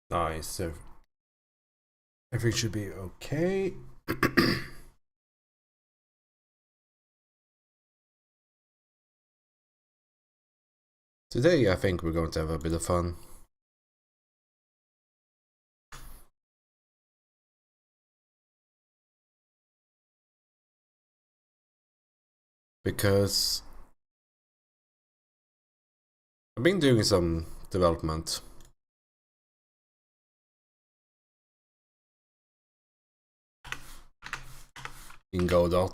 Nice. So everything should be okay. Today, I think we're going to have a bit of fun. Because I've been doing some development. In Godot.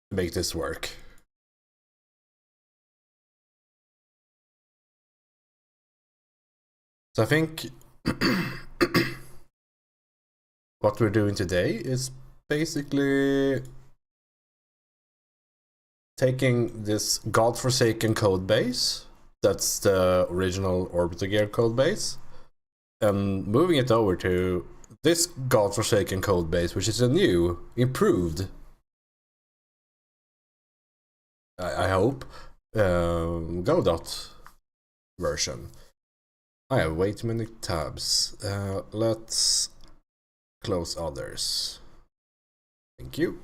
To make this work. So I think what we're doing today is basically taking this godforsaken code base, that's the original Orbital Gear code base, and moving it over to this godforsaken code base, which is a new, improved, I hope, Godot version. I have way too many tabs. Let's close others. Thank you.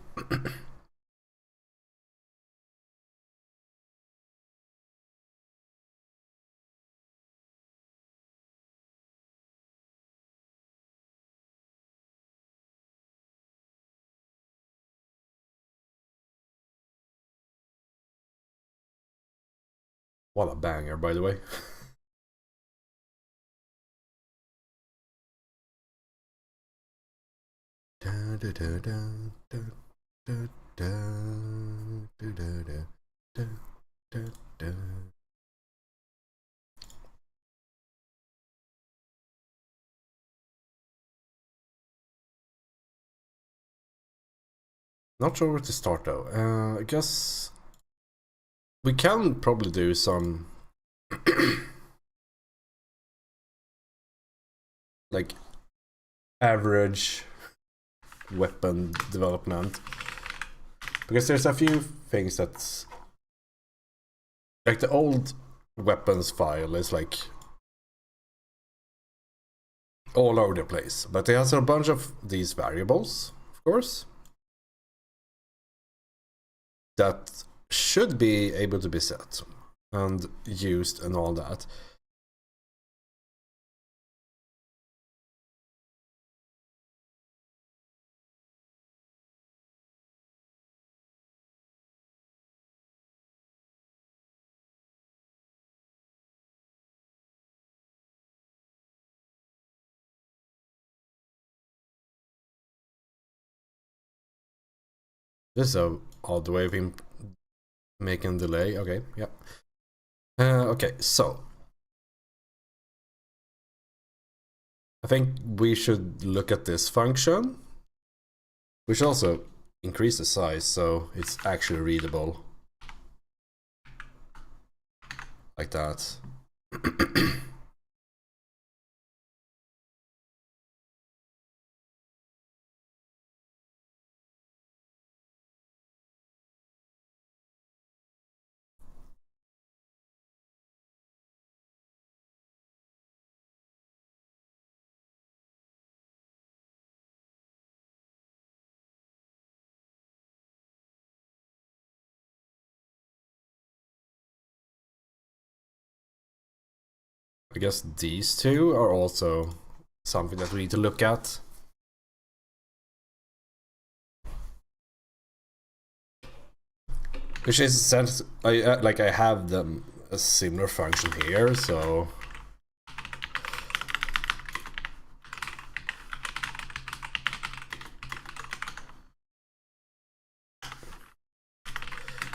What a banger, by the way. Not sure where to start though. I guess we can probably do some like average weapon development, because there's a few things that's like the old weapons file is like all over the place, but it has a bunch of these variables, of course, that should be able to be set and used and all that. This is a odd way of making delay. Okay, yeah. Okay, so I think we should look at this function. We should also increase the size so it's actually readable. Like that. I guess these two are also something that we need to look at. Which is sense, I have them a similar function here, so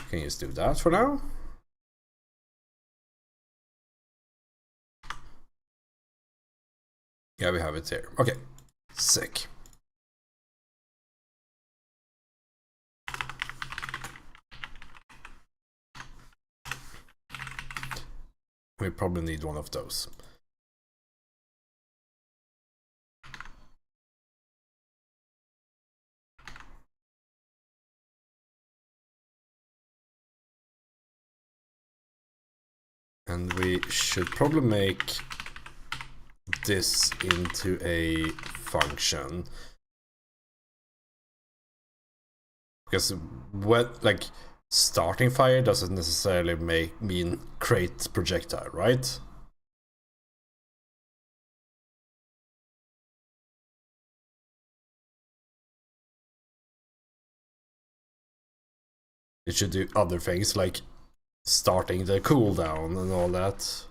can you just do that for now? Yeah, we have it here. Okay, sick. We probably need one of those. And we should probably make this into a function. Because what, like, starting fire doesn't necessarily mean create projectile, right? It should do other things like starting the cooldown and all that.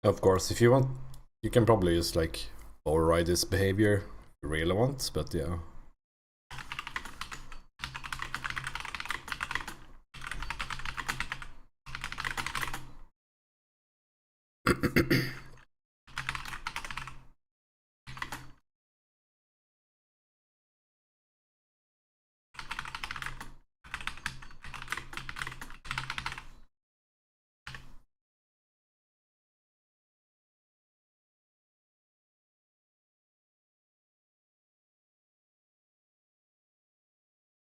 Of course, if you want, you can probably just like override this behavior if you really want, but yeah.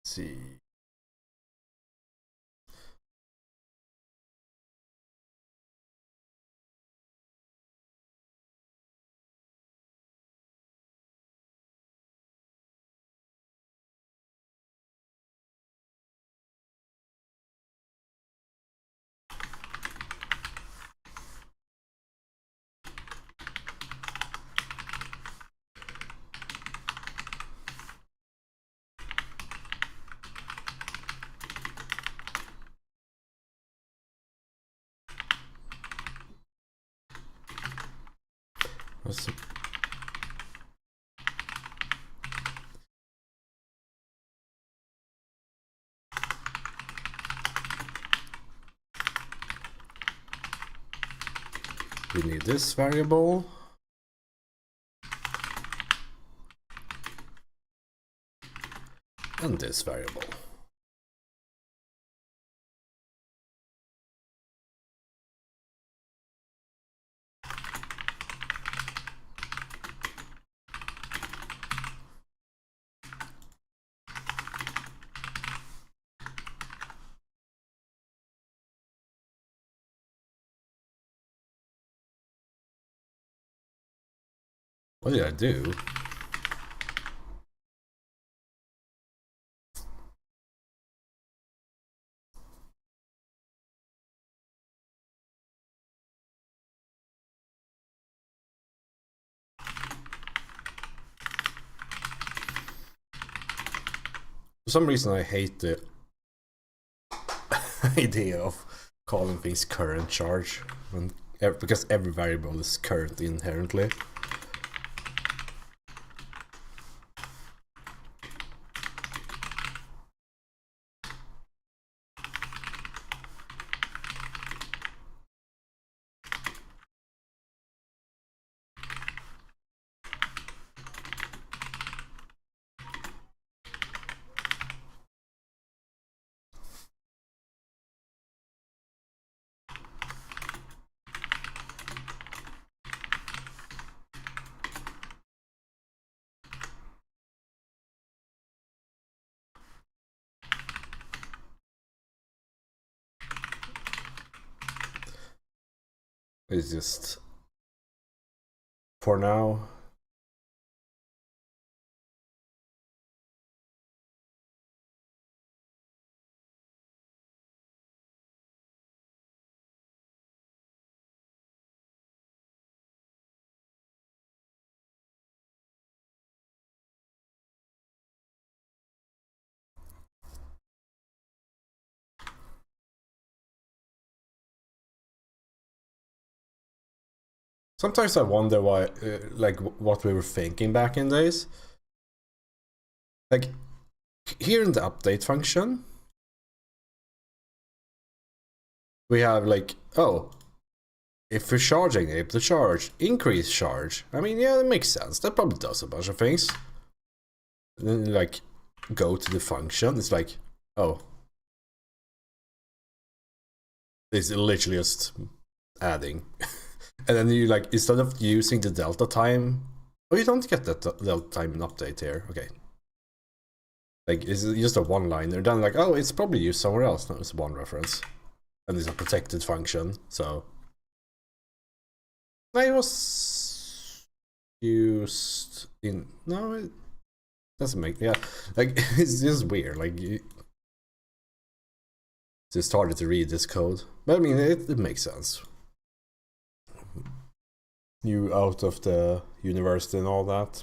See. We need this variable. And this variable. What did I do? For some reason I hate the idea of calling things current charge because every variable is current inherently. It's just for now. Sometimes I wonder why, like, what we were thinking back in days. Like, here in the update function, we have like, oh, if we're charging it, the charge, increase charge. I mean, yeah, that makes sense. That probably does a bunch of things. And then, like, go to the function. It's like, oh, it's literally just adding. And then you, like, instead of using the delta time, oh, you don't get that delta time in update here. Okay. Like, it's just a one-liner. Then, like, oh, it's probably used somewhere else. No, it's one reference. And it's a protected function, so. No, it was used in. No, it doesn't make. Yeah, like, it's just weird. Like, it's just started to read this code. But I mean, it makes sense. You out of the university and all that.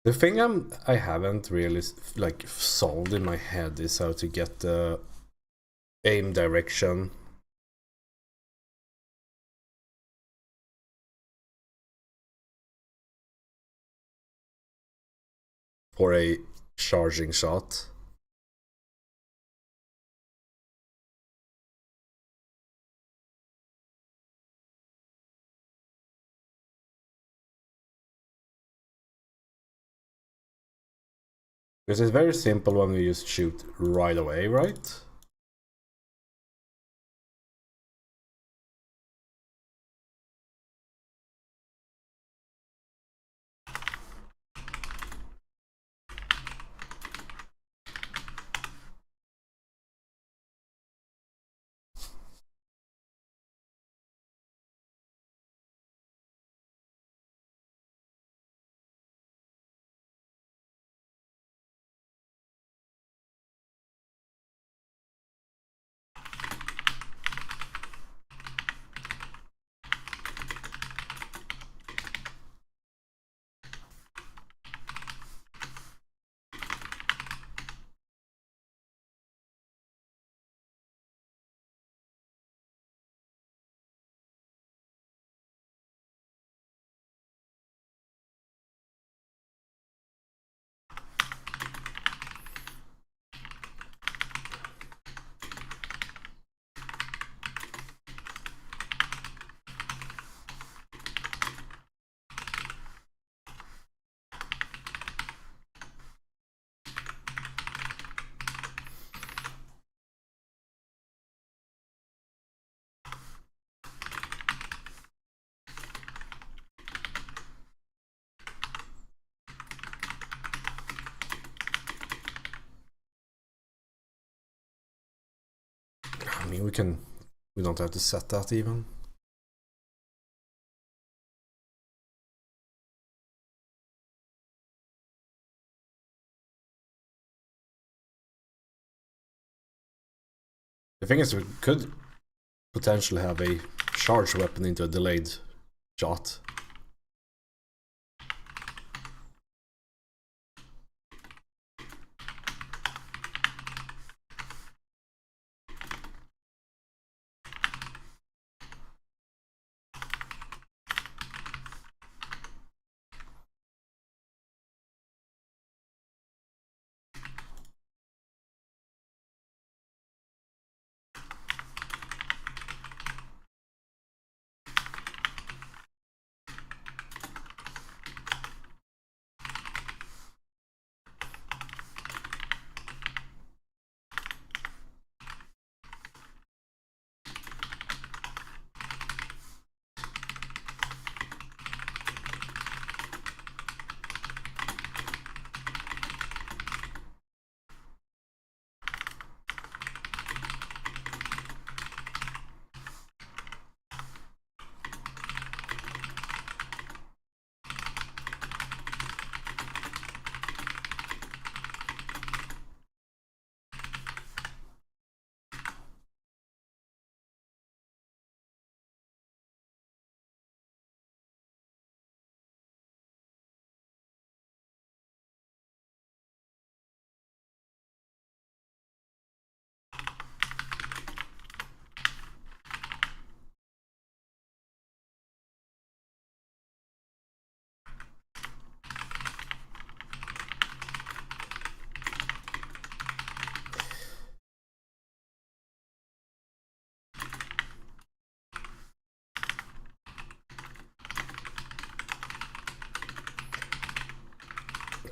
The thing I haven't really like solved in my head is how to get the aim direction for a charging shot. Because it's very simple when we just shoot right away, right? I mean, we don't have to set that even. The thing is, we could potentially have a charged weapon into a delayed shot.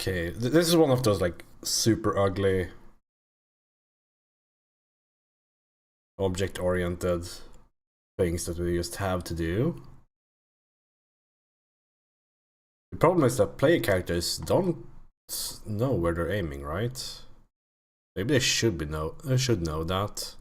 Okay, this is one of those like super ugly object-oriented things that we just have to do. The problem is that player characters don't know where they're aiming, right? Maybe they should know that.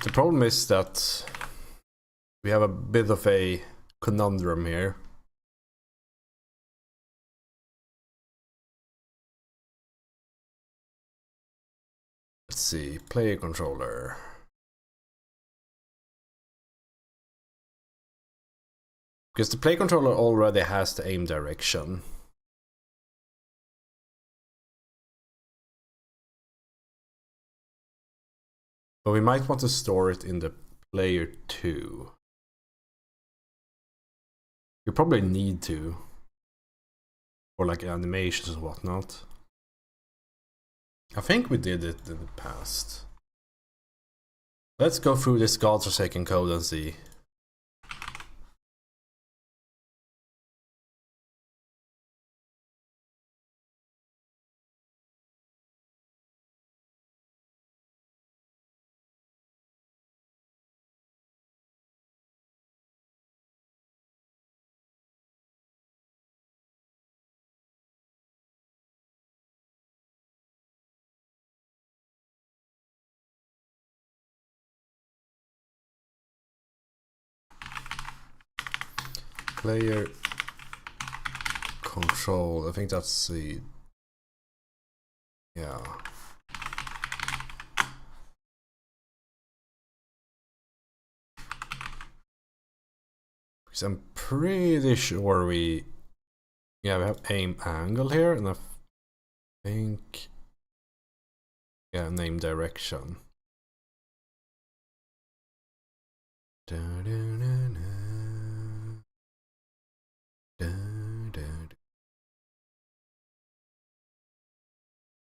The problem is that we have a bit of a conundrum here. Let's see, player controller. Because the play controller already has the aim direction. But we might want to store it in the player too. You probably need to. For like animations and whatnot. I think we did it in the past. Let's go through this godforsaken code and see. Player control, I think that's the... Yeah. Because I'm pretty sure we... Yeah, we have aim angle here, and I think... Yeah, name direction.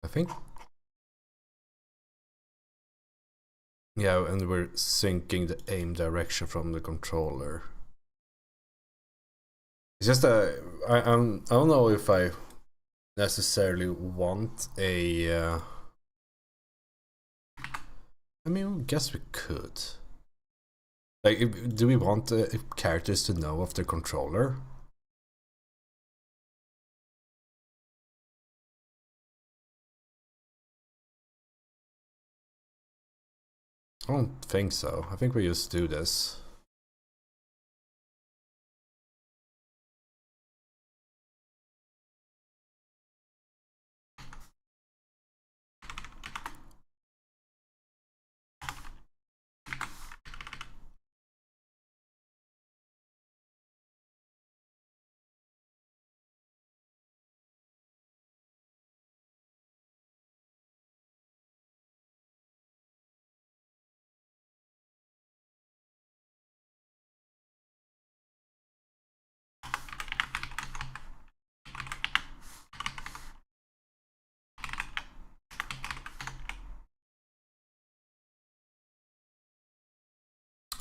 I think... Yeah, and we're syncing the aim direction from the controller. It's just I don't know if I necessarily want a... I mean, I guess we could. Like, do we want characters to know of their controller? I don't think so. I think we just do this.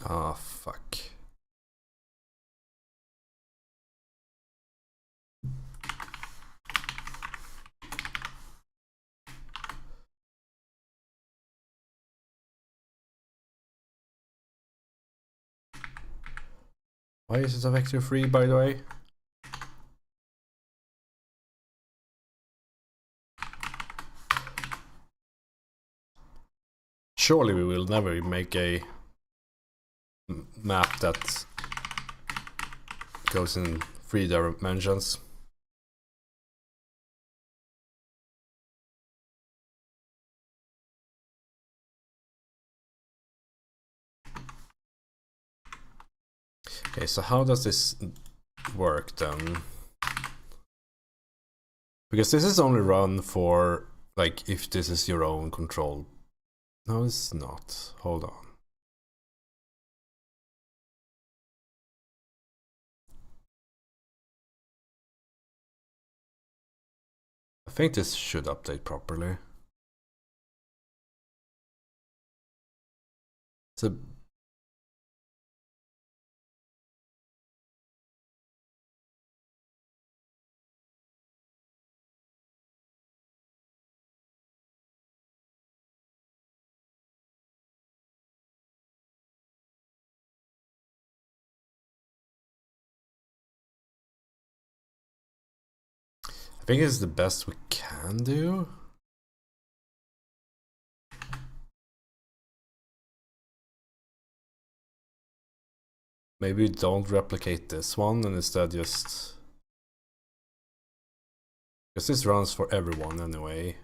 Ah, fuck. Why is it a vector free, by the way? Surely we will never make a map that goes in 3 dimensions. Okay, so how does this work then? Because this is only run for, like, if this is your own control. No, it's not. Hold on. I think this should update properly. So I think it's the best we can do. Maybe don't replicate this one and instead just... Because this runs for everyone anyway.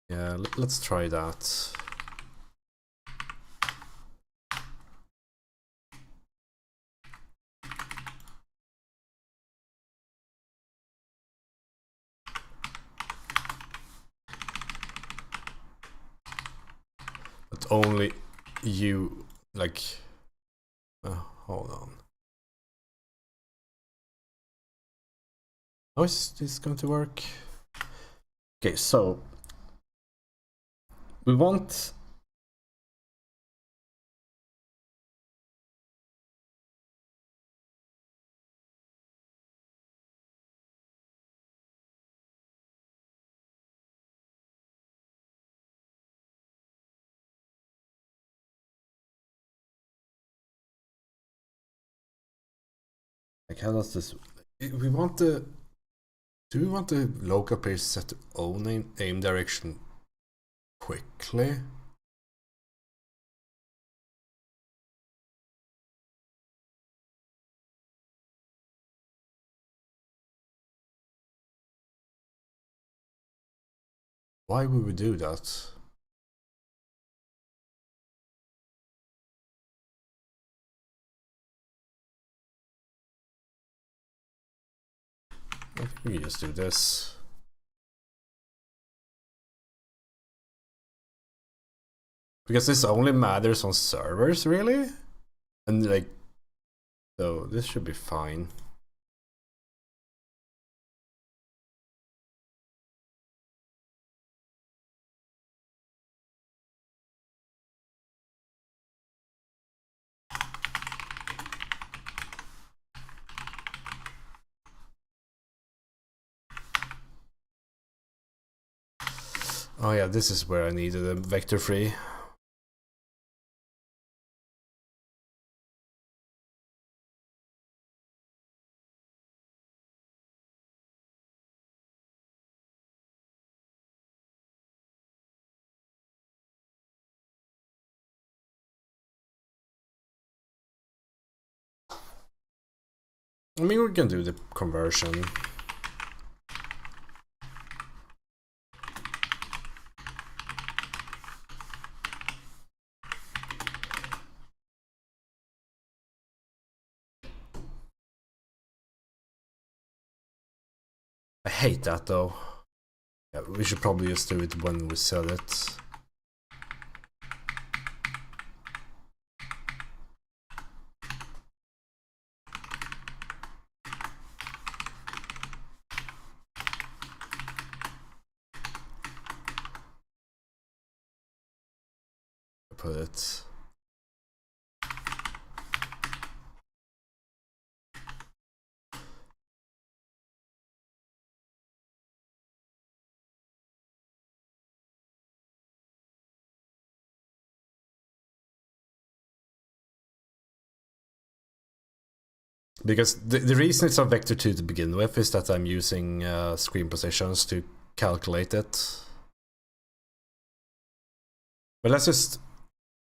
Yeah, let's try that. But only you, like... hold on. How is this going to work? Okay, so... We want... Like, how does this... We want the... Do we want the local players set their own aim direction quickly? Why would we do that? I think we just do this. Because this only matters on servers, really? And like... So this should be fine. Oh yeah, this is where I needed a vector free. I mean, we can do the conversion. I hate that though. Yeah, we should probably just do it when we sell it. put it? Because the reason it's a vector 2 to begin with is that I'm using screen positions to calculate it. But let's just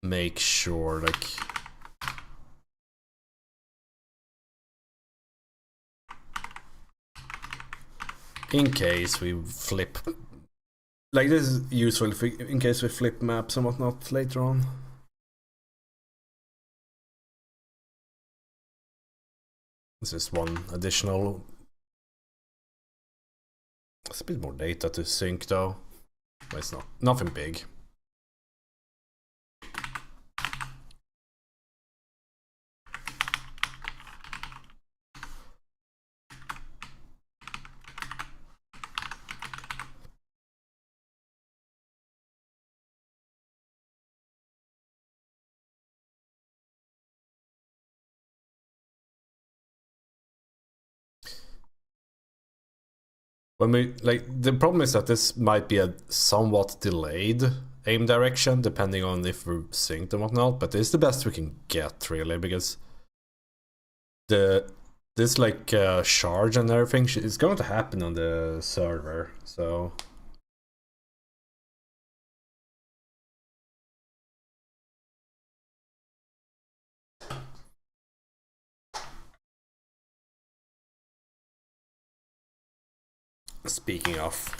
make sure, like... in case we flip... like, this is useful in case we flip maps and whatnot later on. This is one additional... it's a bit more data to sync though. But it's not nothing big. When we, like, the problem is that this might be a somewhat delayed aim direction depending on if we're synced and whatnot, but it's the best we can get really, because this like charge and everything is going to happen on the server, so speaking of,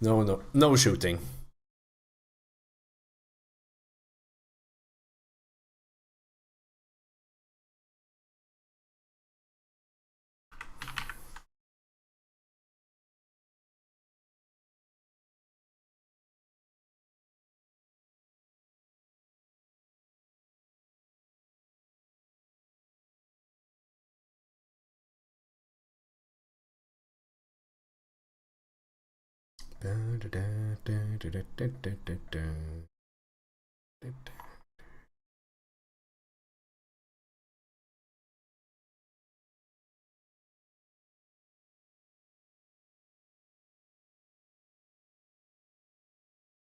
no shooting.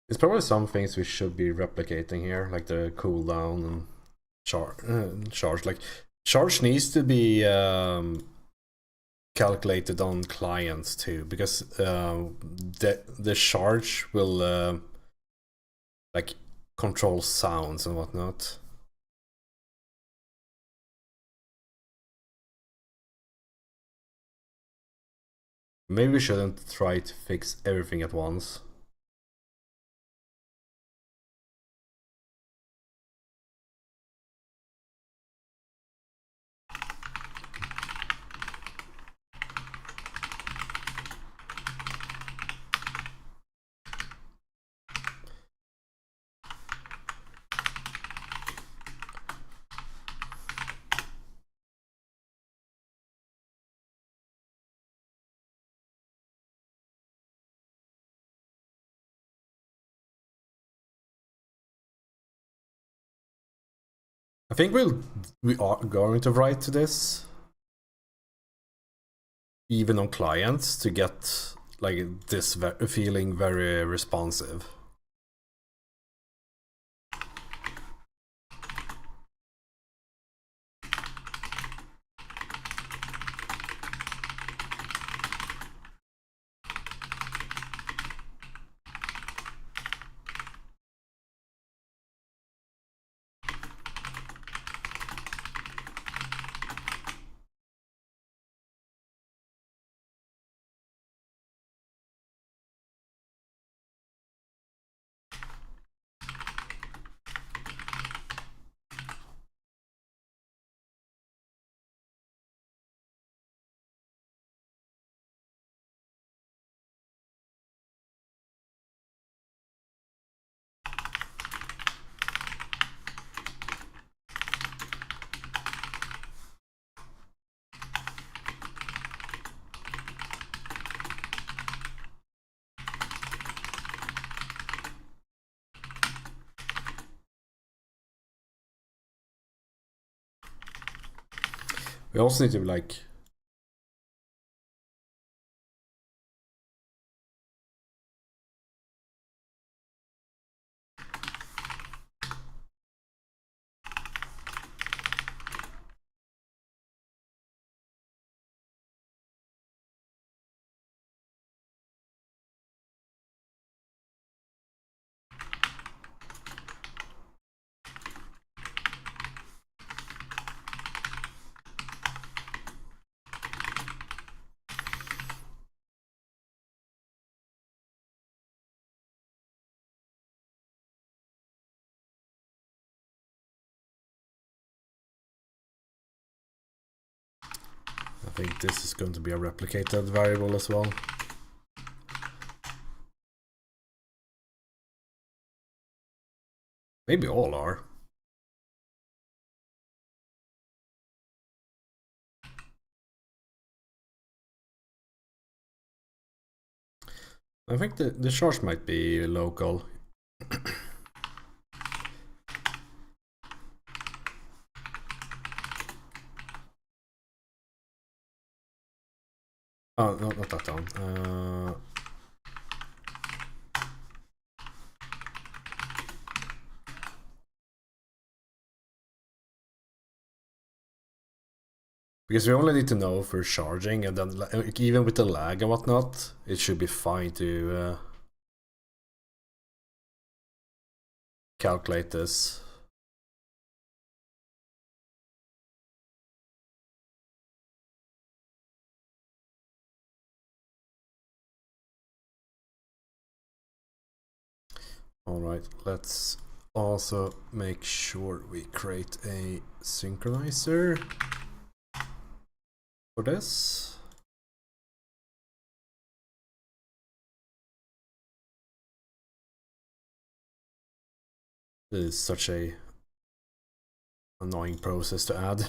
It's probably some things we should be replicating here, like the cooldown and charge. Like, charge needs to be calculated on clients too, because the charge will like control sounds and whatnot. Maybe we shouldn't try to fix everything at once. I think we are going to write to this even on clients to get like this feeling very responsive. We also need to like... I think this is going to be a replicated variable as well. Maybe all are. I think the charge might be local. Oh, no, not that one. Because we only need to know for charging, and then even with the lag and whatnot, it should be fine to calculate this. Alright, let's also make sure we create a synchronizer for this. This is such a annoying process to add.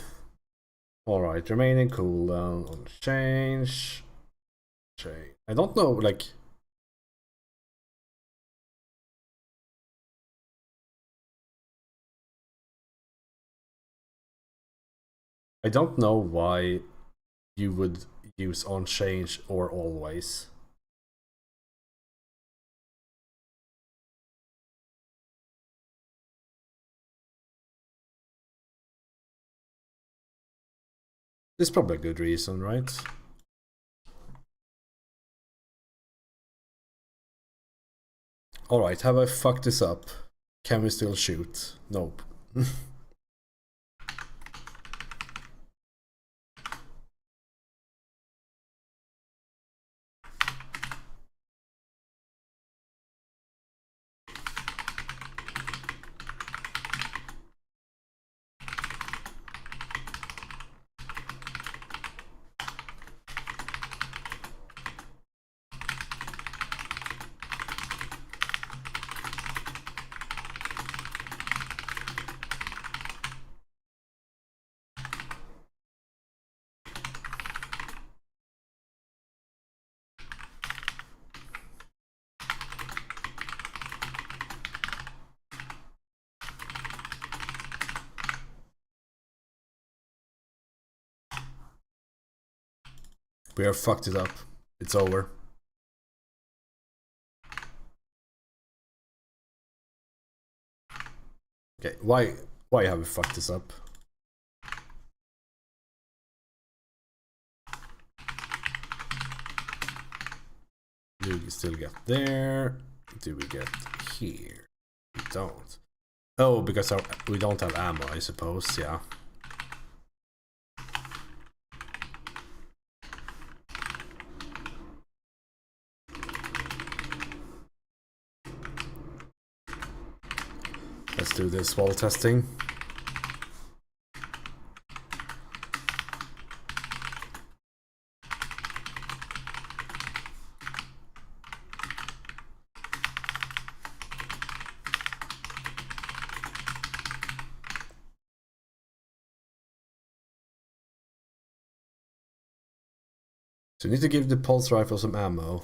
Alright, remaining cooldown on change. I don't know, like... I don't know why you would use on change or always. There's probably a good reason, right? Alright, have I fucked this up? Can we still shoot? Nope. We have fucked it up. It's over. Okay, why have we fucked this up? Do we still get there? Do we get here? We don't. Oh, because we don't have ammo, I suppose, yeah. Let's do this wall testing. So we need to give the pulse rifle some ammo.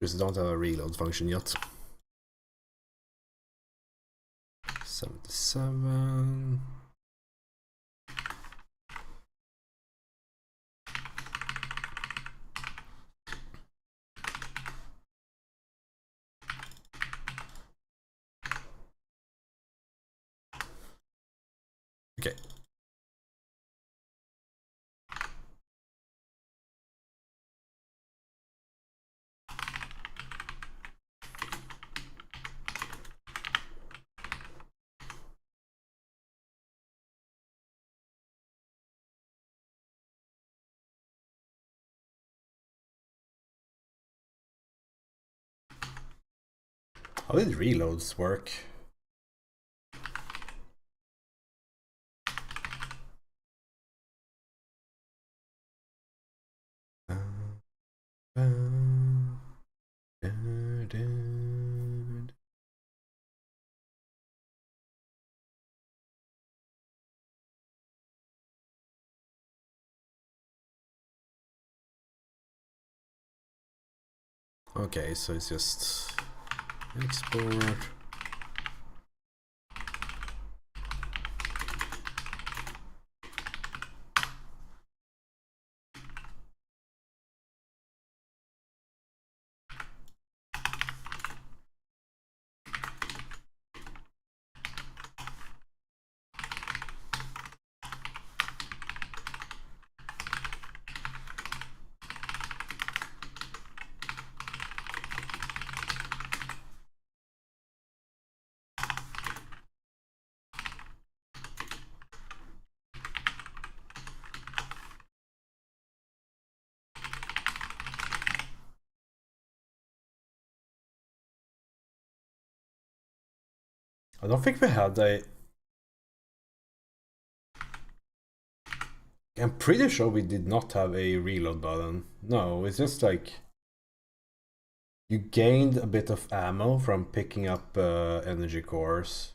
Because I don't have a reload function yet. 77. Okay. How did reloads work? Okay, so it's just export. I don't think we had a... I'm pretty sure we did not have a reload button. No, it's just like... You gained a bit of ammo from picking up energy cores.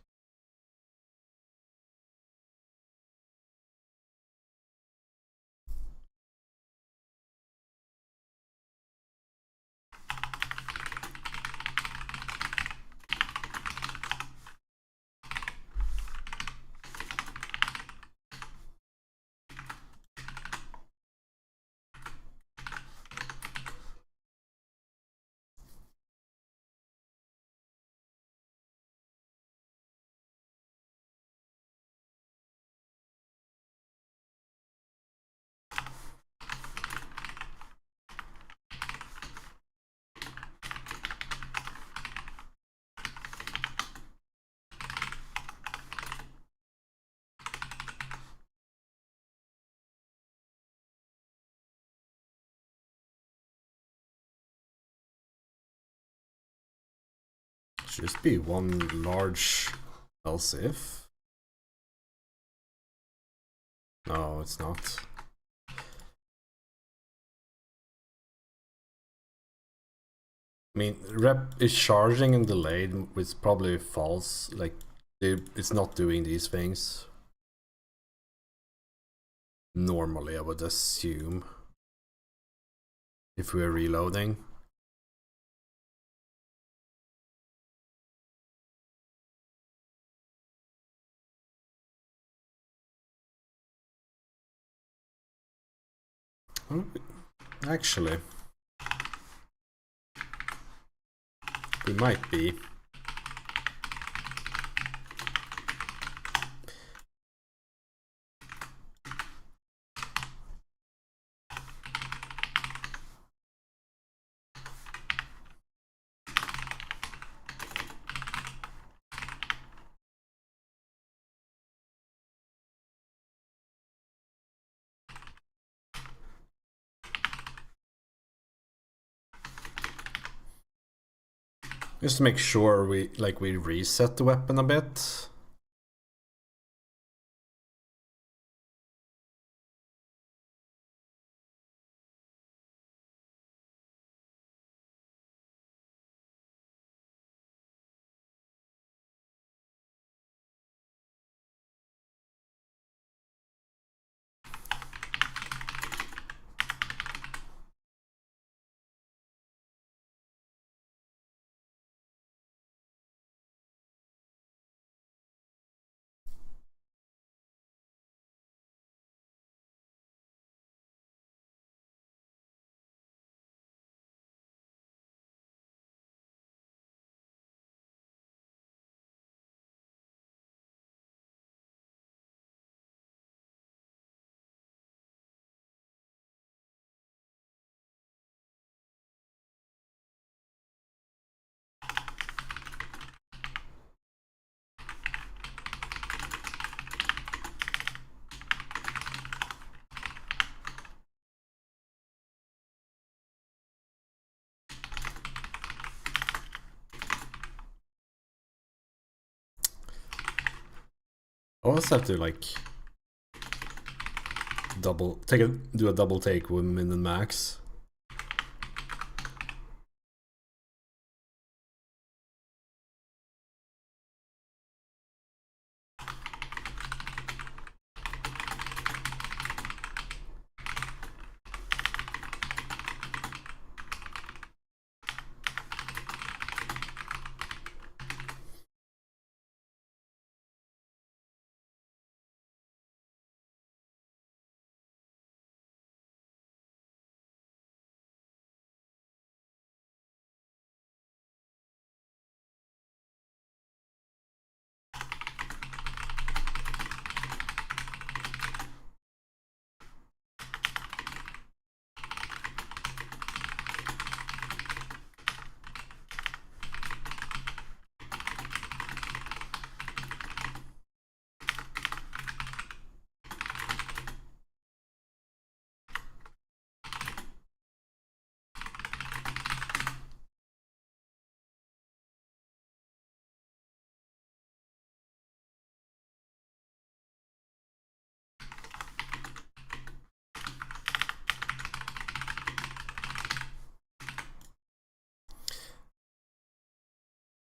Should just be one large else if. No, it's not. I mean, rep is charging and delayed, which probably false. Like, it's not doing these things. Normally, I would assume. If we're reloading. Actually, we might be. Just to make sure we reset the weapon a bit. I always have to like do a double take with min and max.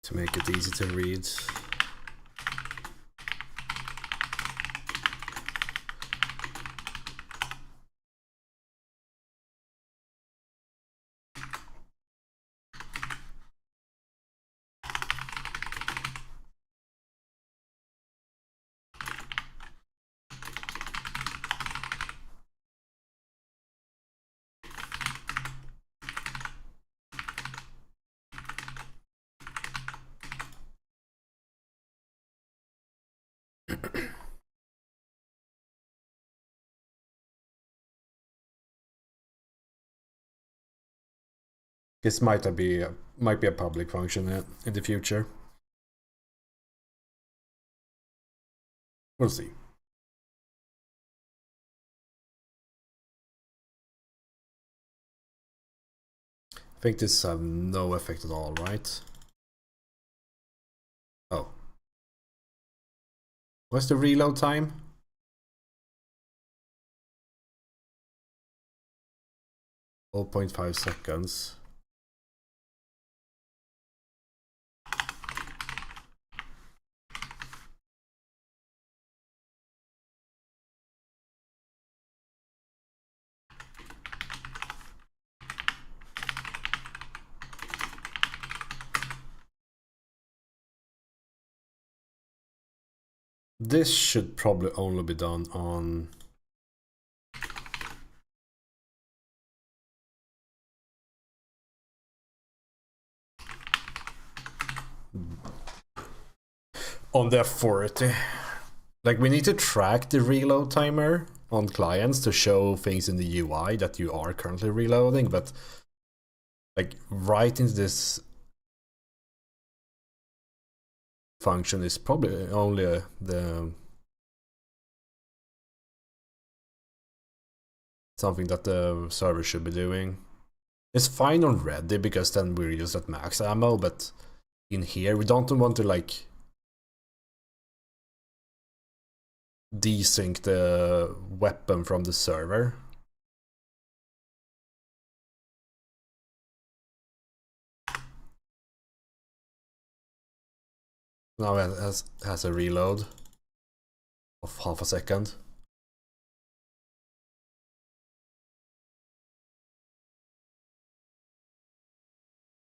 To make it easy to read. This might be a public function in the future. We'll see. I think this have no effect at all, right? Oh. What's the reload time? 0.5 seconds. This should probably only be done on the authority. Like, we need to track the reload timer on clients to show things in the UI that you are currently reloading, but like right into this function is probably only something that the server should be doing. It's fine on ready because then we're used at max ammo, but in here we don't want to like desync the weapon from the server. Now it has a reload of half a second.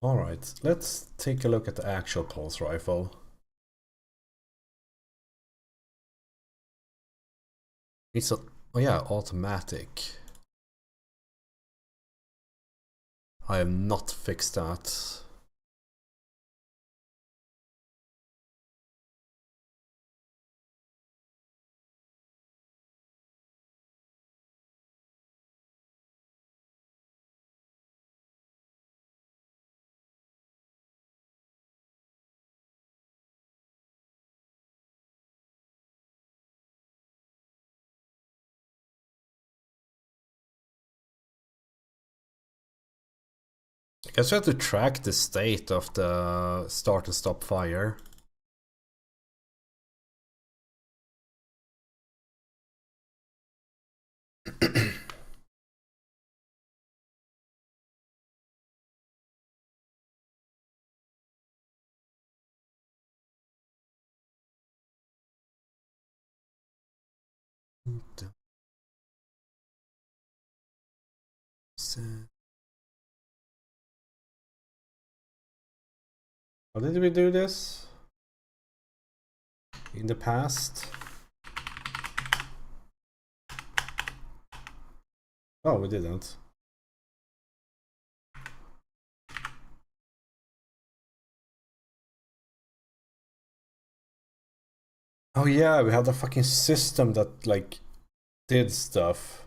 Alright, let's take a look at the actual pulse rifle. It's a, oh yeah, automatic. I have not fixed that. I guess we have to track the state of the start and stop fire. How did we do this in the past? Oh, we didn't. Oh yeah, we had a fucking system that like did stuff.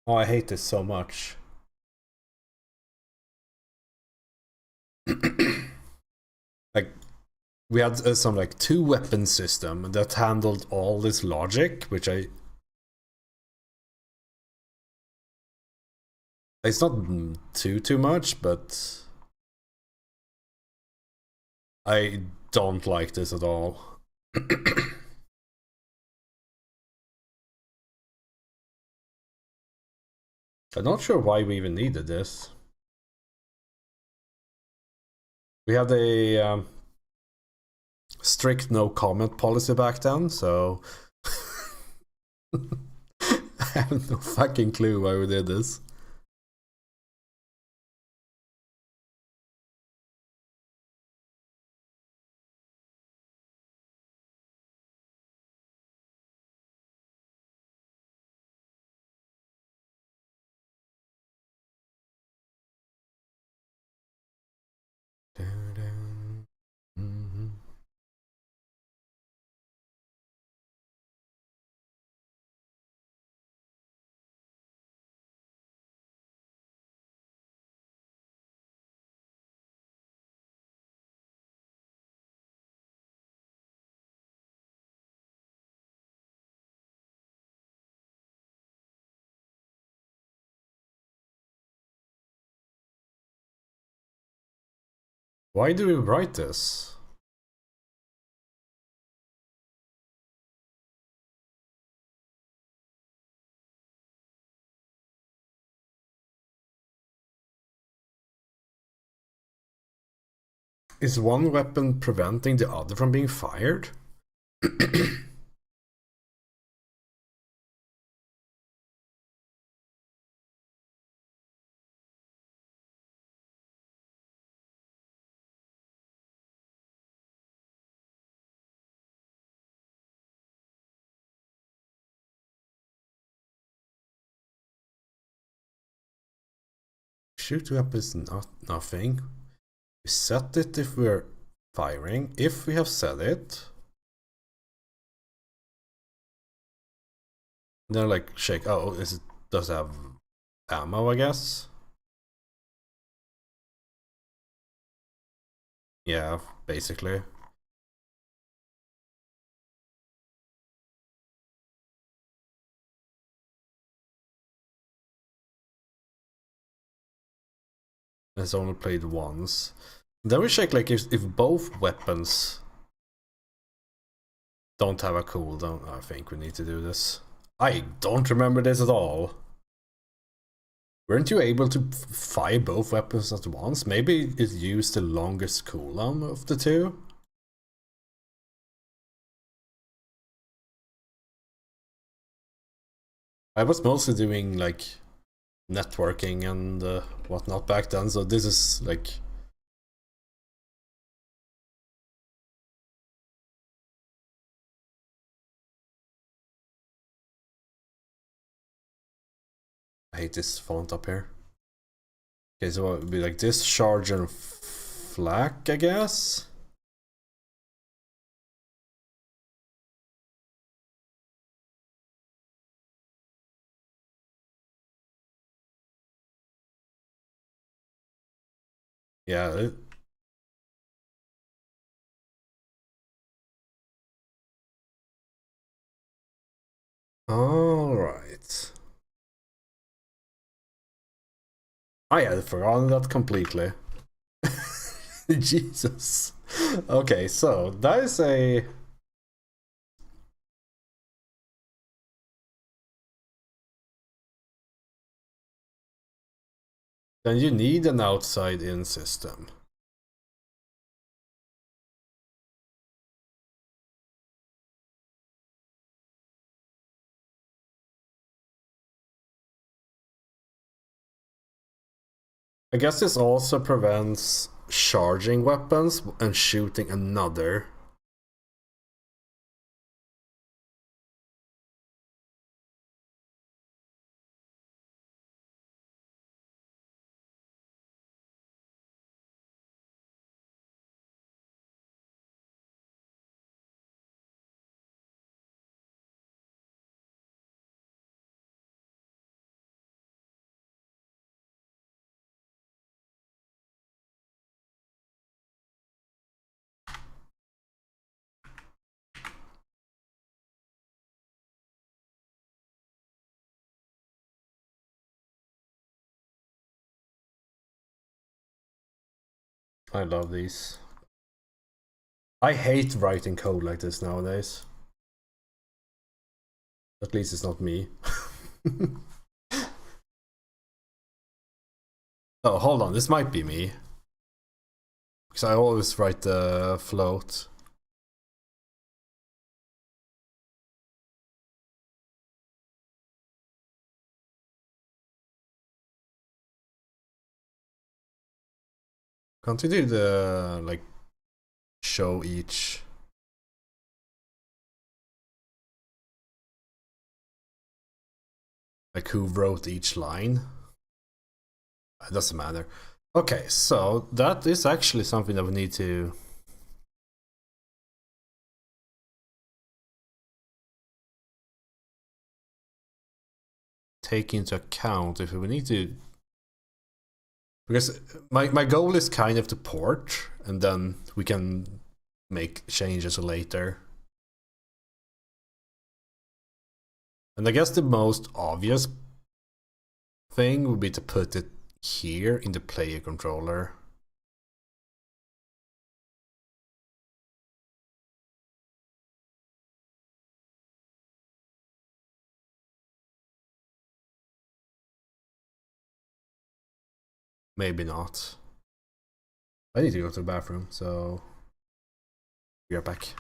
Oh, I hate this so much. Like we had some like 2-weapon system that handled all this logic, which it's not too much, but I don't like this at all. I'm not sure why we even needed this. We had a strict no comment policy back then, so I have no fucking clue why we did this. Why do we write this? Is one weapon preventing the other from being fired? Shoot weapon is not nothing. We set it if we're firing. If we have set it, then like shake. Oh, does it have ammo? I guess. Yeah, basically. It's only played once. Then we check like if both weapons don't have a cooldown. I think we need to do this. I don't remember this at all. Weren't you able to fire both weapons at once? Maybe it used the longest cooldown of the two? I was mostly doing like networking and whatnot back then, so this is like... I hate this font up here. Okay, so it would be like this, charge and flak, I guess? Yeah. Alright. I had forgotten that completely. Jesus. Okay, so that is a then you need an outside-in system. I guess this also prevents charging weapons and shooting another. I love these. I hate writing code like this nowadays. At least it's not me. Oh, hold on, this might be me. Because I always write the float. Can't you do the, like, show each? Like, who wrote each line? It doesn't matter. Okay, so that is actually something that we need to take into account if we need to, because my goal is kind of to port and then we can make changes later. And I guess the most obvious thing would be to put it here in the player controller. Maybe not. I need to go to the bathroom, so be right back.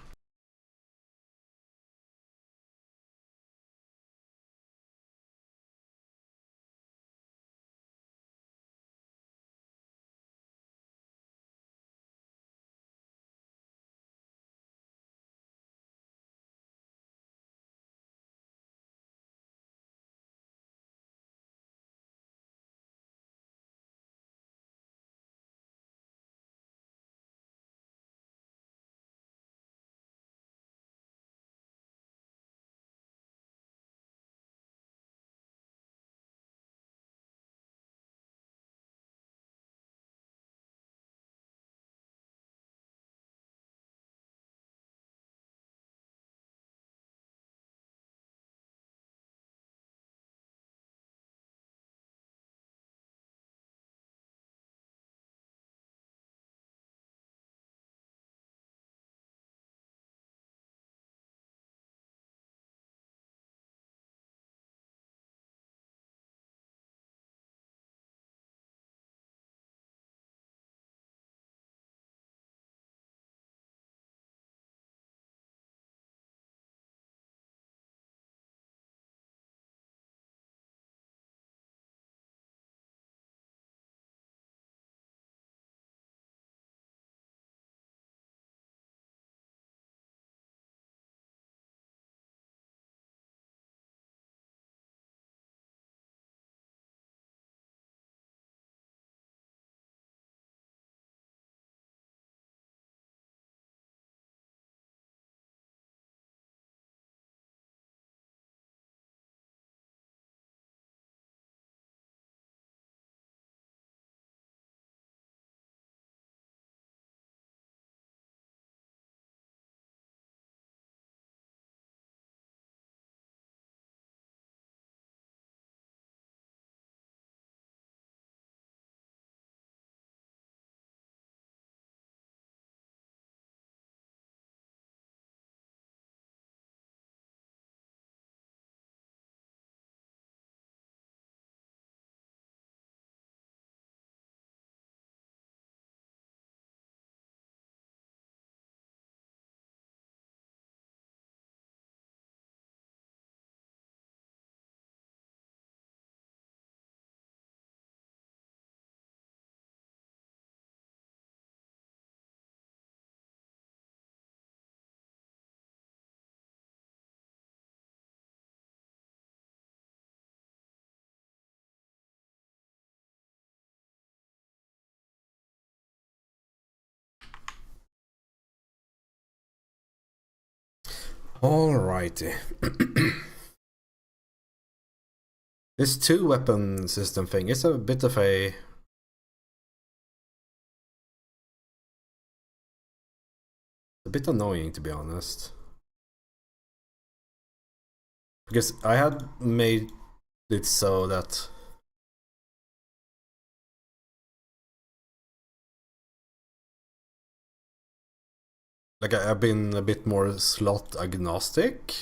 Alrighty. This two weapon system thing is a bit of a bit annoying, to be honest. Because I had made it so that like I've been a bit more slot agnostic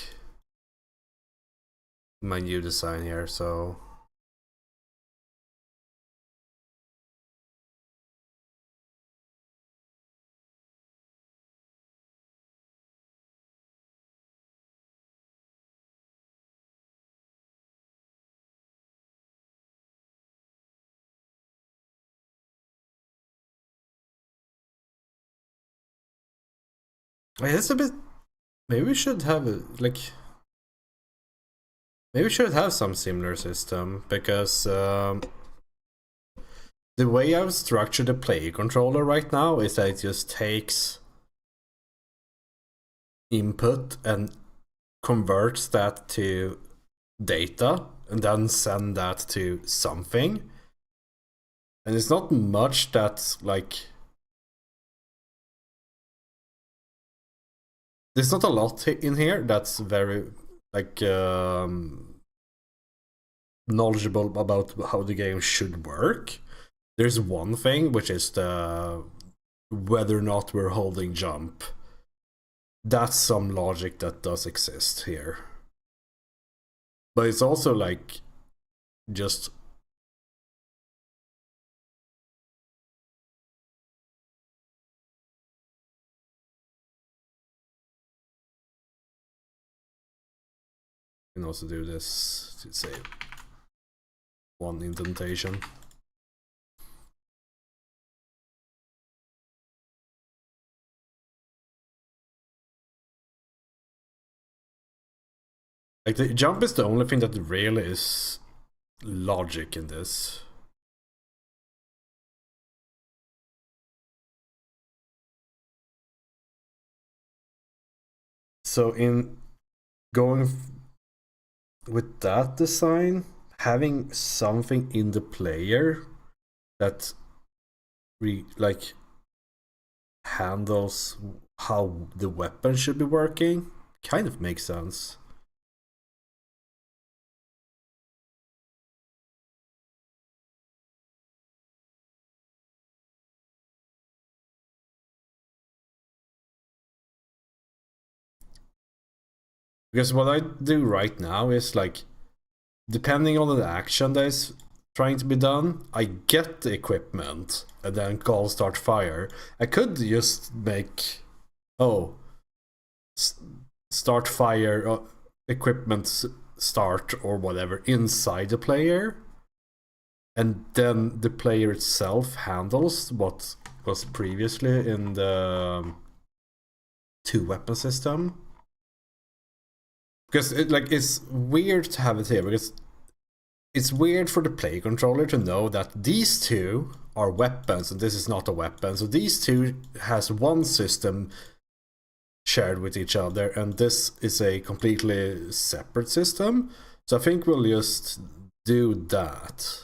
in my new design here, so it's a bit. Maybe we should have like. Maybe we should have some similar system, because the way I've structured the player controller right now is that it just takes input and converts that to data and then send that to something. And it's not much that's like. There's not a lot in here that's very like knowledgeable about how the game should work. There's one thing, which is the whether or not we're holding jump. That's some logic that does exist here. But it's also like just you can also do this to save one indentation. Like the jump is the only thing that really is logic in this. So in going with that design, having something in the player that like handles how the weapon should be working kind of makes sense. Because what I do right now is like, depending on the action that is trying to be done, I get the equipment and then call start fire. I could just make, start fire, equipment start or whatever inside the player, and then the player itself handles what was previously in the two weapon system. Because it's weird to have it here, because it's weird for the play controller to know that these two are weapons and this is not a weapon. So these two has one system shared with each other, and this is a completely separate system. So I think we'll just do that.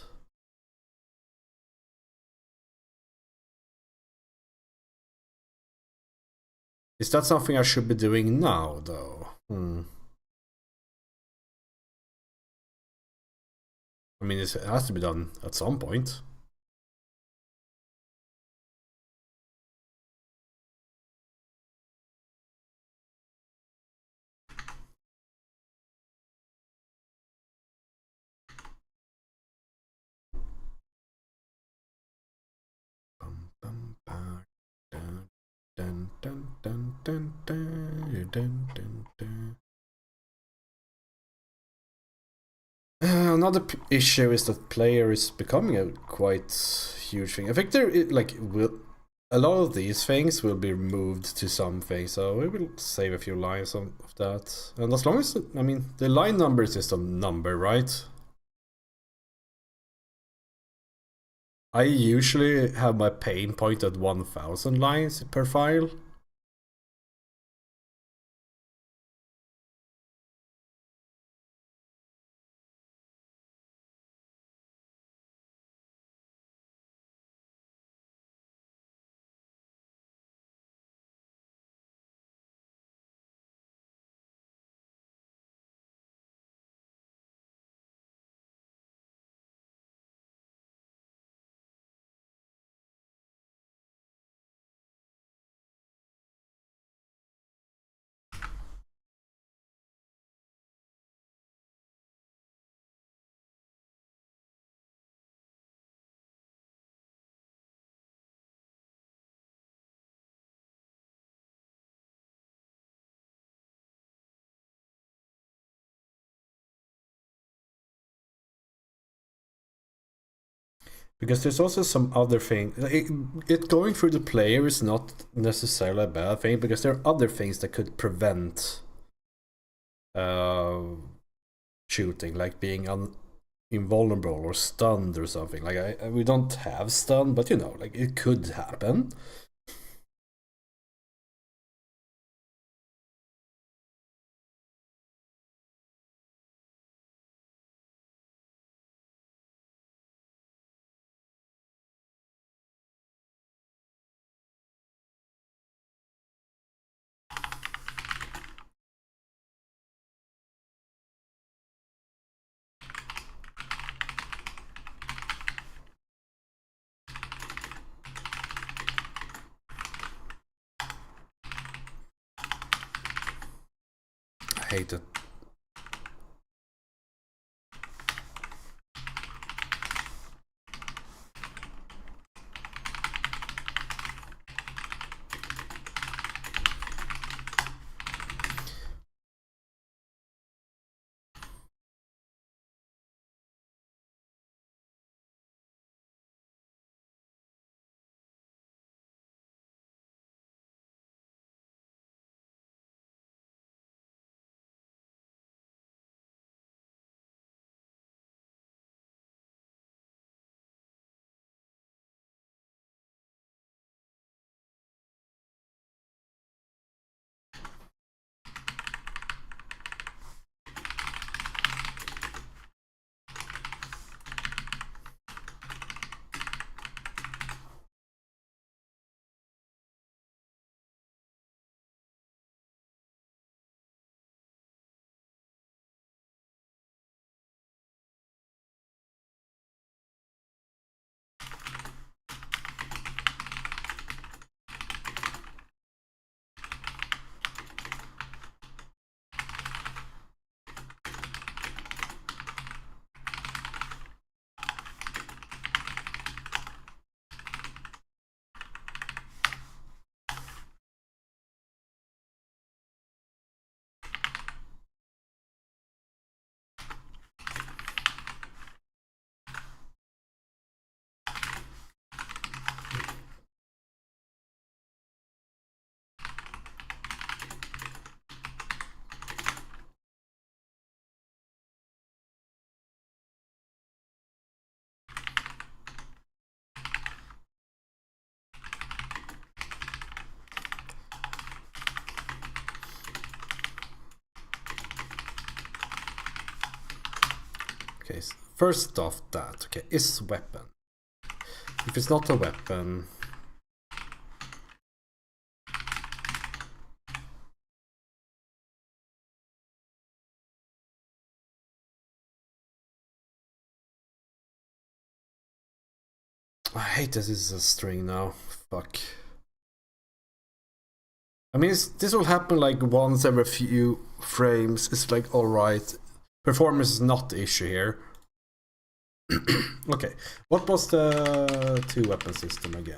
Is that something I should be doing now, though? I mean, it has to be done at some point. Another issue is that player is becoming a quite huge thing. I think there a lot of these things will be moved to something, so we will save a few lines of that. And as long as I mean the line number is just a number, right? I usually have my pain point at 1000 lines per file. Because there's also some other thing. It going through the player is not necessarily a bad thing, because there are other things that could prevent shooting, like being invulnerable or stunned or something. Like we don't have stun, but you know, like it could happen. I hate it. Okay, so first off that, okay, is weapon. If it's not a weapon, I hate this is a string now. Fuck. I mean, this will happen like once every few frames. It's like, alright. Performance is not the issue here. Okay, what was the two weapon system again?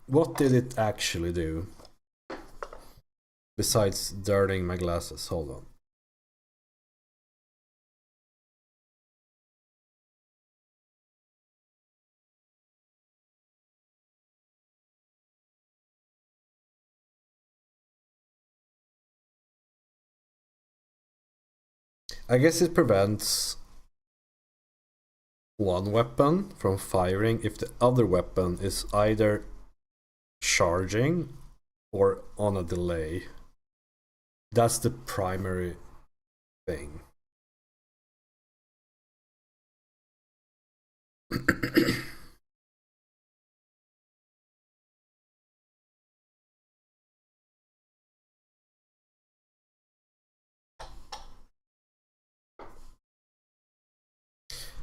What did it actually do? Besides dirtying my glasses, hold on. I guess it prevents one weapon from firing if the other weapon is either charging or on a delay. That's the primary thing.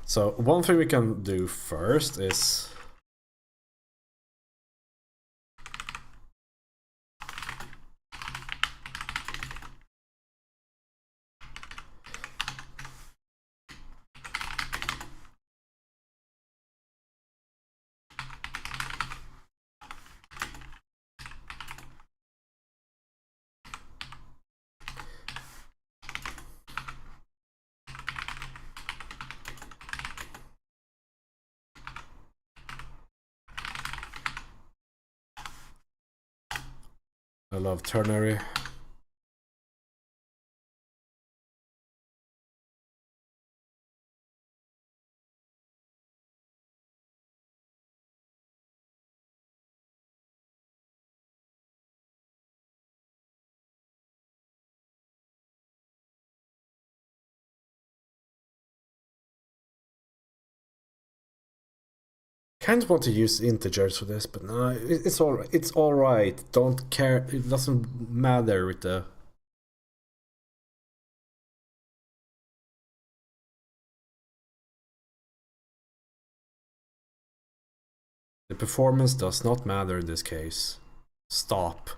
So one thing we can do first is love ternary. Kind of want to use integers for this, but no, it's all. It's all right. Don't care. It doesn't matter with the. The performance does not matter in this case. Stop.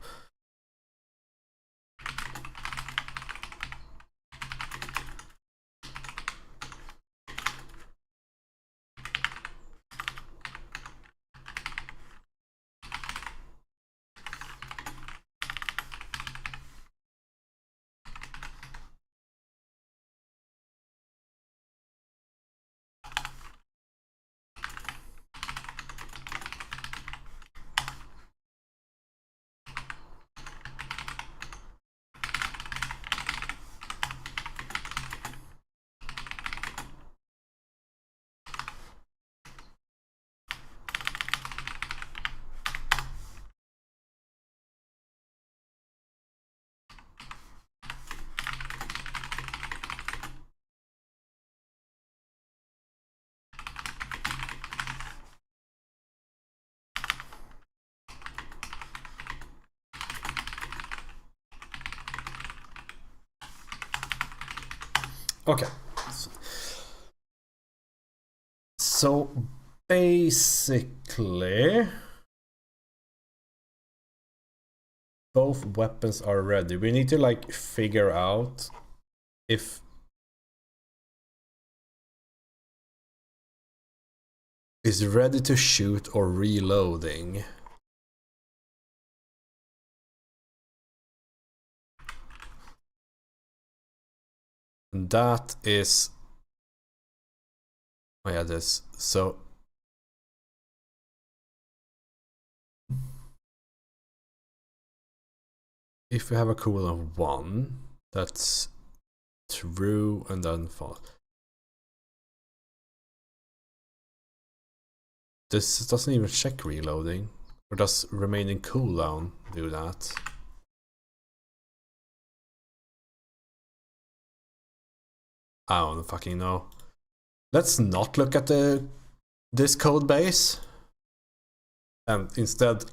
Okay. So basically, both weapons are ready. We need to like figure out if is ready to shoot or reloading. And that is, oh yeah, this. So if we have a cooldown of 1, that's true, and then false. This doesn't even check reloading. Or does remaining cooldown do that? I don't fucking know. Let's not look at this code base, and instead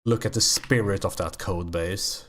look at the spirit of that code base.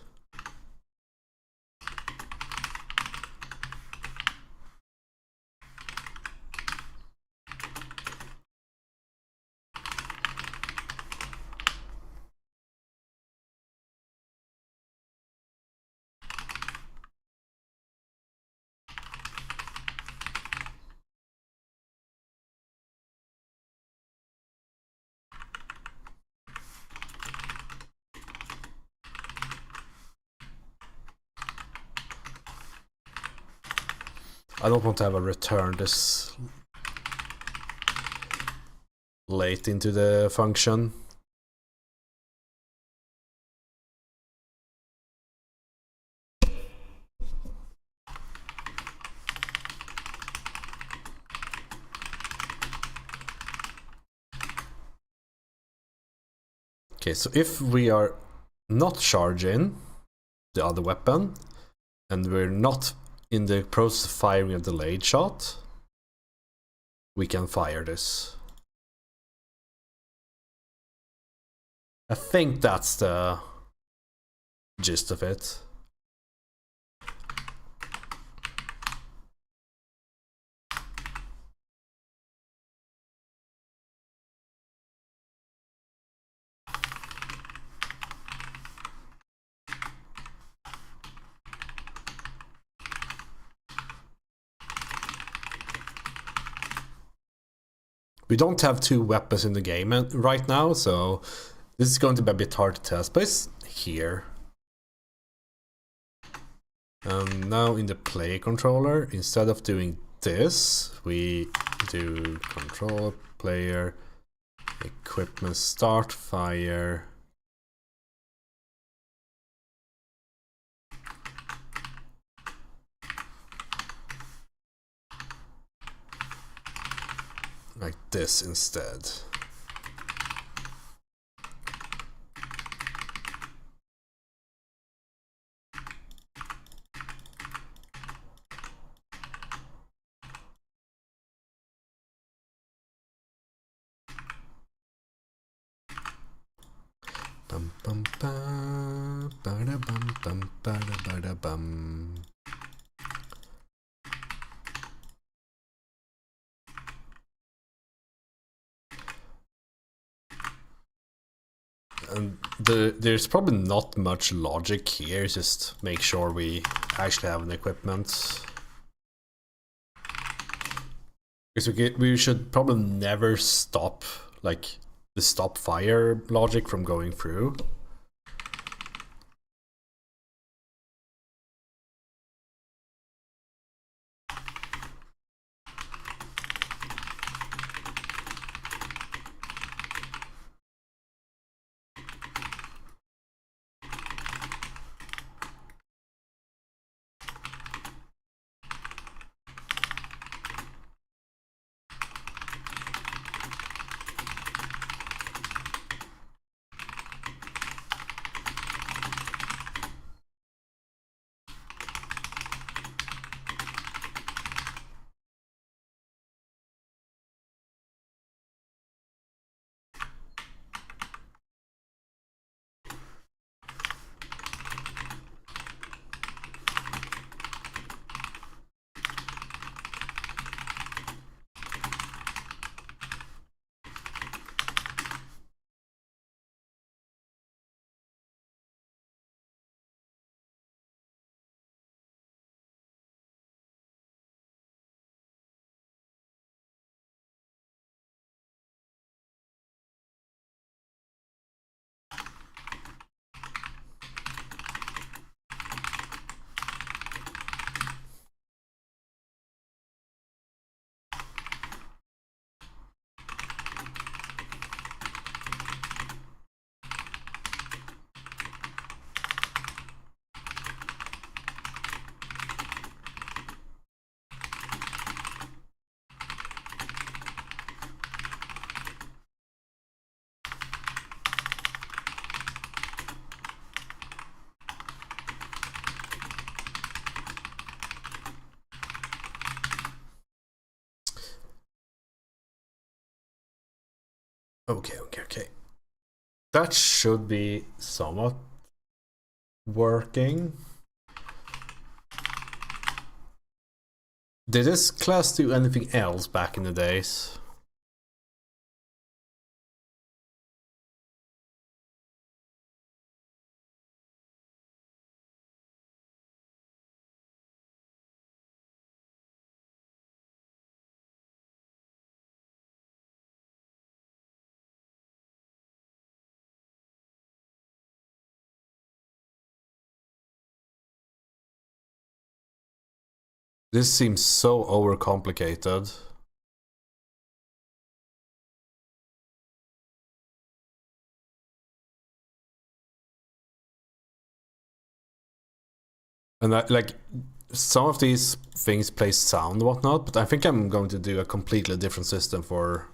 I don't want to have a return this late into the function. Okay, so if we are not charging the other weapon, and we're not in the process of firing a delayed shot, we can fire this. I think that's the gist of it. We don't have 2 weapons in the game right now, so this is going to be a bit hard to test, but it's here. And now in the play controller, instead of doing this, we do control player, equipment start fire, this instead. Bum bum bum, bada bum bum, bada bum. And there's probably not much logic here, just make sure we actually have an equipment. Because we should probably never stop, like, the stop fire logic from going through. Okay. That should be somewhat working. Did this class do anything else back in the days? This seems so overcomplicated. And like, some of these things play sound and whatnot, but I think I'm going to do a completely different system for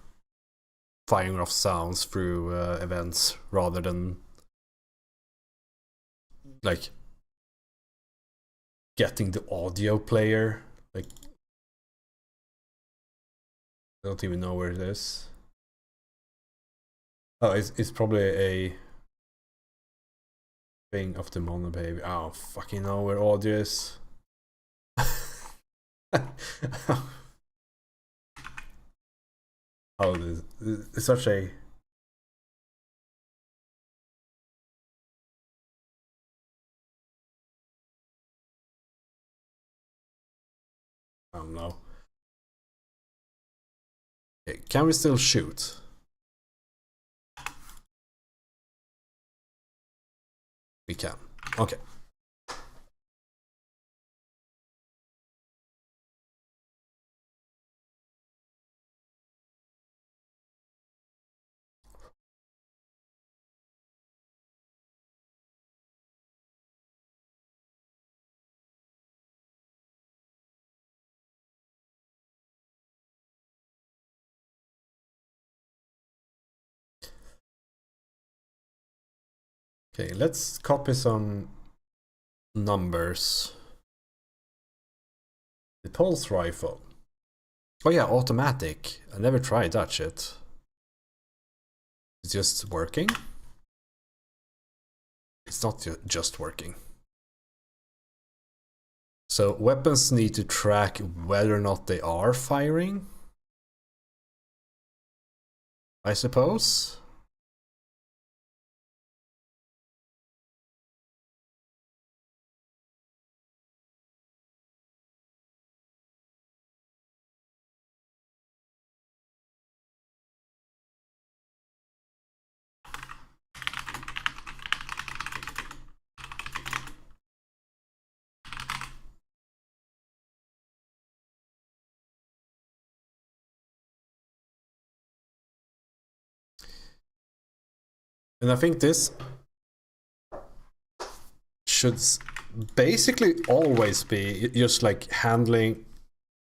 firing off sounds through events rather than like getting the audio player. Like, I don't even know where it is. Oh, it's probably a thing of the mono baby. I don't fucking know where audio is. Oh, it's such a... I don't know. Okay, can we still shoot? We can. Okay. Okay, let's copy some numbers. The pulse rifle. Oh yeah, automatic. I never tried that shit. It's just working? It's not just working. So weapons need to track whether or not they are firing, I suppose. And I think this should basically always be just like handling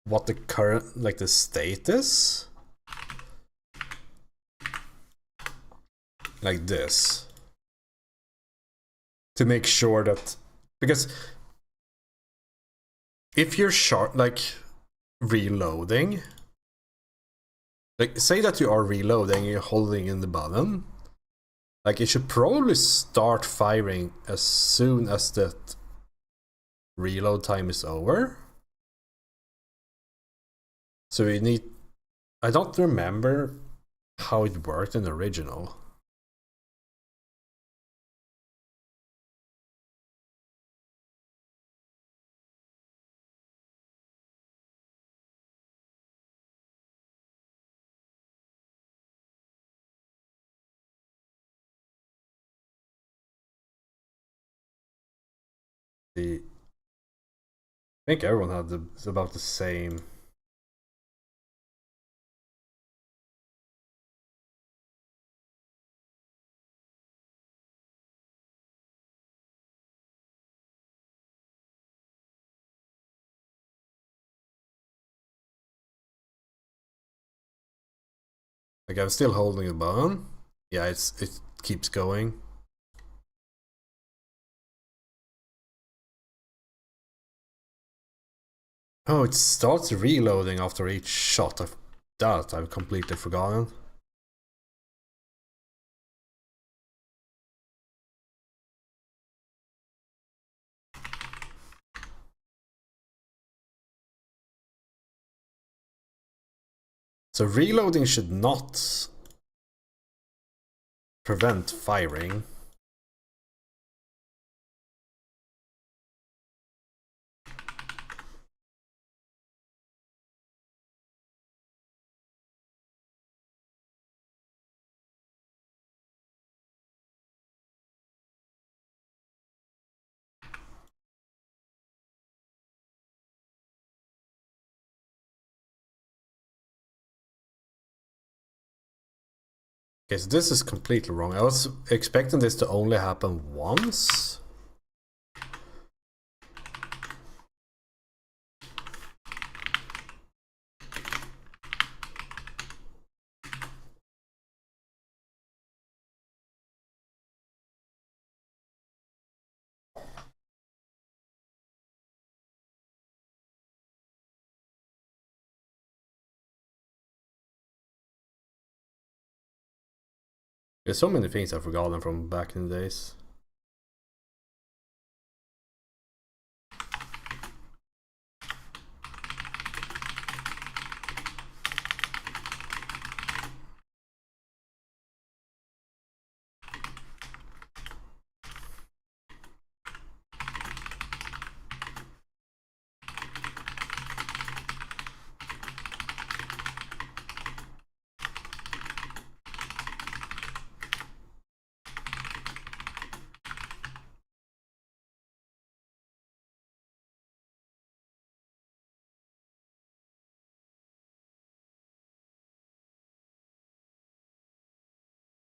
what the current, like the state is. Like this. To make sure that, because if you're like reloading, like say that you are reloading, you're holding in the button, like it should probably start firing as soon as that reload time is over. So we need, I don't remember how it worked in the original. I think everyone had about the same. Like I'm still holding the button. Yeah, it keeps going. Oh, it starts reloading after each shot. I've completely forgotten. So reloading should not prevent firing. Okay, so this is completely wrong. I was expecting this to only happen once. There's so many things I've forgotten from back in the days.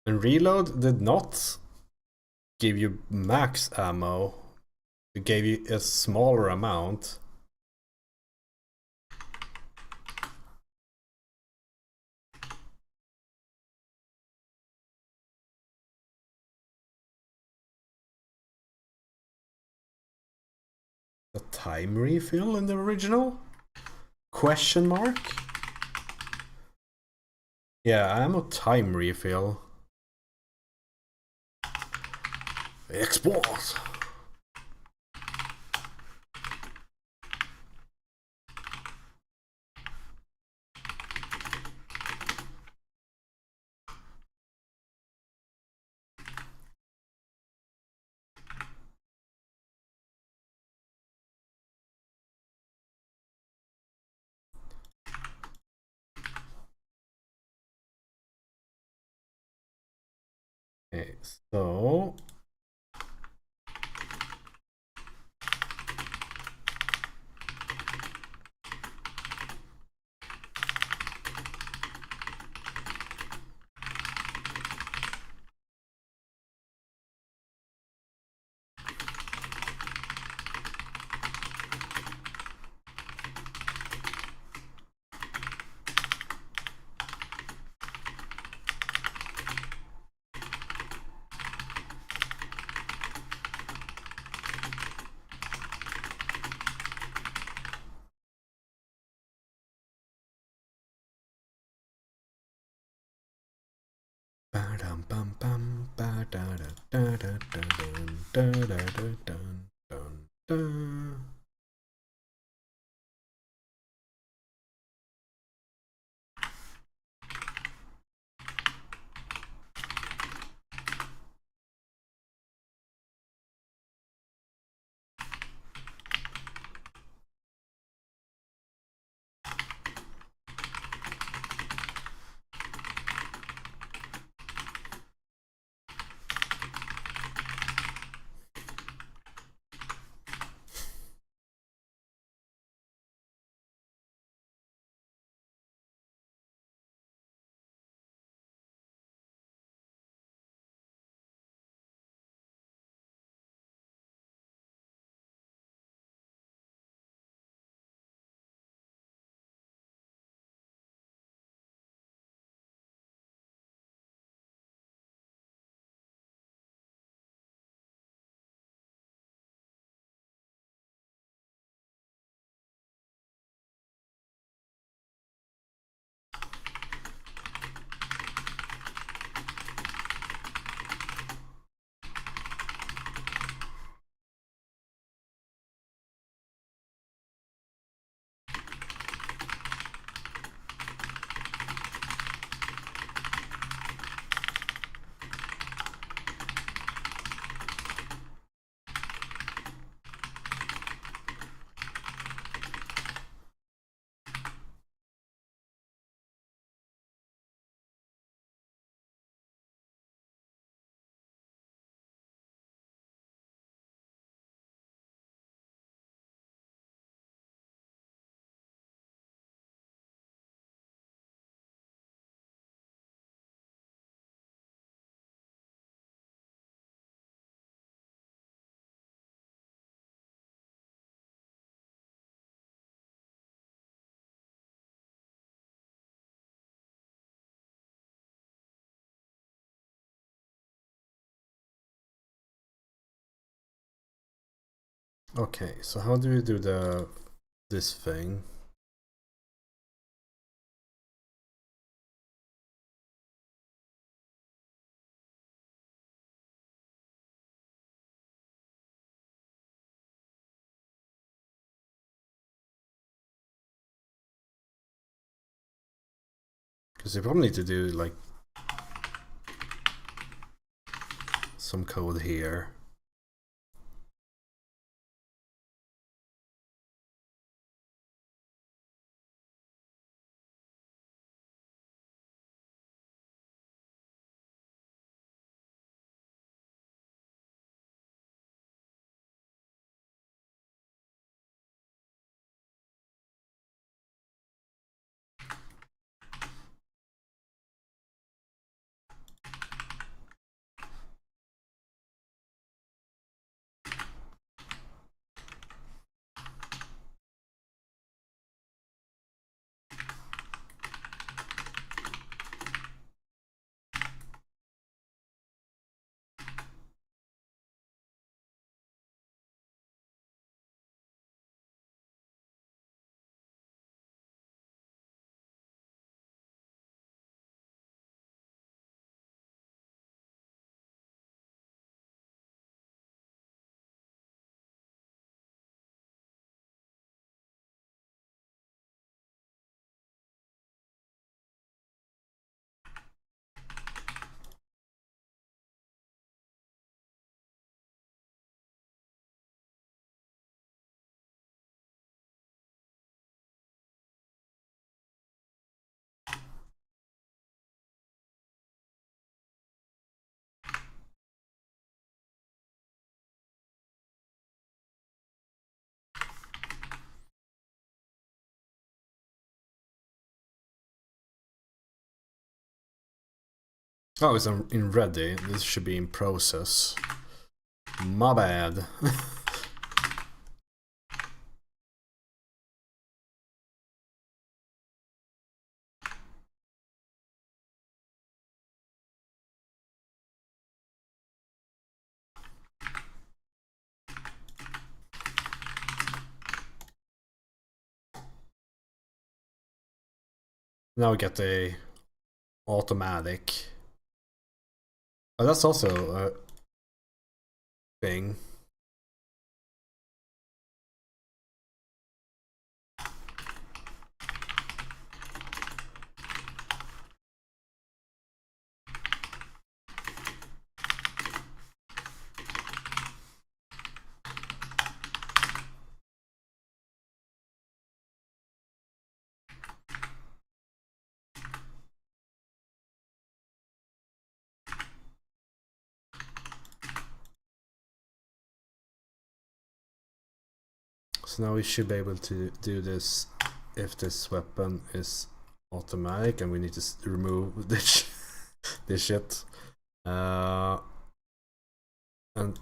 And reload did not give you max ammo. It gave you a smaller amount. a time refill in the original? Question mark? Yeah, ammo time refill. Export! Okay, so okay, so how do we do this thing? Because you probably need to do like some code here. Oh, it's in ready. This should be in process. My bad. Now we get the automatic. Oh, that's also a thing. So now we should be able to do this if this weapon is automatic, and we need to remove this shit. And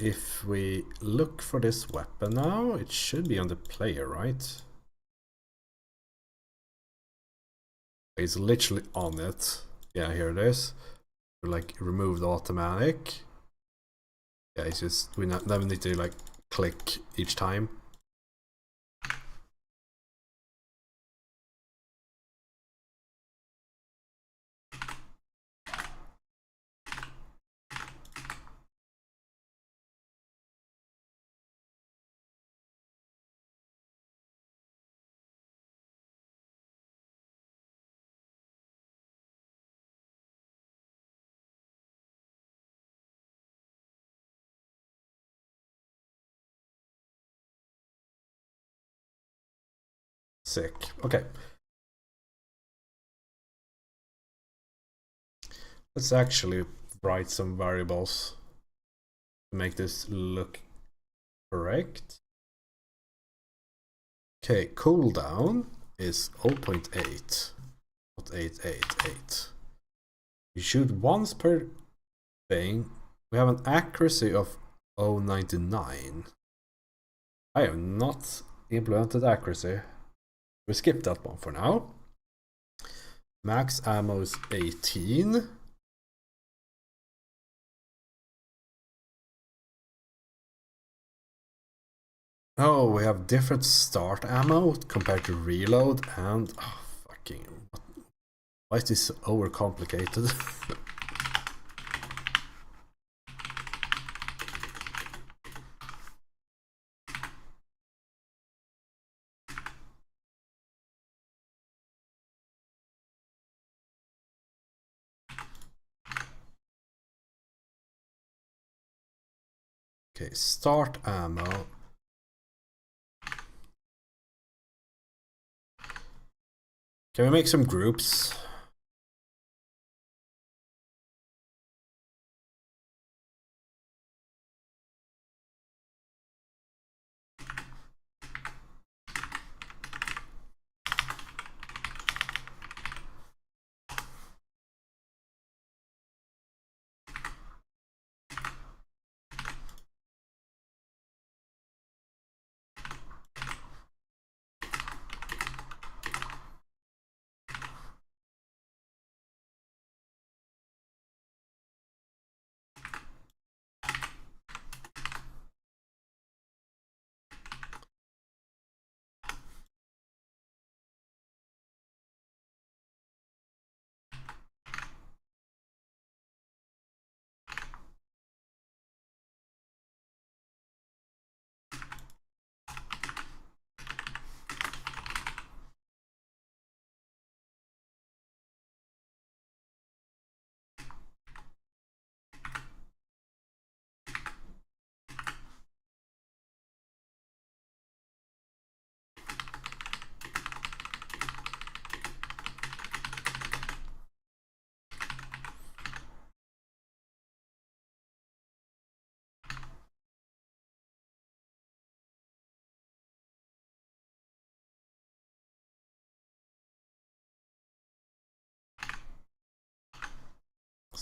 if we look for this weapon now, it should be on the player, right? It's literally on it. Yeah, here it is. We like remove the automatic. Yeah, it's just we never need to like click each time. Sick. Okay. Let's actually write some variables to make this look correct. Okay, cooldown is 0.8, not 888. You shoot once per thing. We have an accuracy of 0.99. I have not implemented accuracy. We skip that one for now. Max ammo is 18. Oh, we have different start ammo compared to reload, and oh, fucking, why is this so overcomplicated? Okay, start ammo. Can we make some groups?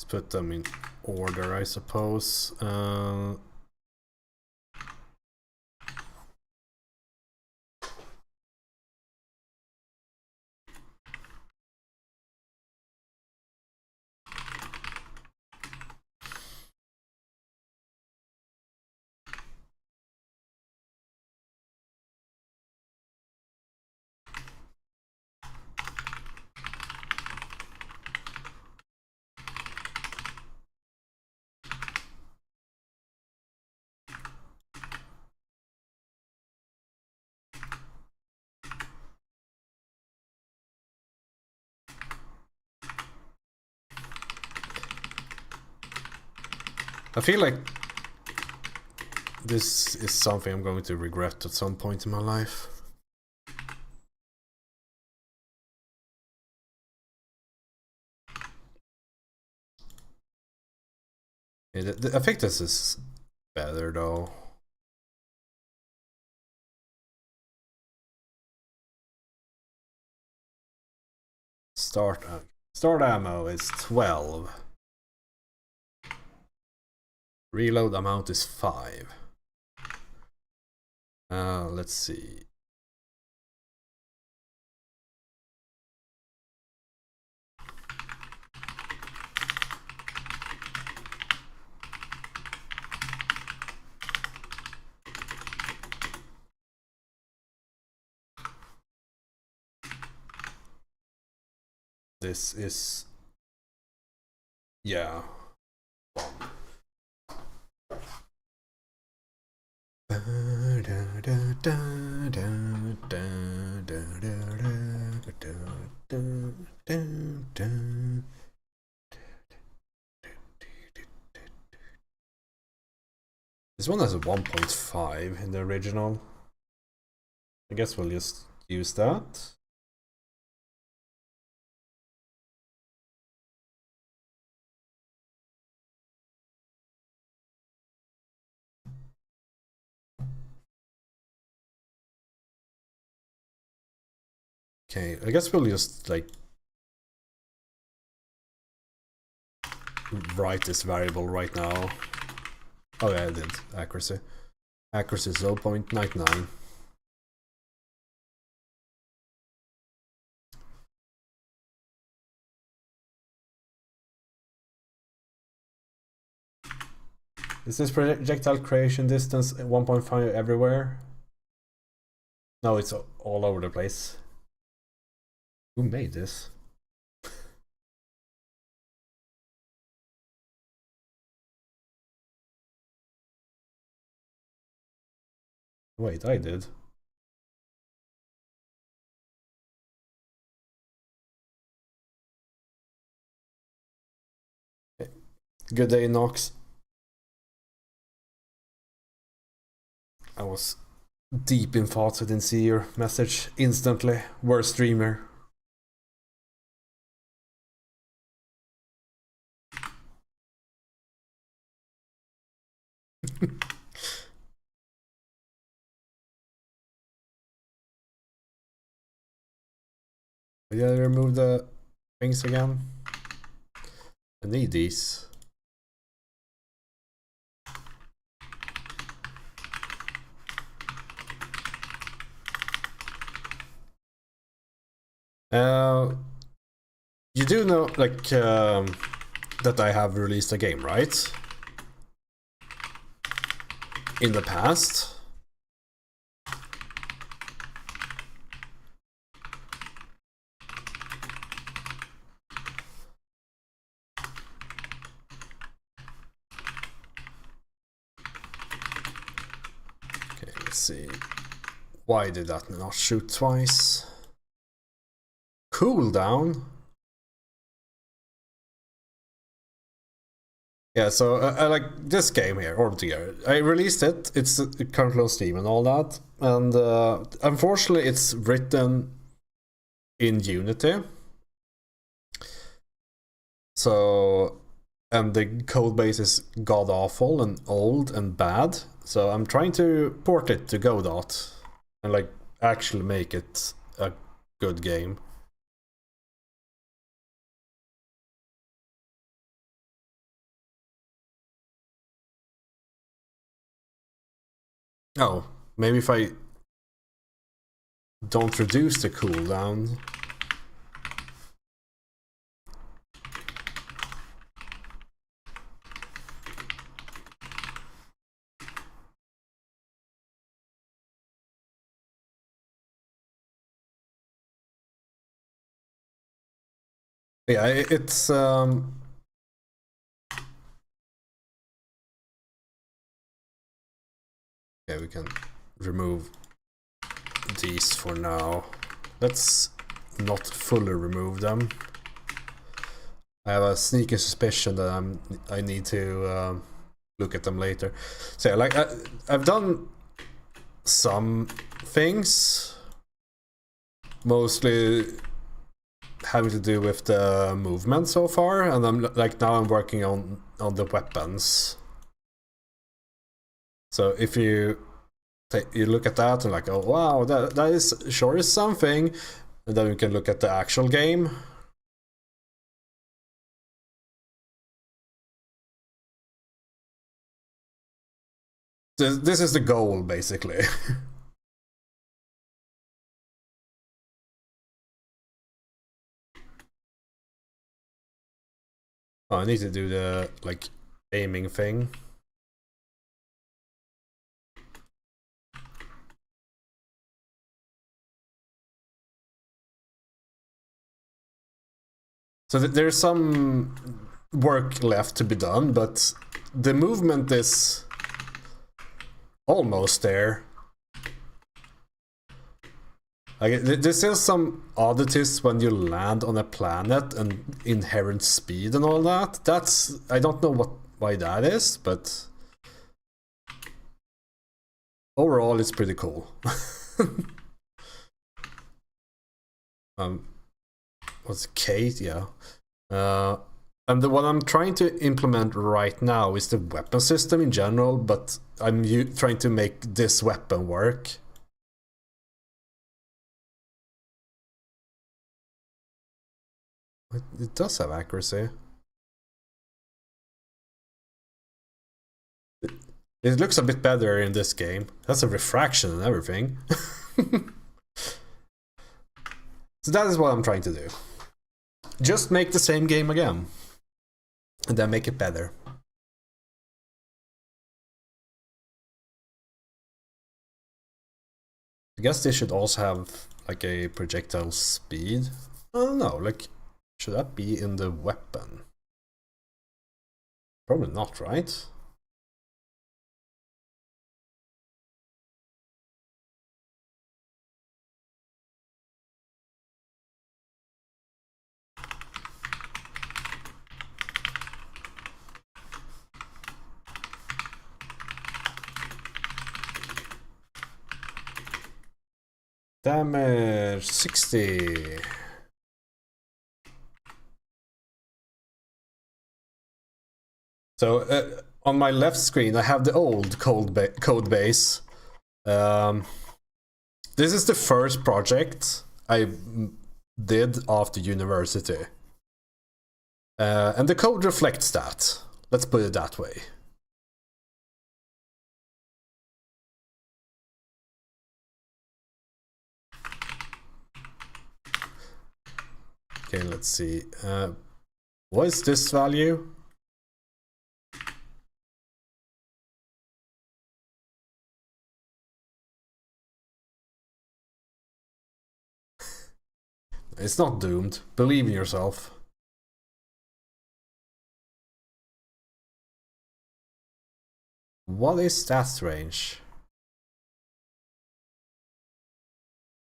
Let's put them in order, I suppose. I feel like this is something I'm going to regret at some point in my life. I think this is better though. Start ammo is 12. Reload amount is 5. Let's see. This is, yeah. This one has a 1.5 in the original. I guess we'll just use that. Okay, I guess we'll just like write this variable right now. Oh yeah, I did. Accuracy. Accuracy is 0.99. Is this projectile creation distance 1.5 everywhere? No, it's all over the place. Who made this? Wait, I did. Good day, Nox. I was deep in thoughts. I didn't see your message instantly. Worst streamer. Did I remove the things again? I need these. You do know, like, that I have released a game, right? In the past. Okay, let's see. Why did that not shoot twice? Cooldown? Yeah, so I like this game here, Orbital. I released it. It's currently on Steam and all that. And unfortunately, it's written in Unity. So, and the code base is god awful and old and bad. So I'm trying to port it to Godot and like actually make it a good game. Oh, maybe if I don't reduce the cooldown. Yeah, it's yeah, we can remove these for now. Let's not fully remove them. I have a sneaking suspicion that I need to look at them later. So yeah, like I've done some things, mostly having to do with the movement so far, and I'm like now I'm working on the weapons. So if you look at that and like, oh wow, that is sure is something, and then we can look at the actual game. This is the goal, basically. Oh, I need to do the like aiming thing. So there's some work left to be done, but the movement is almost there. Like, there's still some oddities when you land on a planet and inherent speed and all that. That's I don't know why that is, but overall it's pretty cool. What's Kate? Yeah. And what I'm trying to implement right now is the weapon system in general, but I'm trying to make this weapon work. It does have accuracy. It looks a bit better in this game. That's a refraction and everything. So that is what I'm trying to do. Just make the same game again. And then make it better. I guess they should also have like a projectile speed. I don't know, like, should that be in the weapon? Probably not, right? Damage 60. So on my left screen, I have the old code base. This is the first project I did after university. And the code reflects that. Let's put it that way. Okay, let's see. What is this value? It's not doomed. Believe in yourself. What is that range?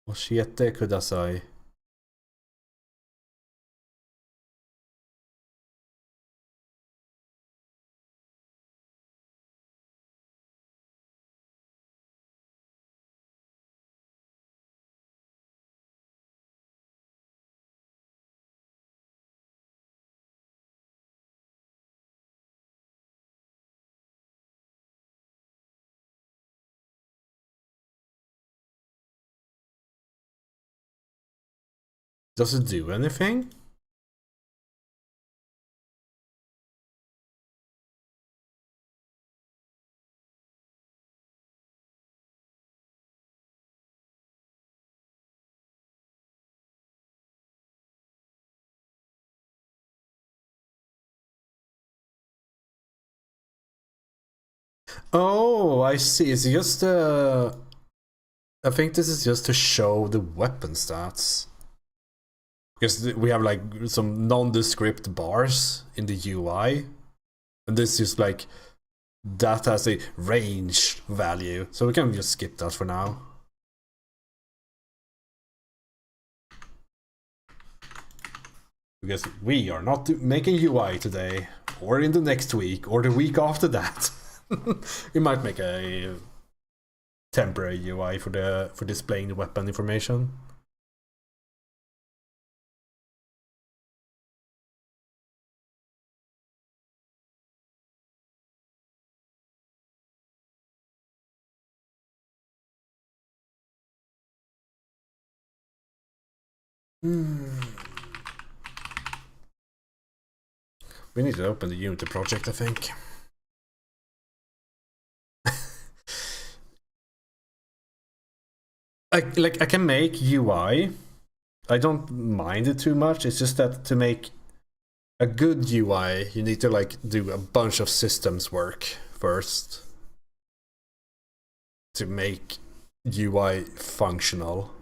教えてください. Does it do anything? Oh, I see. It's just I think this is just to show the weapon stats. Because we have like some nondescript bars in the UI. And this is like that has a range value. So we can just skip that for now. Because we are not making UI today, or in the next week, or the week after that. We might make a temporary UI for displaying the weapon information. We need to open the Unity project, I think. I can make UI. I don't mind it too much. It's just that to make a good UI, you need to like do a bunch of systems work first to make UI functional.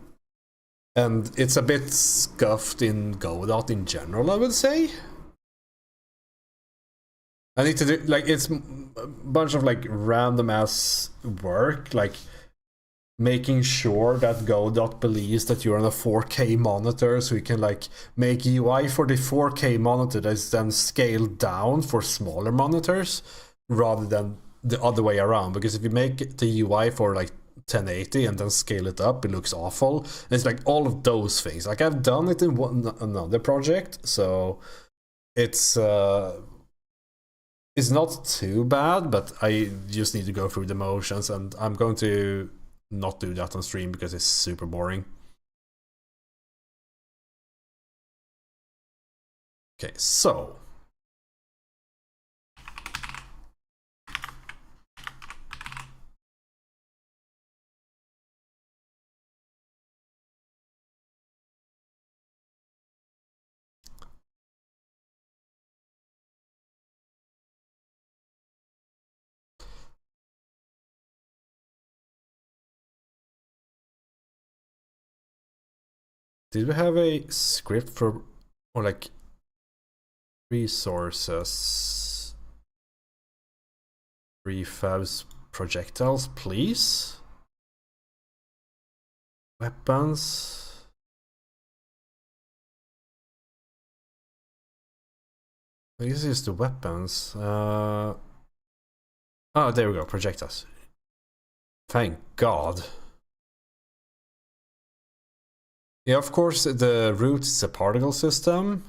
And it's a bit scuffed in Godot in general, I would say. I need to do, like, it's a bunch of like random ass work, like making sure that Godot believes that you're on a 4K monitor, so you can like make UI for the 4K monitor that's then scaled down for smaller monitors rather than the other way around. Because if you make the UI for like 1080 and then scale it up, it looks awful. And it's like all of those things. Like I've done it in another project, so it's not too bad, but I just need to go through the motions, and I'm going to not do that on stream because it's super boring. Okay, so did we have a script for, or like resources, prefabs, projectiles, please? Weapons. I guess it's the weapons. Oh, there we go, projectiles. Thank God. Yeah, of course, the root is a particle system.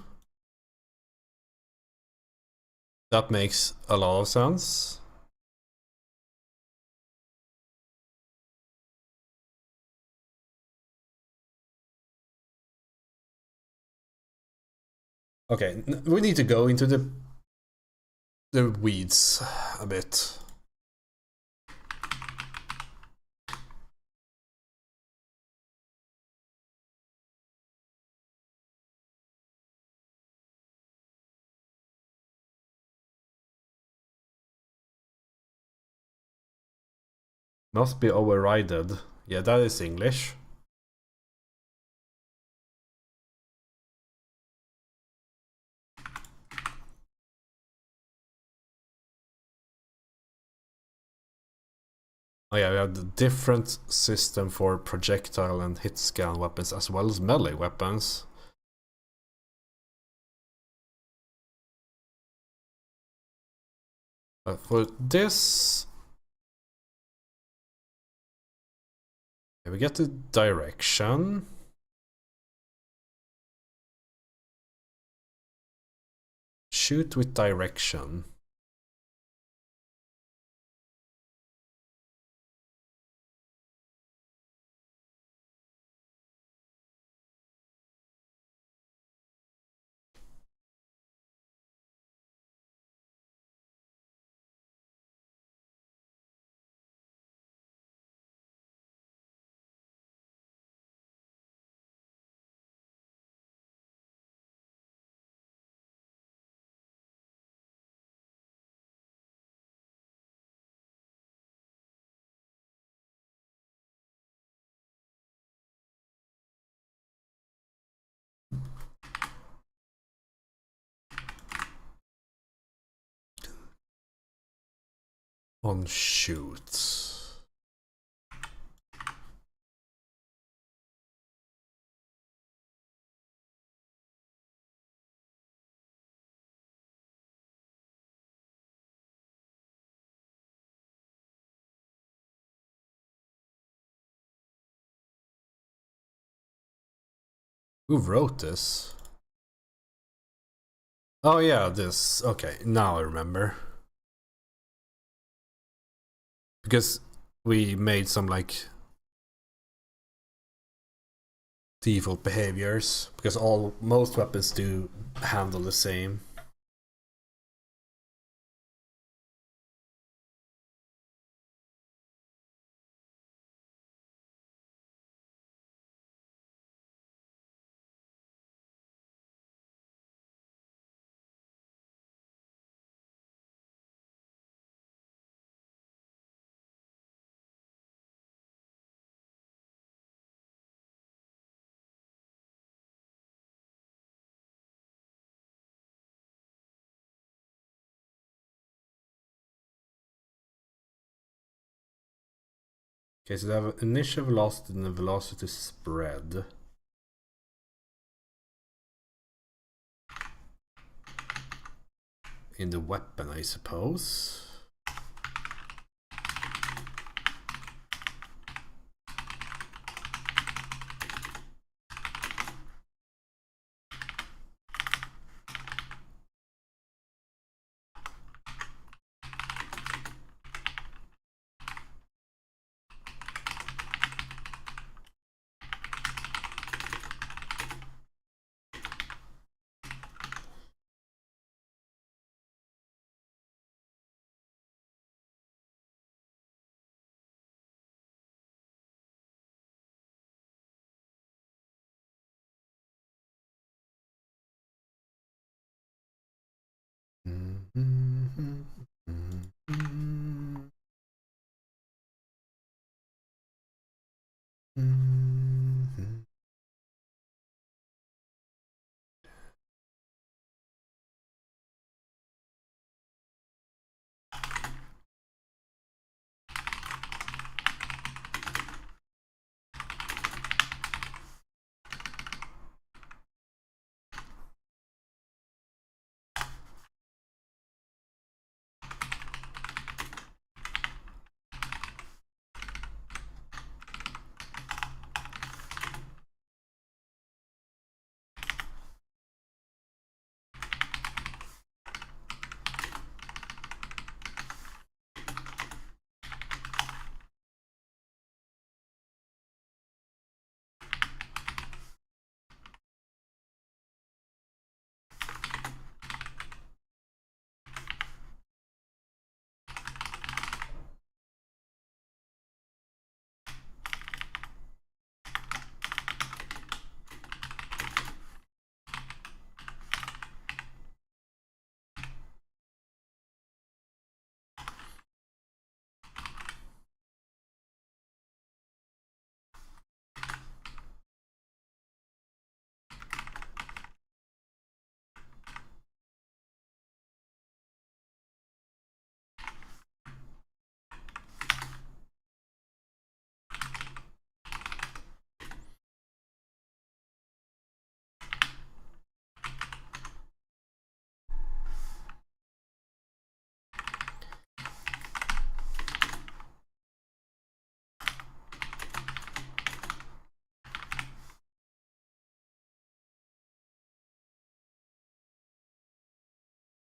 That makes a lot of sense. Okay, we need to go into the weeds a bit. Must be overridden. Yeah, that is English. Oh yeah, we have the different system for projectile and hit scan weapons as well as melee weapons. But for this, yeah, we get the direction. Shoot with direction. on shoot. Who wrote this? Oh yeah, this. Okay, now I remember. Because we made some like default behaviors, because most weapons do handle the same. Okay, so they have initial velocity and the velocity spread. In the weapon, I suppose.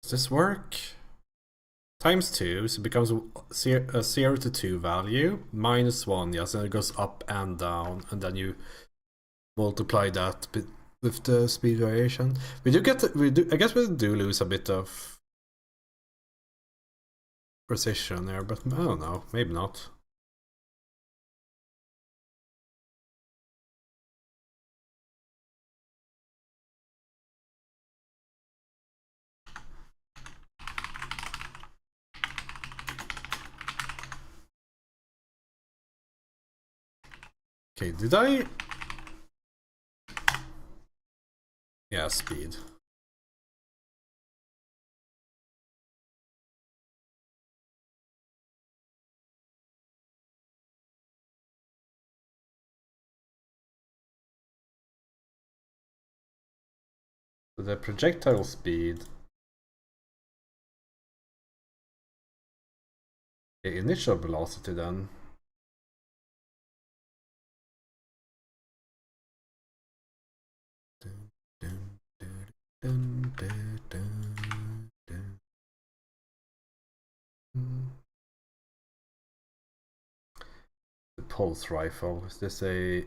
Does this work? Times 2, so it becomes a 0 to 2 value, minus 1, yes, and it goes up and down, and then you multiply that with the speed variation. We do get, I guess we do lose a bit of precision there, but I don't know, maybe not. Okay, did I? Yeah, speed. So the projectile speed. The initial velocity then. The pulse rifle. Is this a...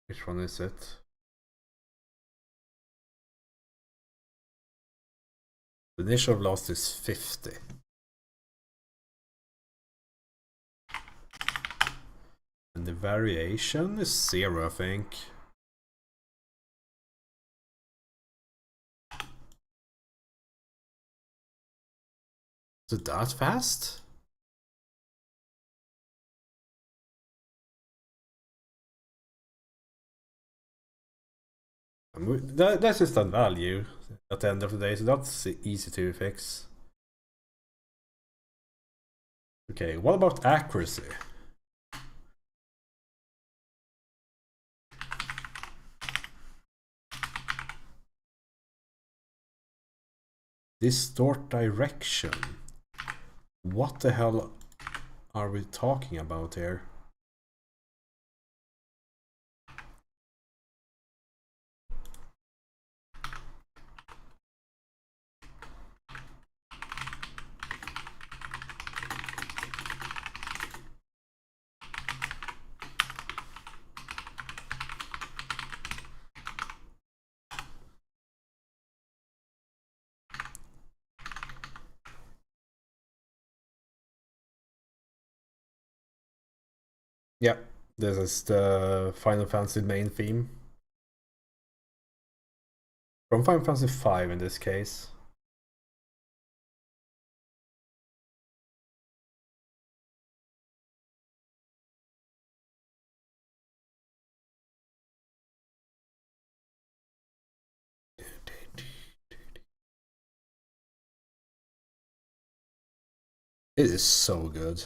Which one is it? The initial velocity is 50. And the variation is 0, I think. Is it that fast? That's just that value at the end of the day, so that's easy to fix. Okay, what about accuracy? Distort direction. What the hell are we talking about here? Yeah, this is the Final Fantasy main theme. From Final Fantasy V in this case. It is so good.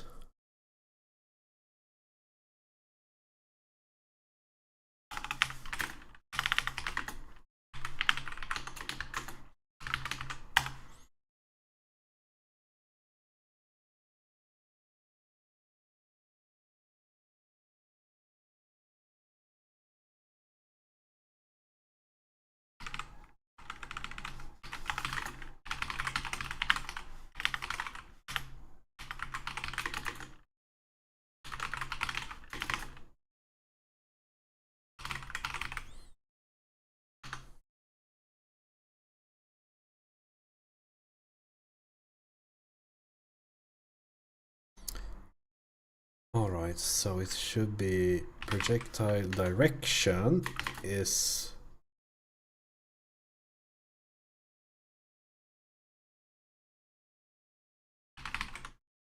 Alright, so it should be projectile direction is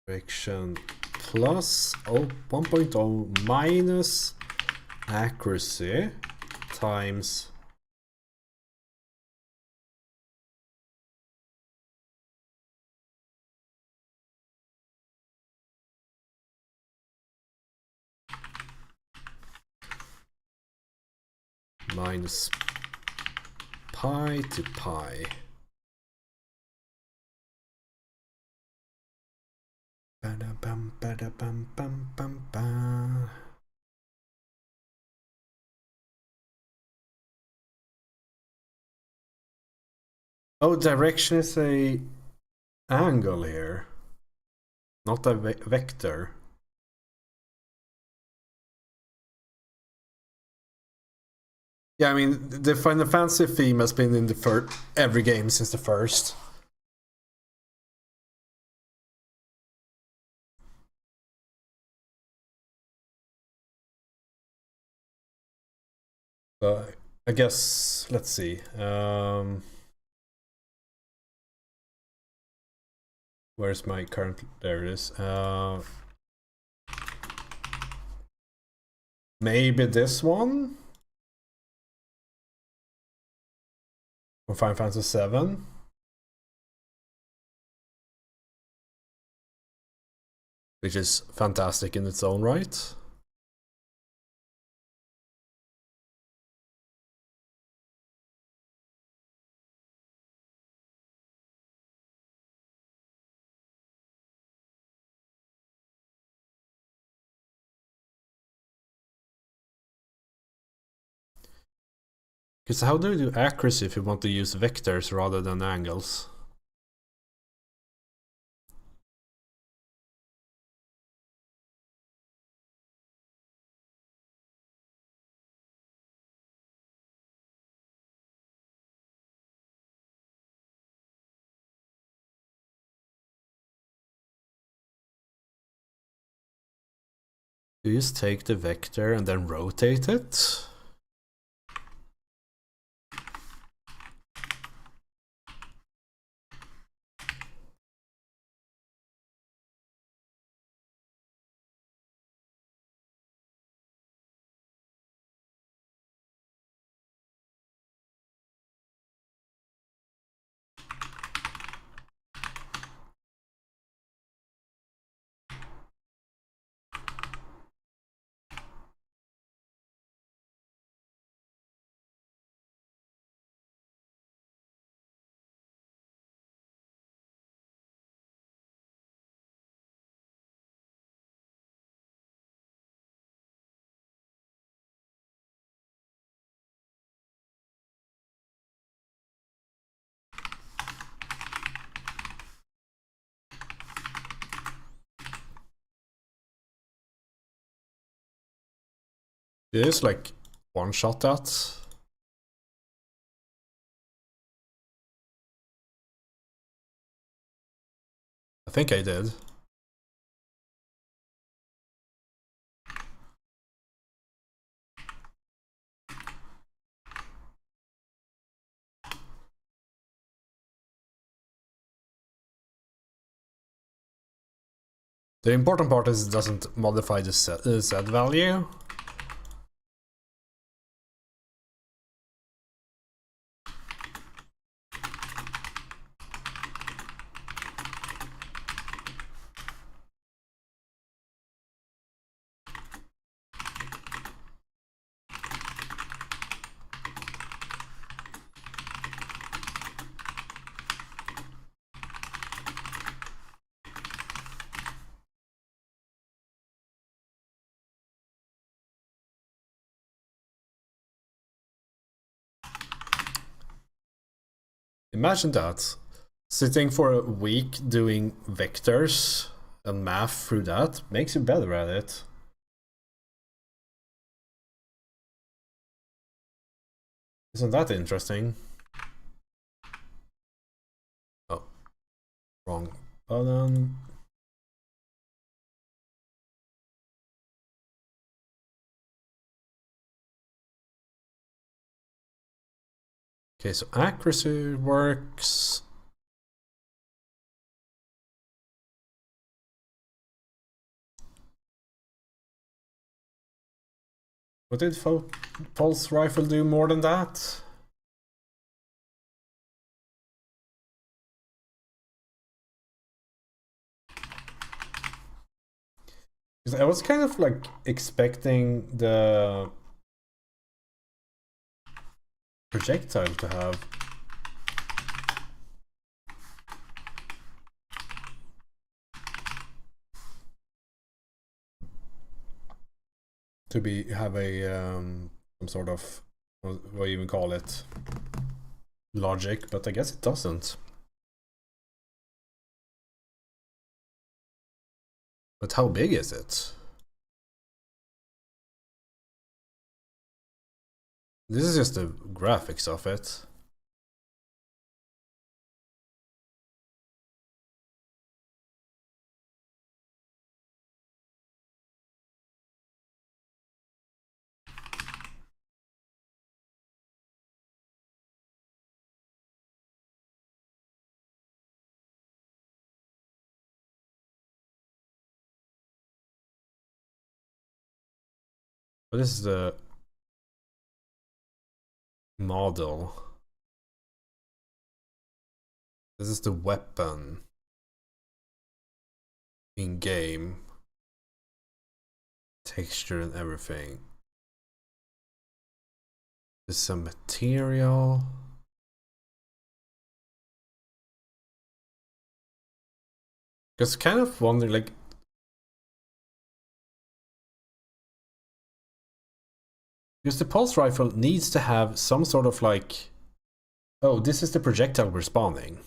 direction plus 1.0 minus accuracy times minus pi to pi. Ba-da-bum, ba-da-bum, bum, bum, ba. Oh, direction is a angle here, not a vector. Yeah, I mean, the Final Fantasy theme has been in the every game since the first. I guess, let's see. Where's my current? There it is. Maybe this one? From Final Fantasy VII? Which is fantastic in its own right. Because how do you do accuracy if you want to use vectors rather than angles? You just take the vector and then rotate it? It is like one-shot that. I think I did. The important part is it doesn't modify the Z value. Imagine that. Sitting for a week doing vectors and math through that makes you better at it. Isn't that interesting? Oh, wrong button. Okay, so accuracy works. What did pulse rifle do more than that? I was kind of like expecting the projectile to have have a some sort of, what do you even call it, logic, but I guess it doesn't. But how big is it? This is just the graphics of it. But this is the model. This is the weapon in game. Texture and everything. There's some material. Just kind of wondering, like, Because the pulse rifle needs to have some sort of like, oh, this is the projectile we're spawning.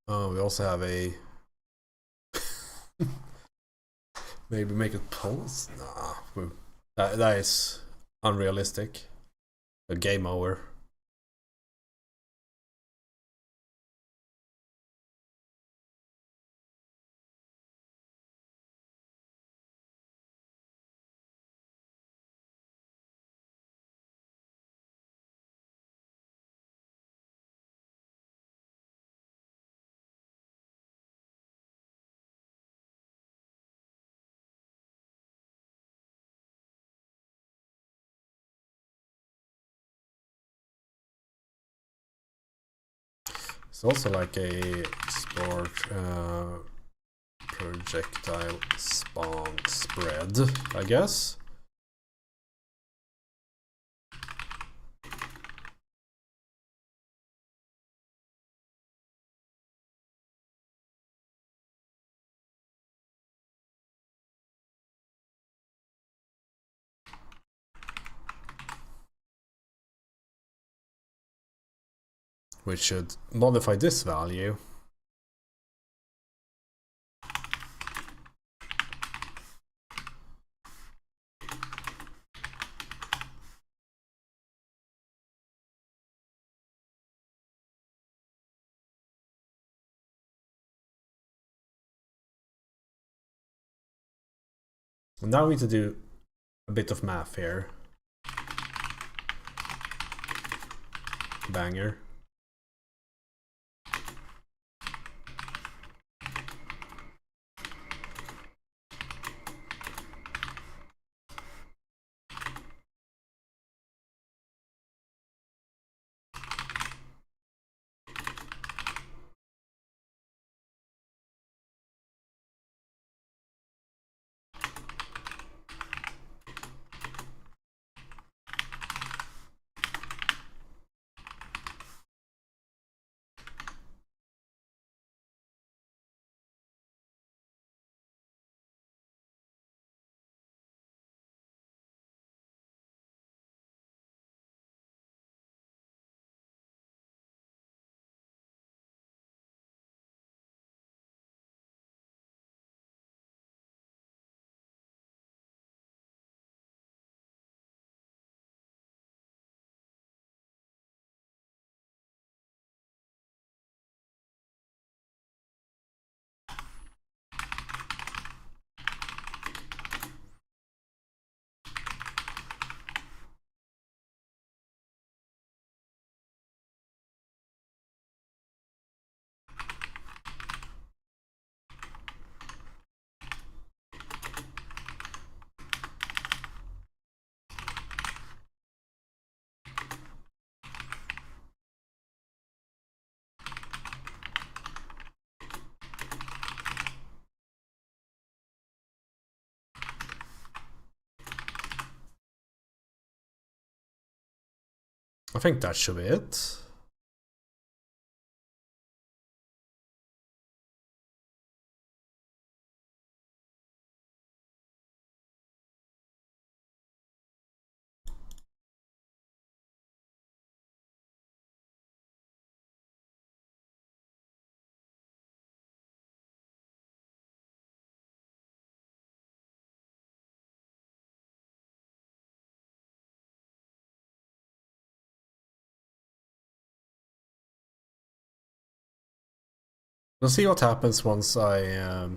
Oh, we also have a maybe make it pulse. Nah, that is unrealistic. A game over. It's also like a sport projectile spawn spread, I guess. Which should modify this value. Now we need to do a bit of math here. Banger. I think that should be it. We'll see what happens once I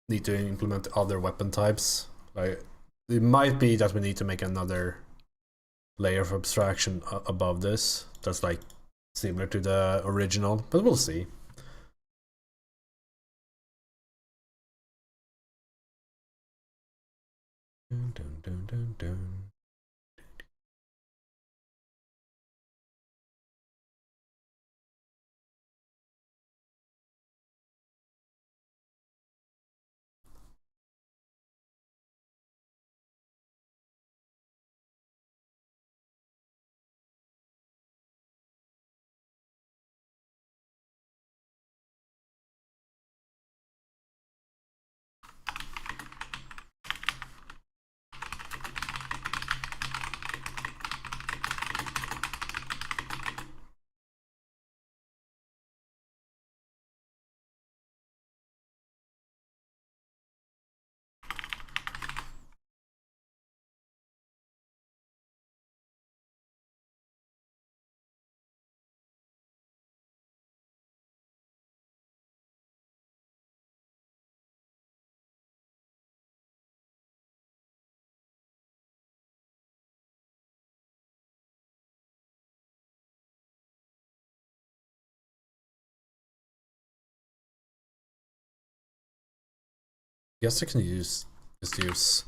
need to implement other weapon types. Like it might be that we need to make another layer of abstraction above this that's like similar to the original, but we'll see. Dun, dun, dun, dun, dun. Guess I can just use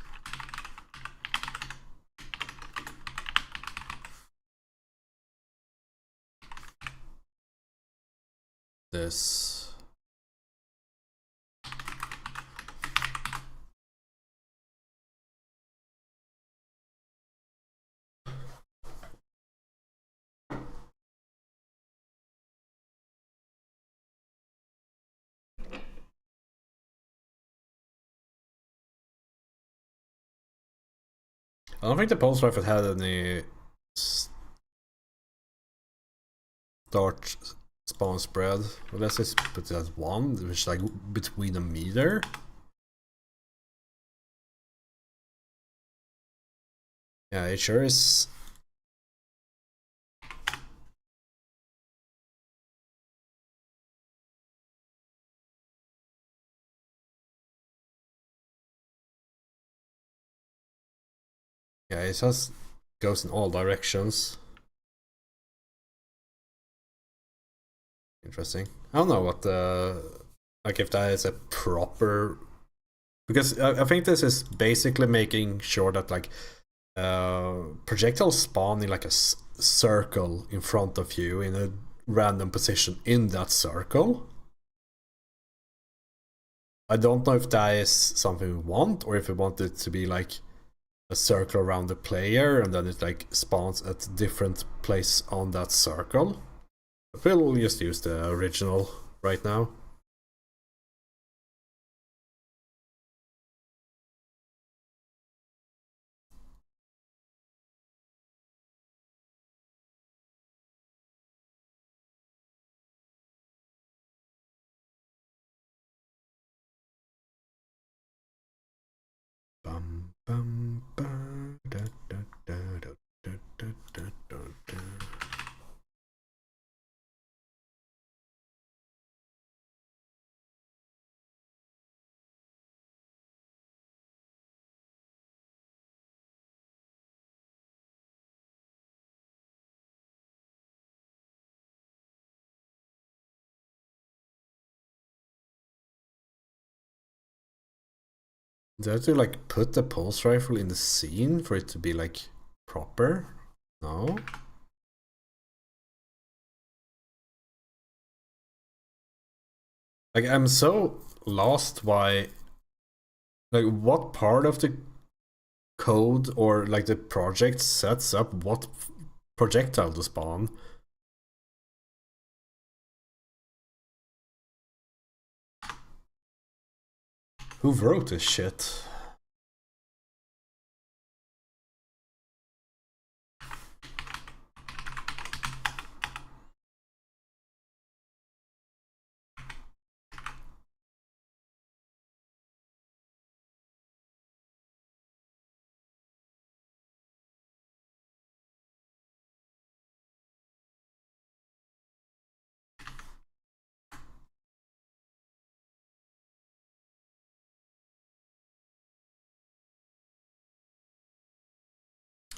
this. I don't think the pulse rifle had any start spawn spread. Well, let's just put it as 1, which is like between a meter. Yeah, it sure is. Yeah, it has goes in all directions. Interesting. I don't know what the like if that is a proper, because I think this is basically making sure that like projectiles spawn in like a circle in front of you in a random position in that circle. I don't know if that is something we want, or if we want it to be like a circle around the player and then it like spawns at different place on that circle. But we'll just use the original right now. Bum, bum, ba, da, da, da, da, da, da, da, da, da. Do I have to like put the pulse rifle in the scene for it to be like proper? No? Like I'm so lost why, like what part of the code or like the project sets up what projectile to spawn. Who wrote this shit?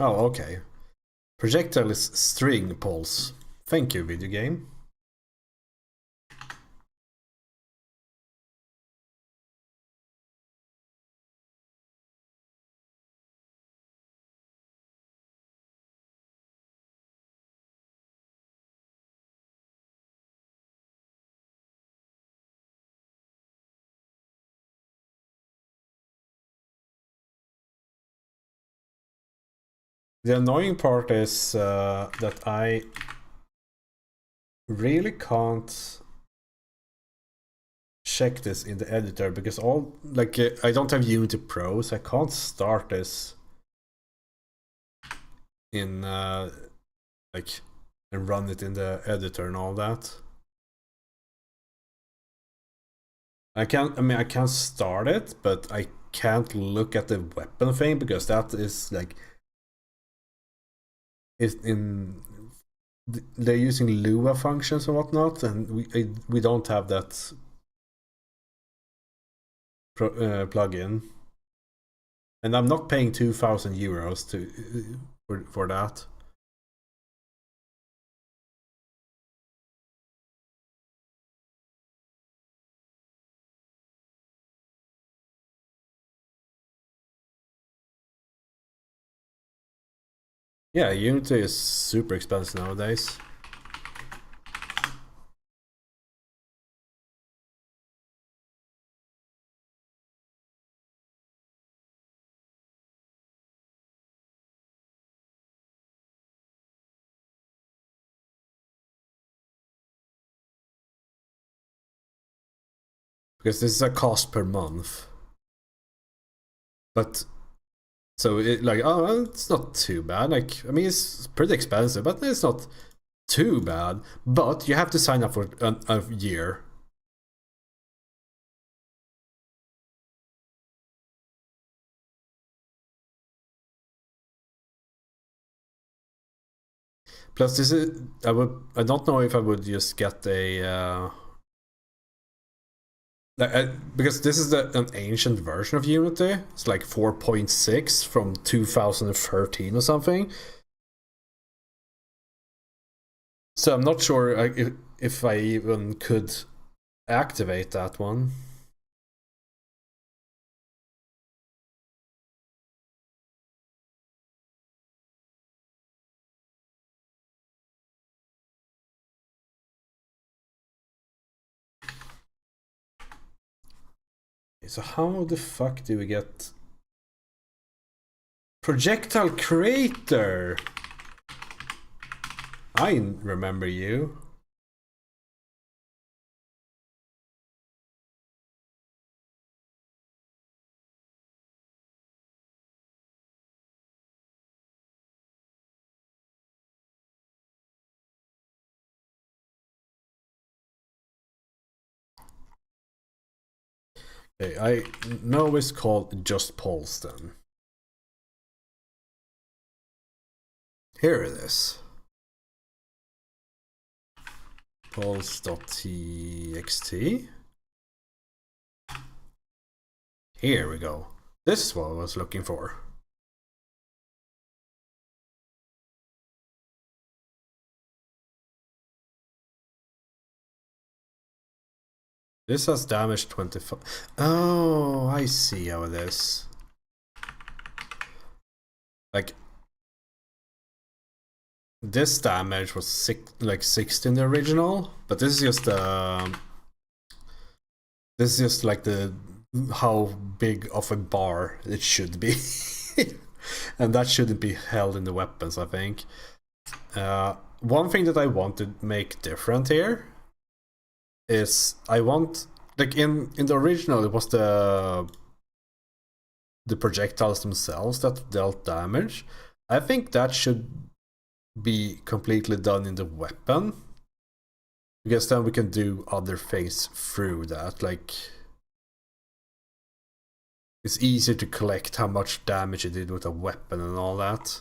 Oh, okay. Projectile is string pulse. Thank you, video game. The annoying part is that I really can't check this in the editor because I don't have Unity Pro, so I can't start this in and run it in the editor and all that. I can start it, but I can't look at the weapon thing because that is like is in they're using Lua functions and whatnot, and we don't have that plugin, and I'm not paying 2,000 euros for that. Yeah, Unity is super expensive nowadays. Because this is a cost per month. But so it's not too bad. Like, I mean, it's pretty expensive, but it's not too bad. But you have to sign up for a year. Plus, this is I don't know if I would just get a because this is an ancient version of Unity. It's like 4.6 from 2013 or something. So I'm not sure if I even could activate that one. So how the fuck do we get Projectile Creator? I remember you. Okay, I know it's called Just Pulse then. Here it is. Pulse.txt. Here we go. This is what I was looking for. This has damage 25. Oh, I see how it is. Like, this damage was 60 in the original, but this is just like the how big of a bar it should be. And that shouldn't be held in the weapons, I think. One thing that I want to make different here is I want, like in the original, it was the projectiles themselves that dealt damage. I think that should be completely done in the weapon, because then we can do other things through that. Like, it's easier to collect how much damage it did with a weapon and all that.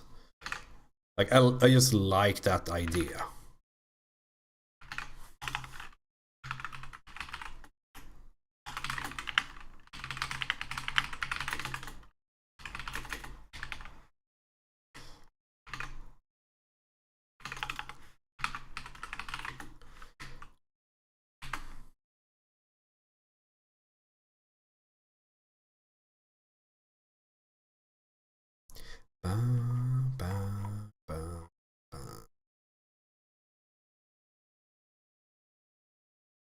Like, I just like that idea. Ba, ba, ba, ba.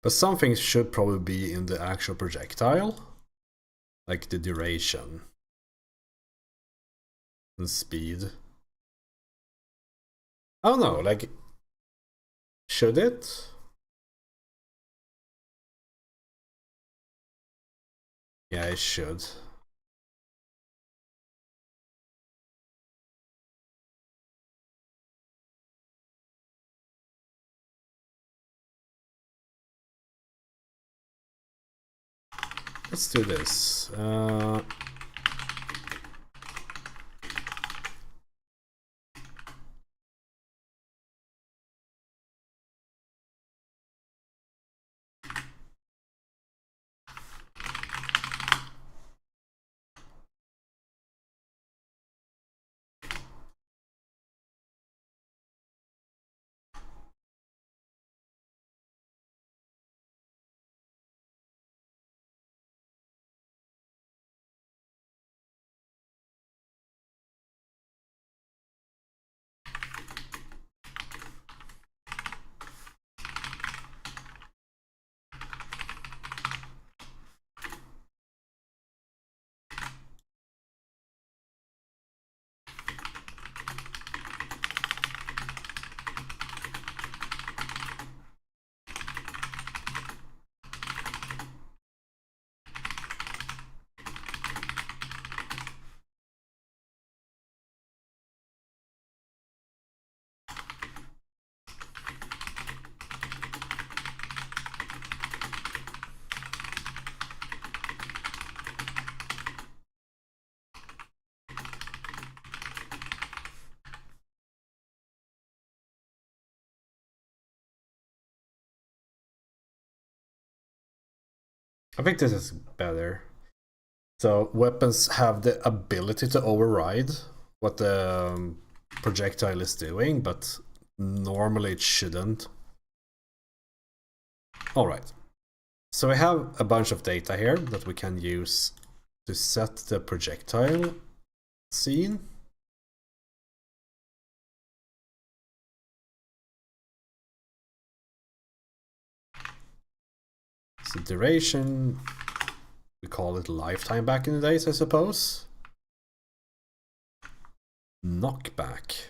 But some things should probably be in the actual projectile, like the duration and speed. Oh no, like, should it? Yeah, it should. Let's do this. I think this is better. So weapons have the ability to override what the projectile is doing, but normally it shouldn't. All right. So we have a bunch of data here that we can use to set the projectile scene. So duration, we call it lifetime back in the days, I suppose. Knockback.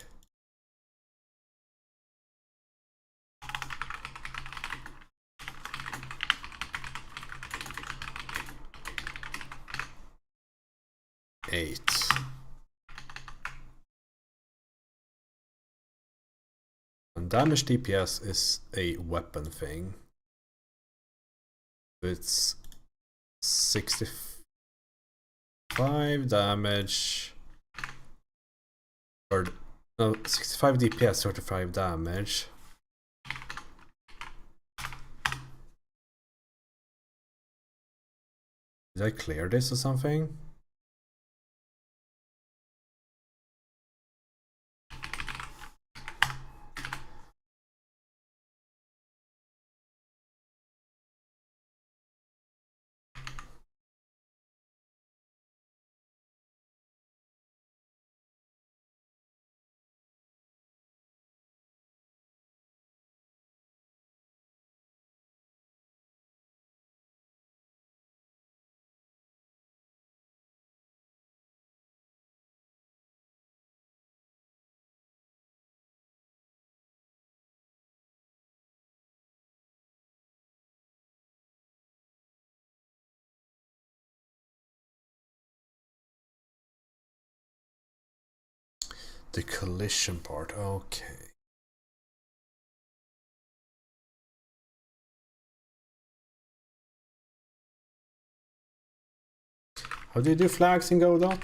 Eight. And damage DPS is a weapon thing. It's 65 damage. Or no, 65 DPS, 35 damage. Did I clear this or something? The collision part, okay. How do you do flags in Godot?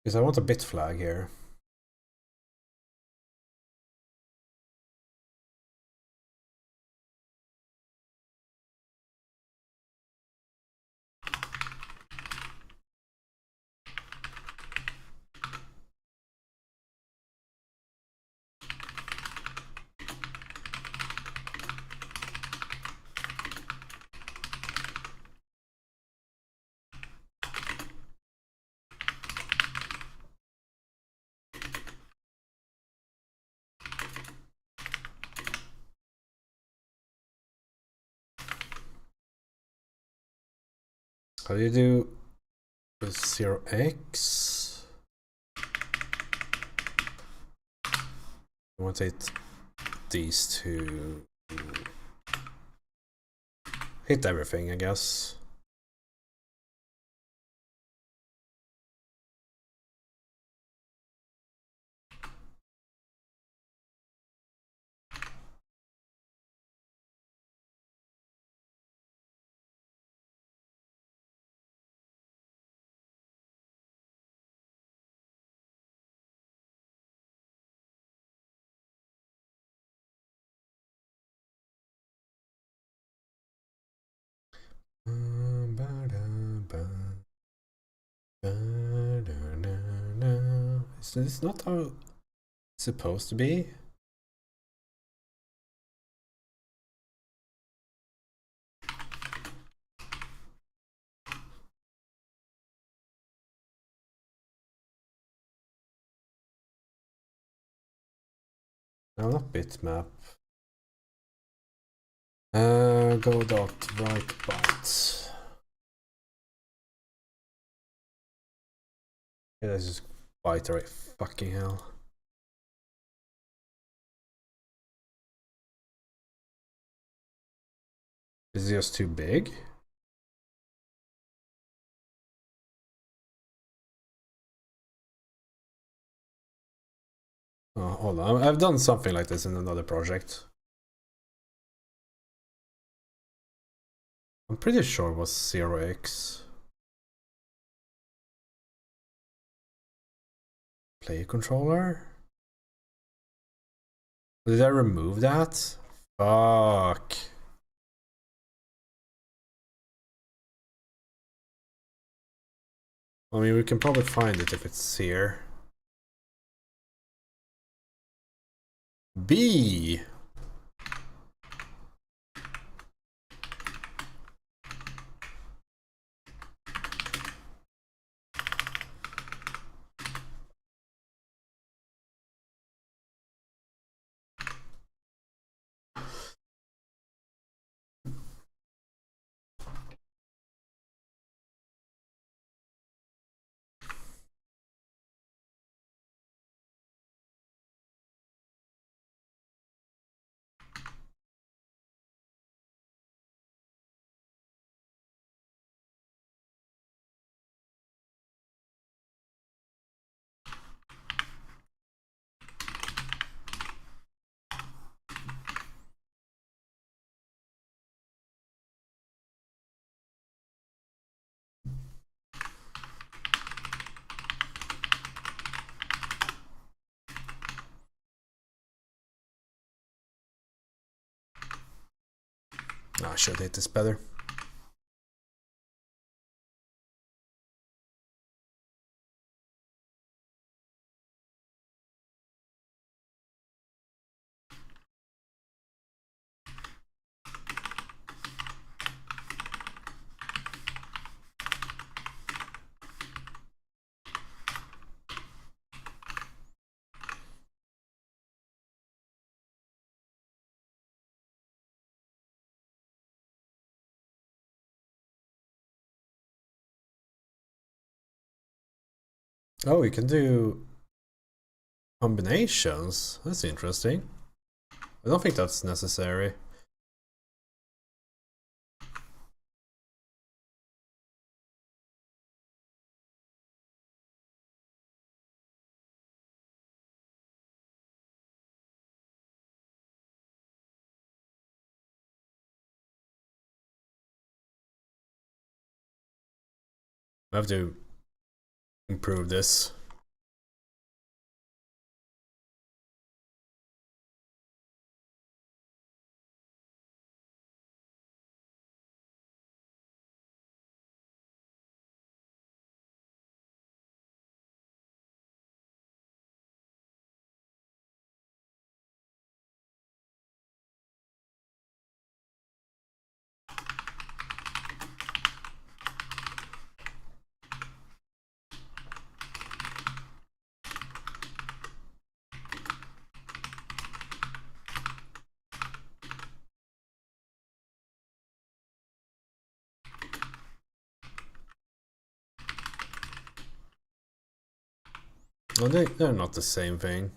Because I want a bit flag here. How do you do with 0x? I want to hit these two. Hit everything, I guess. Is this not how it's supposed to be? No, not bitmap. Godot right byte. Yeah, let's just byte array. Fucking hell. Is it just too big? Oh, hold on. I've done something like this in another project. I'm pretty sure it was 0x. Play controller? Did I remove that? Fuck. I mean, we can probably find it if it's here. B. I should hit this better. Oh, we can do combinations. That's interesting. I don't think that's necessary. I have to improve this. Well, they're not the same thing.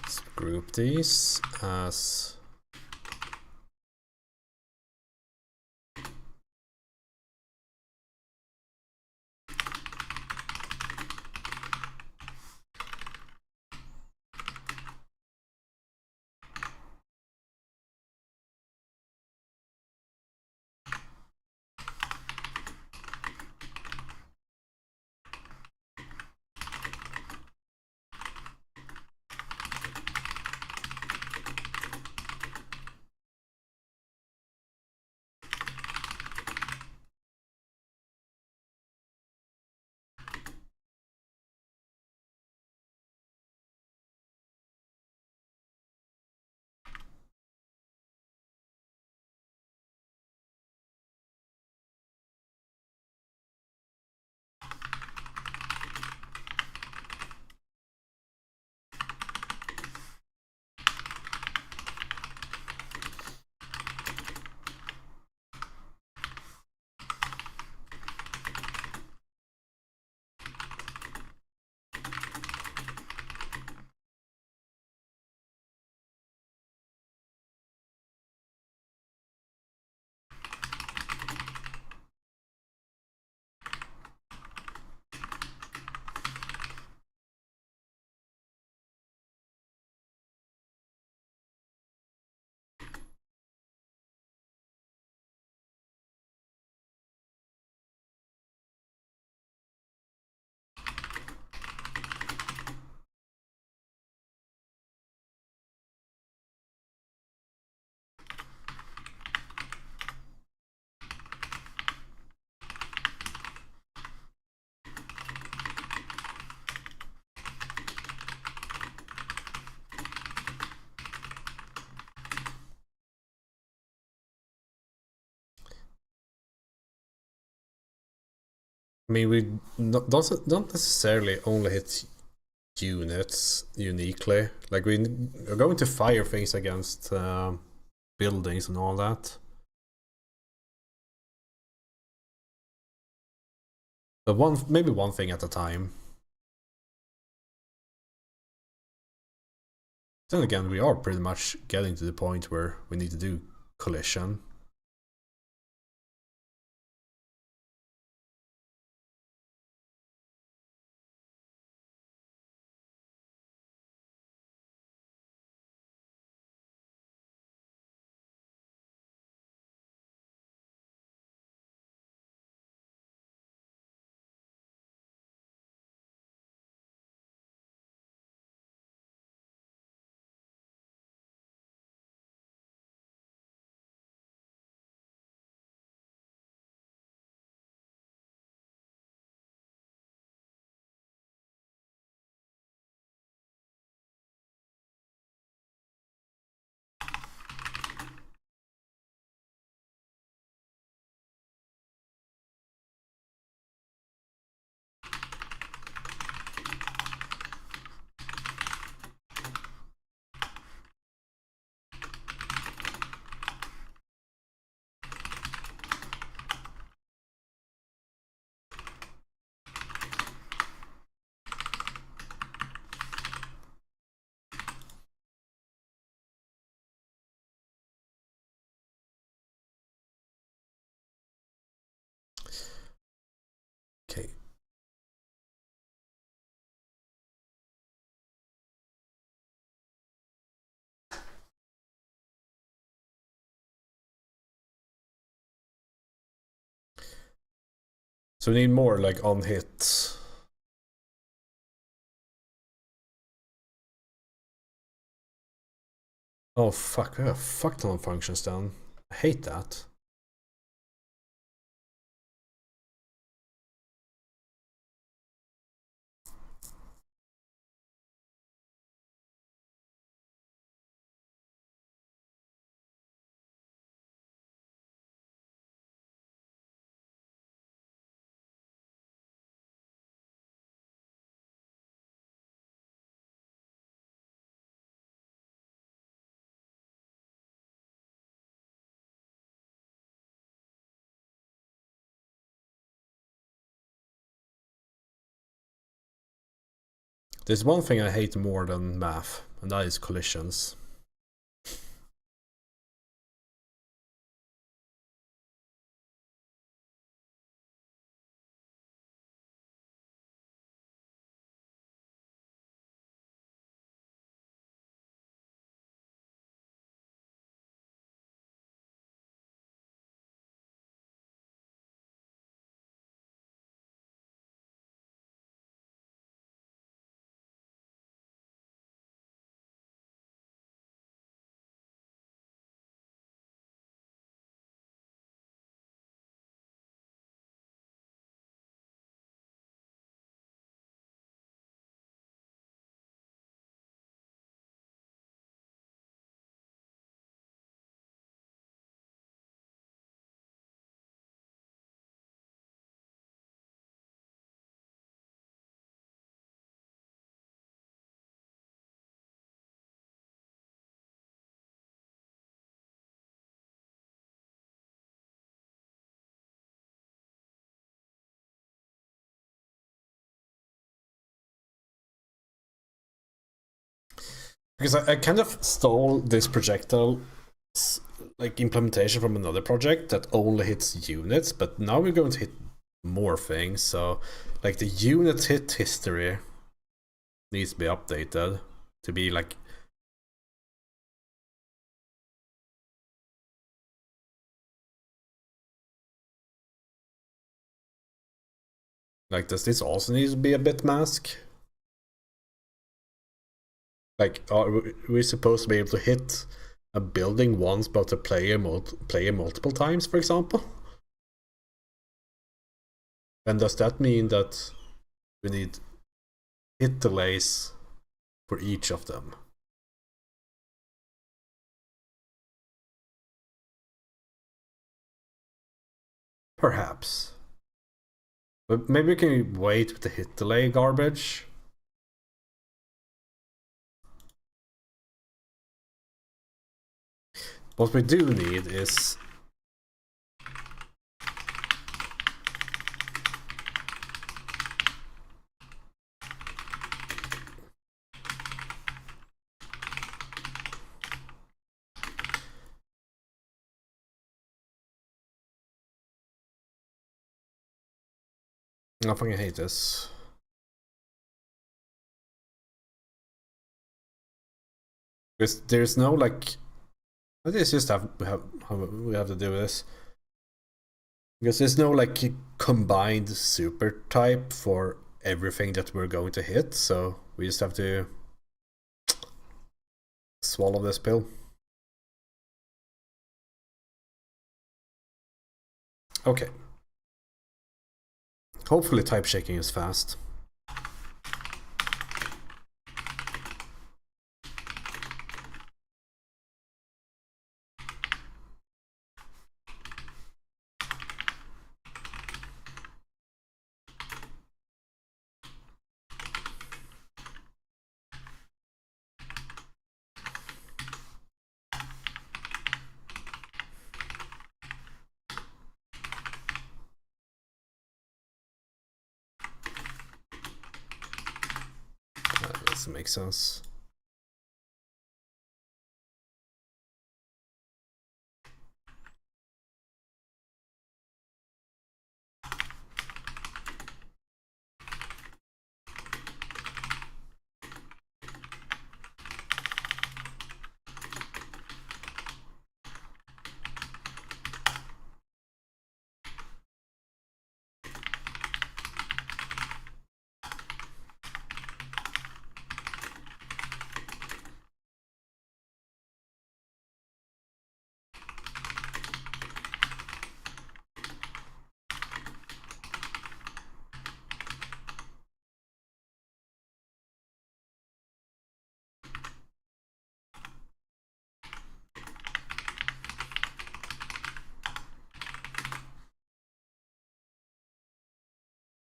Let's group these as I mean, we don't necessarily only hit units uniquely. Like we are going to fire things against buildings and all that. But maybe one thing at a time. Then again, we are pretty much getting to the point where we need to do collision. Okay. So we need more like on hit. Oh fuck, we have a fuck ton of functions down. I hate that. There's one thing I hate more than math, and that is collisions. Because I kind of stole this projectile like implementation from another project that only hits units, but now we're going to hit more things. So like the unit hit history needs to be updated to be like does this also need to be a bit mask? Like, are we supposed to be able to hit a building once but the player multiple times, for example? And does that mean that we need hit delays for each of them? Perhaps. But maybe we can wait with the hit delay garbage. What we do need is I fucking hate this. Because there's no like this just we have to do this. Because there's no like combined super type for everything that we're going to hit, so we just have to swallow this pill. Okay. Hopefully type shaking is fast. That doesn't make sense.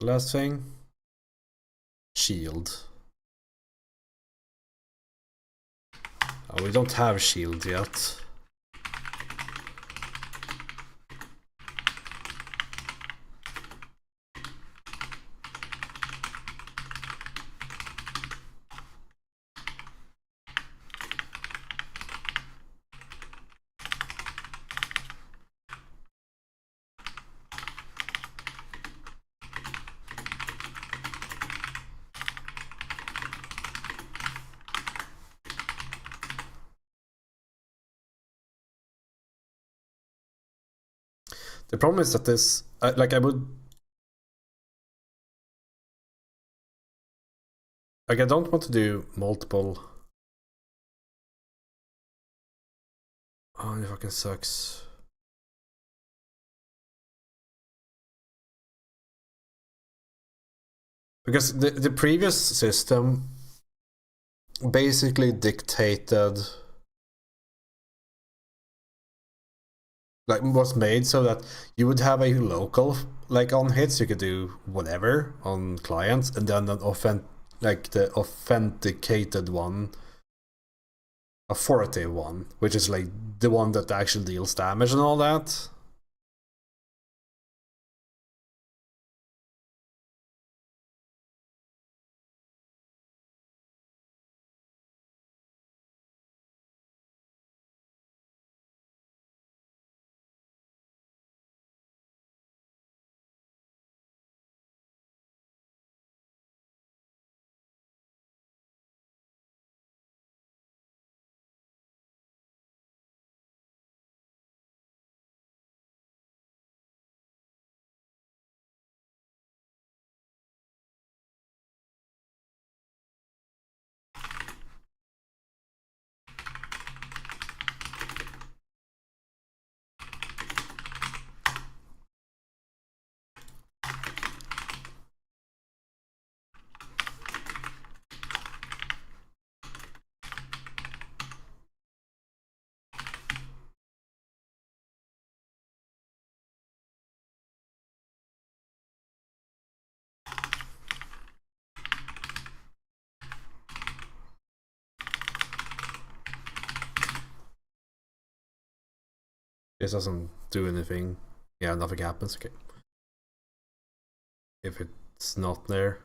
Last thing, shield. Oh, we don't have shield yet. The problem is that this, like I would, like I don't want to do multiple. Oh, it fucking sucks. Because the previous system basically dictated, like was made so that you would have a local, like on hits you could do whatever on clients, and then the authenticated one, authoritative one, which is like the one that actually deals damage and all that. This doesn't do anything. Yeah, nothing happens. Okay. If it's not there.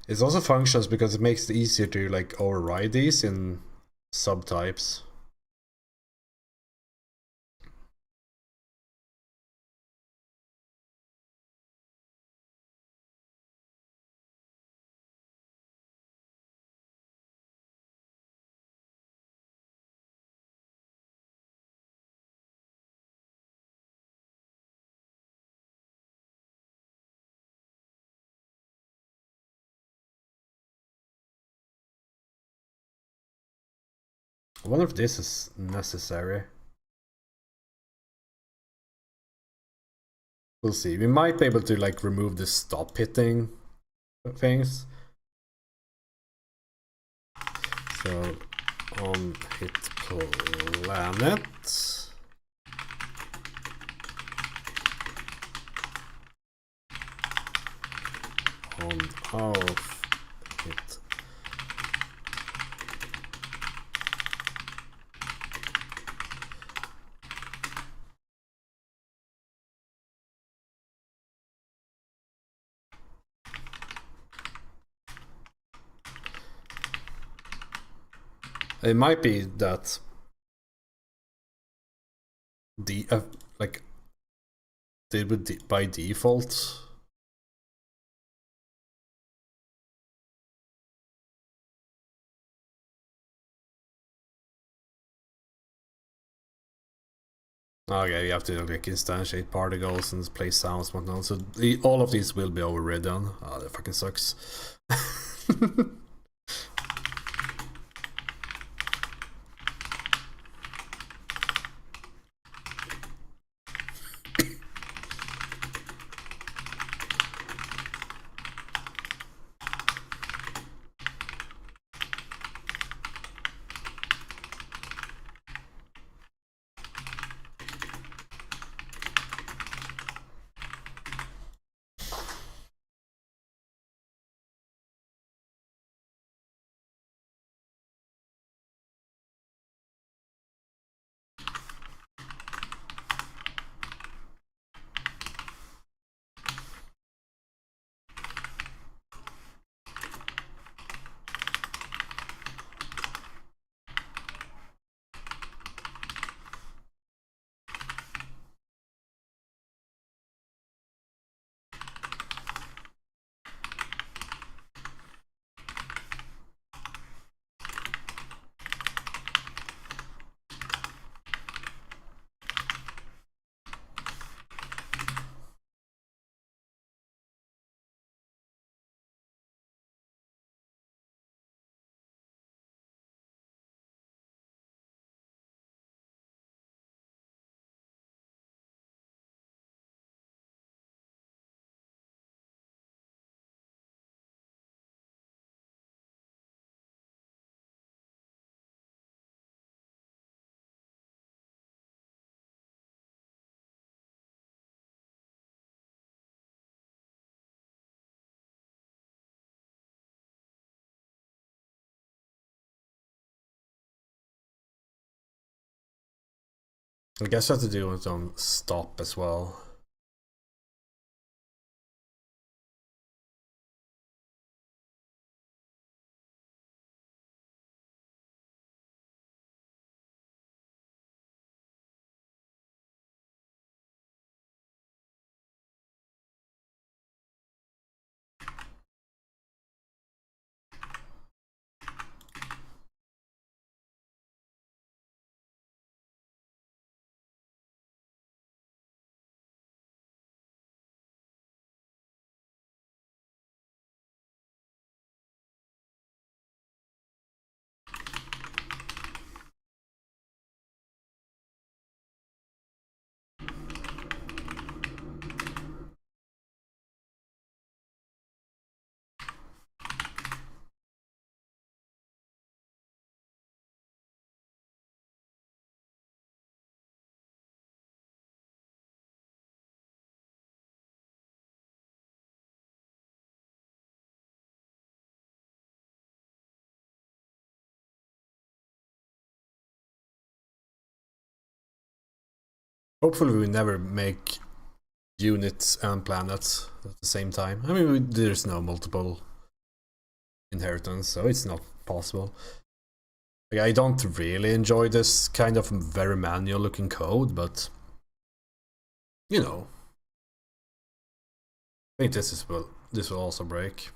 It also functions because it makes it easier to like override these in subtypes. I wonder if this is necessary. We'll see. We might be able to like remove the stop hitting things. So on hit planet. On off hit. It might be that the like they would by default. Okay, you have to like instantiate particles and play sounds and whatnot. So all of these will be overridden. Oh, that fucking sucks. I guess I have to do it on stop as well. Hopefully we never make units and planets at the same time. I mean, there's no multiple inheritance, so it's not possible. Like, I don't really enjoy this kind of very manual looking code, but you know, I think this will also break.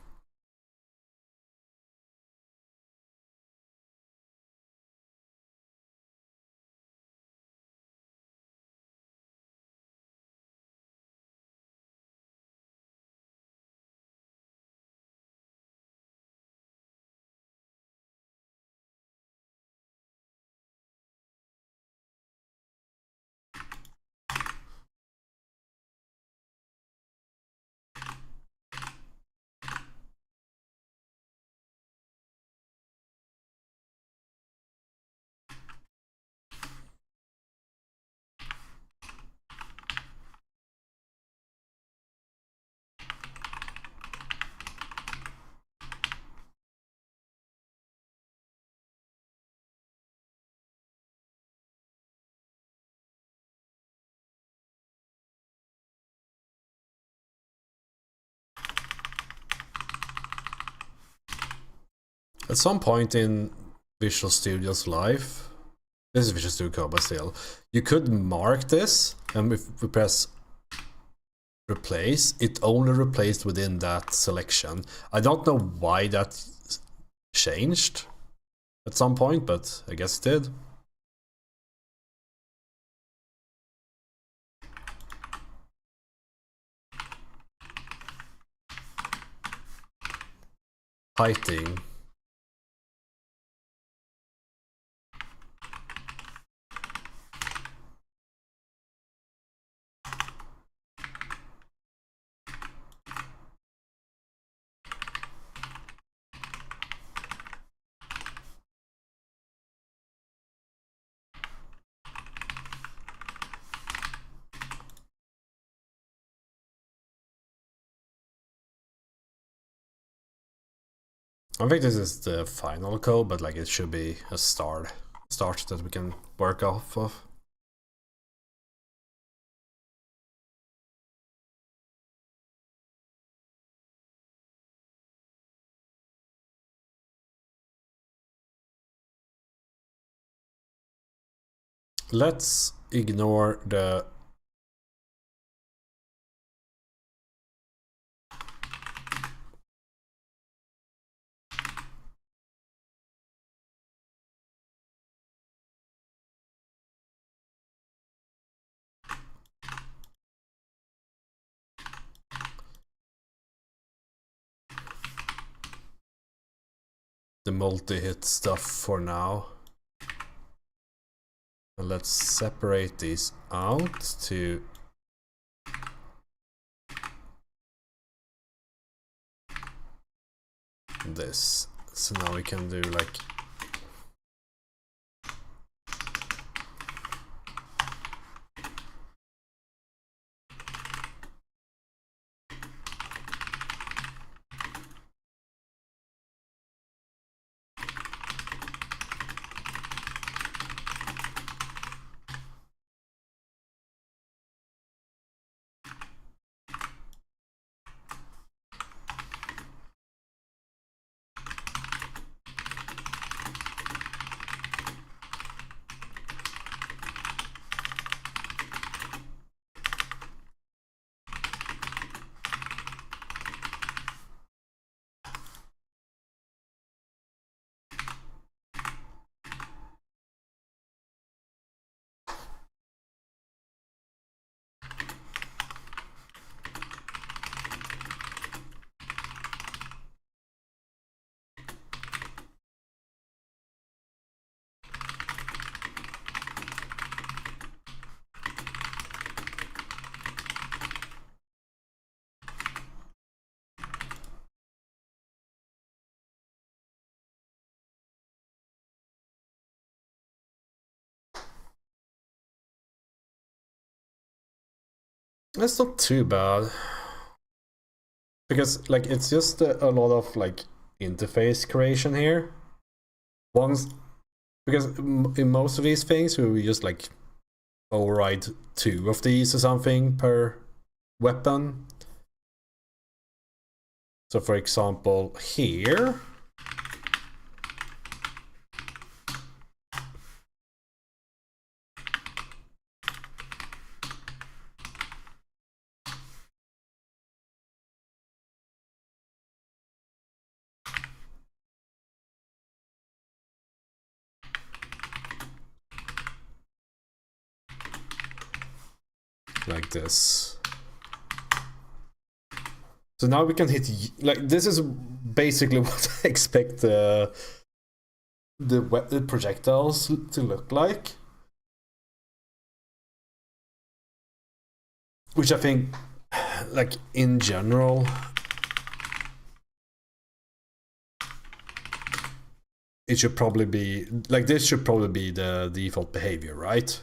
At some point in Visual Studio's life, this is Visual Studio Code, but still, you could mark this, and if we press replace, it only replaced within that selection. I don't know why that changed at some point, but I guess it did. Heighting. I think this is the final code, but like it should be a start that we can work off of. Let's ignore the multi-hit stuff for now. And let's separate these out to this. So now we can do like It's not too bad. Because, like, it's just a lot of, like, interface creation here. Once, because in most of these things, we just, like, override 2 of these or something per weapon. So, for example, here, like this. So now we can hit, like, this is basically what I expect the projectiles to look like. Which I think, like, in general, it should probably be, like, this should probably be the default behavior, right?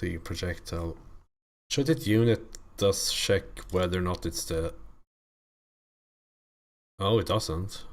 The projectile. Should it unit does check whether or not it's the... Oh, it doesn't.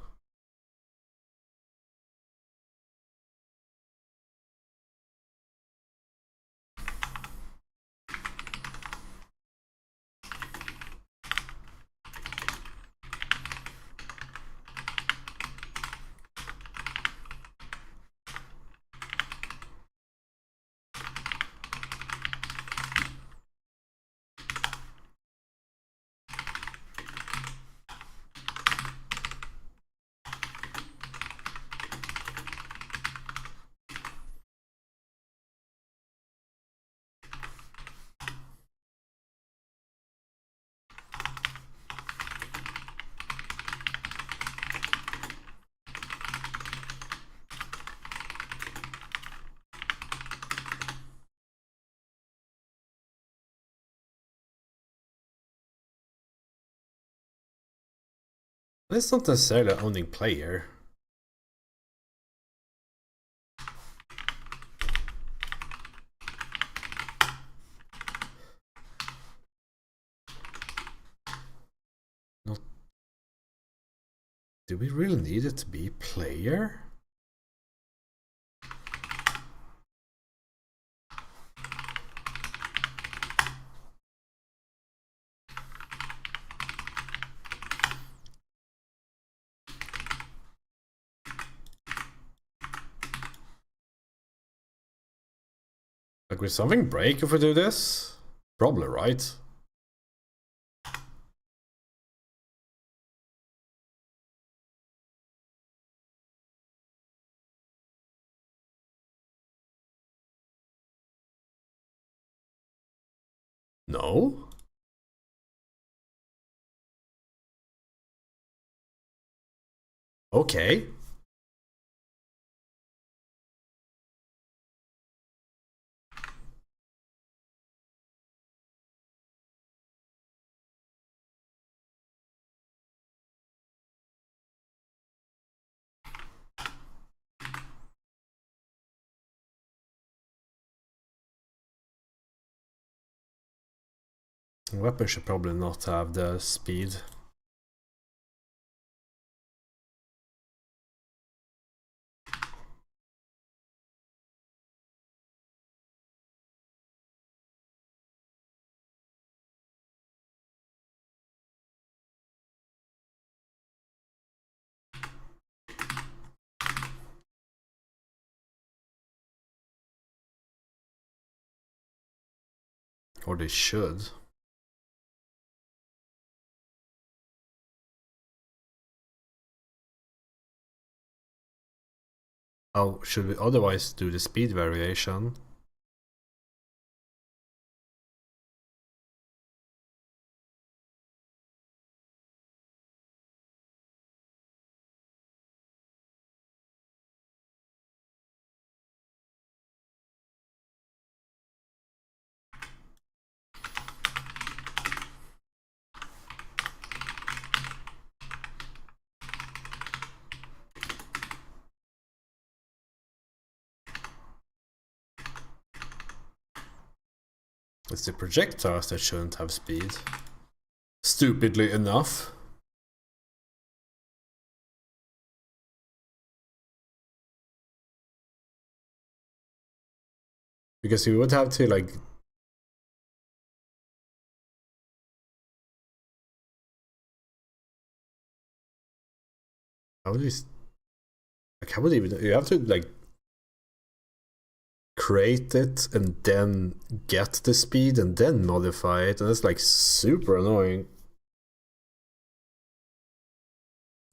It's not necessarily owning player. Not... Do we really need it to be player? Like, will something break if we do this? Probably, right? No? Okay. Weapon should probably not have the speed. Or they should. How should we otherwise do the speed variation? It's the projectiles that shouldn't have speed. Stupidly enough. Because you would have to like... How would you... Like, how would you even... You have to like... create it and then get the speed and then modify it, and it's like super annoying.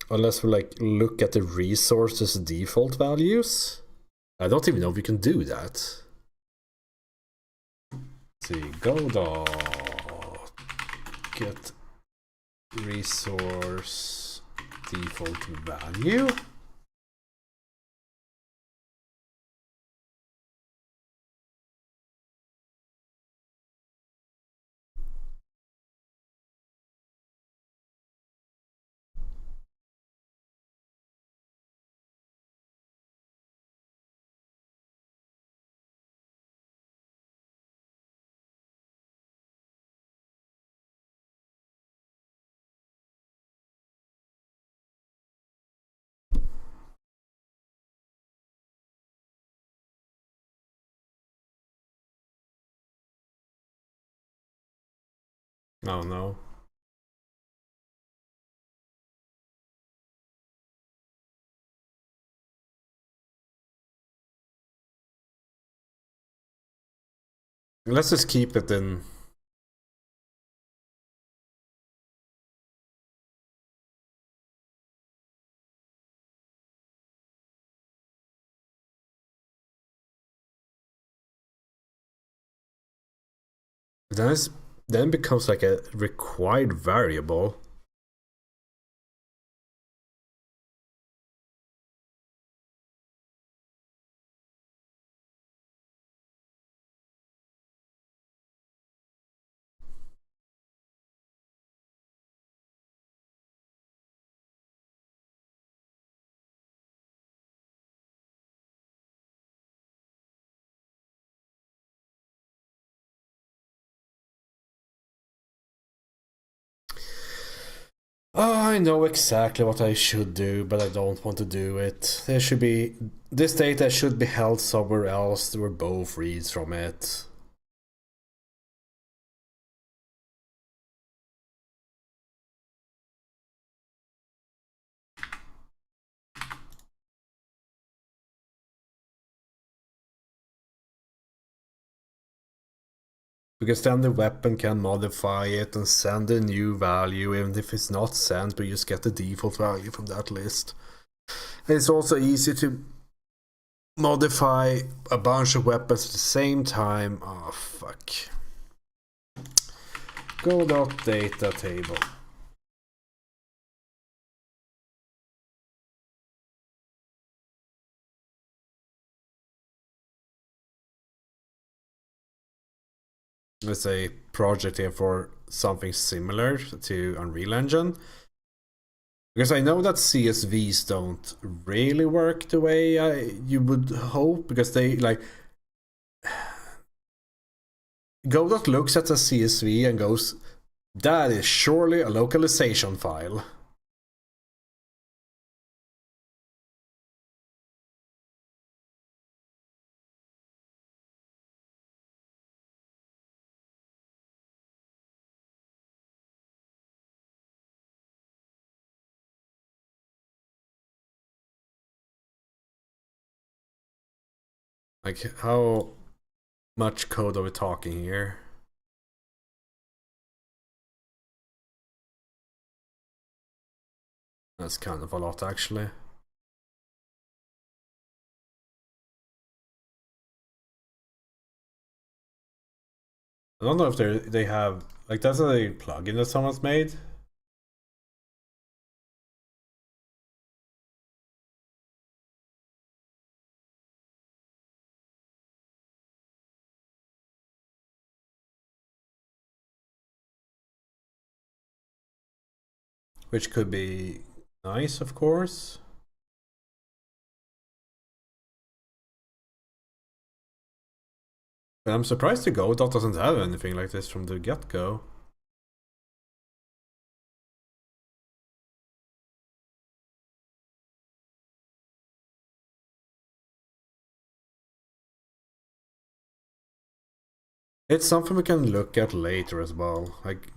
Unless we like look at the resources default values. I don't even know if we can do that. Let's see, Godot, get resource default value. Oh no. Let's just keep it in. Then it becomes like a required variable. Oh, I know exactly what I should do, but I don't want to do it. There should be... This data should be held somewhere else where both reads from it. Because then the weapon can modify it and send a new value, even if it's not sent, but you just get the default value from that list. And it's also easy to modify a bunch of weapons at the same time. Oh, fuck. Godot data table. Let's say project here for something similar to Unreal Engine. Because I know that CSVs don't really work the way you would hope, because they like... Godot looks at a CSV and goes, that is surely a localization file. Like, how much code are we talking here? That's kind of a lot, actually. I don't know if they have... Like, that's a plugin that someone's made. Which could be nice, of course. I'm surprised the Godot doesn't have anything like this from the get-go. It's something we can look at later as well. Like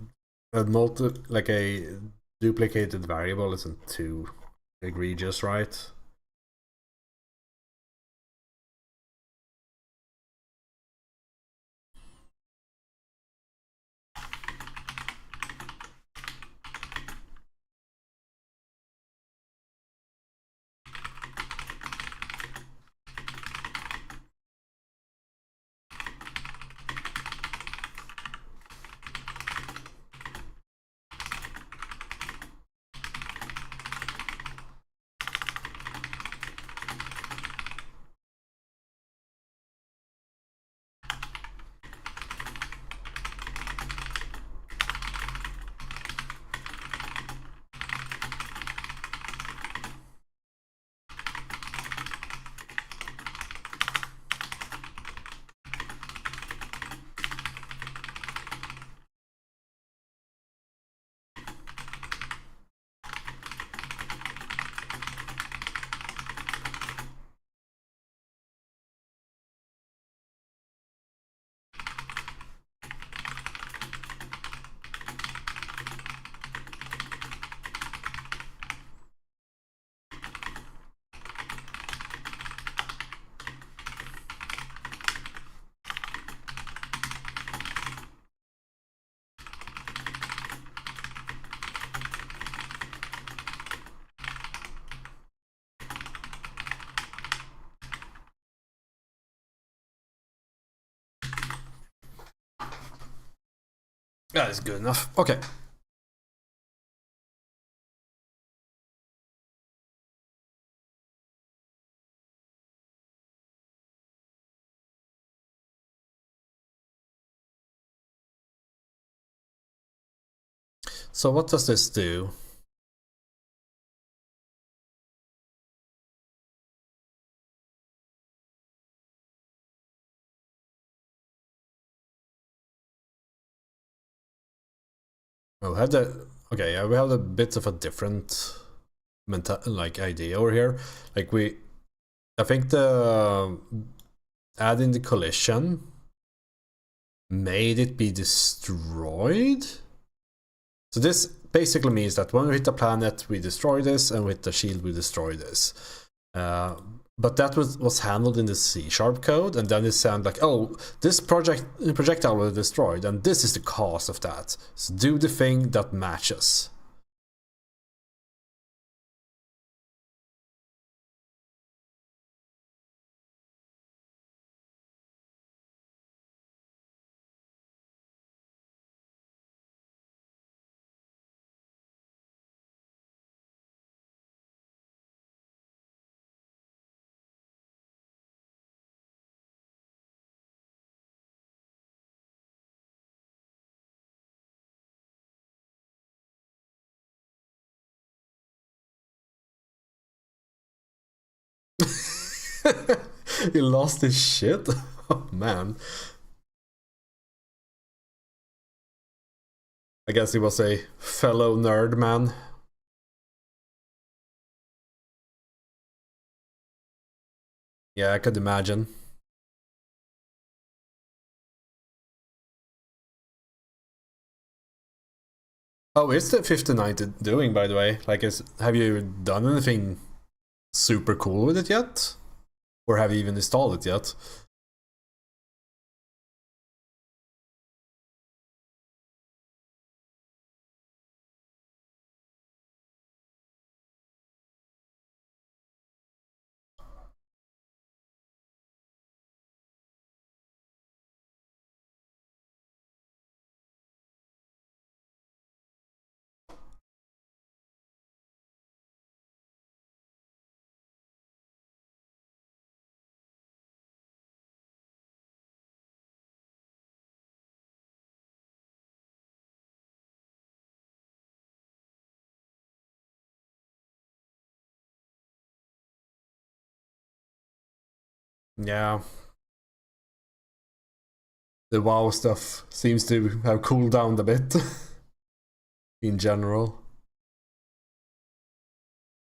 a duplicated variable isn't too egregious, right? That is good enough. Okay. So what does this do? Oh, have the okay. Yeah, we have a bit of a different idea over here. Like I think the adding the collision made it be destroyed. So this basically means that when we hit a planet, we destroy this, and with the shield, we destroy this. But that was handled in the C# code, and then it sounded like, oh, this projectile was destroyed, and this is the cause of that. So do the thing that matches. He lost his shit? Oh man. I guess he was a fellow nerd man. Yeah, I could imagine. Oh, is the 5090 doing, by the way? Like, have you done anything super cool with it yet? Or have you even installed it yet? Yeah. the WoW stuff seems to have cooled down a bit in general.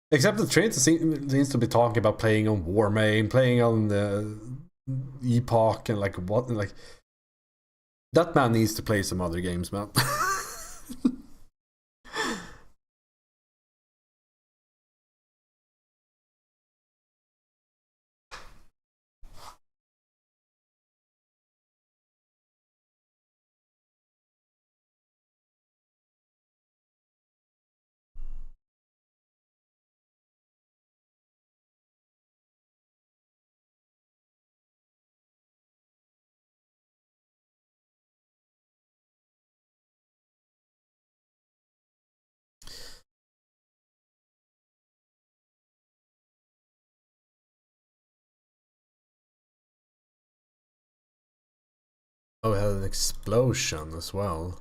Except that Trinity seems to be talking about playing on Warmane, playing on Epoch, and like what, like that man needs to play some other games, man. Oh, it had an explosion as well.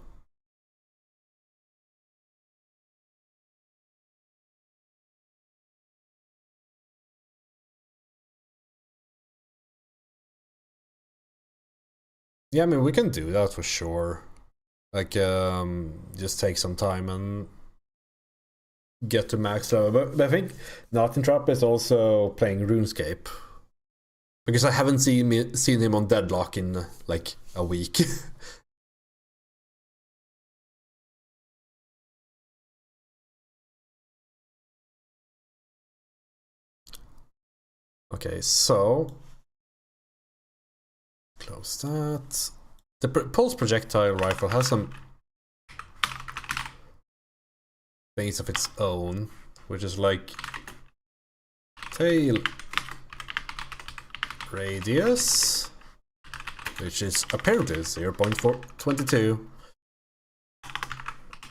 Yeah, I mean, we can do that for sure. Like, just take some time and get to max level. But I think Trap is also playing RuneScape. Because I haven't seen him on Deadlock in like a week. Okay, so close that. The pulse projectile rifle has some things of its own, which is like tail radius, which is apparently 0.422.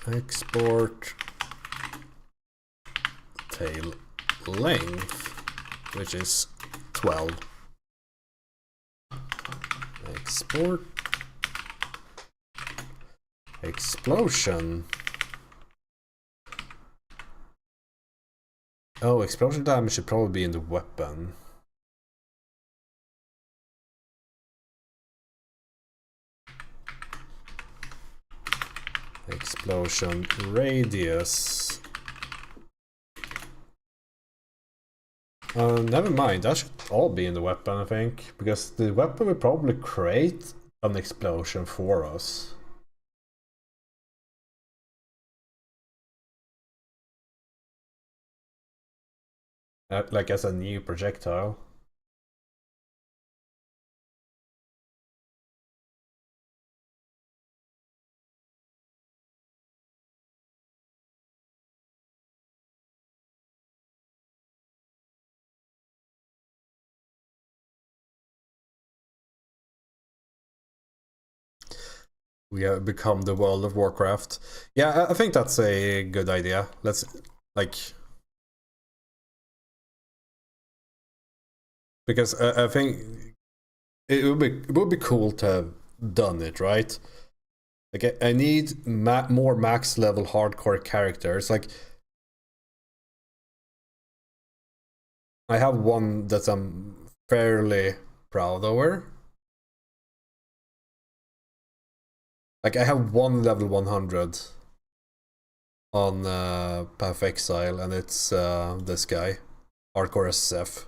Export tail length, which is 12. Export explosion. Oh, explosion damage should probably be in the weapon. Explosion radius. Never mind, that should all be in the weapon, I think. Because the weapon will probably create an explosion for us. Like as a new projectile. We have become the World of Warcraft. Yeah, I think that's a good idea. Let's, like... Because I think it would be cool to have done it, right? Like, I need more max level hardcore characters. Like, I have one that I'm fairly proud over. Like, I have one level 100 on Path of Exile, and it's this guy, Hardcore SSF.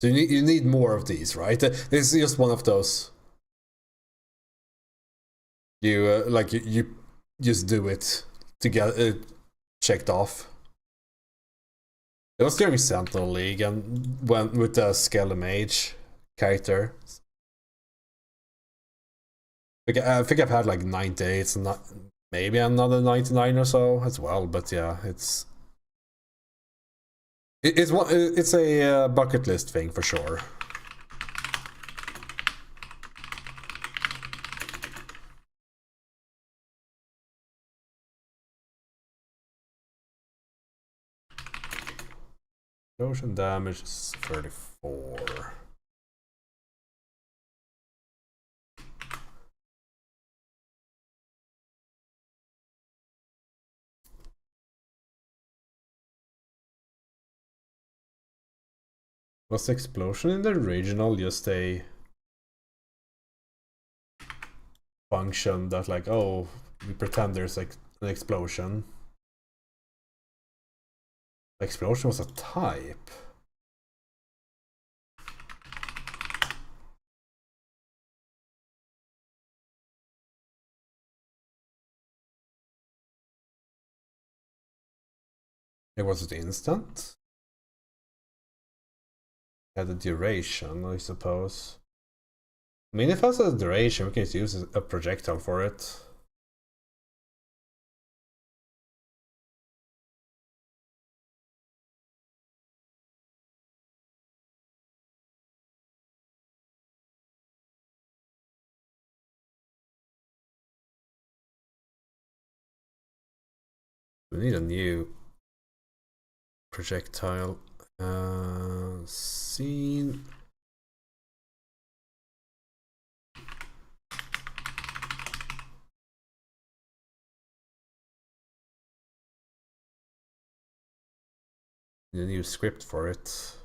So you need more of these, right? This is just one of those. You like you just do it to get it checked off. It was during Sentinel League and went with the Skeleton Mage character. Like, I think I've had like 98, and maybe another 99 or so as well. But yeah, it's a bucket list thing for sure. Explosion damage is 34. Was the explosion in the original just a... function that like, oh, we pretend there's like an explosion. Explosion was a type. It was it instant? Had a duration, I suppose. I mean, if it has a duration, we can just use a projectile for it. We need a new projectile. Scene. Need a new script for it.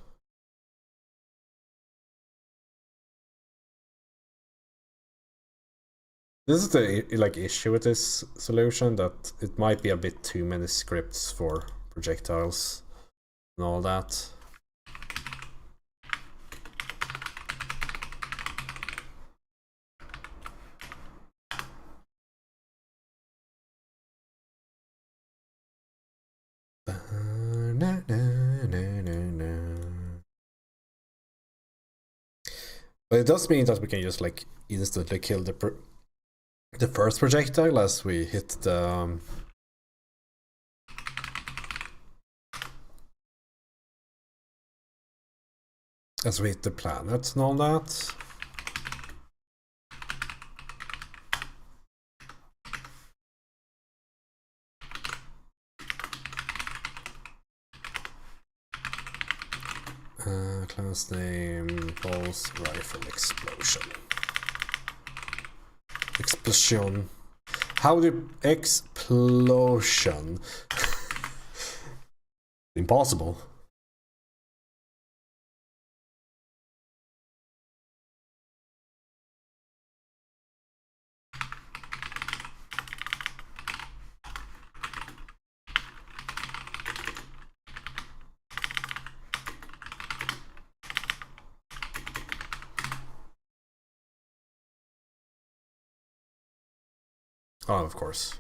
This is the like issue with this solution, that it might be a bit too many scripts for projectiles and all that. But it does mean that we can just like instantly kill the first projectile as we hit the planet and all that. Class name pulse rifle explosion. Explosion. How do explosion? Impossible. Oh, of course.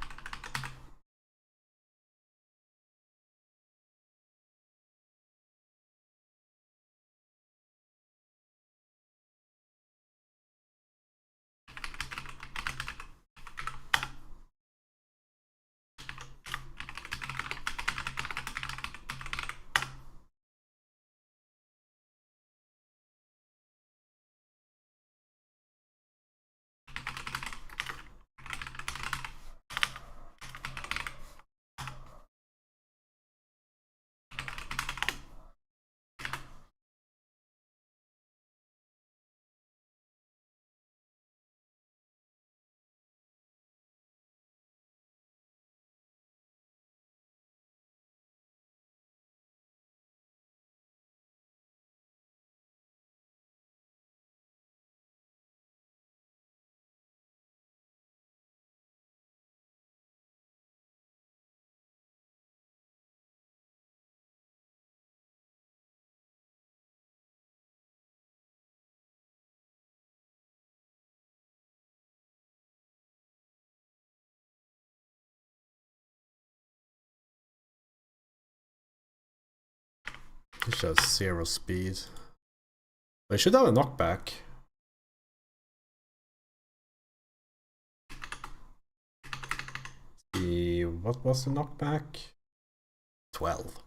It has 0 speed. They should have a knockback. What was the knockback? 12.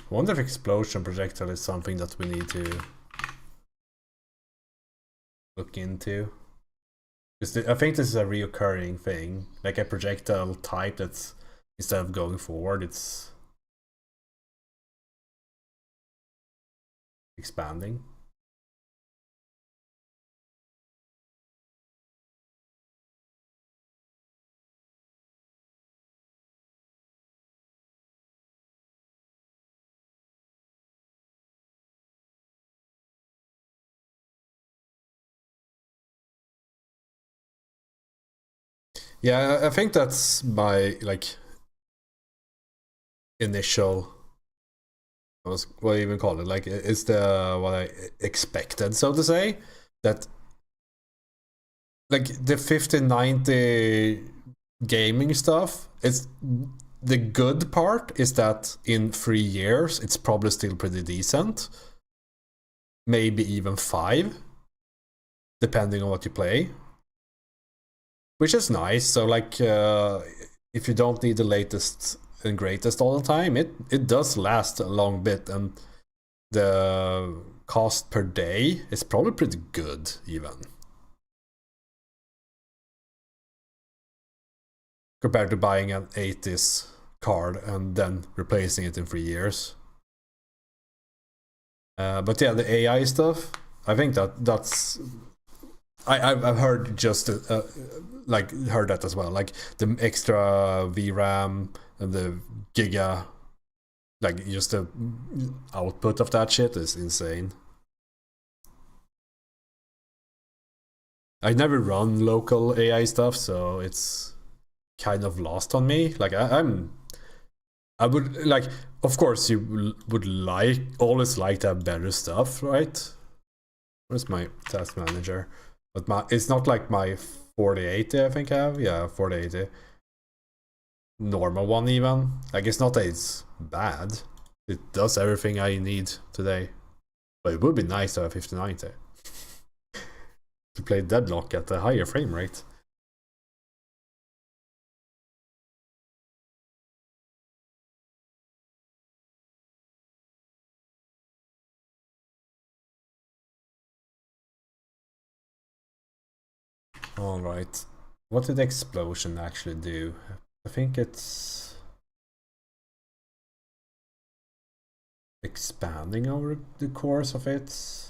I wonder if explosion projectile is something that we need to look into. I think this is a reoccurring thing, like a projectile type that's, instead of going forward, it's expanding. Yeah, I think that's my like initial, what do you even call it? Like, it's the what I expected, so to say. That like the 1590 gaming stuff, it's the good part is that in 3 years it's probably still pretty decent. Maybe even 5, depending on what you play. Which is nice. So like if you don't need the latest and greatest all the time, it does last a long bit, and the cost per day is probably pretty good even. Compared to buying an 80s card and then replacing it in 3 years. But yeah, the AI stuff, I think that's I've heard just like heard that as well. Like the extra VRAM and the Giga, like just the output of that shit is insane. I never run local AI stuff, so it's kind of lost on me. Like I would like, of course, you would like always like to have better stuff, right? Where's my task manager? But it's not like my 4080. I think I have, yeah, 4080 normal one even. Like it's not that it's bad. It does everything I need today. But it would be nice to have 5090 to play Deadlock at a higher frame rate. Alright. What did the explosion actually do? I think it's expanding over the course of it.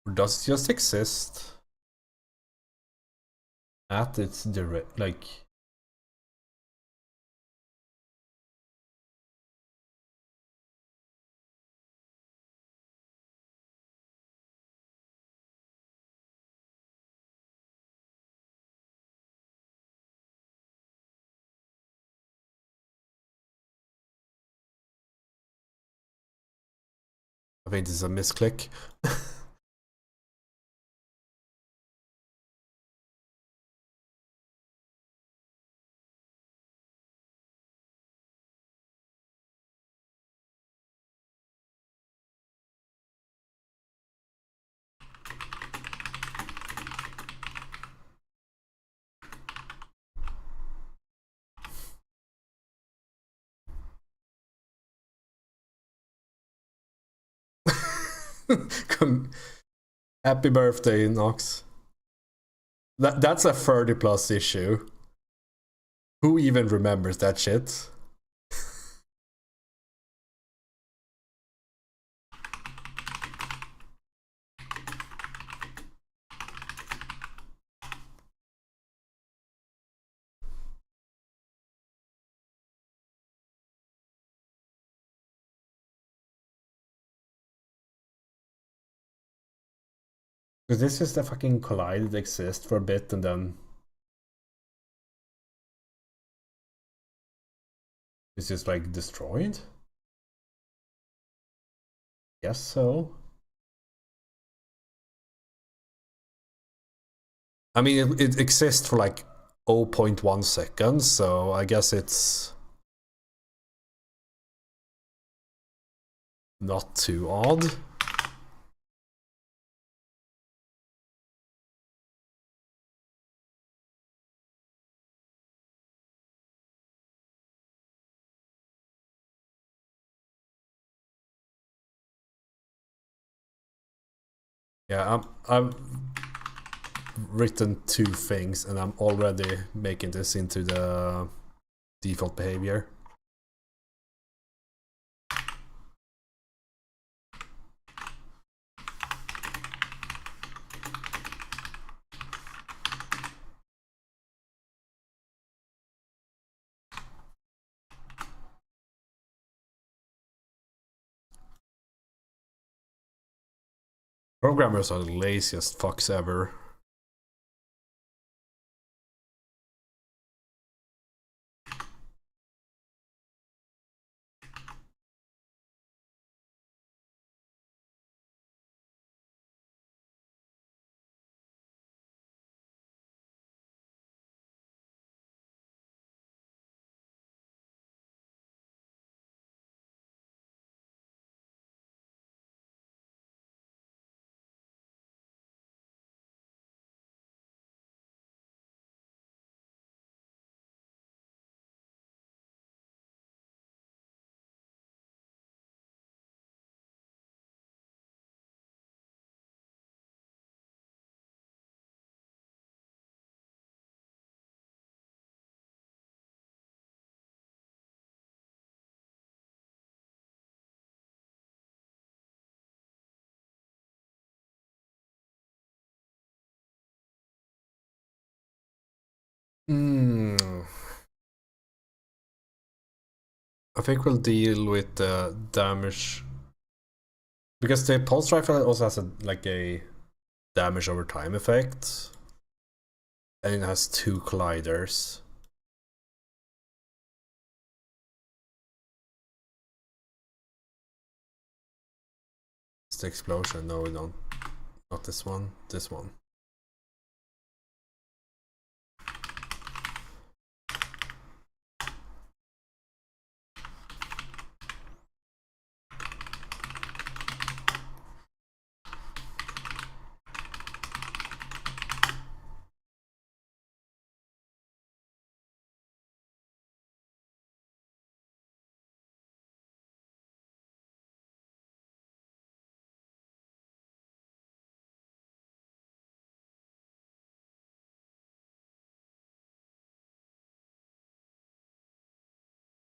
Or does it just exist at its direct, like... I think this is a misclick. Happy birthday, Nox. That's a 30 plus issue. Who even remembers that shit? Because this is the fucking collide that exists for a bit and then it's just like destroyed? Guess so. I mean, it exists for like 0.1 seconds, so I guess it's not too odd. Yeah, I've written 2 things and I'm already making this into the default behavior. Programmers are the laziest fucks ever. I think we'll deal with the damage because the pulse rifle also has a damage over time effect, and it has 2 colliders. It's the explosion. No, we don't. Not this one. This one.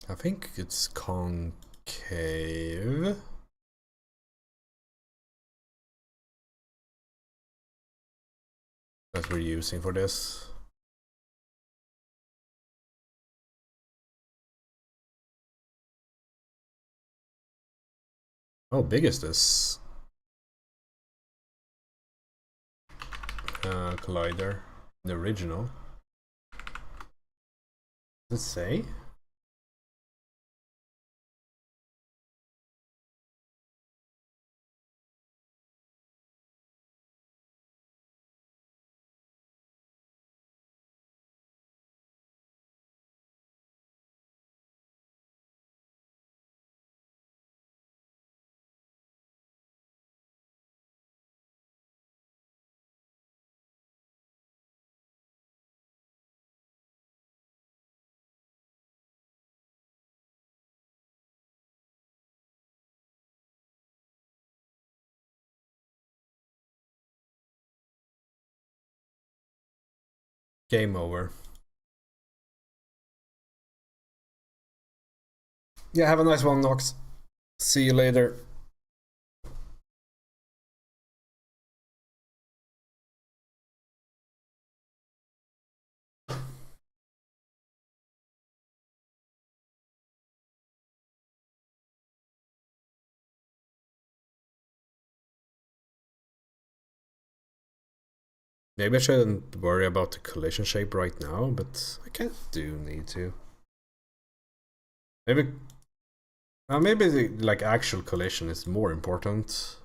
I think it's concave. That we're using for this. How big is this? Collider. The original. Does it say? Game over. Yeah, have a nice one, Nox. See you later. Maybe I shouldn't worry about the collision shape right now, but I kind of do need to. Maybe the actual collision is more important.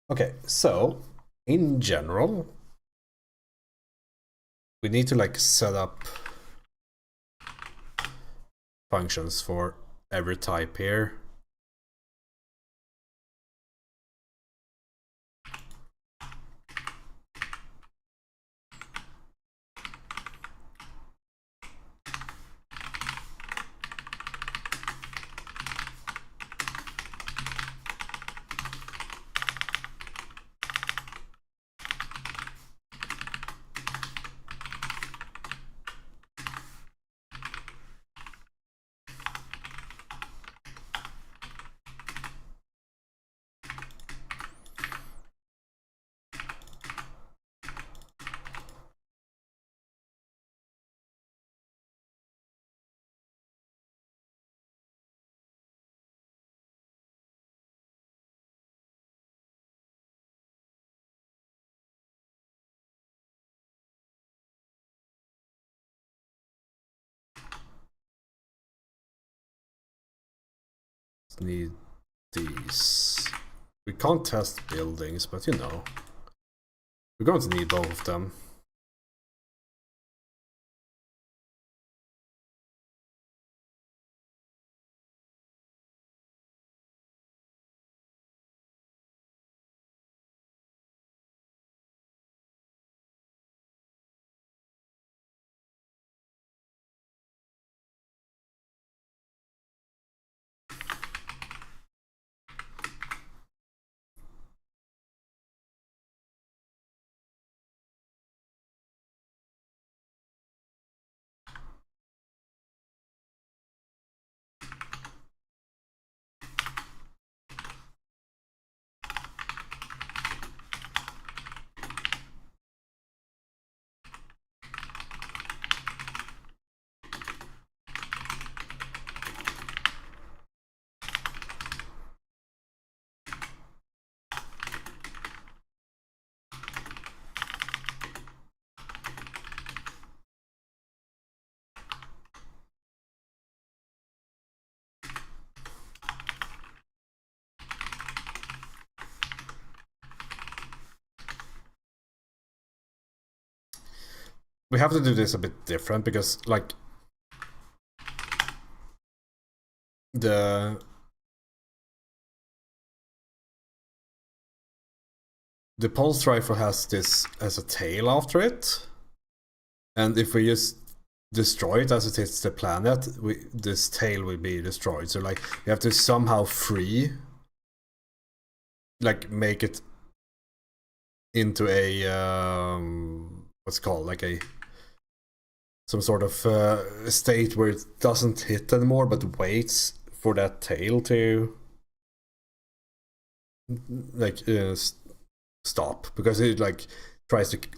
Okay, so in general, we need to set up functions for every type here. Need these. We can't test buildings, but you know. We're going to need both of them. We have to do this a bit different because, like, the pulse rifle has this as a tail after it, and if we just destroy it as it hits the planet, this tail will be destroyed. So like we have to somehow make it into a what's it called, like some sort of state where it doesn't hit anymore, but waits for that tail to stop, because it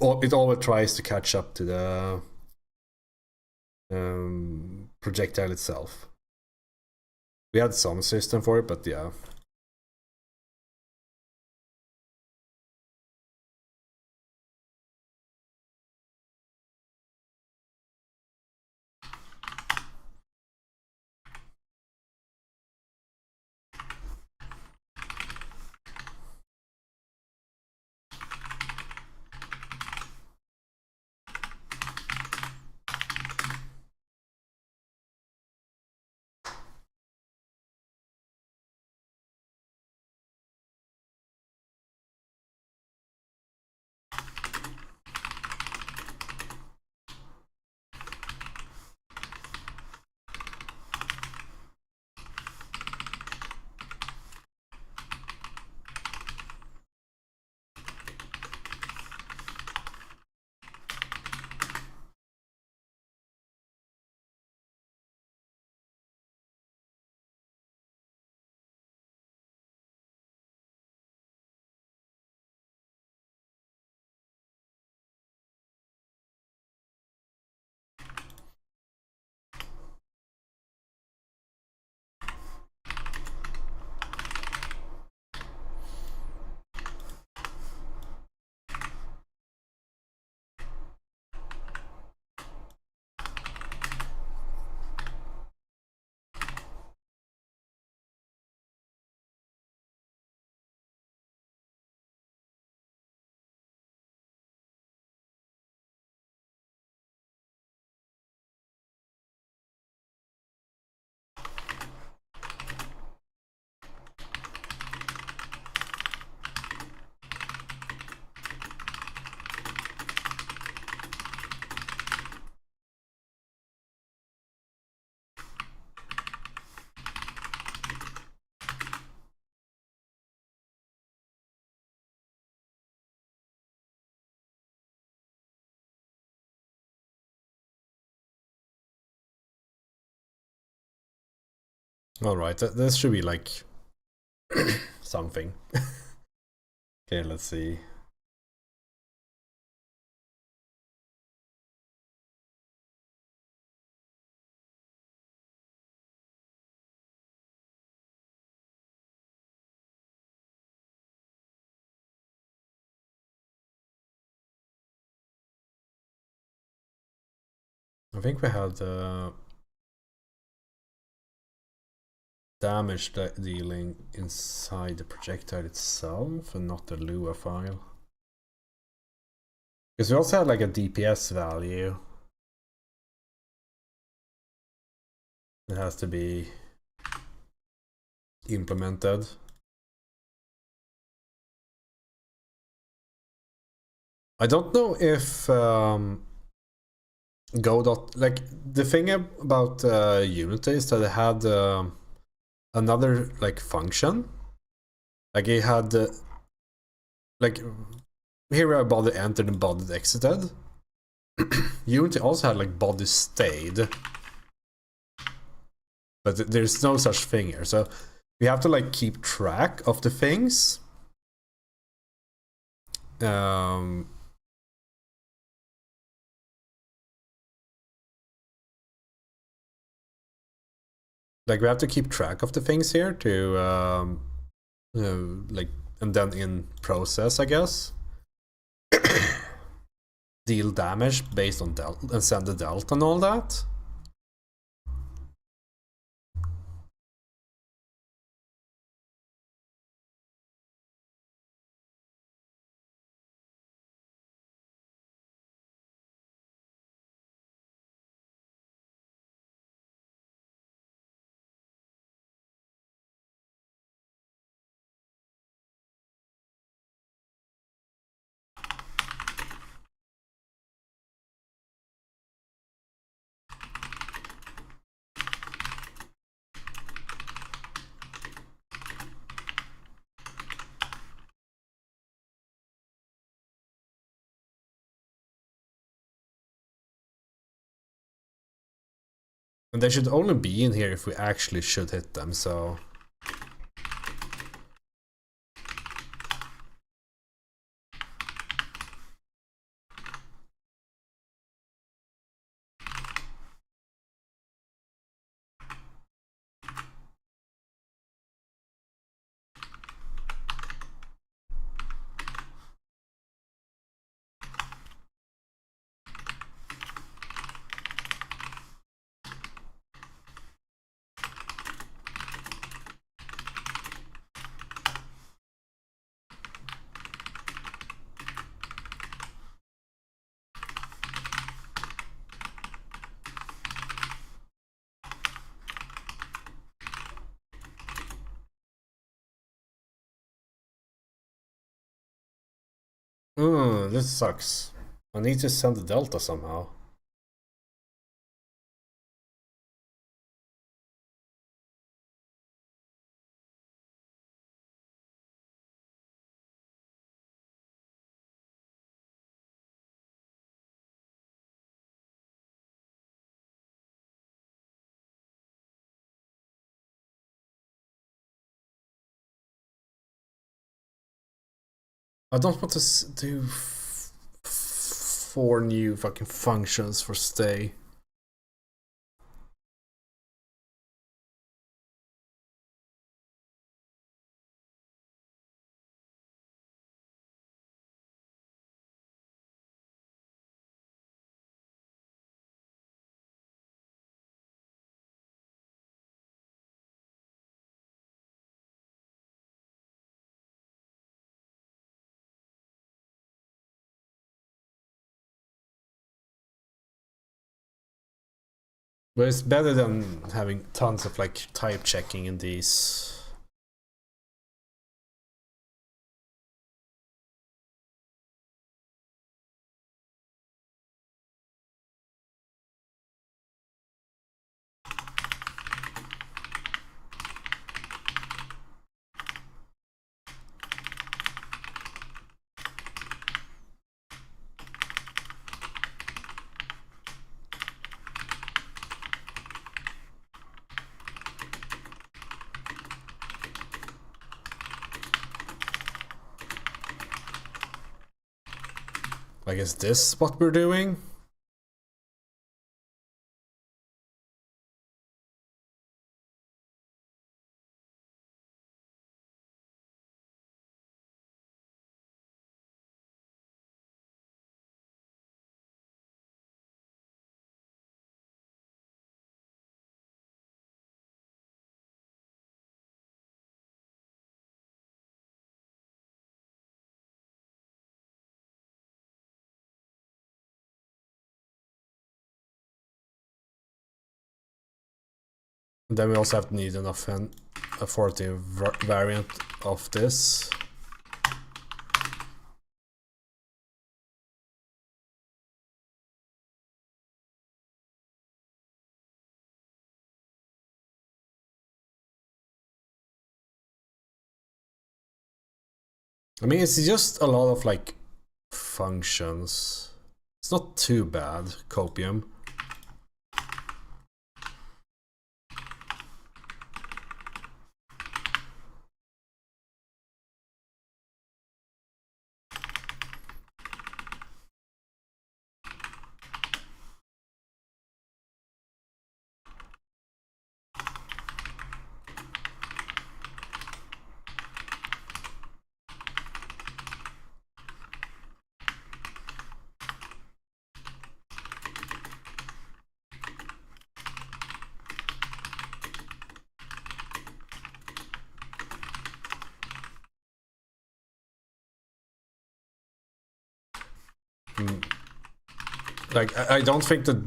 always tries to catch up to the projectile itself. We had some system for it, but yeah. All right, this should be like something. Okay, let's see. I think we had damage dealing inside the projectile itself and not the Lua file. Because we also had like a DPS value. It has to be implemented. I don't know if Godot, like the thing about Unity is that it had another like function. Like it had like here we have body entered and body exited. Unity also had like body stayed, but there's no such thing here. So we have to like keep track of the things. Like we have to keep track of the things here to like, and then in process, I guess, deal damage based on delta and send the delta and all that. And they should only be in here if we actually should hit them, so... this sucks. I need to send the delta somehow. I don't want to do 4 new fucking functions for stay. But it's better than having tons of like type checking in these. Like, is this what we're doing? And then we also have to need an a 14 variant of this. I mean, it's just a lot of like functions. It's not too bad, copium. Like, I don't think that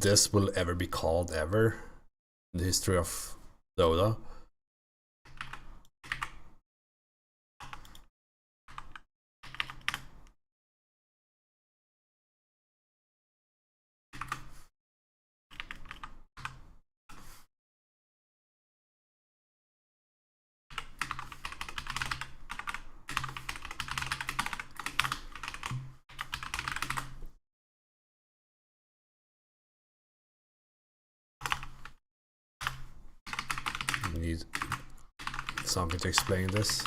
this will ever be called ever in the history of Dota. Need something to explain this.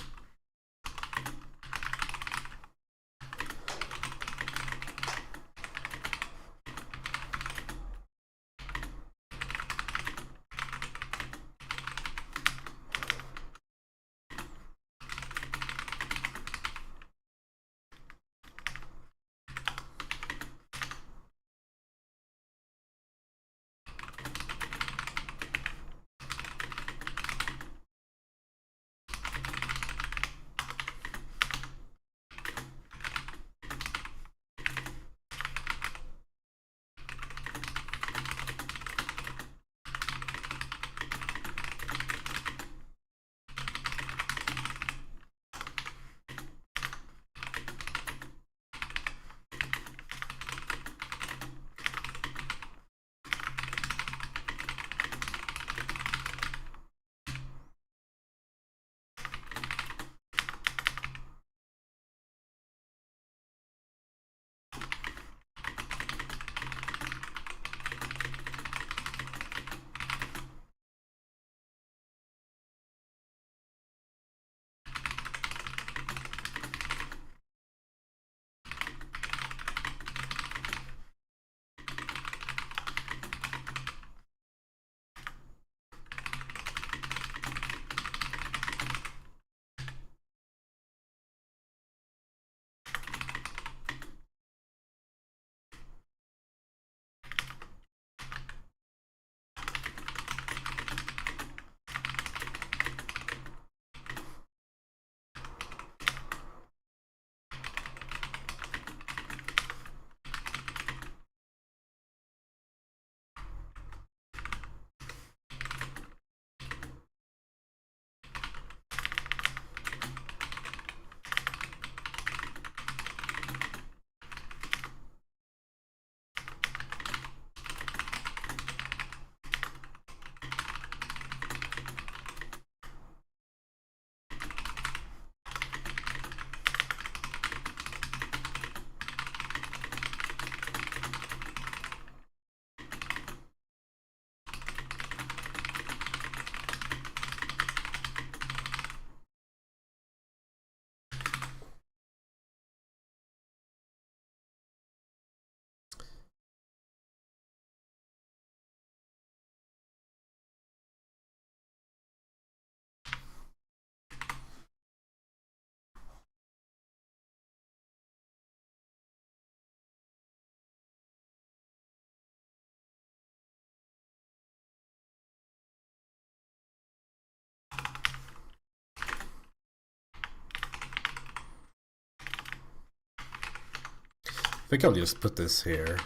I think I'll just put this here.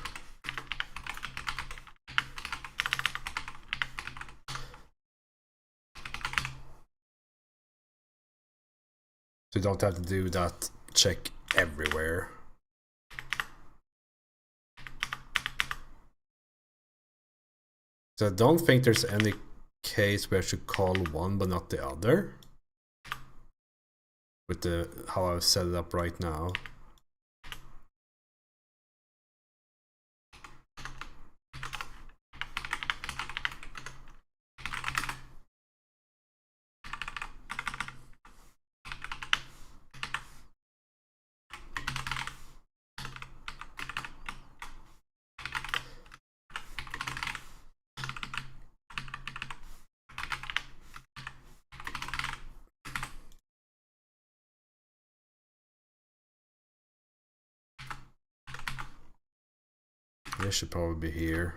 So you don't have to do that check everywhere. So I don't think there's any case where I should call one but not the other. With the how I've set it up right now. This should probably be here.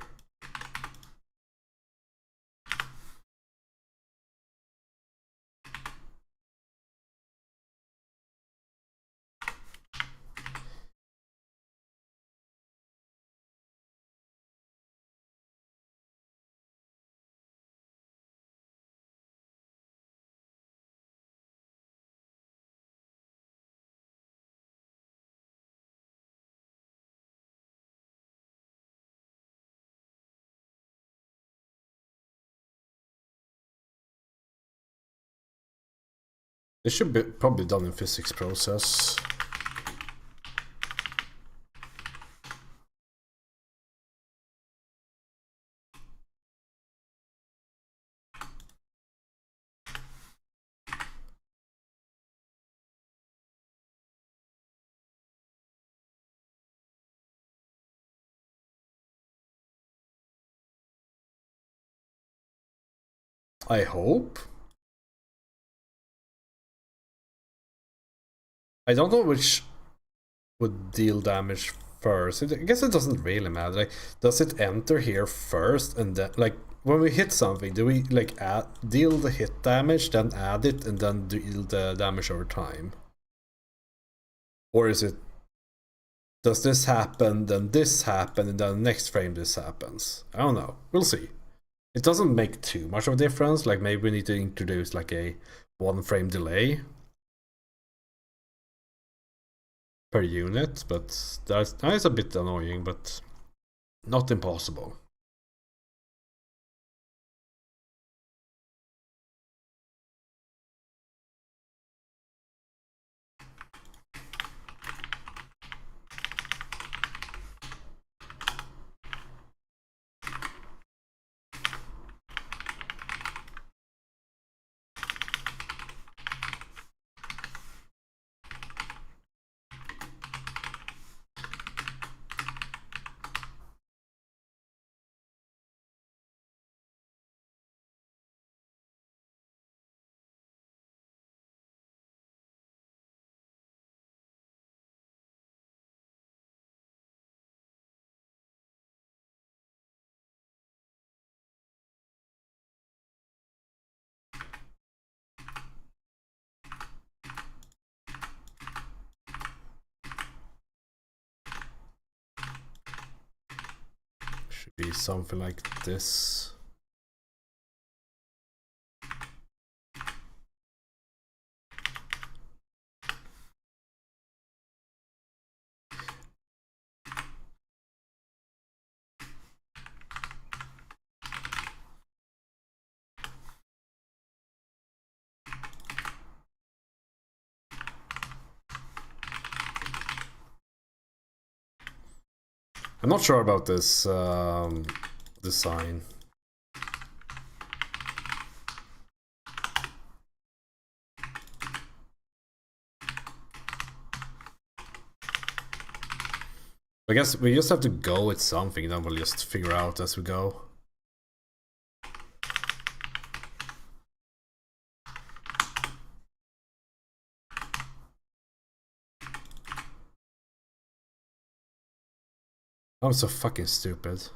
This should be probably done in physics process. I hope. I don't know which would deal damage first. I guess it doesn't really matter. Like, does it enter here first and then, like, when we hit something, do we like deal the hit damage, then add it, and then deal the damage over time? Or is it, does this happen, then this happen, and then next frame this happens? I don't know. We'll see. It doesn't make too much of a difference. Like, maybe we need to introduce like a 1 frame delay per unit, but that is a bit annoying, but not impossible. Should be something like this. I'm not sure about this design. I guess we just have to go with something, then we'll just figure out as we go. I'm so fucking stupid.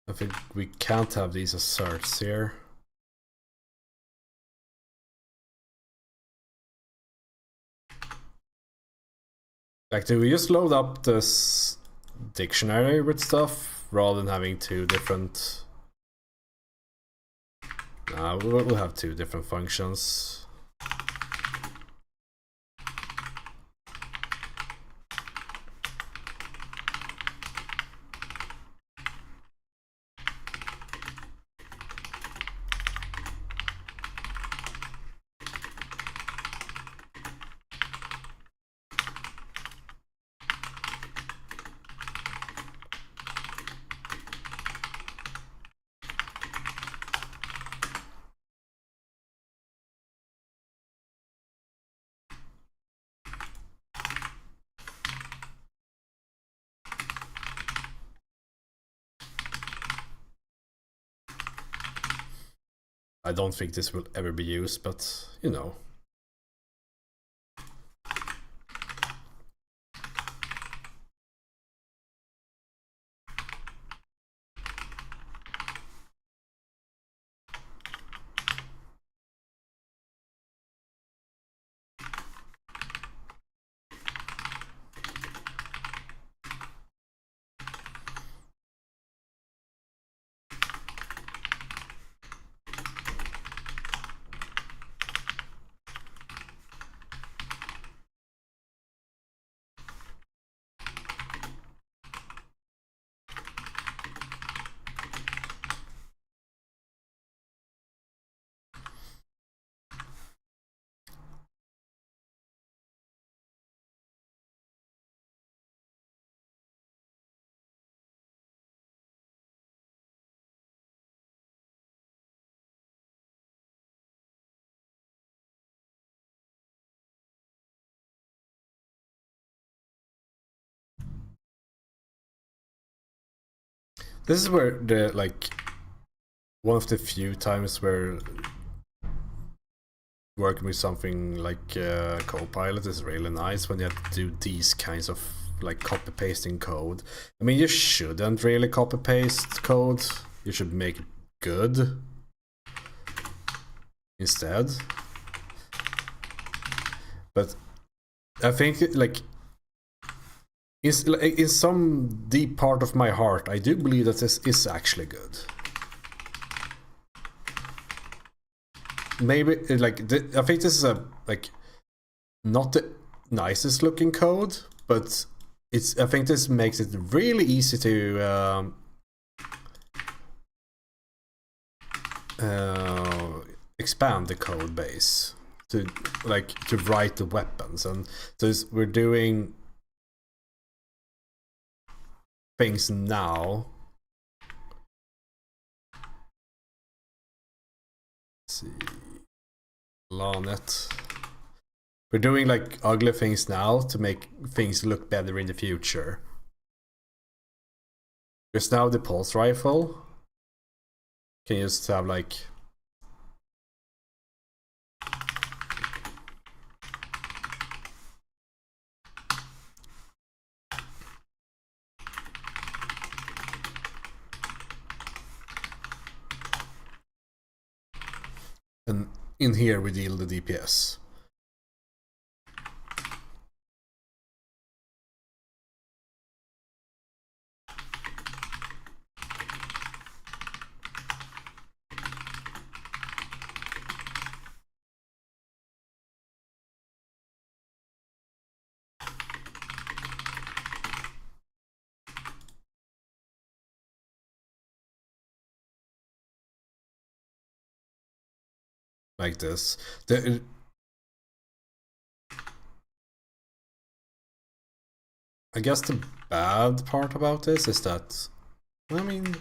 I think we can't have these asserts here. Like, do we just load up this dictionary with stuff rather than having two different... we'll have two different functions. I don't think this will ever be used, but you know. This is where the, like, one of the few times where working with something like Copilot is really nice, when you have to do these kinds of like copy pasting code. I mean, you shouldn't really copy paste code, you should make it good instead. But I think like in some deep part of my heart, I do believe that this is actually good. Maybe like I think this is a like not the nicest looking code, but I think this makes it really easy to expand the code base to write the weapons. And so we're doing things now. Let's see, Lanet. We're doing like ugly things now to make things look better in the future. Because now the pulse rifle can just have like and in here we deal the DPS. Like this. I guess the bad part about this is that, I mean,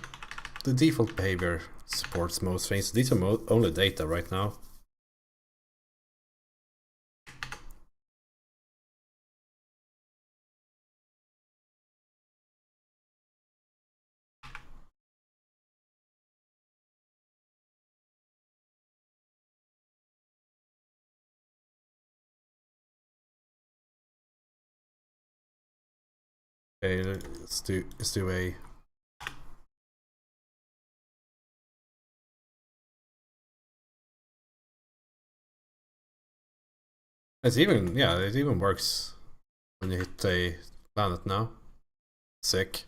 the default behavior supports most things. These are only data right now. Okay, let's do a It's even, yeah, it even works when you hit a planet now. Sick.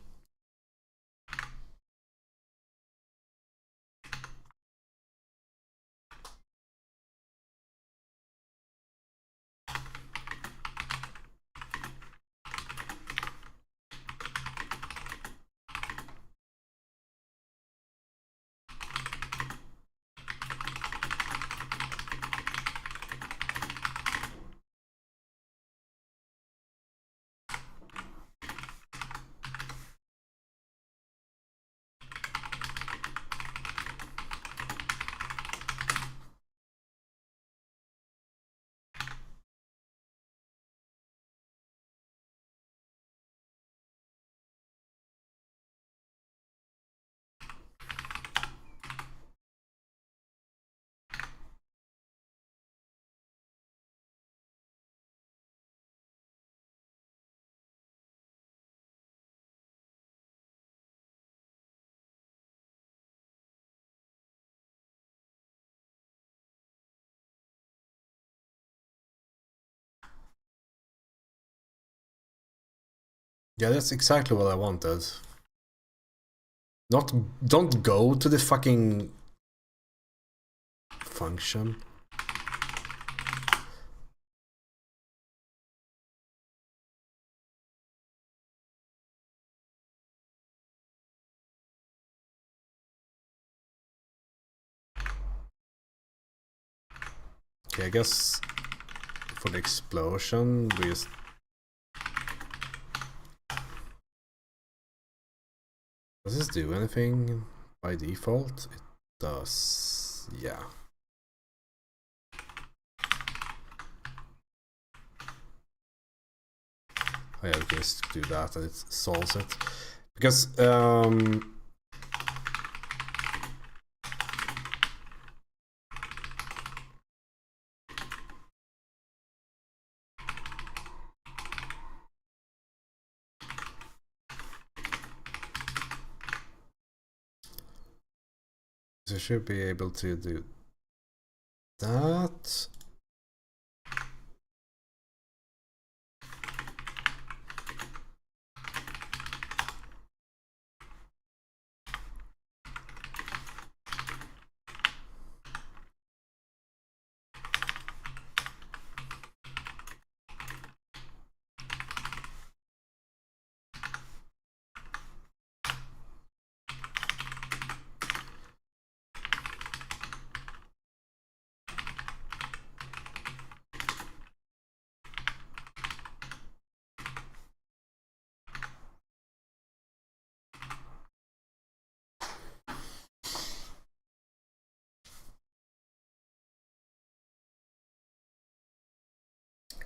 Yeah, that's exactly what I wanted. Don't go to the fucking function. Okay, I guess for the explosion we just... Does this do anything by default? It does, yeah. Oh yeah, we can just do that and it solves it. Because we should be able to do that.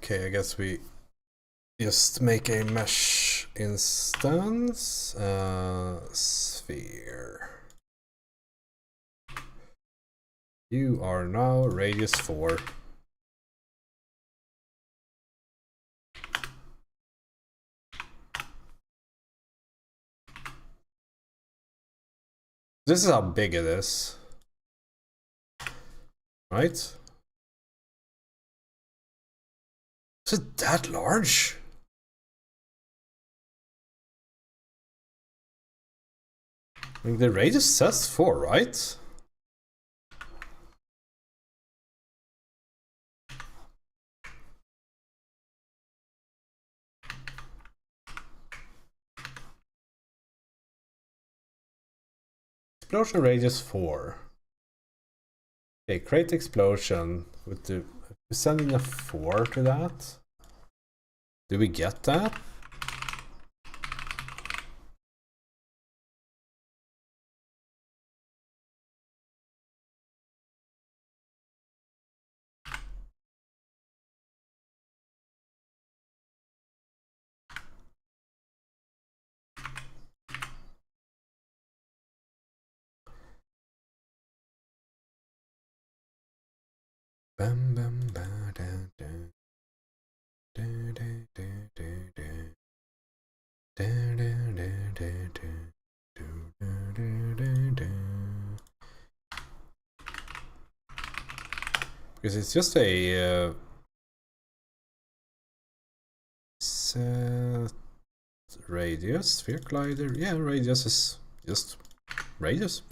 Okay, I guess we just make a mesh instance. Sphere. You are now radius 4. This is how big it is. Right? Is it that large? I mean, the radius says 4, right? Explosion radius 4. Okay, create explosion with the... We're sending a 4 to that. Do we get that? Bam bam ba da da da da da da da da da da da. Because it's just a Set radius, sphere glider. Yeah, radius is just radius.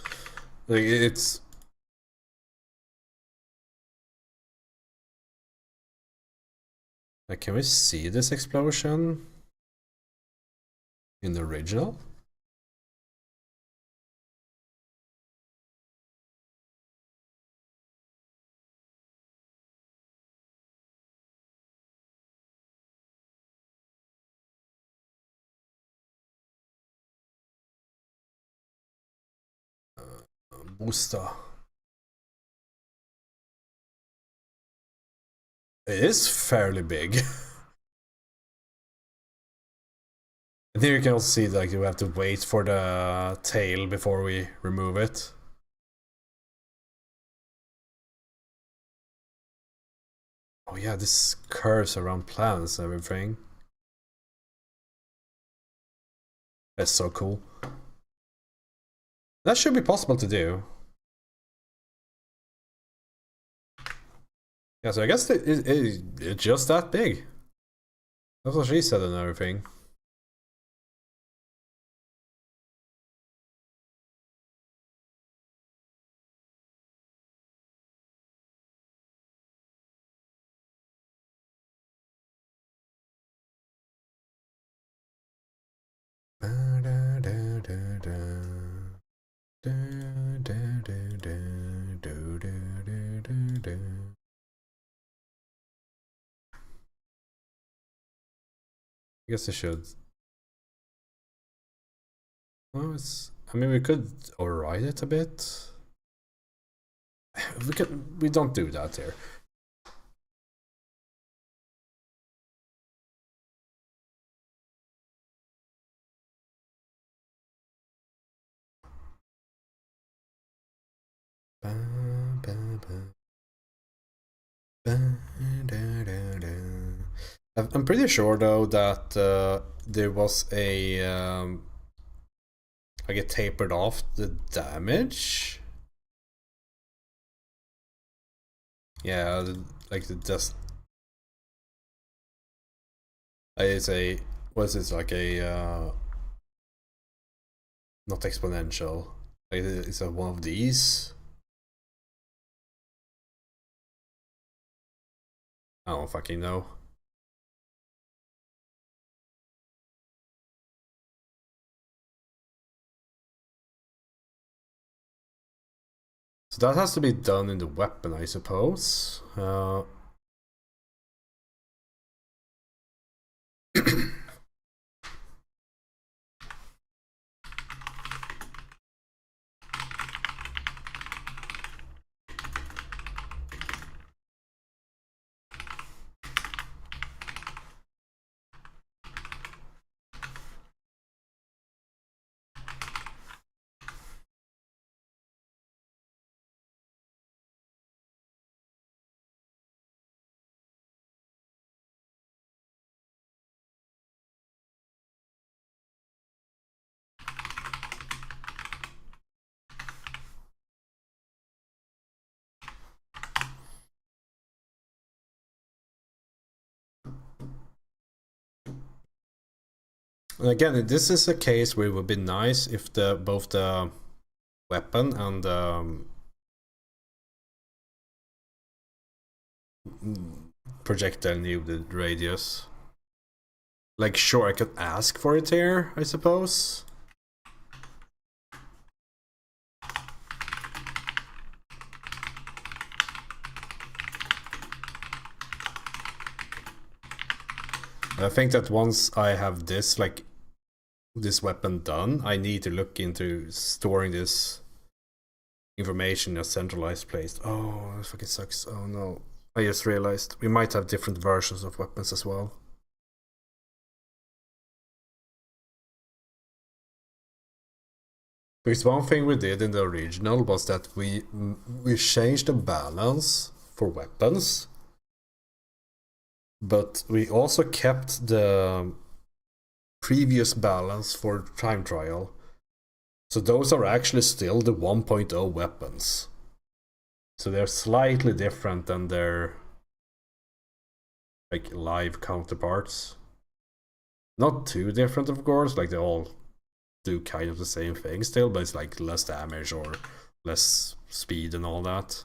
Like it's. Like, can we see this explosion in the original? Booster. It is fairly big. And here you can also see like you have to wait for the tail before we remove it. Oh yeah, this curves around planets and everything. That's so cool. That should be possible to do. Yeah, so I guess it's just that big. That's what she said and everything. I guess I should. Well, it's. I mean, we could override it a bit. We can. We don't do that here. I'm pretty sure though that there was a like it tapered off the damage. Yeah, like the dust. It's a what's it like a not exponential. Like it's a one of these. I don't fucking know. So that has to be done in the weapon, I suppose. And again, this is a case where it would be nice if both the weapon and projectile knew the radius. Like, sure, I could ask for it here, I suppose. I think that once I have this, like, this weapon done, I need to look into storing this information in a centralized place. Oh, that fucking sucks. Oh no. I just realized we might have different versions of weapons as well. Because one thing we did in the original was that we changed the balance for weapons, but we also kept the previous balance for time trial. So those are actually still the 1.0 weapons. So they're slightly different than their like live counterparts. Not too different, of course, like they all do kind of the same thing still, but it's like less damage or less speed and all that.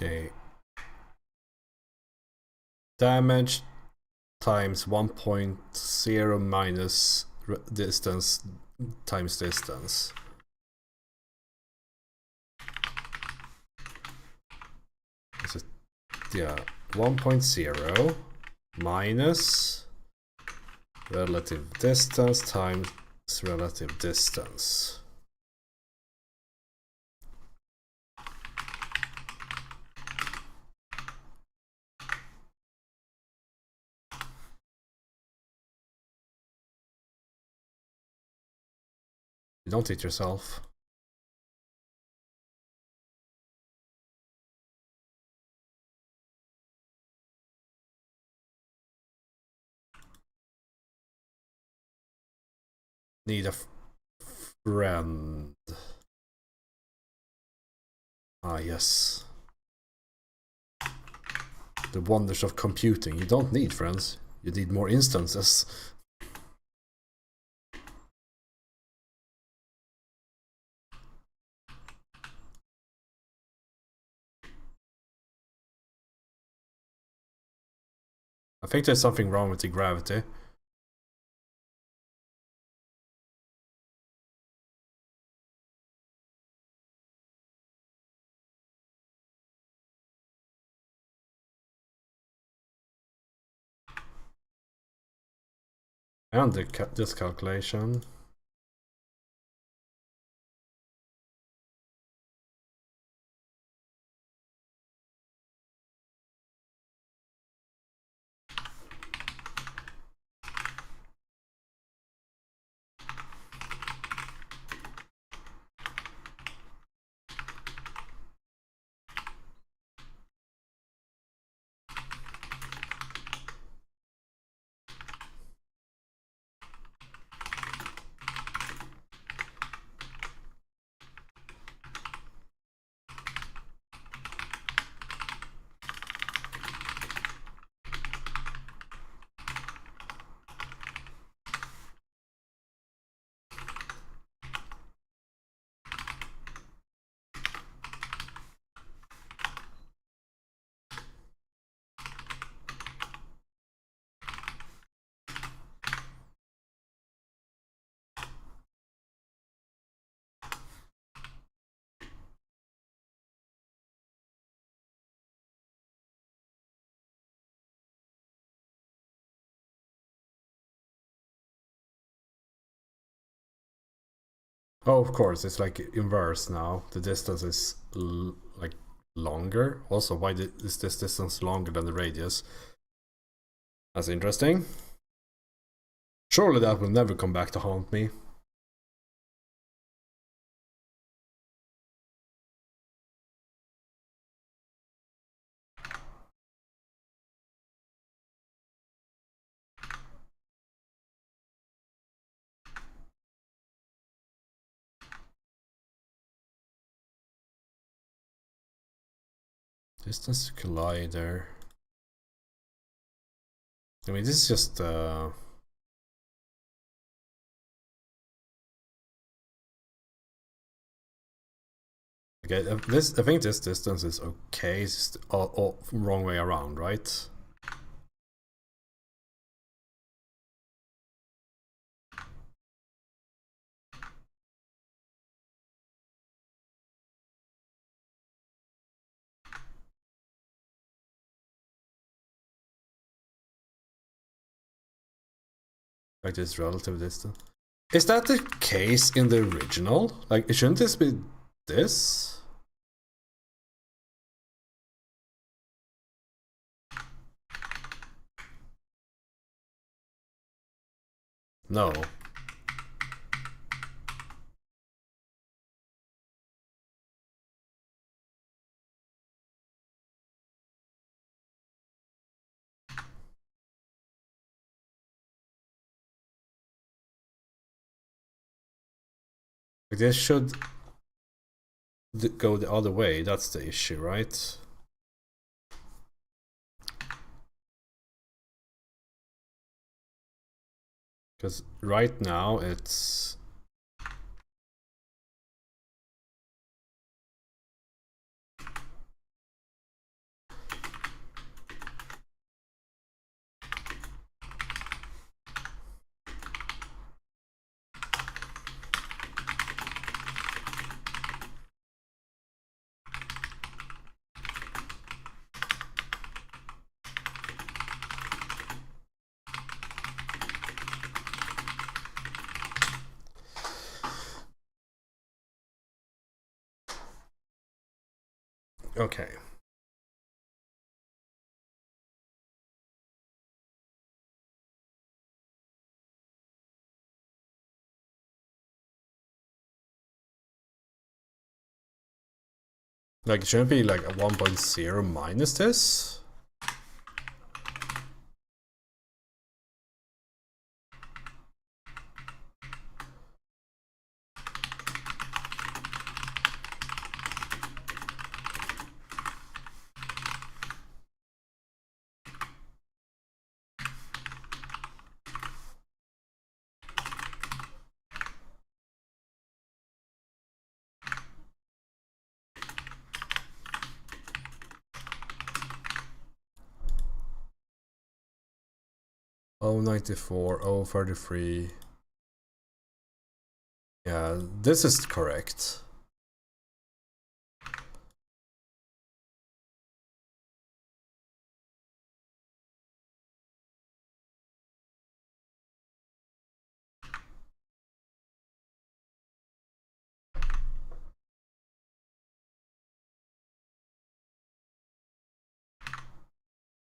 Okay. Damage times 1.0 minus distance times distance. Is it, yeah, 1.0 minus relative distance times relative distance. You don't hit yourself. Need a friend. Ah, yes. The wonders of computing. You don't need friends. You need more instances. I think there's something wrong with the gravity. And this calculation. Oh, of course, it's like inverse now. The distance is like longer. Also, why is this distance longer than the radius? That's interesting. Surely that will never come back to haunt me. Distance collider. I mean, this is just okay. I think this distance is okay. It's just all wrong way around, right? Like this relative distance. Is that the case in the original? Like, shouldn't this be this? No. Like this should go the other way. That's the issue, right? Because right now it's... Okay. Like, it shouldn't be like a 1.0 minus this? Oh, 94, oh, 33. Yeah, this is correct.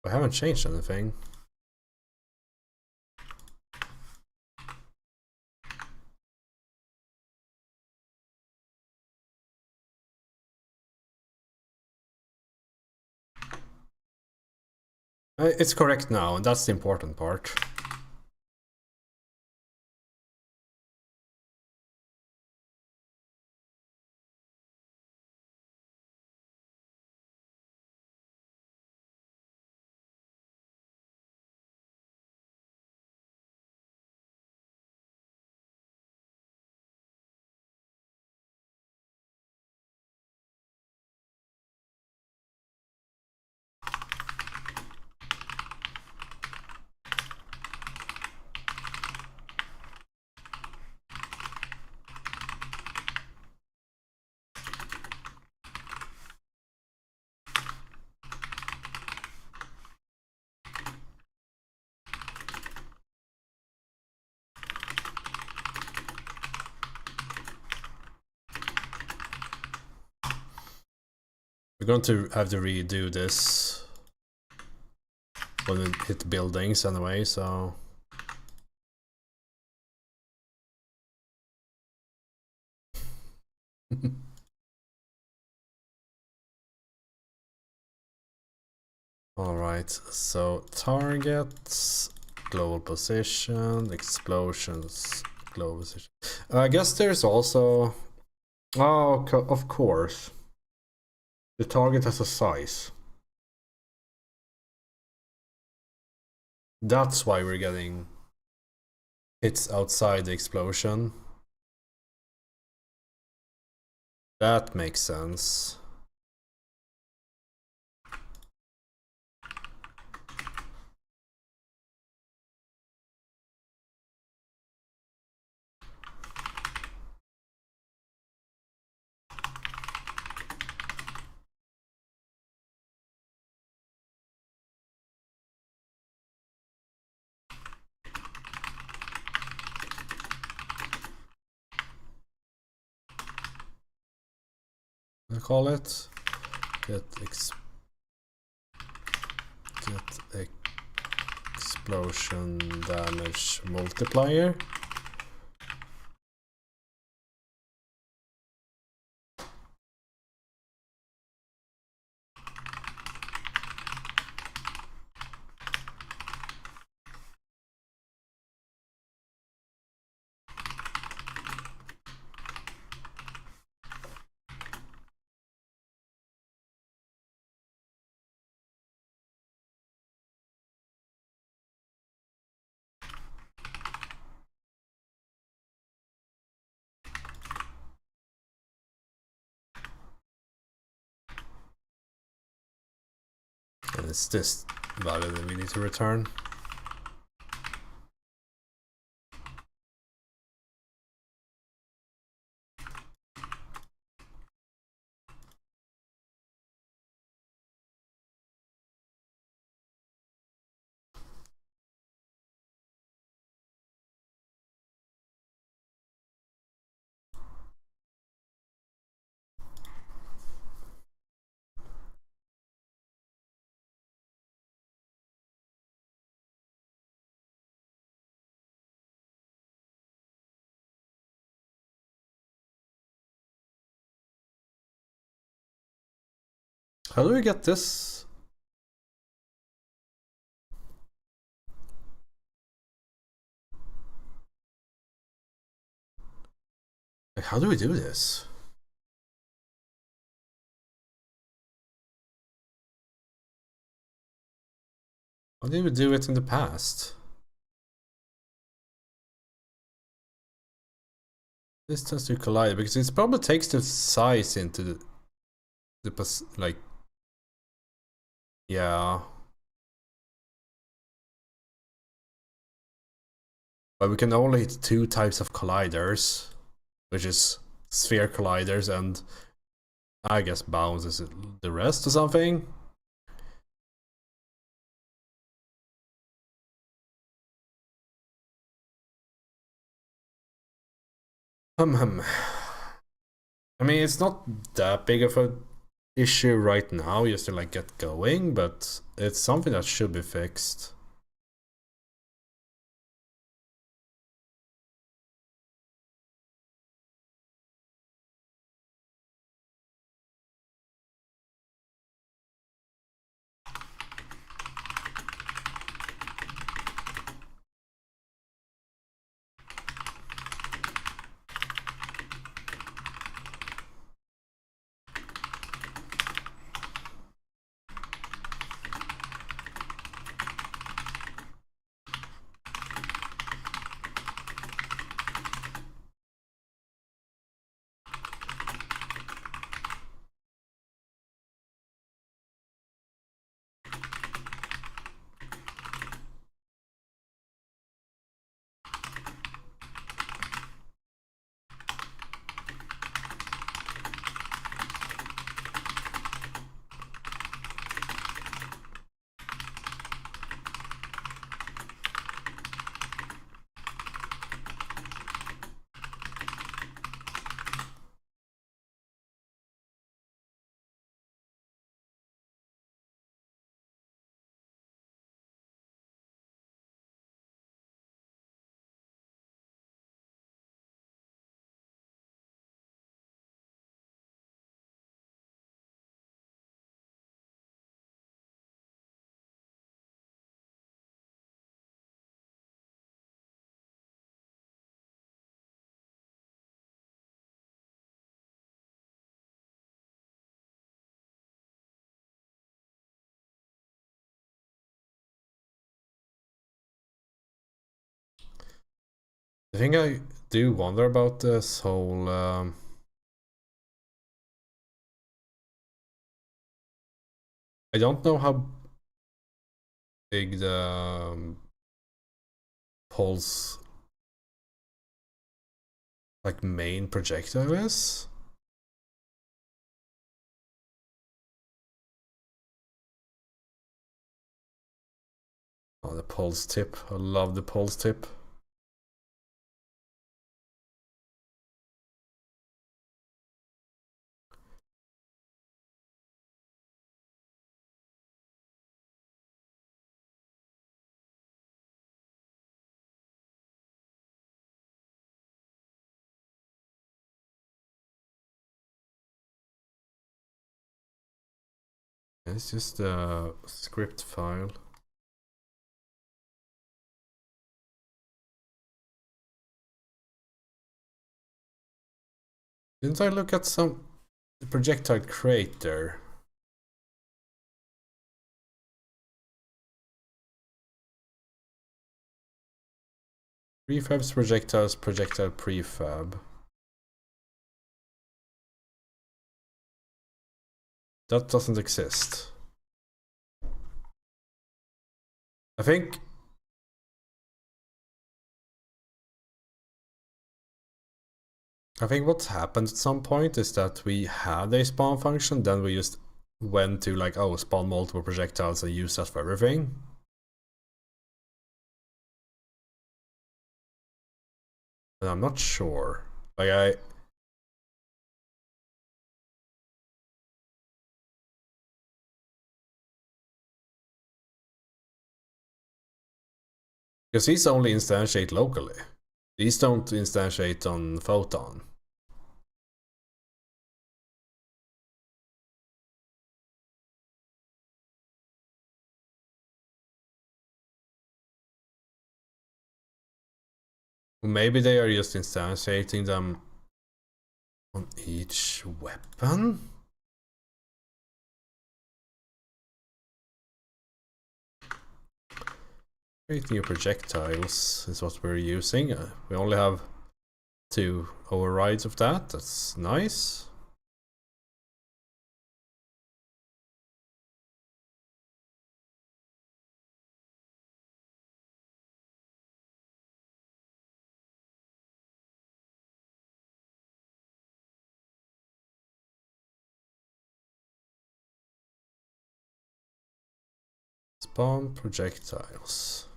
I haven't changed anything. It's correct now, and that's the important part. We're going to have to redo this when we hit buildings anyway, so... Alright, so targets, global position, explosions, global position. I guess there's also... Oh, of course. The target has a size. That's why we're getting hits outside the explosion. That makes sense. call it. Get explosion damage multiplier. And it's this value that we need to return. How do we get this? Like, how do we do this? How did we do it in the past? This tends to collide because it probably takes the size into the like, yeah. But we can only hit 2 types of colliders, which is sphere colliders and I guess bounces the rest or something. I mean, it's not that big of a issue right now, just to like get going, but it's something that should be fixed. The thing I do wonder about this whole I don't know how big the pulse like main projectile is. Oh, the pulse tip. I love the pulse tip. It's just a script file. Didn't I look at some projectile crater? Prefabs, projectiles, projectile prefab. That doesn't exist. I think what happened at some point is that we had a spawn function, then we just went to like, oh, spawn multiple projectiles and use that for everything. But I'm not sure. Like because these only instantiate locally. These don't instantiate on Photon. Maybe they are just instantiating them on each weapon? Create new projectiles is what we're using. We only have 2 overrides of that. That's nice. Spawn projectiles.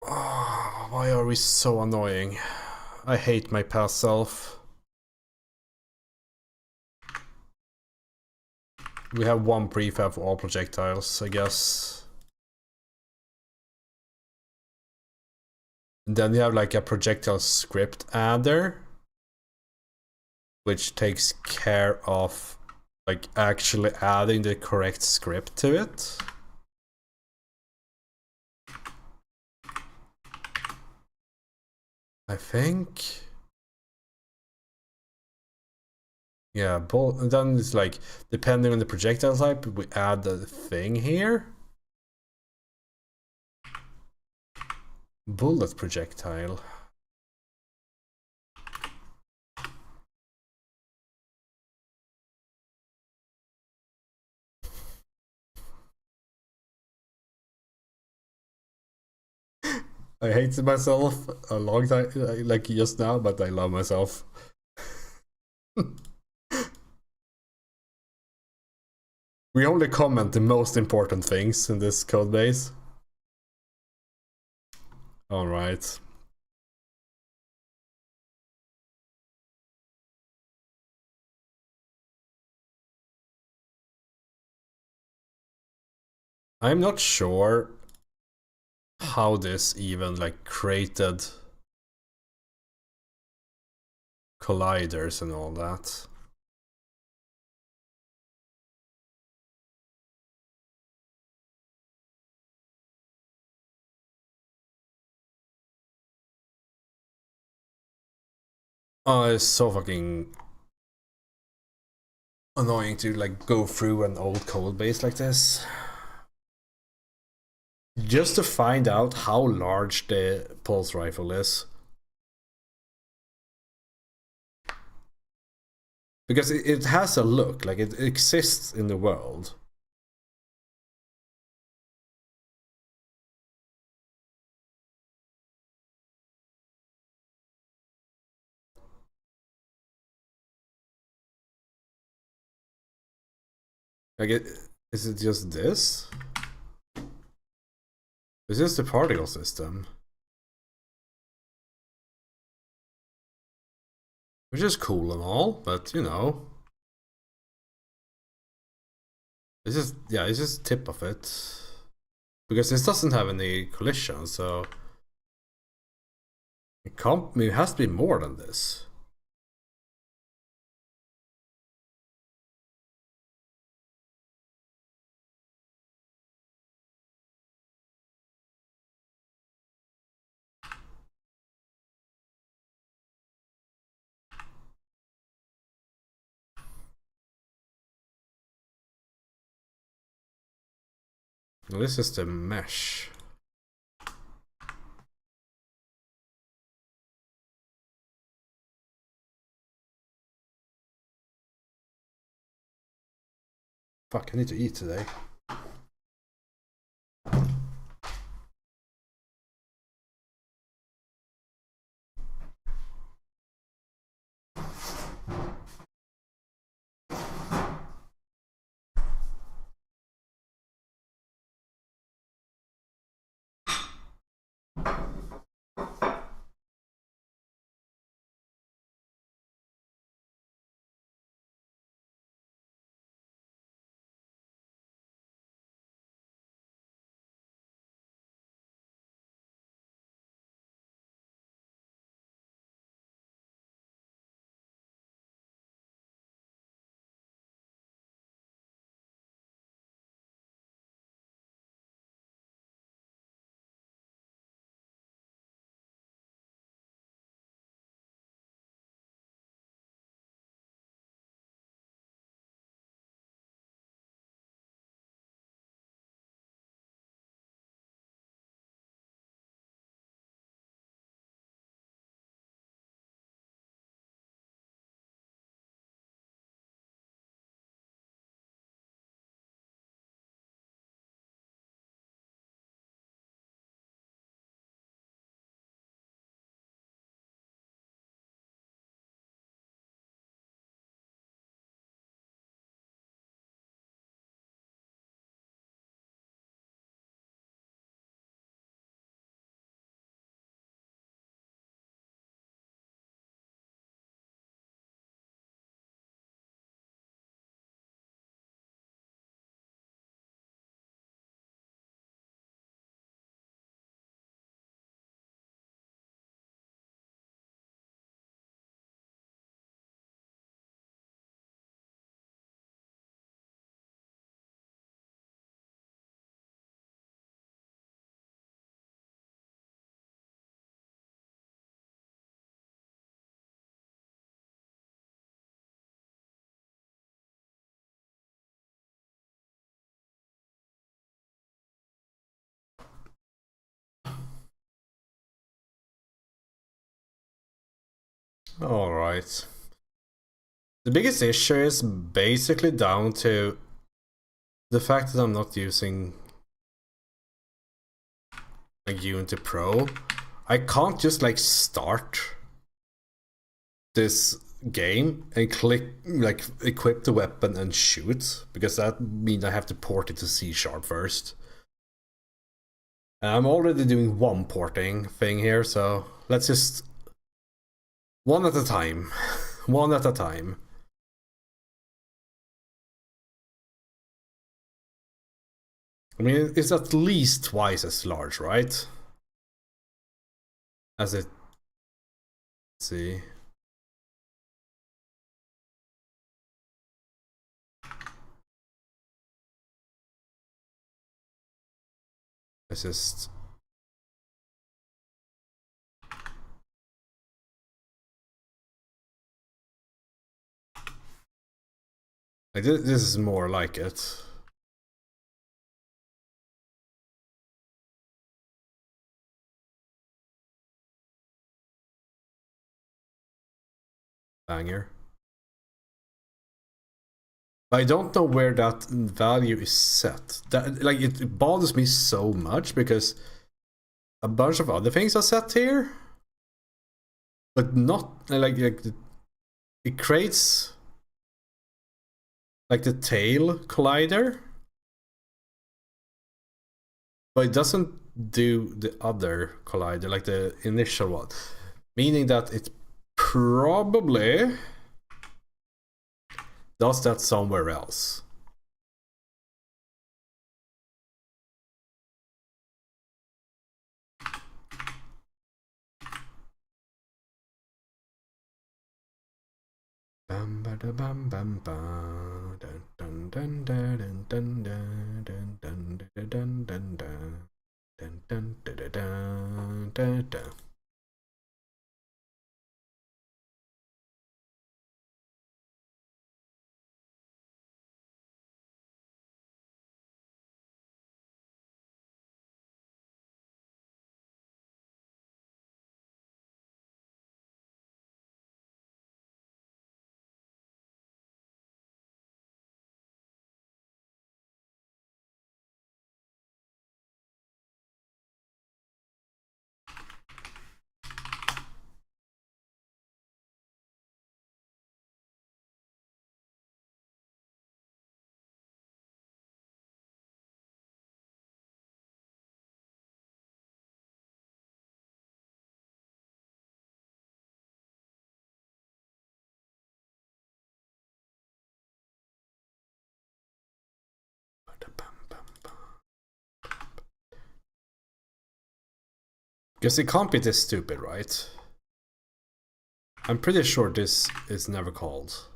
Oh, why are we so annoying? I hate my past self. We have 1 prefab for all projectiles, I guess. And then we have like a projectile script adder, which takes care of like actually adding the correct script to it. I think. Yeah, and then it's like, depending on the projectile type, we add the thing here. Bullet projectile. I hated myself a long time, like just now, but I love myself. We only comment the most important things in this code base. All right. I'm not sure how this even like created colliders and all that. Oh, it's so fucking annoying to like go through an old code base like this. Just to find out how large the pulse rifle is. Because it has a look, like it exists in the world. Like, is it just this? Is this the particle system? Which is cool and all, but you know. It's just, yeah, it's just tip of it. Because this doesn't have any collision, so it has to be more than this. Well, this is the mesh. Fuck, I need to eat today. Alright. The biggest issue is basically down to the fact that I'm not using like Unity Pro. I can't just like start this game and click like equip the weapon and shoot, because that means I have to port it to C# first. And I'm already doing one porting thing here, so let's just one at a time. One at a time. I mean, it's at least twice as large, right? As it. Let's see. Let's just. Like this is more like it. Banger. I don't know where that value is set. That like it bothers me so much because a bunch of other things are set here, but not like it creates like the tail collider, but it doesn't do the other collider, like the initial one, meaning that it probably does that somewhere else. Bam ba da bam bam ba dun dun dun dun dun dun dun dun dun dun dun dun dun dun dun dun dun dun. Because it can't be this stupid, right? I'm pretty sure this is never called.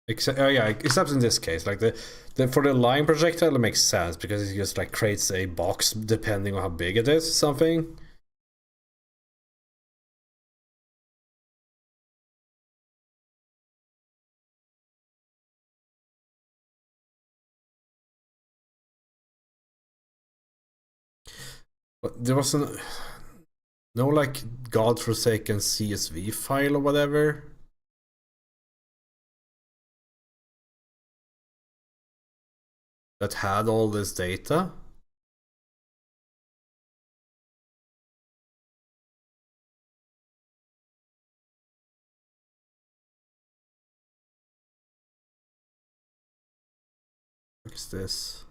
Except, yeah, except in this case, like the for the line projectile, it makes sense because it just like creates a box depending on how big it is, something. But there wasn't no like godforsaken CSV file or whatever that had all this data. What is this?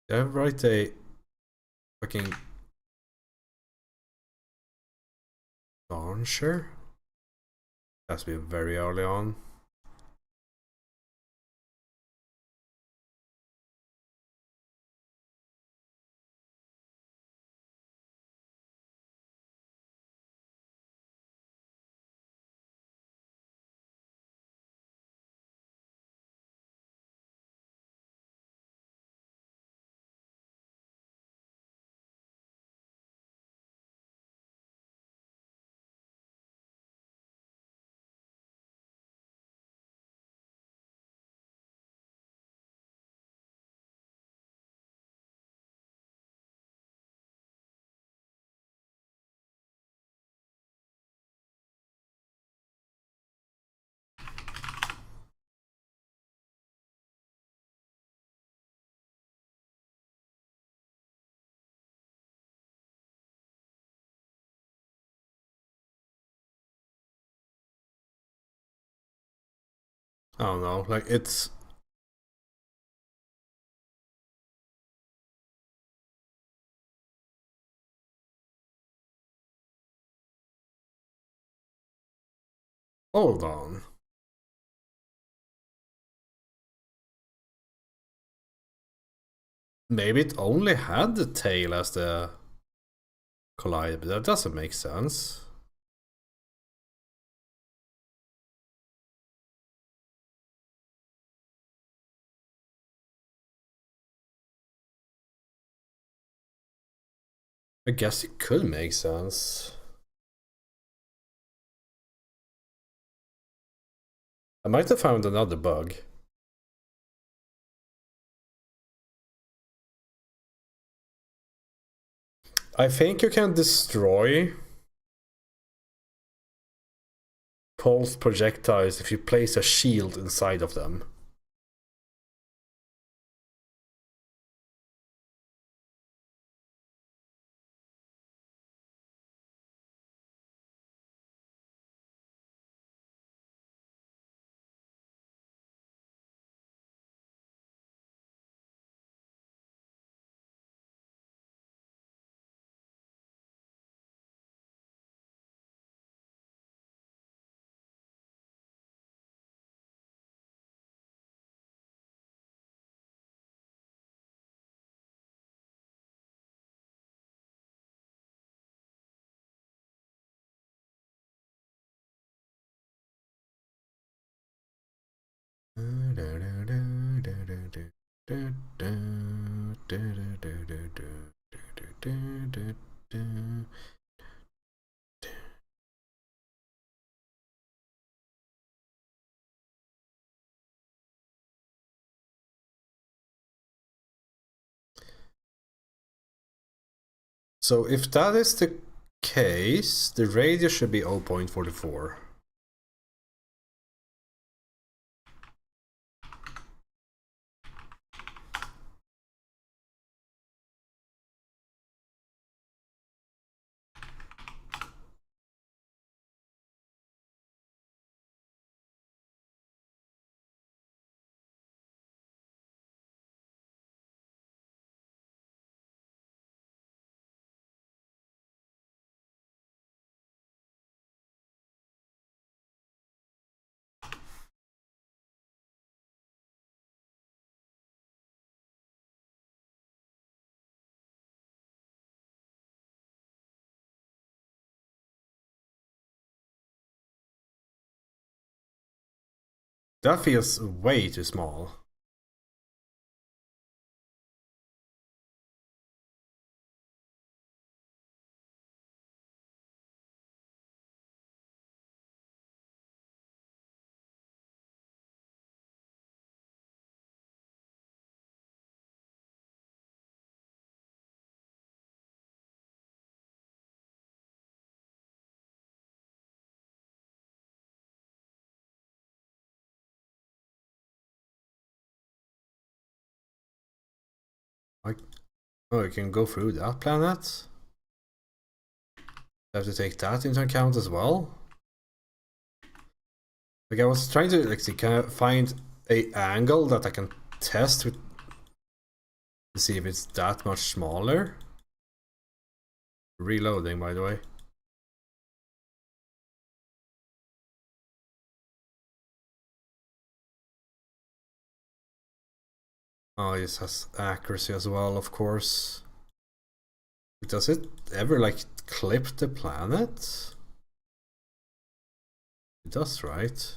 Did I write a fucking launcher? Has to be very early on. I don't know, like it's hold on. Maybe it only had the tail as the collide, but that doesn't make sense. I guess it could make sense. I might have found another bug. I think you can destroy repulsed projectiles if you place a shield inside of them. So if that is the case, the radius should be 0.44. That feels way too small. Like, oh, you can go through that planet? I have to take that into account as well? Like, I was trying to like see, can I find a angle that I can test with to see if it's that much smaller? Reloading, by the way. Oh, this has accuracy as well, of course. Does it ever like clip the planet? It does, right?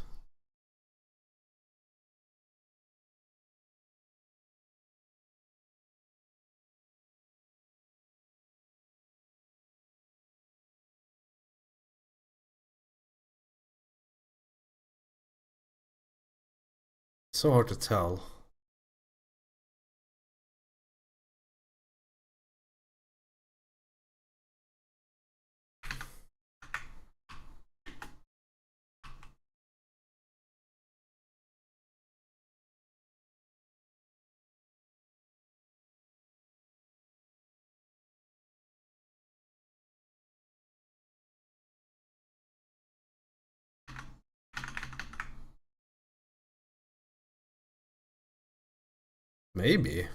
So hard to tell. Maybe.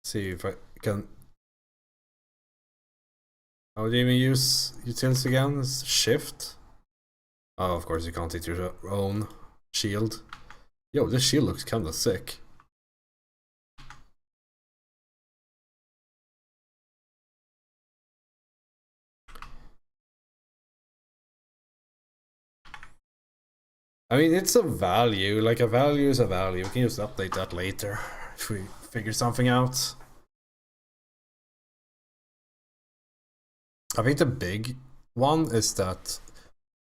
See if I can. How do you even use utils again? It's shift. Oh, of course you can't hit your own shield. Yo, this shield looks kinda sick. I mean, it's a value. Like, a value is a value. We can just update that later if we figure something out. I think the big one is that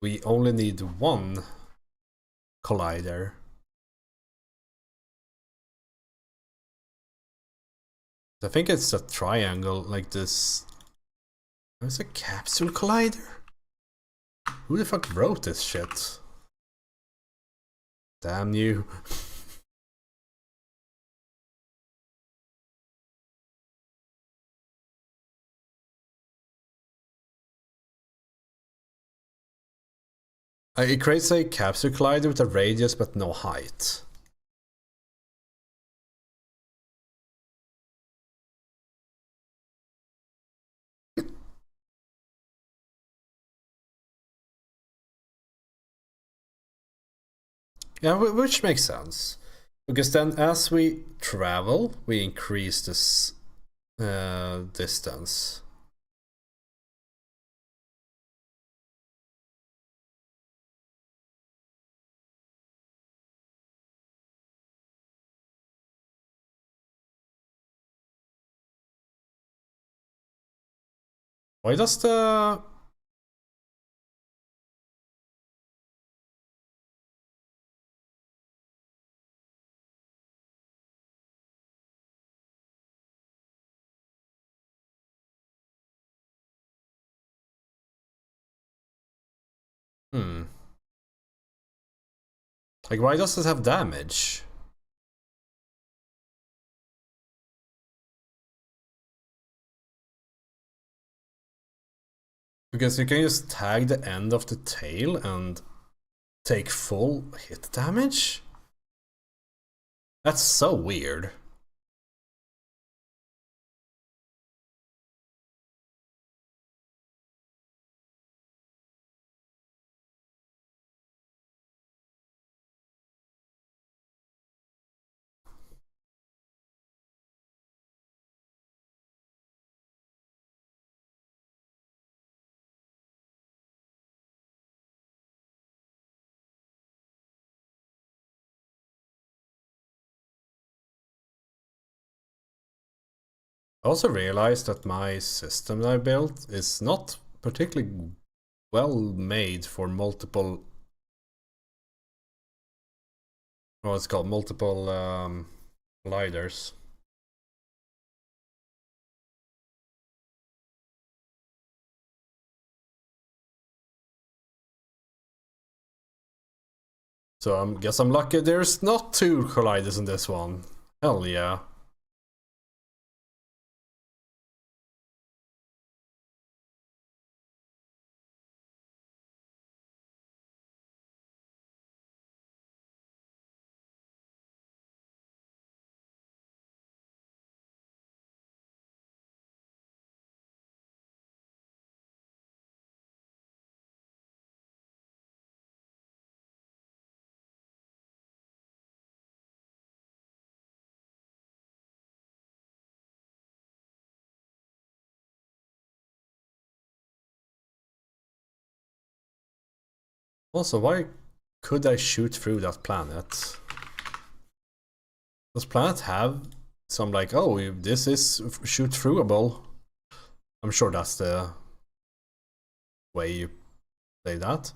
we only need one collider. I think it's a triangle like this. It's a capsule collider? Who the fuck wrote this shit? Damn you. It creates a capsule collider with a radius but no height. Yeah, which makes sense. Because then as we travel, we increase this distance. Why does the... Like, why does it have damage? Because you can just tag the end of the tail and take full hit damage? That's so weird. I also realized that my system that I built is not particularly well made for multiple... Well, it's called multiple colliders. So I guess I'm lucky there's not 2 colliders in this one. Hell yeah. Also, why could I shoot through that planet? Does planet have some like, oh, this is shoot throughable? I'm sure that's the way you play that.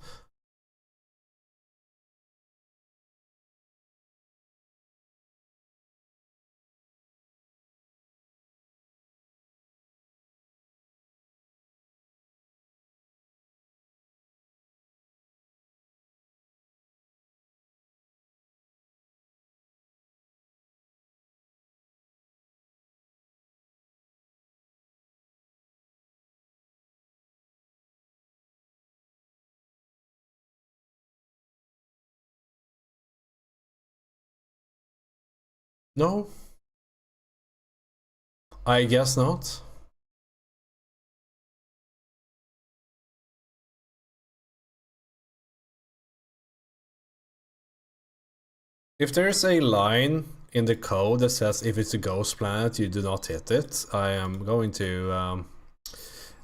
No, I guess not. If there's a line in the code that says if it's a ghost planet, you do not hit it, I am going to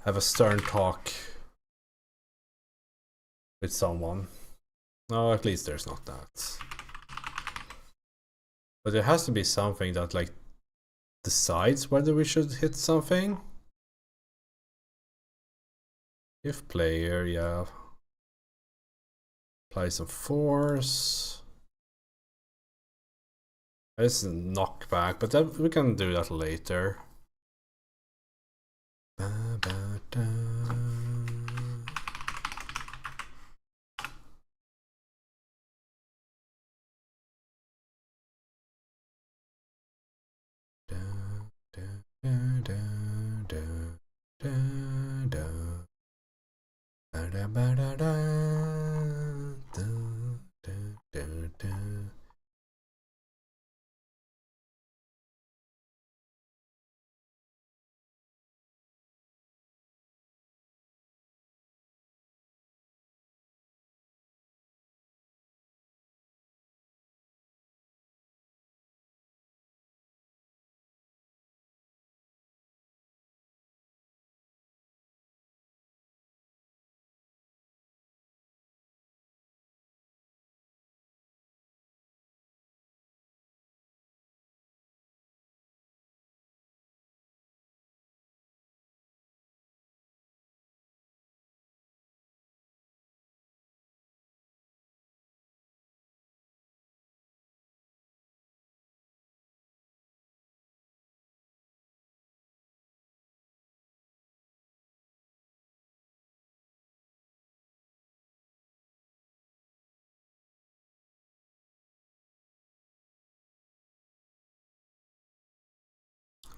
have a stern talk with someone. No, at least there's not that. But there has to be something that like decides whether we should hit something. If player, yeah. Apply some force. This is knockback, but that, we can do that later.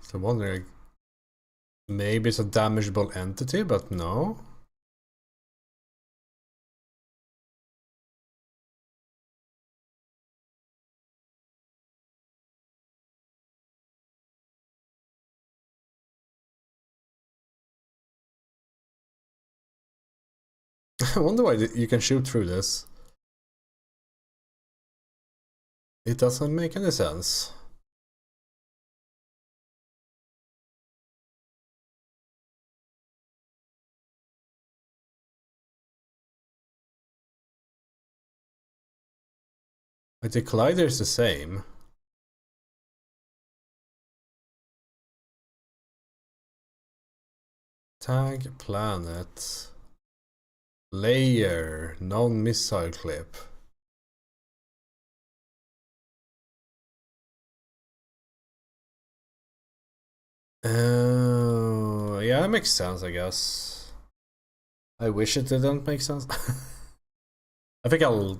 So I'm wondering, maybe it's a damageable entity, but no. I wonder why you can shoot through this. It doesn't make any sense. But the collider is the same. Tag planet. Layer, non-missile clip. Oh, yeah, that makes sense, I guess. I wish it didn't make sense. I think I'll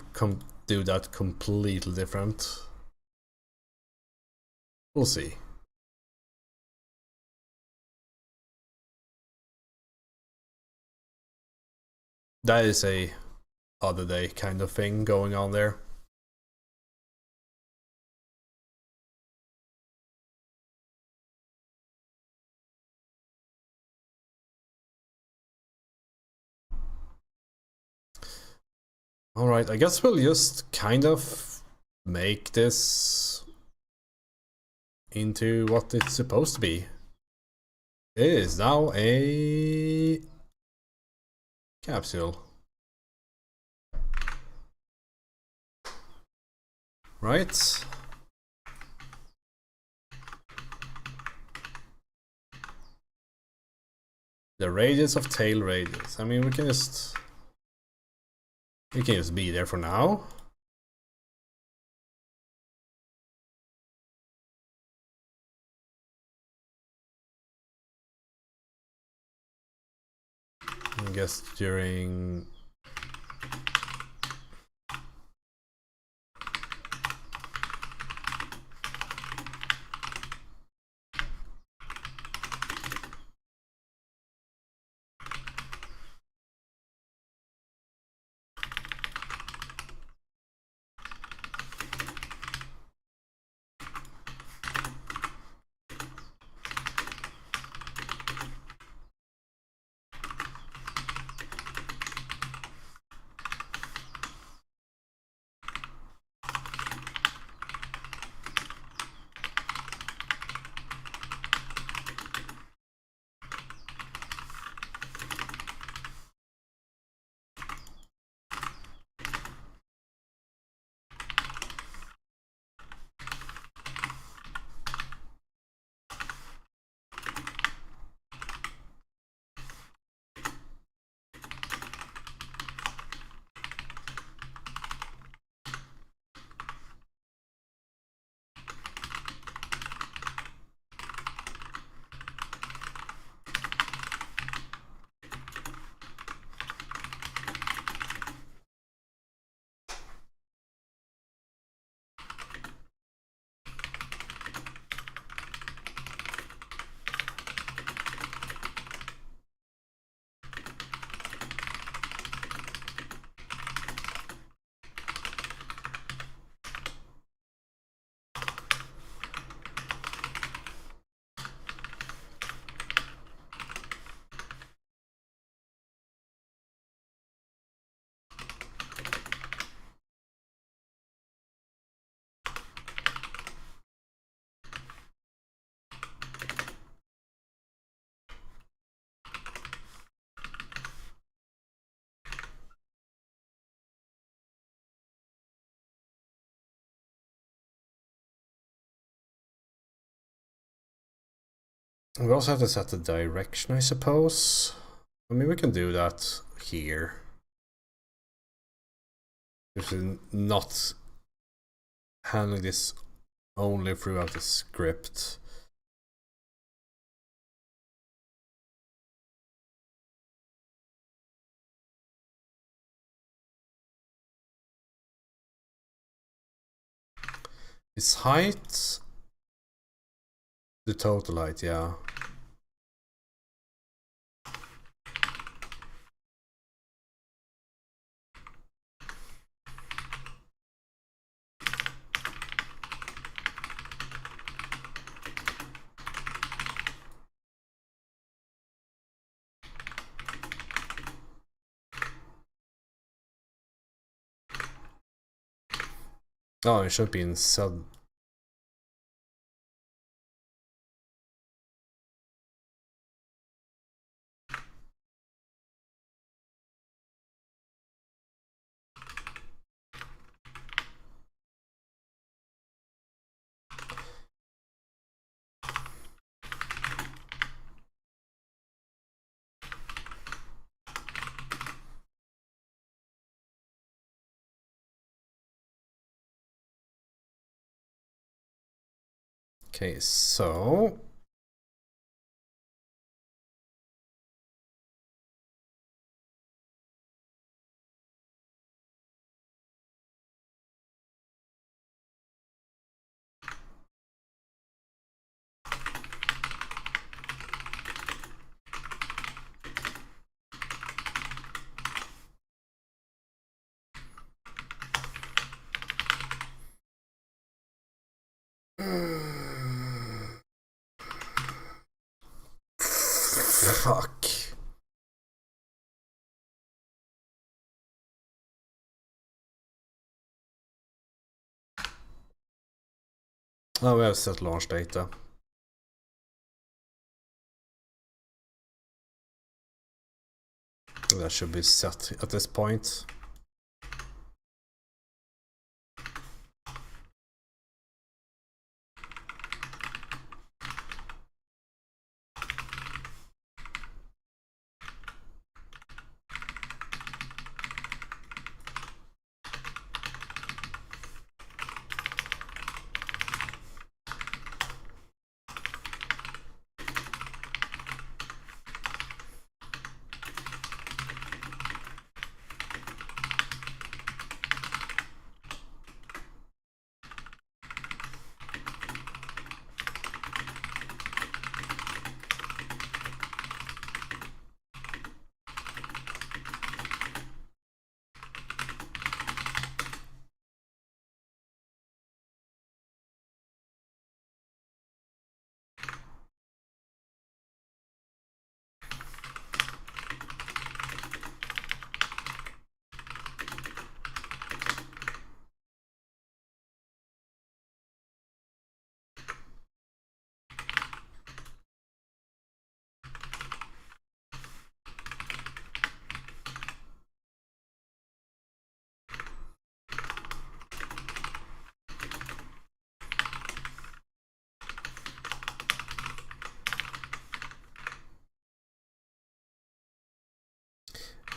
do that completely different. We'll see. That is a other day kind of thing going on there. Alright, I guess we'll just kind of make this into what it's supposed to be. It is now a capsule. Right? The radius of tail radius. I mean, we can just be there for now. I guess during We also have to set the direction, I suppose. I mean, we can do that here. If we're not handling this only throughout the script. Is height the total height? Yeah. Oh, it should be in sub. Okay, so fuck. Oh, we have set launch data. That should be set at this point.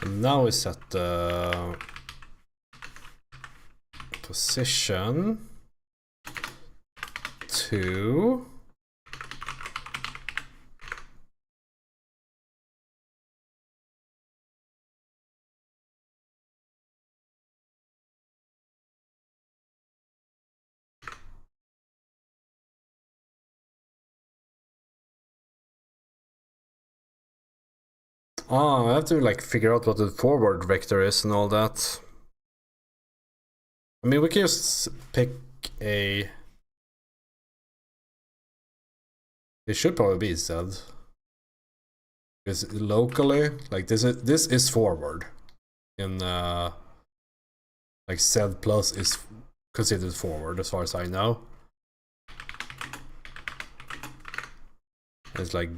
And now we set the position to I have to like figure out what the forward vector is and all that. I mean, we can just pick a. It should probably be Z. Because locally, like this is forward. In like Z plus is considered forward as far as I know. It's like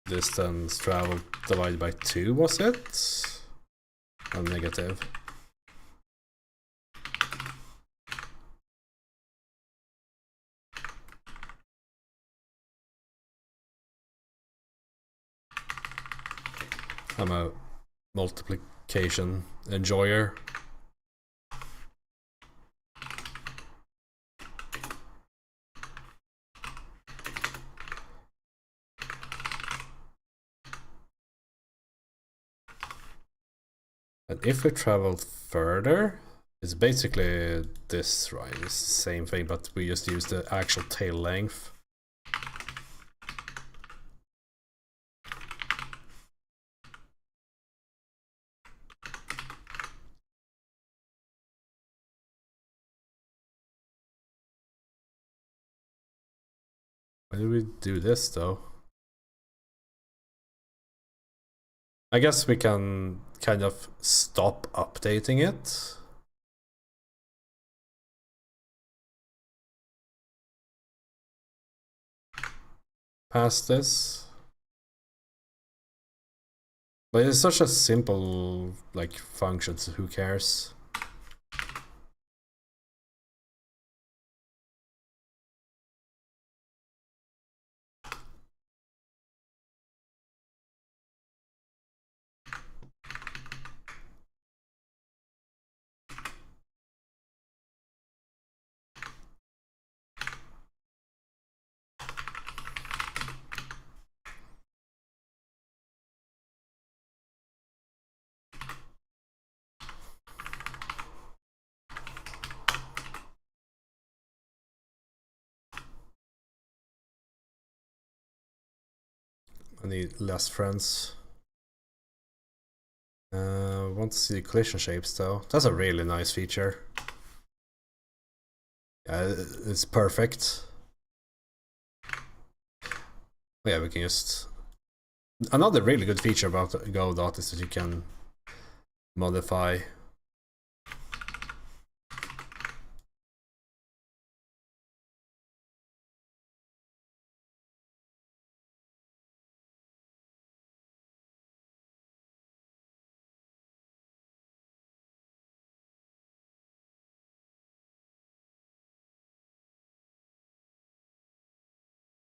distance traveled divided by 2, was it? A negative. I'm a multiplication enjoyer. And if we travel further, it's basically this, right? It's the same thing, but we just use the actual tail length. Why do we do this though? I guess we can kind of stop updating it. Past this. But it's such a simple like function, so who cares? I need less friends. Want to see the collision shapes though. That's a really nice feature. Yeah, it's perfect. Yeah, we can just... Another really good feature about Godot is that you can modify.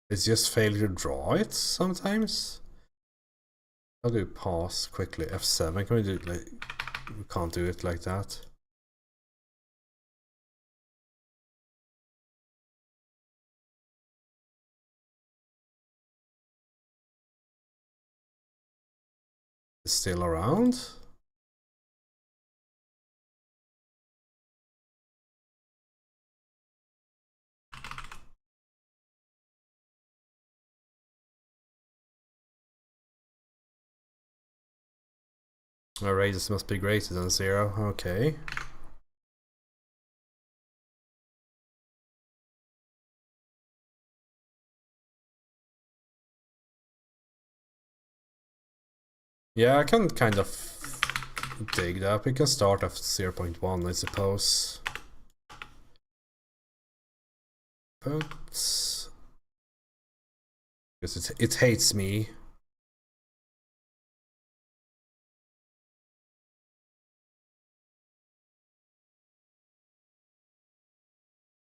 It's just fail to draw it sometimes. How do we pause quickly? F7, can we do it like... We can't do it like that. It's still around. Our radius must be greater than 0. Okay. Yeah, I can kind of dig that. We can start at 0.1, I suppose. But because it hates me.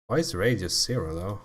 Why is radius 0 though?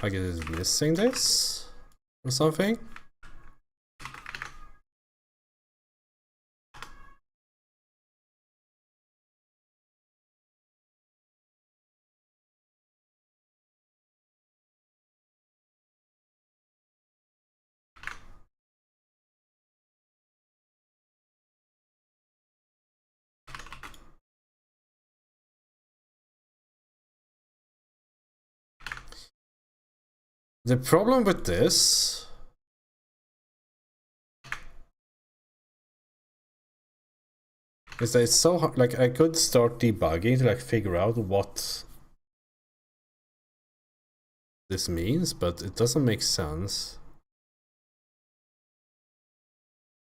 Like it is missing this or something. The problem with this is that it's so hard. Like I could start debugging to like figure out what this means, but it doesn't make sense.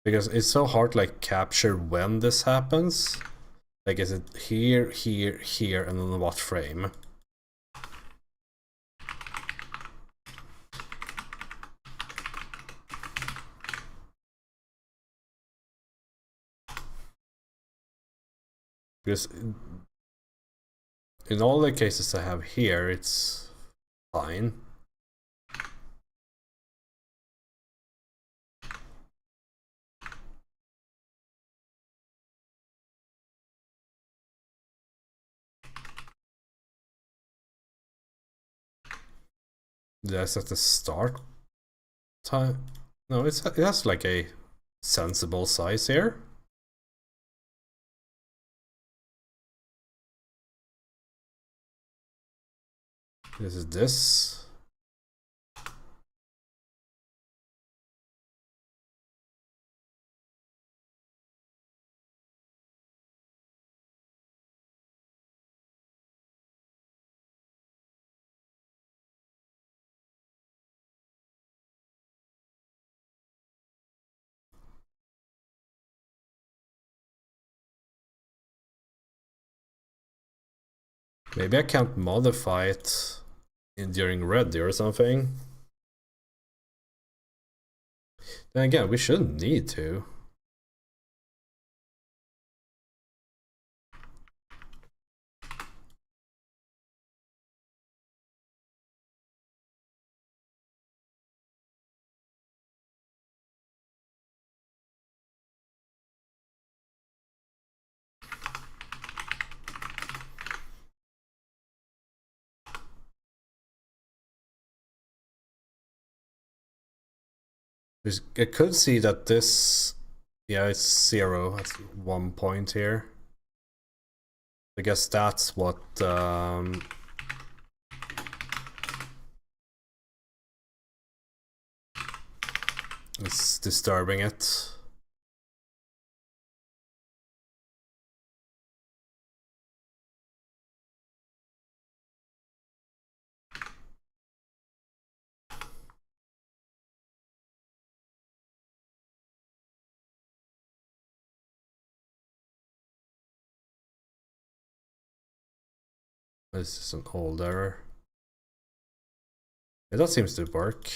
Because it's so hard to like capture when this happens. Like, is it here, here, here, and then what frame? Because in all the cases I have here, it's fine. That's at the start time. No, it has like a sensible size here. This is this. Maybe I can't modify it during ready or something. Then again, we shouldn't need to. I could see that this, yeah, it's 0 at 1 point here. I guess that's what is disturbing it. This is an old error. Yeah, that seems to work.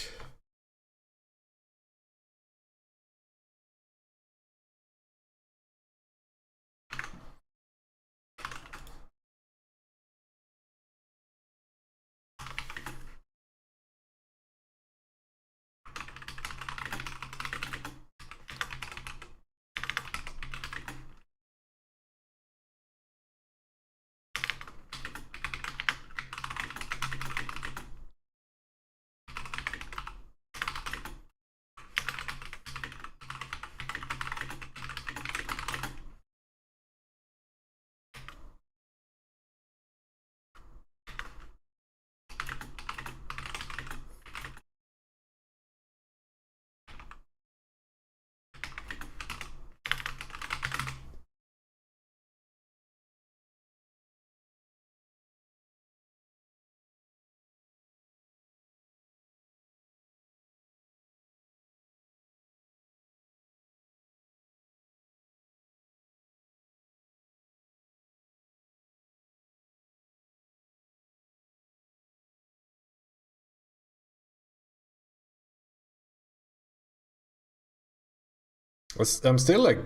I'm still like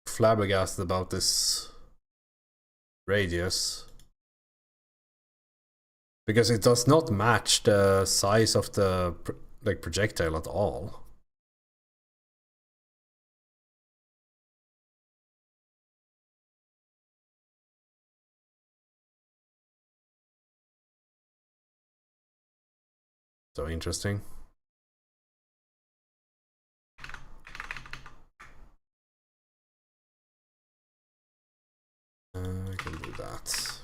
flabbergasted about this radius, because it does not match the size of the projectile at all. So interesting. I can do that.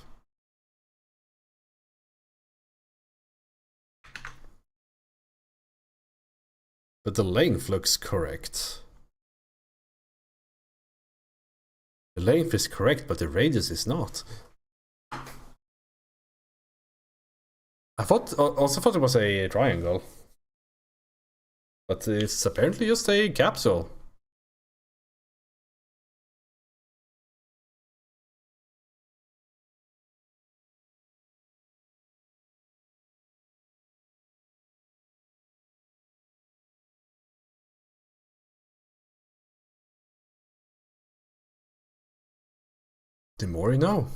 But the length looks correct. The length is correct, but the radius is not. I also thought it was a triangle. But it's apparently just a capsule. The more you know.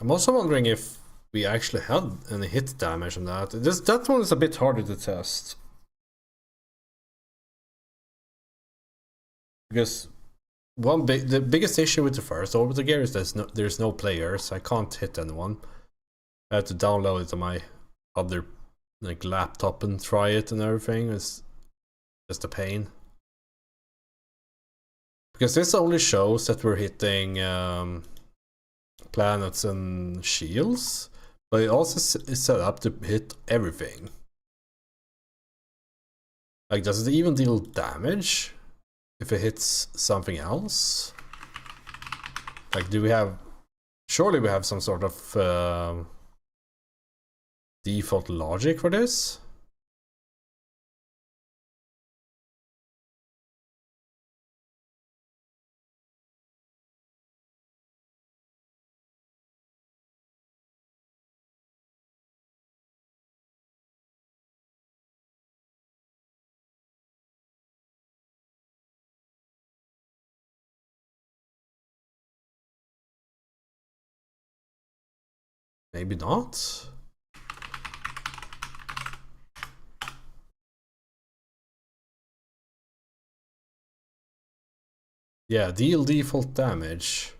I'm also wondering if we actually had any hit damage on that. That one is a bit harder to test. Because the biggest issue with the first Orbital gear is there's no players. I can't hit anyone. I have to download it on my other laptop and try it and everything. It's just a pain. Because this only shows that we're hitting planets and shields, but it also is set up to hit everything. Like, does it even deal damage if it hits something else? Like, do we have... Surely we have some sort of default logic for this? Maybe not. Yeah, deal default damage.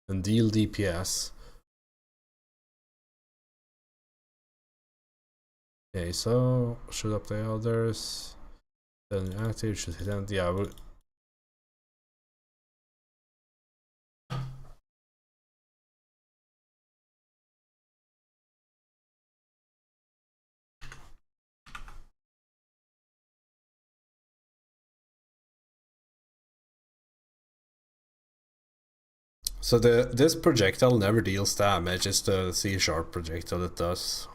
And deal DPS. Okay, so should update others. Then active should hit end. Yeah, so this projectile never deals damage. It's the C# projectile that does.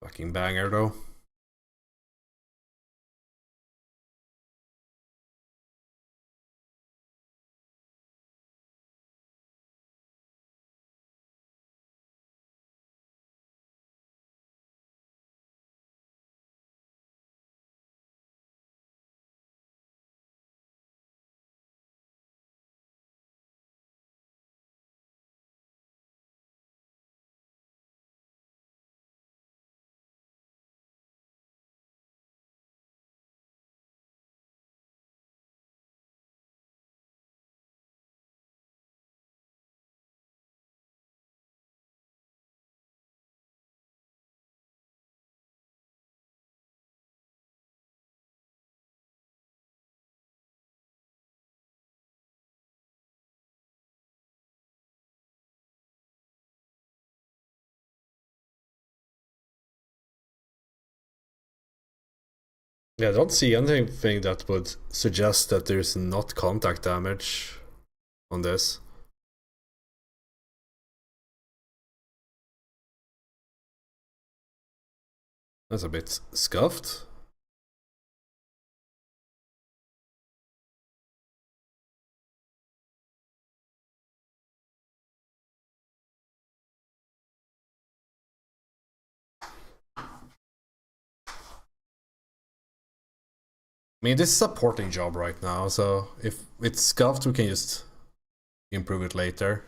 Fucking banger though. Yeah, I don't see anything that would suggest that there's not contact damage on this. That's a bit scuffed. I mean, this is a porting job right now, so if it's scuffed, we can just improve it later.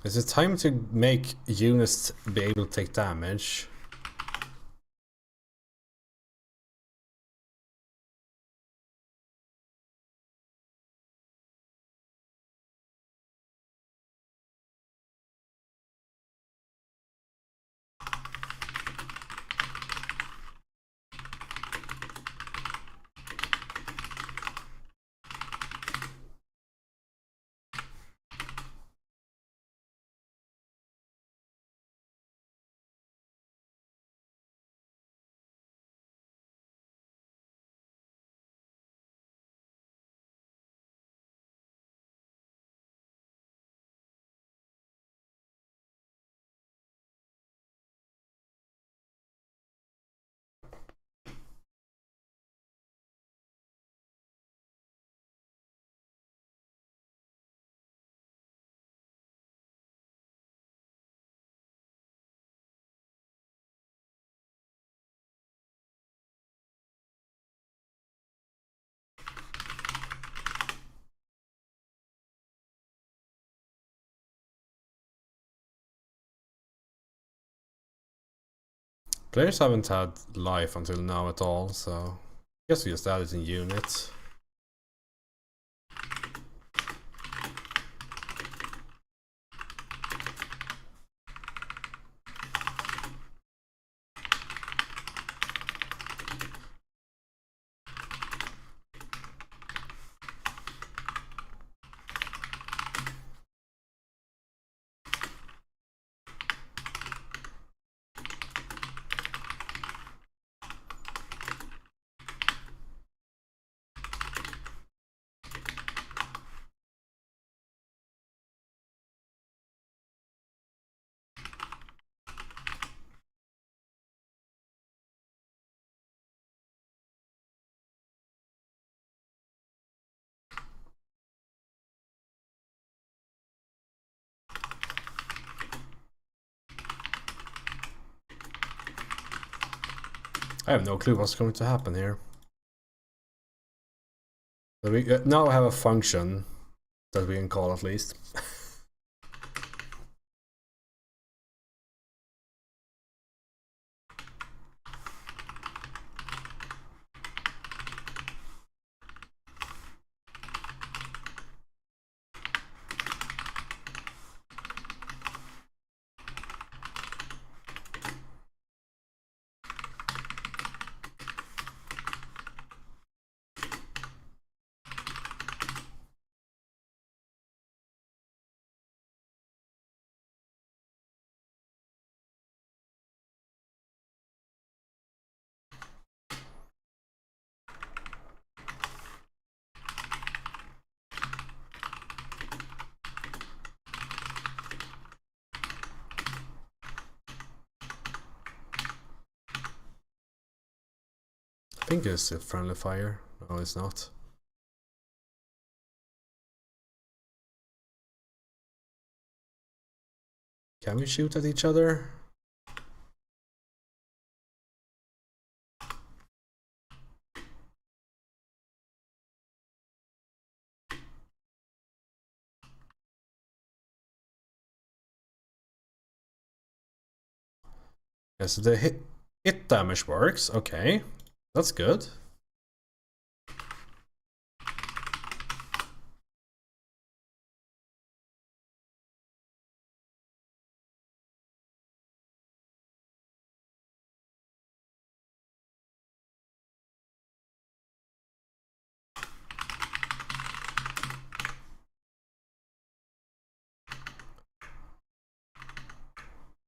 Is it time to make units be able to take damage? Players haven't had life until now at all, so I guess we just add it in units. I have no clue what's going to happen here. But we now have a function that we can call at least. I think it's a friendly fire. No, it's not. Can we shoot at each other? Yeah, so the hit damage works. Okay, that's good.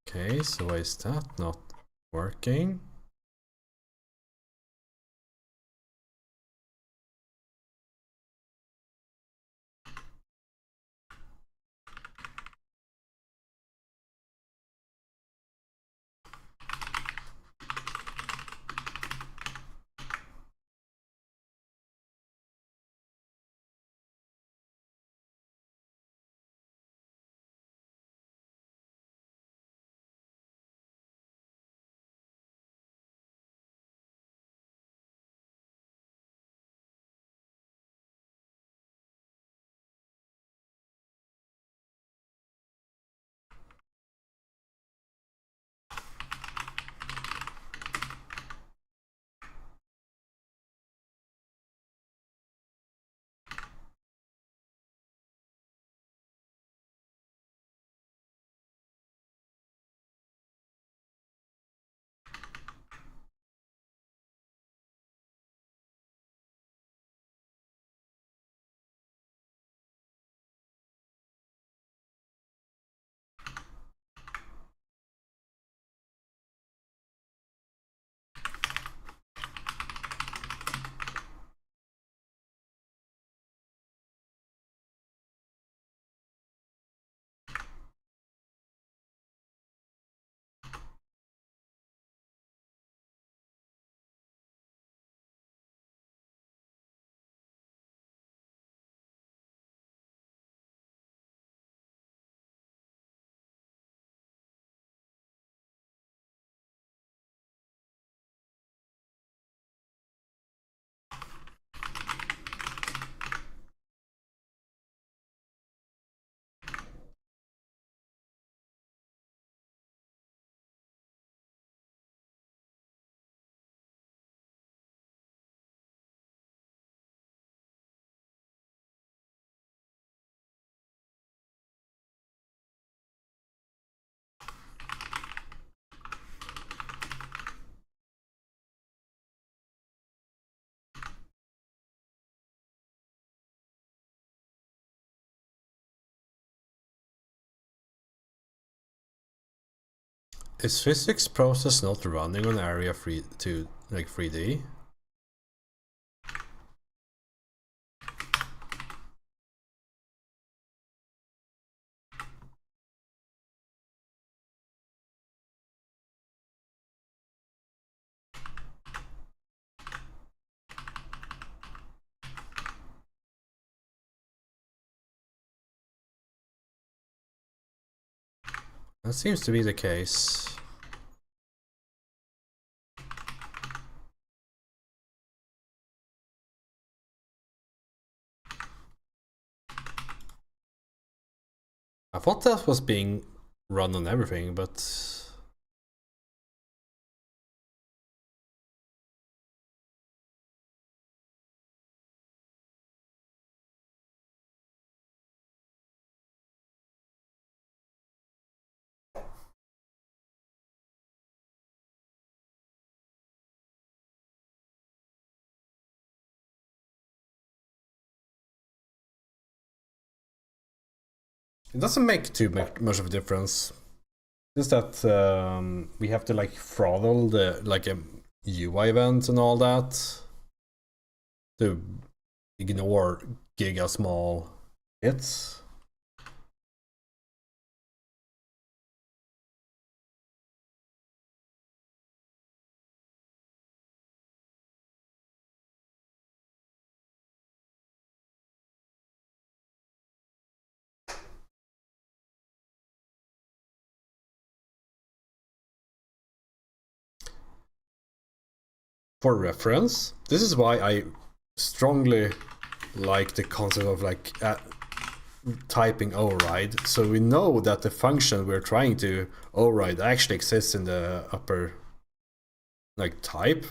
Okay, so why is that not working? Is physics process not running on area 3 like 3D? That seems to be the case. I thought that was being run on everything, but... It doesn't make too much of a difference. Just that we have to like throttle the like UI events and all that to ignore giga small hits. For reference, this is why I strongly like the concept of like typing override, so we know that the function we're trying to override actually exists in the upper like type.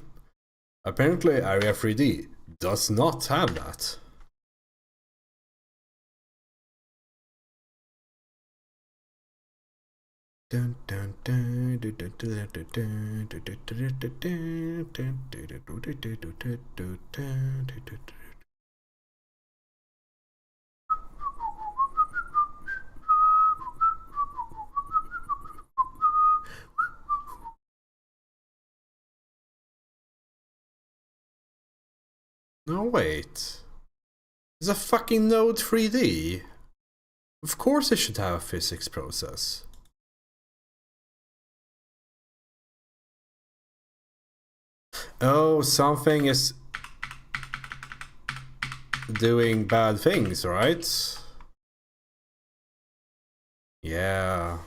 Apparently area 3D does not have that. Dun, dun, dun, dun, dun, dun, dun, dun, dun, dun, dun, dun. No, wait. It's a fucking Node 3D. Of course it should have a physics process. Oh, something is doing bad things, right? Yeah.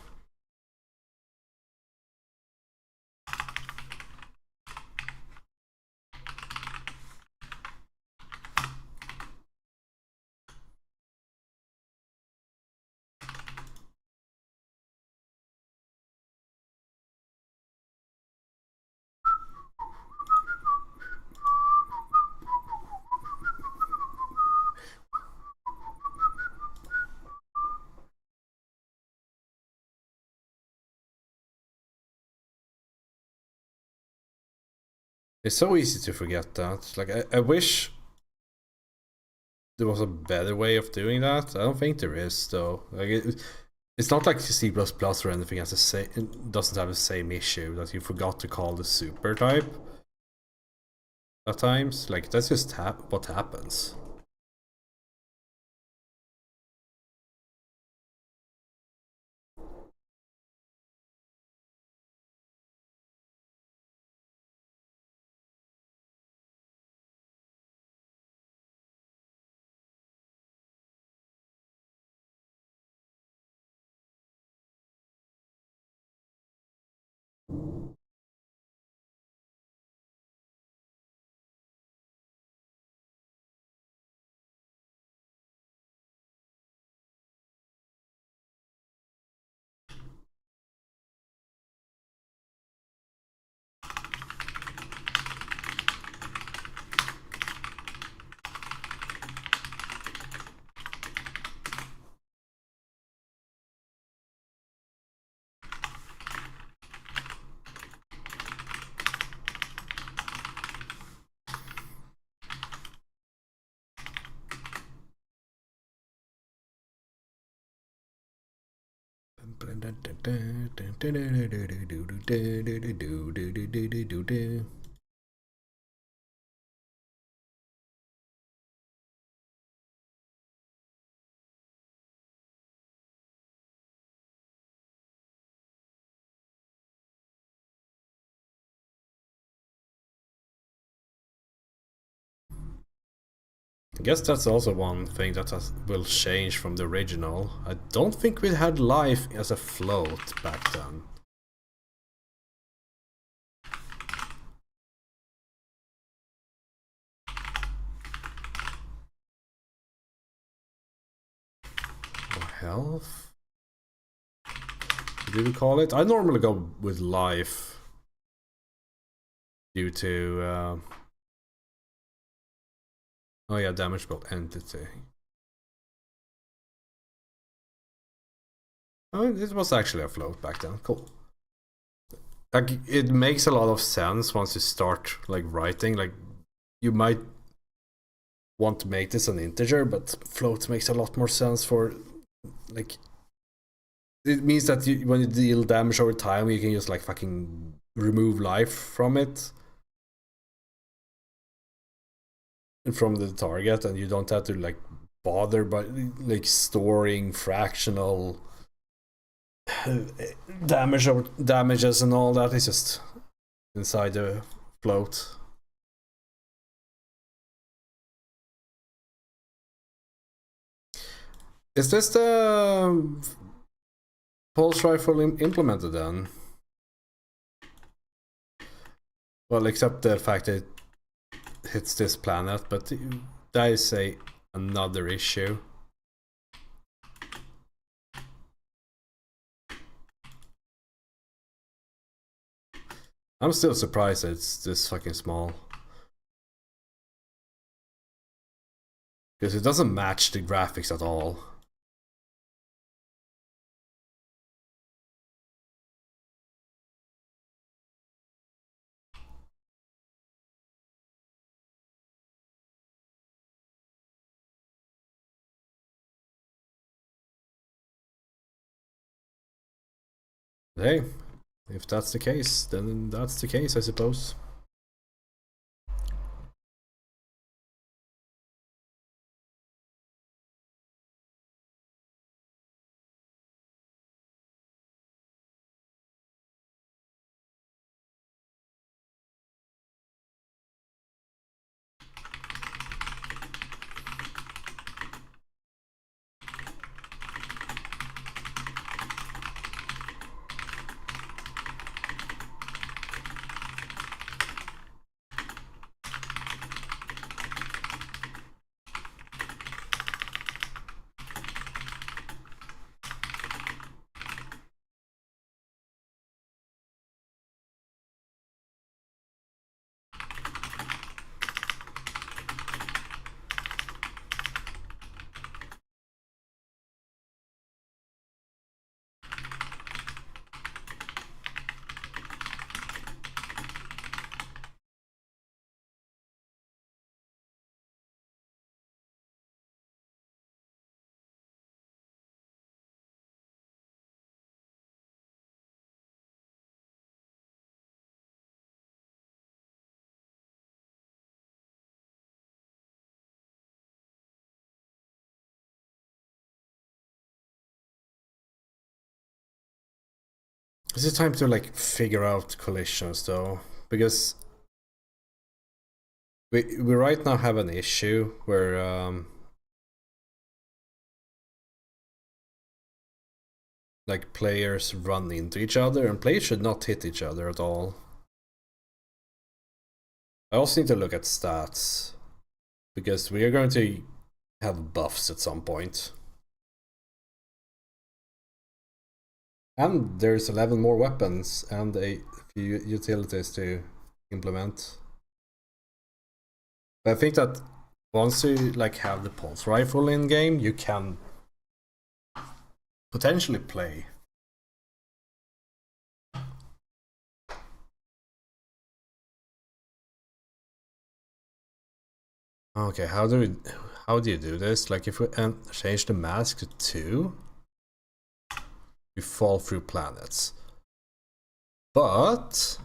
It's so easy to forget that. Like, I wish there was a better way of doing that. I don't think there is, though. Like, it's not like C++ or anything has the same, doesn't have the same issue that you forgot to call the super type at times. Like, that's just what happens. I guess that's also one thing that will change from the original. I don't think we had life as a float back then. Or health? What do we call it? I normally go with life due to oh yeah, damageable entity. Oh, it was actually a float back then. Cool. Like, it makes a lot of sense once you start like writing. Like, you might want to make this an integer, but float makes a lot more sense for like. It means that when you deal damage over time, you can just like fucking remove life from it. From the target, and you don't have to like bother by like storing fractional damages and all that. It's just inside the float. Is this the pulse rifle implemented then? Well, except the fact that it hits this planet, but that is another issue. I'm still surprised that it's this fucking small. Because it doesn't match the graphics at all. Hey, if that's the case, then that's the case, I suppose. Is it time to like figure out collisions though? Because we right now have an issue where like players run into each other, and players should not hit each other at all. I also need to look at stats, because we are going to have buffs at some point. And there's 11 more weapons and a few utilities to implement. But I think that once you like have the pulse rifle in game, you can potentially play. Okay, how do you do this? Like, if we change the mask to 2, we fall through planets. But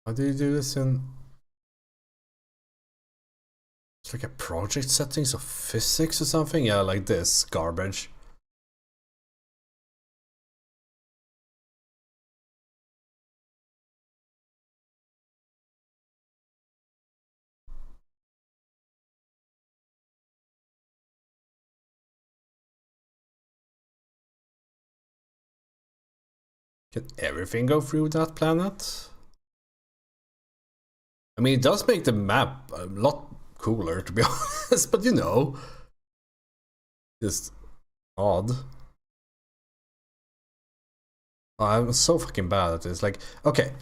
how do you do this in? It's like a project settings of physics or something? Yeah, like this garbage. Can everything go through that planet? I mean, it does make the map a lot cooler, to be honest, but you know, just odd. Oh, I'm so fucking bad at this. Like, okay,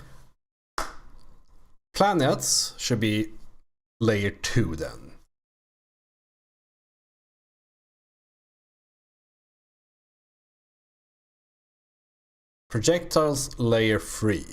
planets should be layer 2 then. Projectiles layer 3.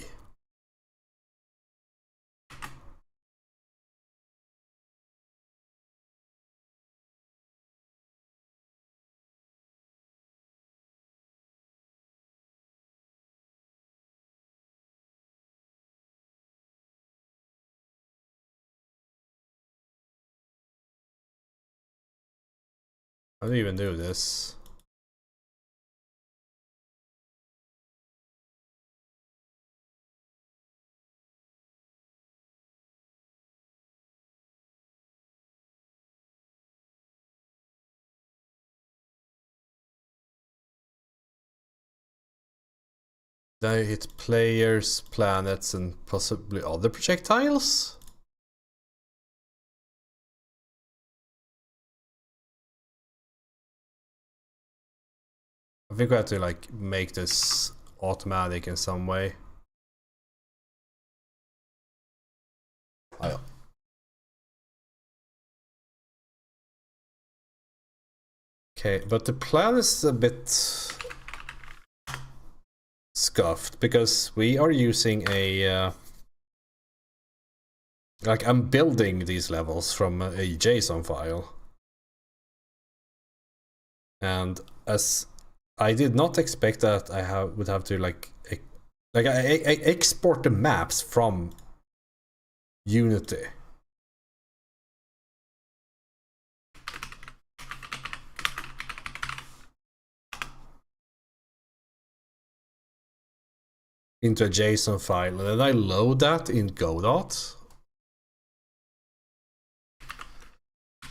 How do you even do this? Then you hit players, planets, and possibly other projectiles? I think we have to like make this automatic in some way. Oh, yeah. Okay, but the plan is a bit scuffed because we are using a like I'm building these levels from a JSON file, and as I did not expect that I would have to like I export the maps from Unity. Into a JSON file, and then I load that in Godot.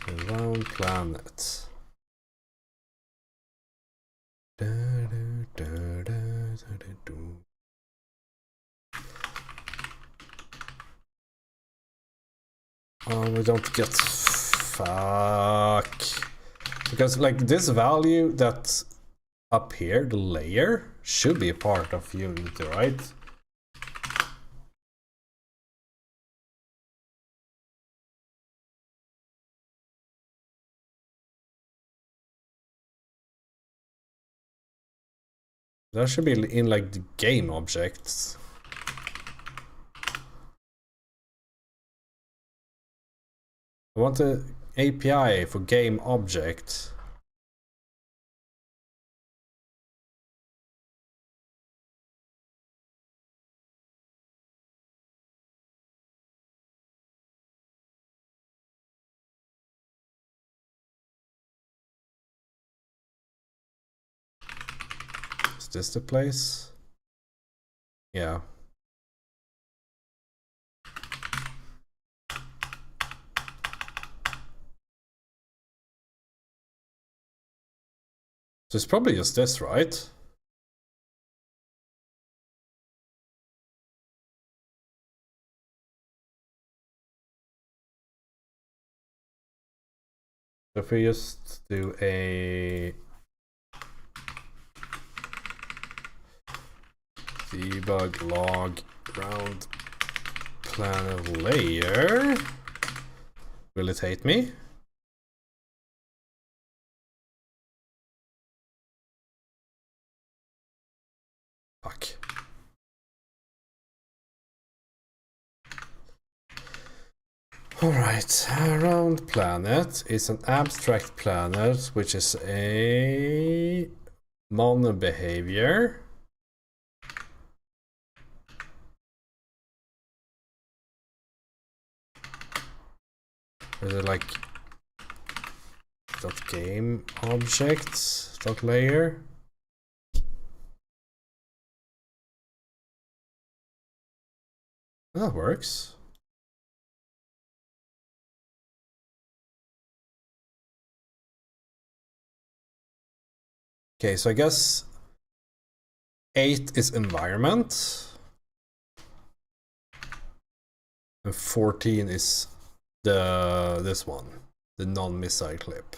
Around planet. Oh, we don't get fuck, because like this value that's up here, the layer, should be a part of Unity, right? That should be in like the game objects. I want the API for game object. Is this the place? Yeah. So it's probably just this, right? So if we just do a debug log round planet layer, will it hate me? Fuck. Alright, a round planet is an abstract planet which is a mono behavior. Is it like dot game objects dot layer? That works. Okay, so I guess 8 is environment and 14 is this one, the non-missile clip.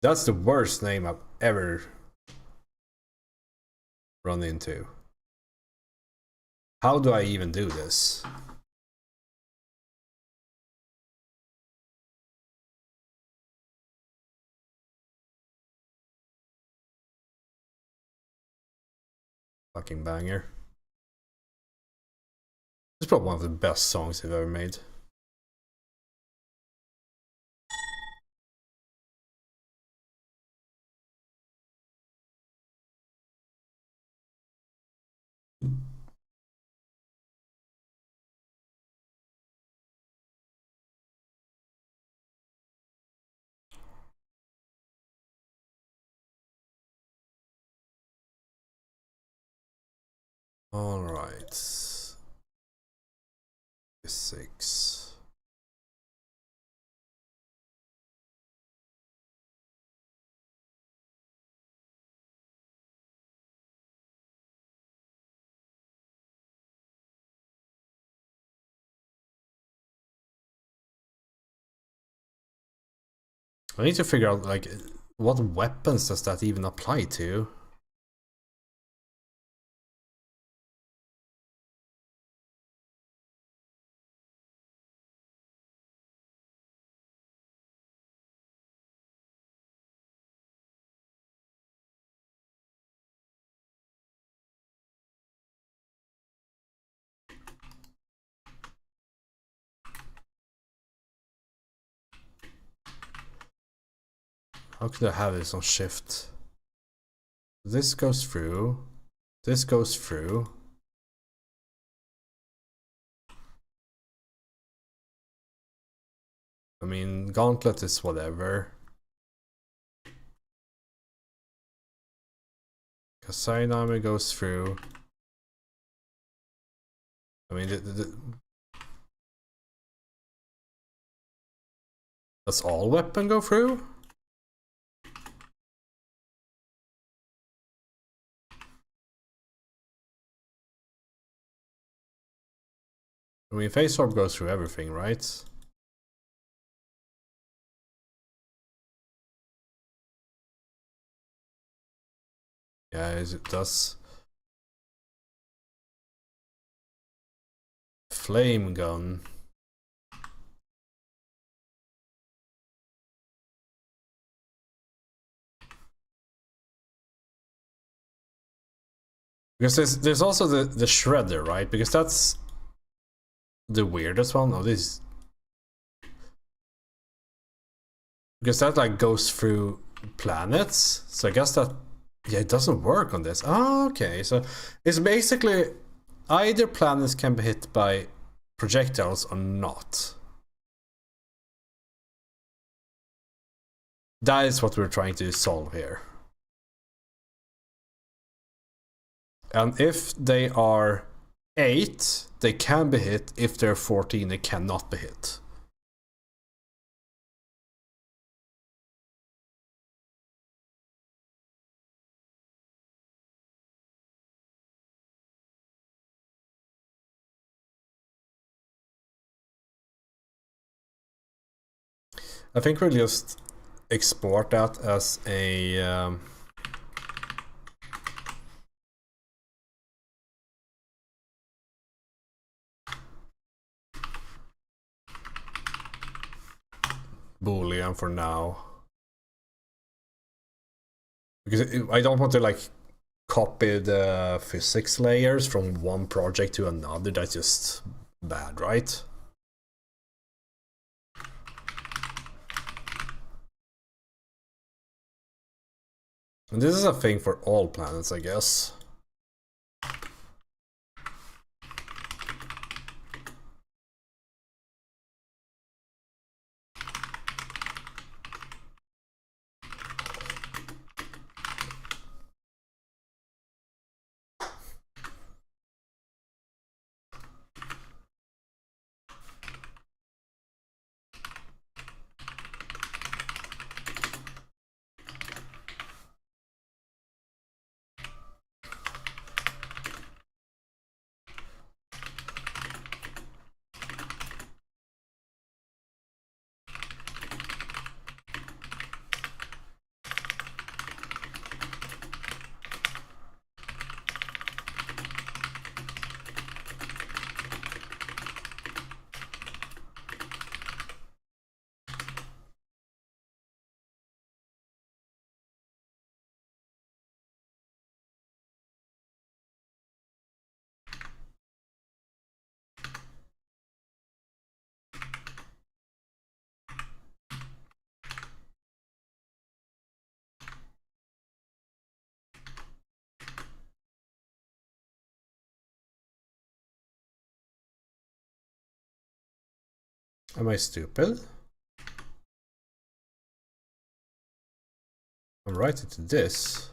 That's the worst name I've ever run into. How do I even do this? Fucking banger. It's probably one of the best songs they've ever made. All right. 6. I need to figure out like what weapons does that even apply to? How could I have this on shift? This goes through. This goes through. I mean, gauntlet is whatever. Kasainami goes through. I mean, does all weapon go through? I mean, face orb goes through everything, right? Yeah, it does. Flame gun. Because there's also the shredder, right? Because that's the weirdest one. Oh, this. Because that like goes through planets. So I guess that, yeah, it doesn't work on this. Oh, okay. So it's basically either planets can be hit by projectiles or not. That is what we're trying to solve here. And if they are 8, they can be hit. If they're 14, they cannot be hit. I think we'll just export that as a Boolean for now, because I don't want to like copy the physics layers from one project to another. That's just bad, right? And this is a thing for all planets, I guess. Am I stupid? I'm writing to this.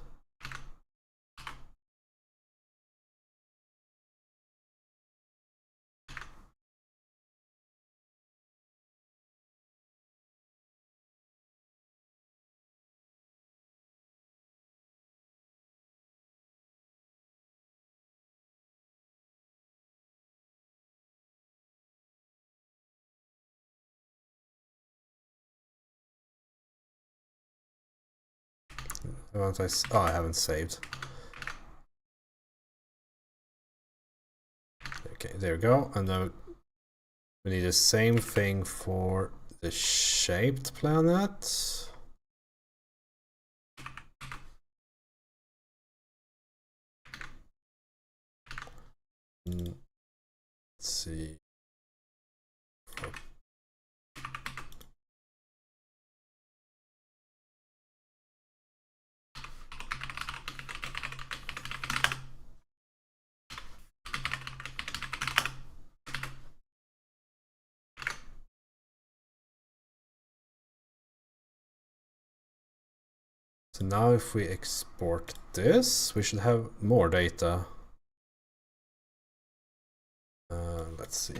I haven't saved. Okay, there we go. And then we need the same thing for the shaped planet. Let's see. So now if we export this, we should have more data. Let's see.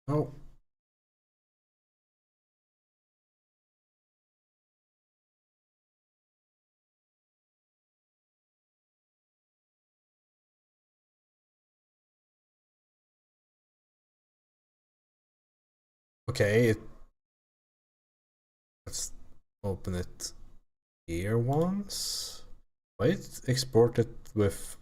Oh. Okay, let's open it here once. Wait, export it with...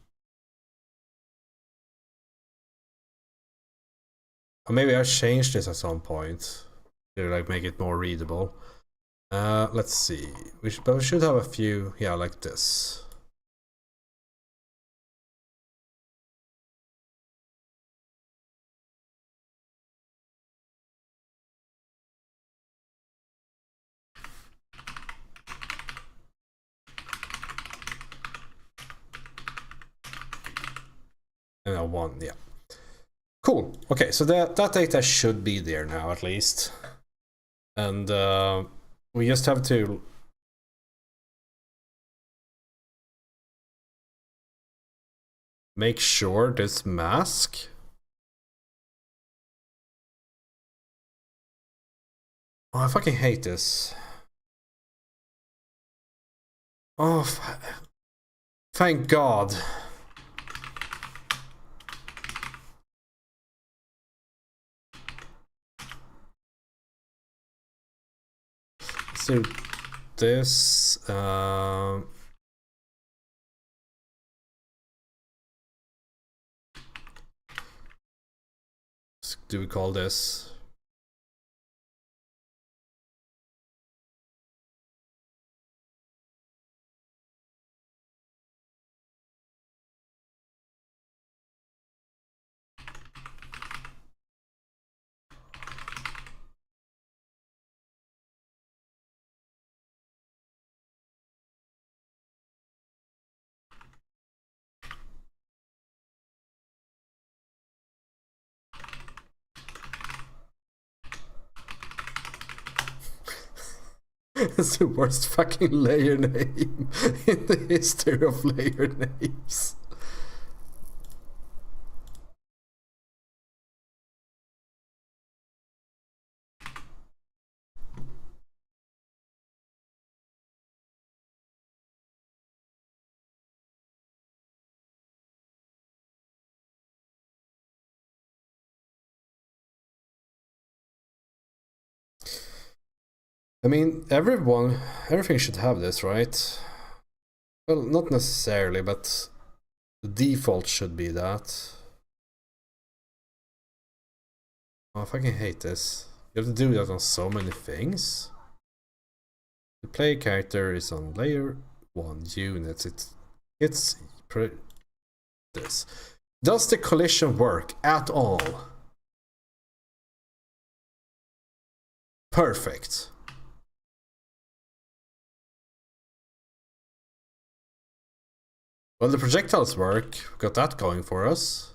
Or maybe I changed this at some point to like make it more readable. Let's see. But we should have a few, yeah, like this. And a one, yeah. Cool. Okay, so that data should be there now at least. And we just have to make sure this mask I fucking hate this. Oh, thank God. So this do we call this It's the worst fucking layer name in the history of layer names. I mean, everything should have this, right? Well, not necessarily, but the default should be that. Oh, I fucking hate this. You have to do that on so many things. The player character is on layer 1 units. It's this. Does the collision work at all? Perfect. Well, the projectiles work. We've got that going for us.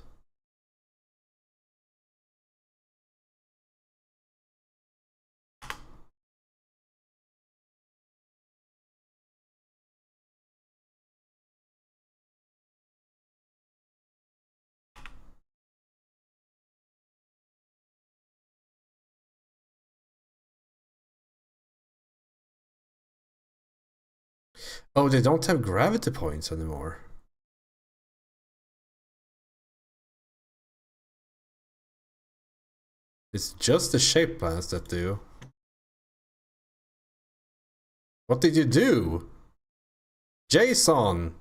Oh, they don't have gravity points anymore. It's just the shape plans that do. What did you do? Jason!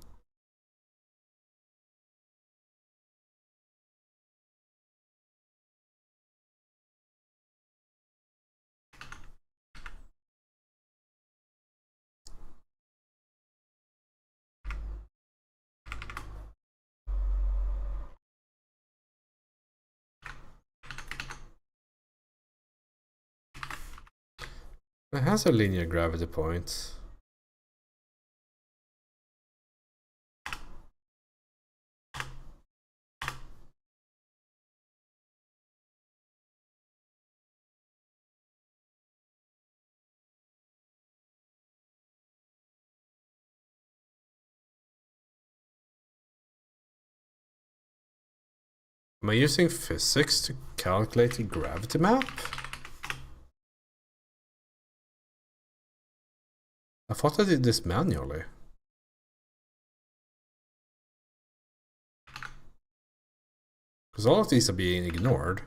It has a linear gravity point. Am I using physics to calculate the gravity map? I thought I did this manually. Because all of these are being ignored.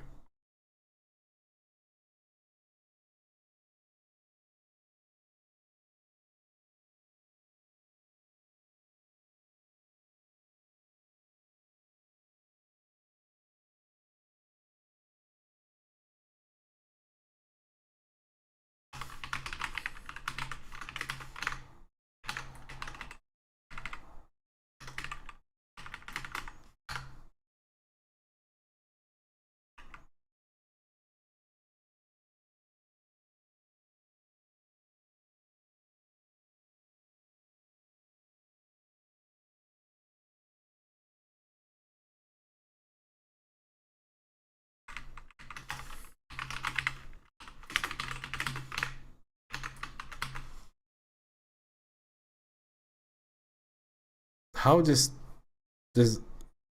How this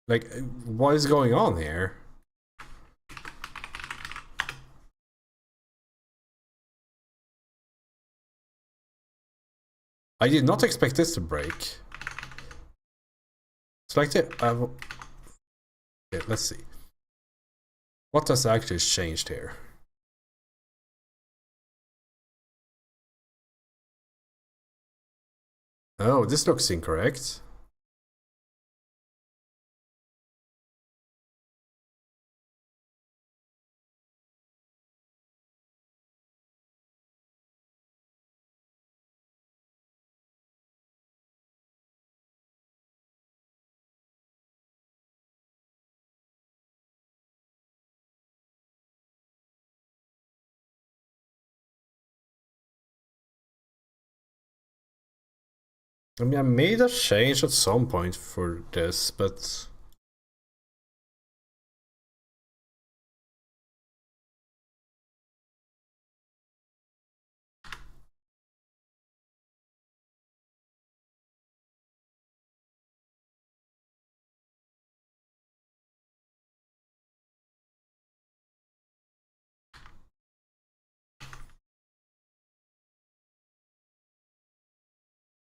like, what is going on here? I did not expect this to break. Select it. Okay, let's see. What has actually changed here? Oh, this looks incorrect. I mean, I made a change at some point for this, but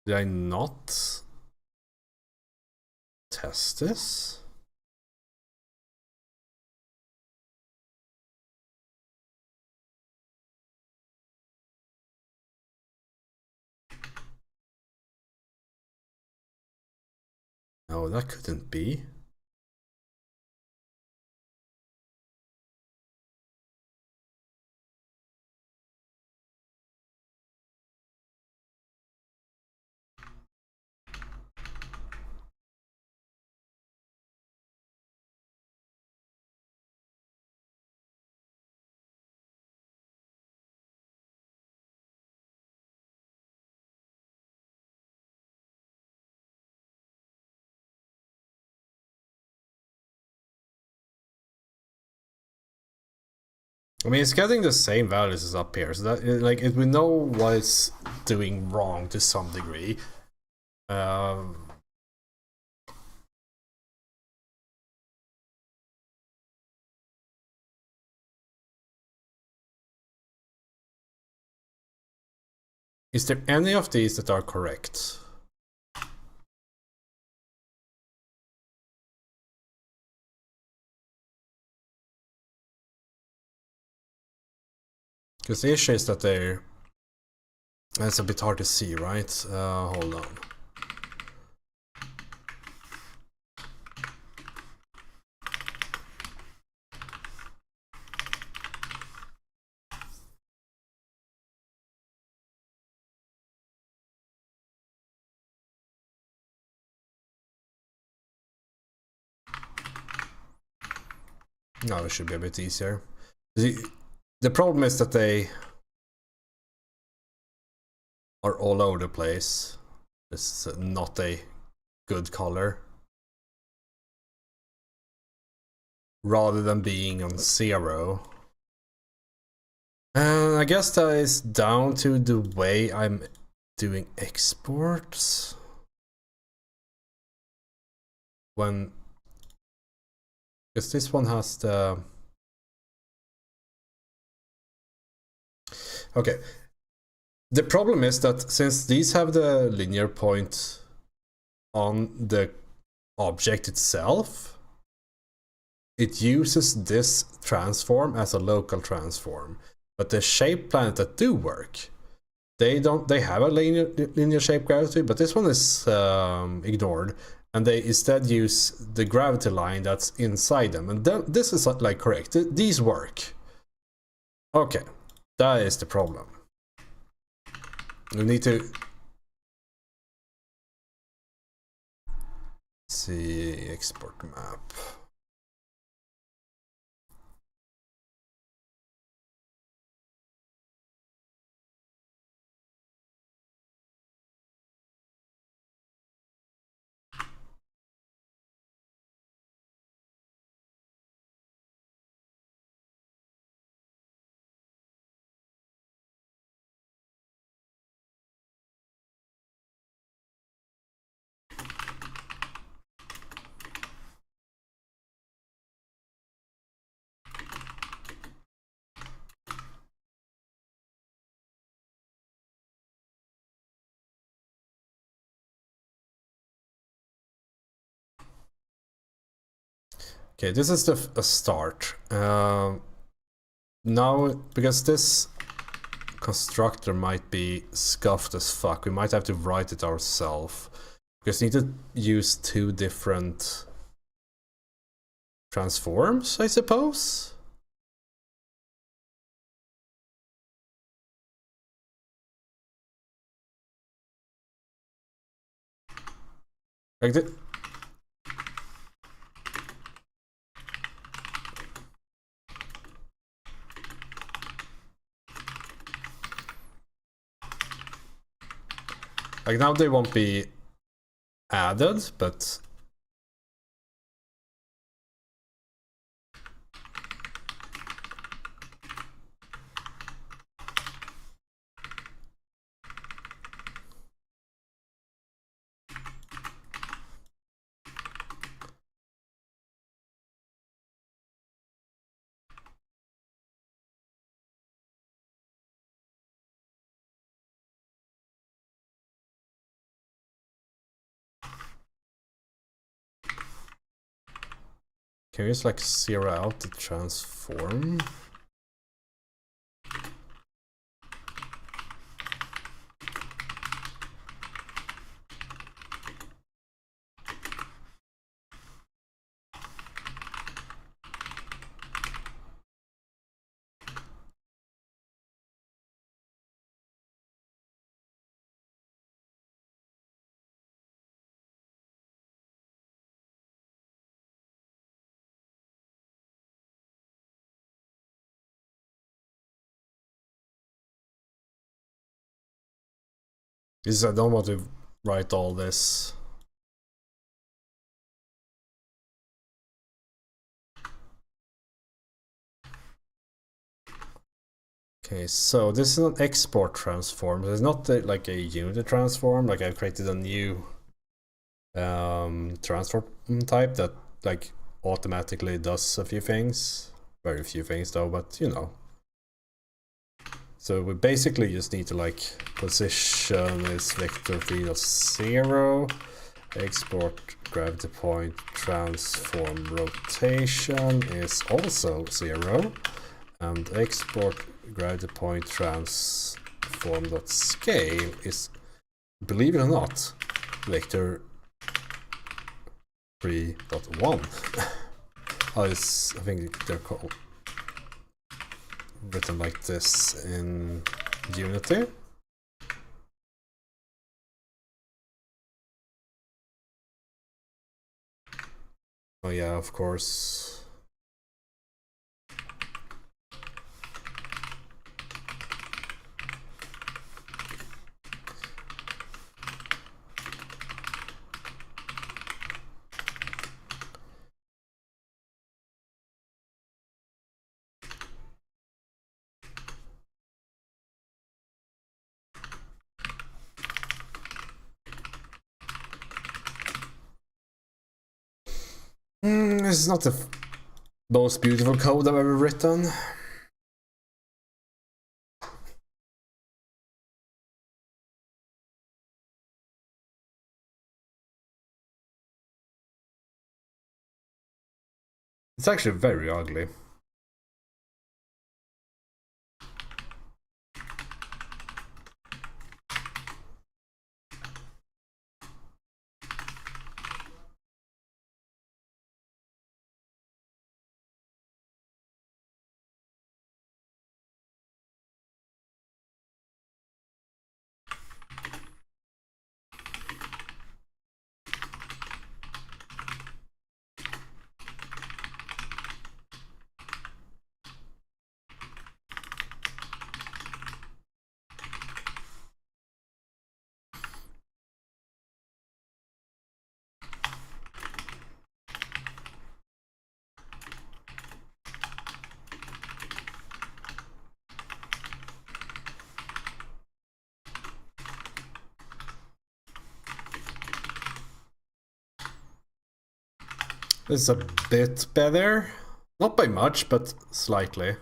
Did I not test this? No, that couldn't be. I mean, it's getting the same values as up here, so that like we know what it's doing wrong to some degree. Is there any of these that are correct? Because the issue is that they're... It's a bit hard to see, right? Hold on. No, it should be a bit easier. The problem is that they are all over the place. This is not a good color. Rather than being on 0. And I guess that is down to the way I'm doing exports. When... Because this one has the... Okay. The problem is that since these have the linear point on the object itself, it uses this transform as a local transform. But the shape planet that do work, they have a linear shape gravity, but this one is ignored, and they instead use the gravity line that's inside them. And then this is like correct. These work. Okay, that is the problem. We need to see export map. Okay, this is a start. Now, because this constructor might be scuffed as fuck, we might have to write it ourselves. Because we need to use 2 different transforms, I suppose? Like the... Like now they won't be added, but... Can we just like zero out the transform? Because I don't want to write all this. Okay, so this is an export transform. It's not like a unity transform. Like I've created a new transform type that like automatically does a few things. Very few things though, but you know. So we basically just need to like position is vector 3.0, export gravity point transform rotation is also 0, and export gravity point transform.scale is, believe it or not, vector 3.1. I think they're called written like this in Unity. Oh yeah, of course. This is not the most beautiful code I've ever written. It's actually very ugly. This is a bit better. Not by much, but slightly.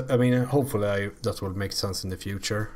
I mean, hopefully that will make sense in the future.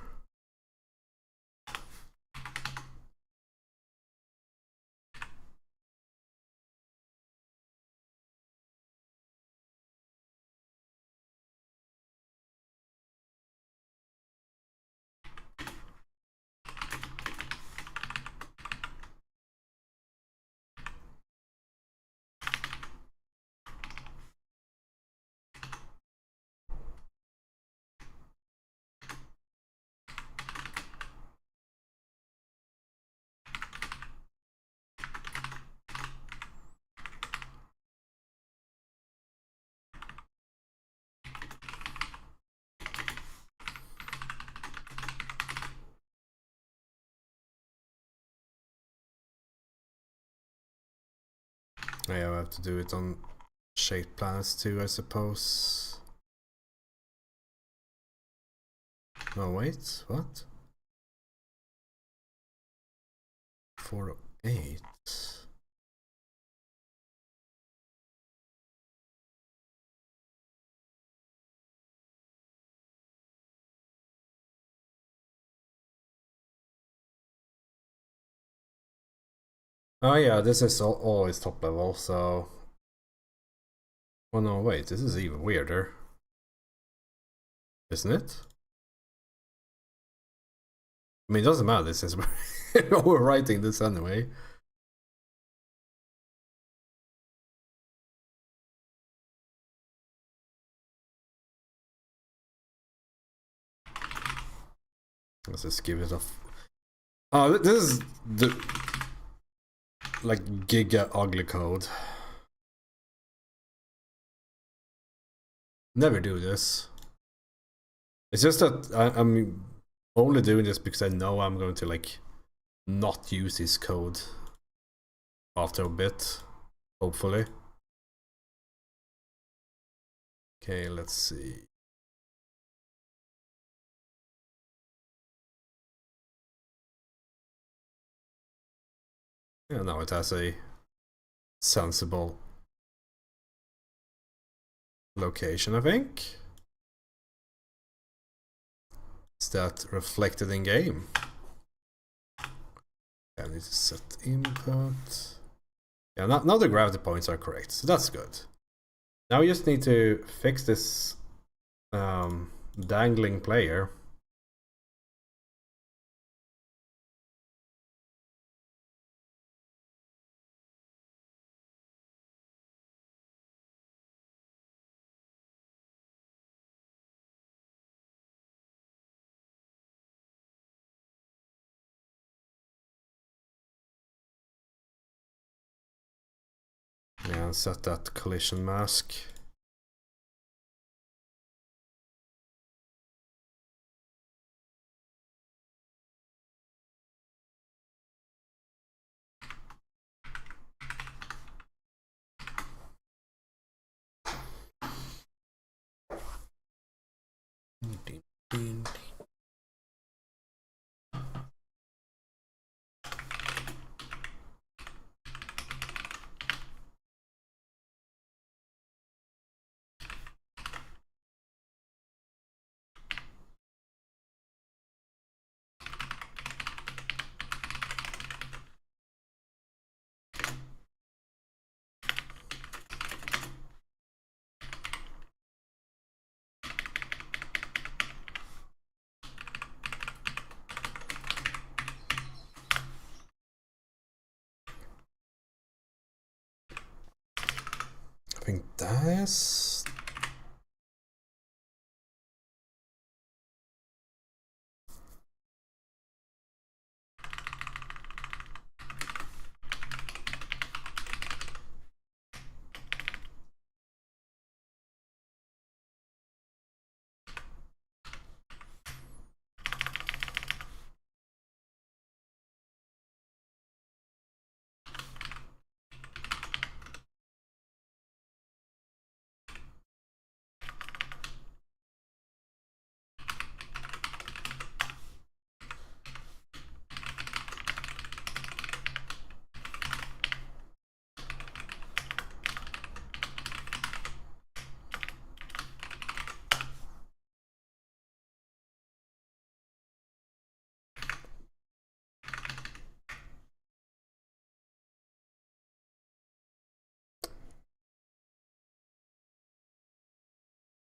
Yeah, I have to do it on shaped planets too, I suppose. No, wait, what? 408. Oh yeah, this is always top level, so... Oh no, wait, this is even weirder. Isn't it? I mean, it doesn't matter since we're overwriting this anyway. Let's just give it a... Oh, this is the... like giga ugly code. Never do this. It's just that I'm only doing this because I know I'm going to like not use this code after a bit, hopefully. Okay, let's see. Yeah, now it has a sensible location, I think. Is that reflected in game? I need to set input. Yeah, now the gravity points are correct, so that's good. Now we just need to fix this dangling player. Yeah, set that collision mask. I think that is...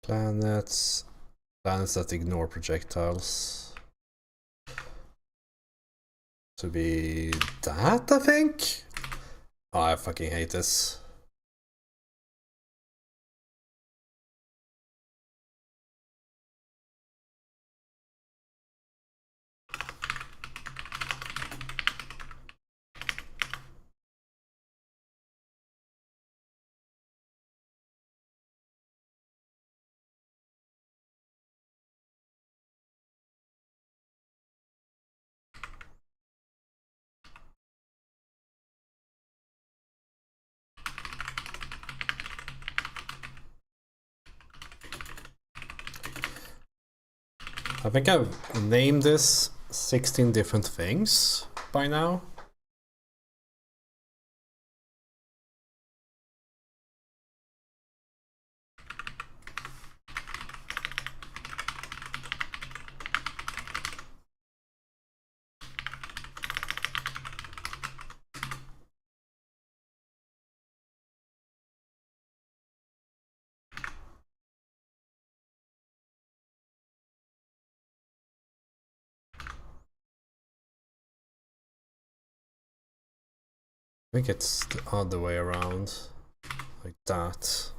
Planets that ignore projectiles. To be that, I think? Oh, I fucking hate this. I think I've named this 16 different things by now. I think it's the other way around, like that.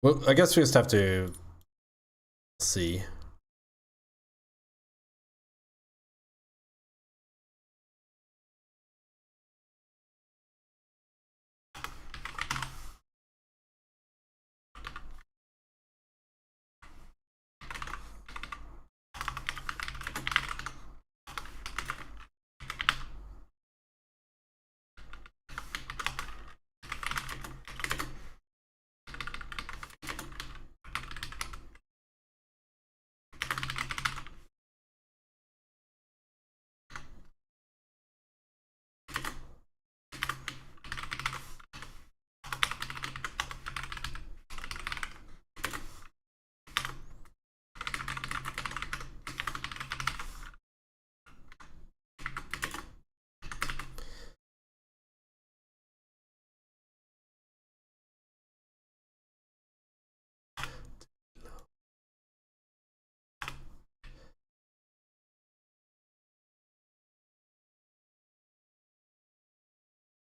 Well, I guess we just have to see.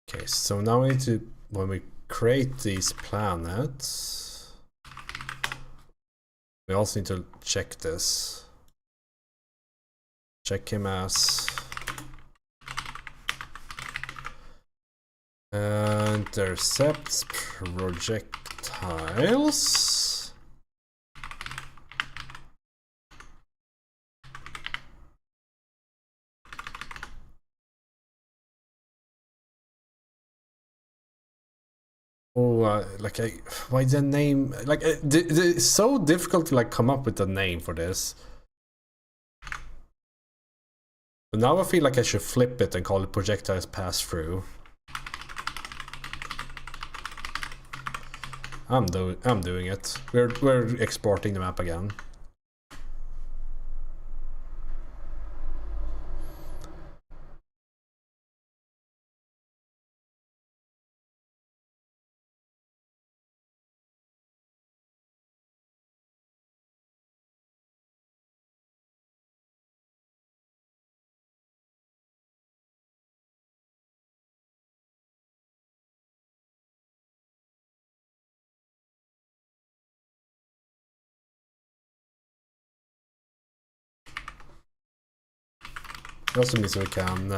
Okay, so now we need to, when we create these planets, we also need to check this. Check him as intercepts projectiles. Oh, why the name? Like, it's so difficult to like come up with a name for this. But now I feel like I should flip it and call it projectiles pass through. I'm doing it. We're exporting the map again. It also means we can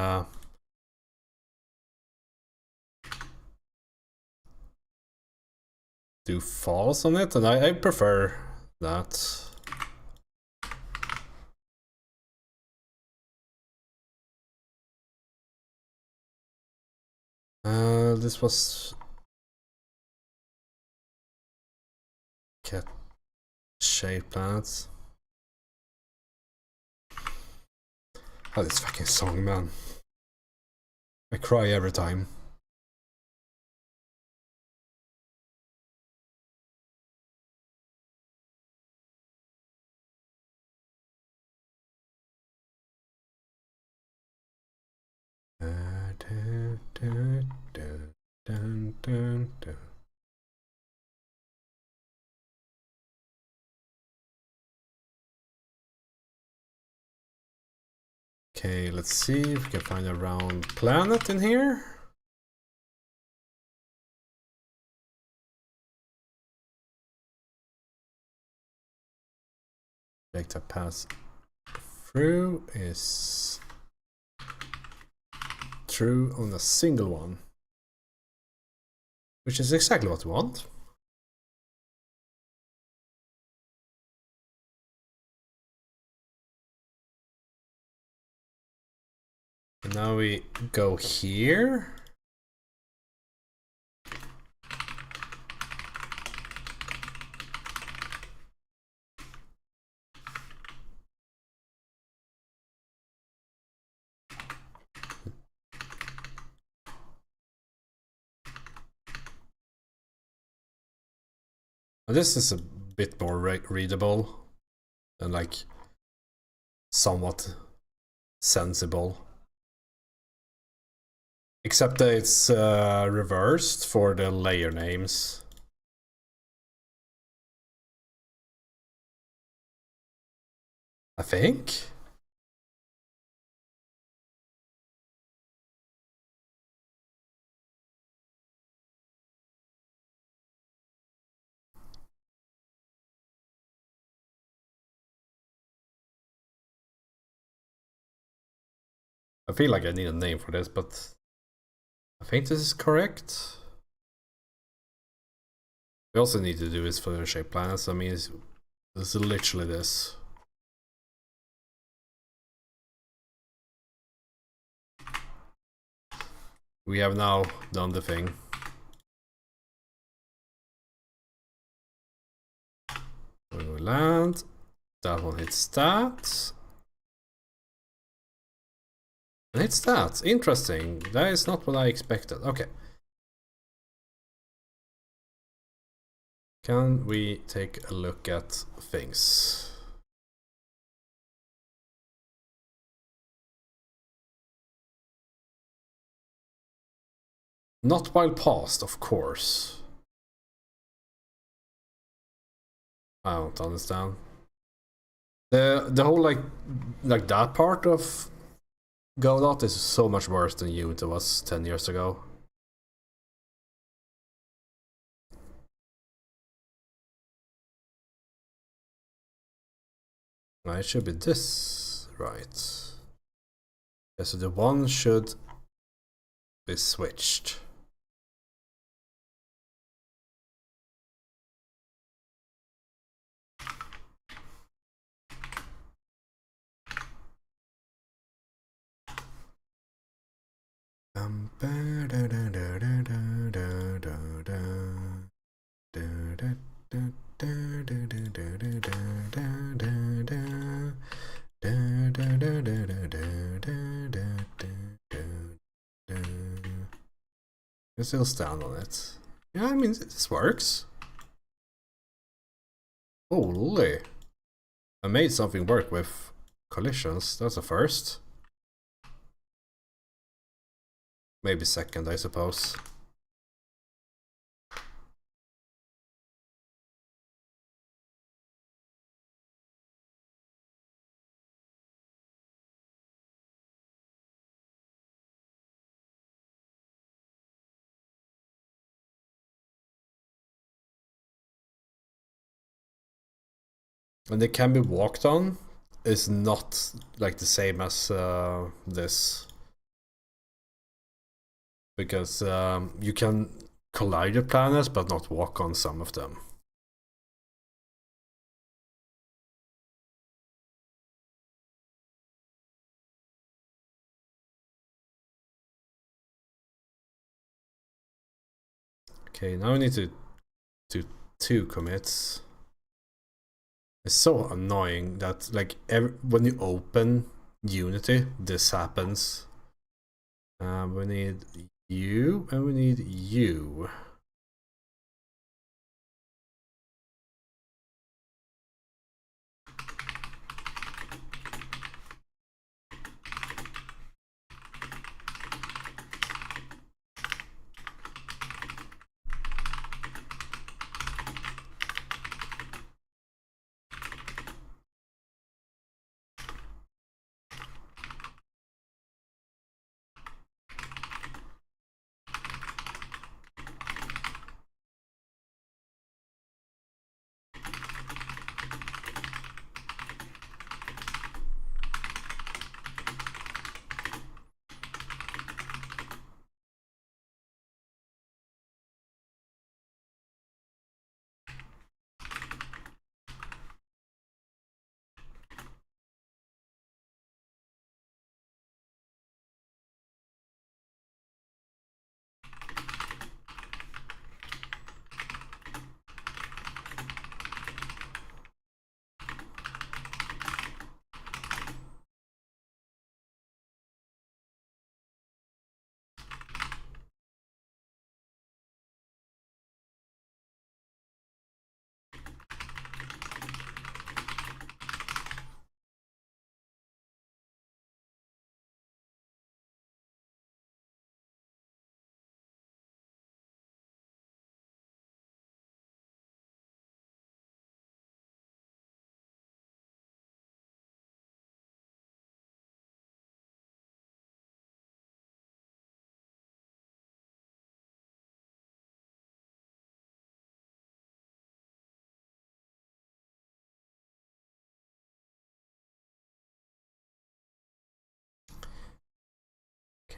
do false on it, and I prefer that. This was cat shaped planets. Oh, this fucking song, man. I cry every time. Okay, let's see if we can find a round planet in here. Like to pass through is true on a single one, which is exactly what we want. And now we go here. This is a bit more readable and like somewhat sensible. Except that it's reversed for the layer names. I think. I feel like I need a name for this, but I think this is correct. We also need to do this for the shape planets. I mean, it's literally this. We have now done the thing. When we land, that one hits that. And hits that. Interesting. That is not what I expected. Okay. Can we take a look at things? Not while paused, of course. I don't understand. The whole like that part of Godot is so much worse than Unity was 10 years ago. It should be this, right? Yeah, so the one should be switched. I still stand on it. Yeah, I mean, this works. Holy. I made something work with collisions. That's a first. Maybe second, I suppose. And they can be walked on is not like the same as this. Because you can collide the planets but not walk on some of them. Okay, now we need to do 2 commits. It's so annoying that like when you open Unity, this happens. We need you and we need you.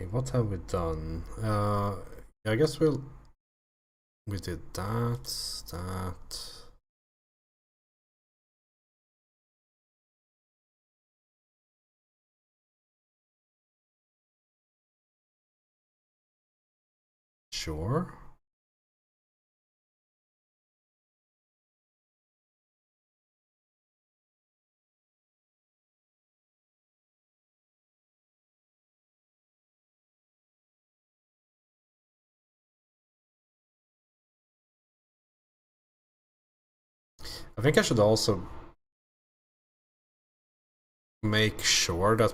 Okay, what have we done? I guess we did that. Sure. I think I should also make sure that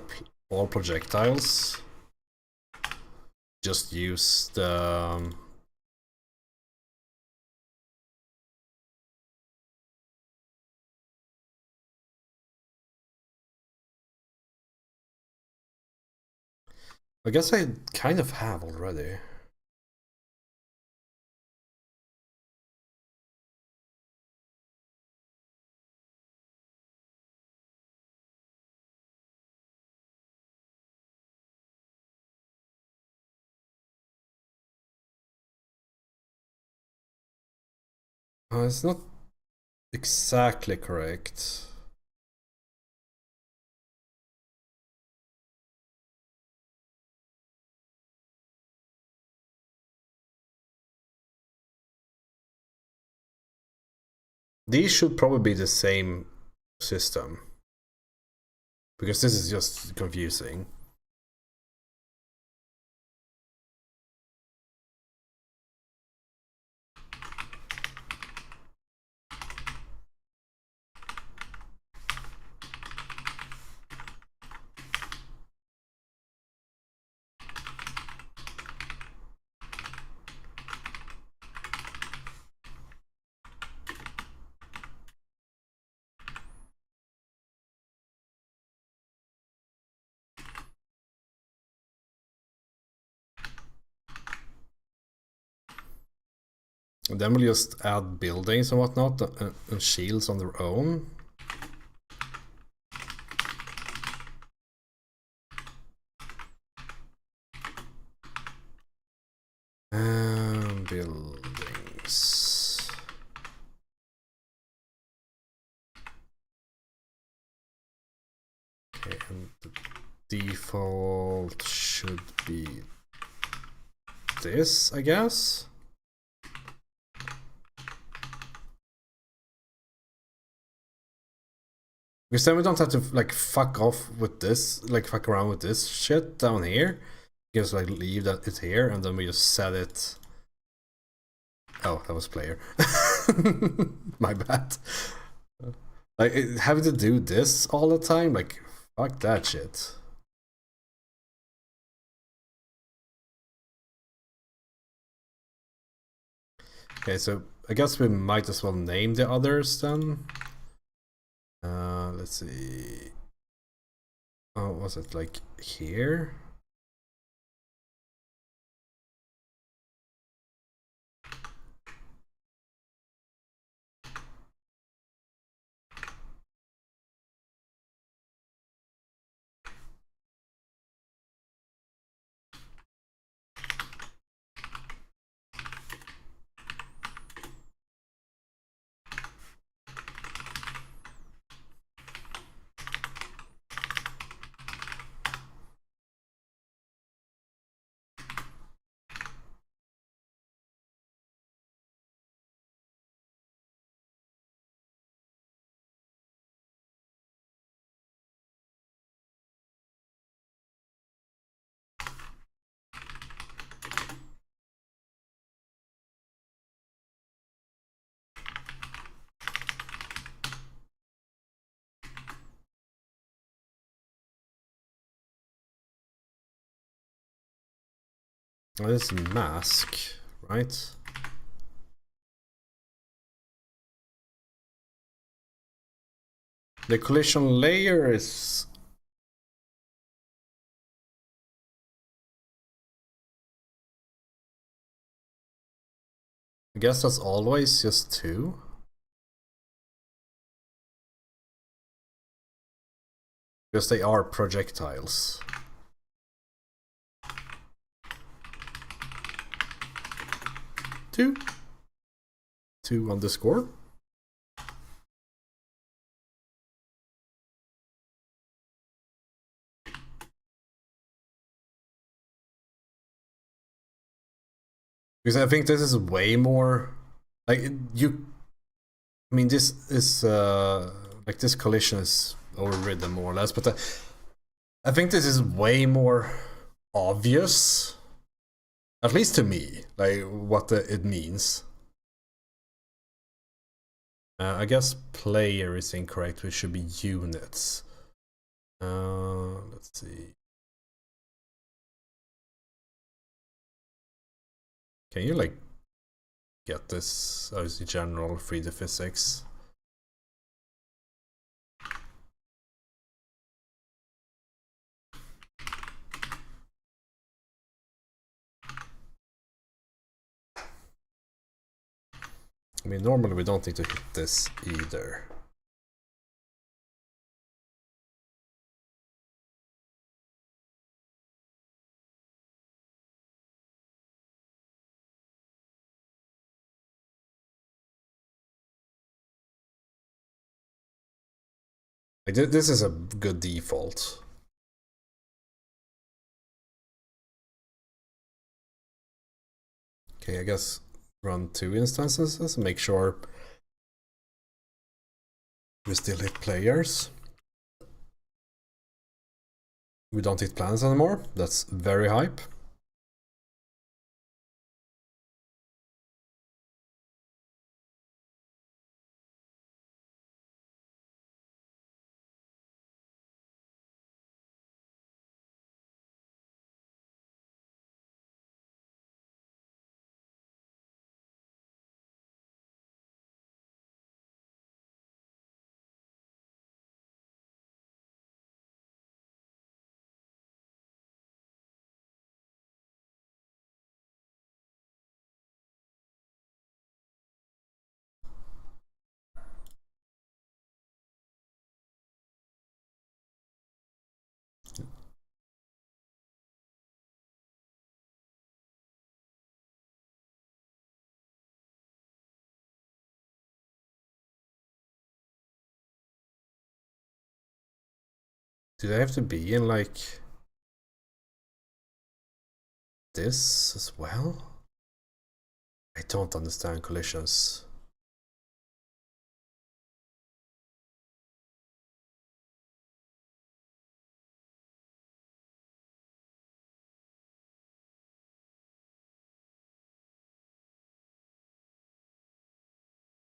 all projectiles just use the I guess I kind of have already. It's not exactly correct. These should probably be the same system, because this is just confusing. And then we'll just add buildings and whatnot and shields on their own. Buildings. Okay, and the default should be this, I guess. Because then we don't have to like fuck off with this, like fuck around with this shit down here. Just like leave that it here, and then we just set it. Oh, that was player. My bad. Like having to do this all the time, like fuck that shit. Okay, so I guess we might as well name the others then. Let's see. Oh, was it like here? Oh, this is mask, right? The collision layer is... I guess that's always just 2. Because they are projectiles. 2 on the score. Because I think this is way more like you. I mean, this is like this collision is overridden more or less, but I think this is way more obvious, at least to me, like what it means. I guess player is incorrect, which should be units. Let's see. Can you like get this as general 3D physics? I mean, normally we don't need to hit this either. Like, this is a good default. Okay, I guess run 2 instances and make sure we still hit players. We don't hit planets anymore. That's very hype. Do they have to be in like this as well? I don't understand collisions.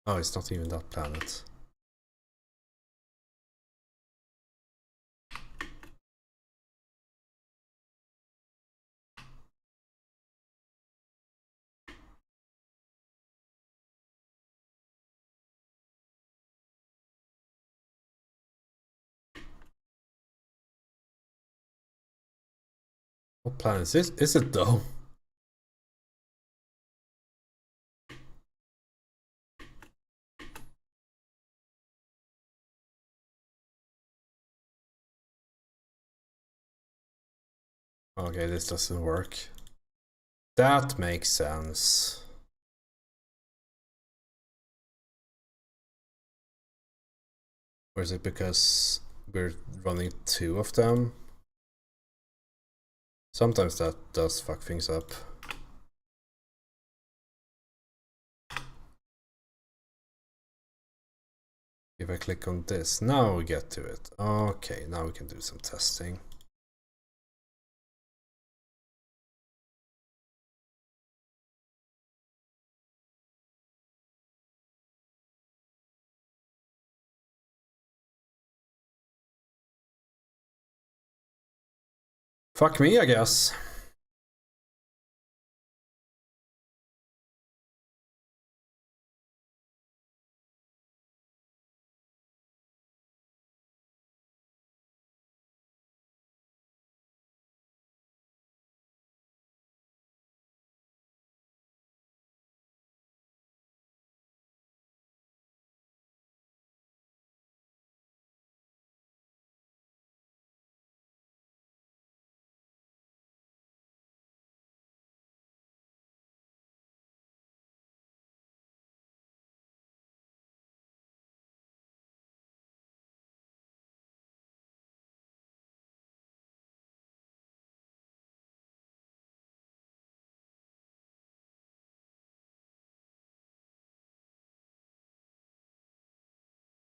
Oh, it's not even that planet. What planet is it though? Okay, this doesn't work. That makes sense. Or is it because we're running 2 of them? Sometimes that does fuck things up. If I click on this, now we get to it. Okay, now we can do some testing. Fuck me, I guess.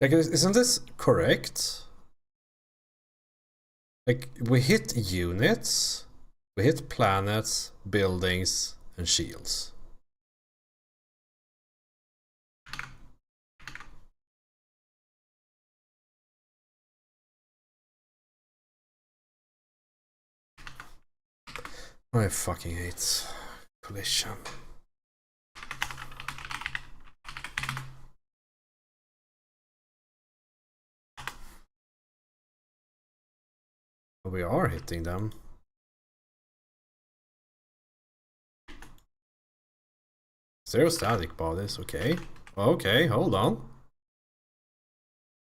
Like, isn't this correct? Like, we hit units, we hit planets, buildings, and shields. I fucking hate collision. We are hitting them. Zero static bodies, okay. Okay, hold on.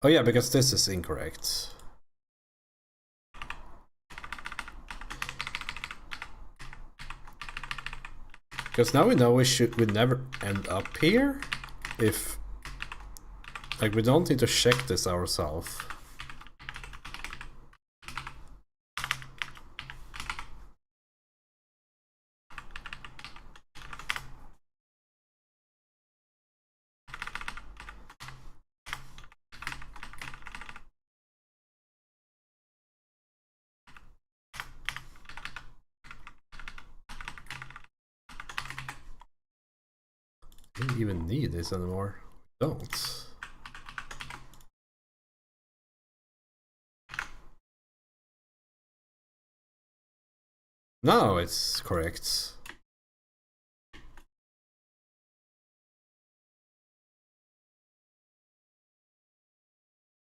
Oh yeah, because this is incorrect. Because now we know we never end up here if, like, we don't need to check this ourselves. Don't even need this anymore. Don't. No, it's correct.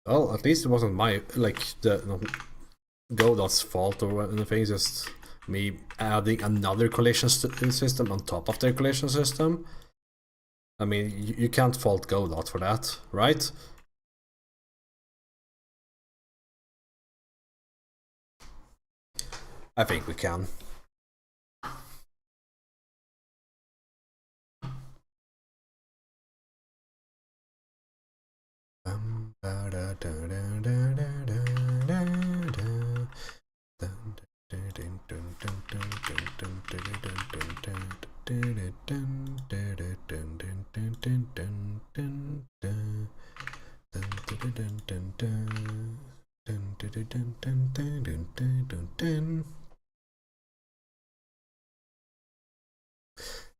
Well, at least it wasn't my, like, Godot's fault or anything, just me adding another collision system on top of their collision system. I mean, you can't fault Godot for that, right? I think we can.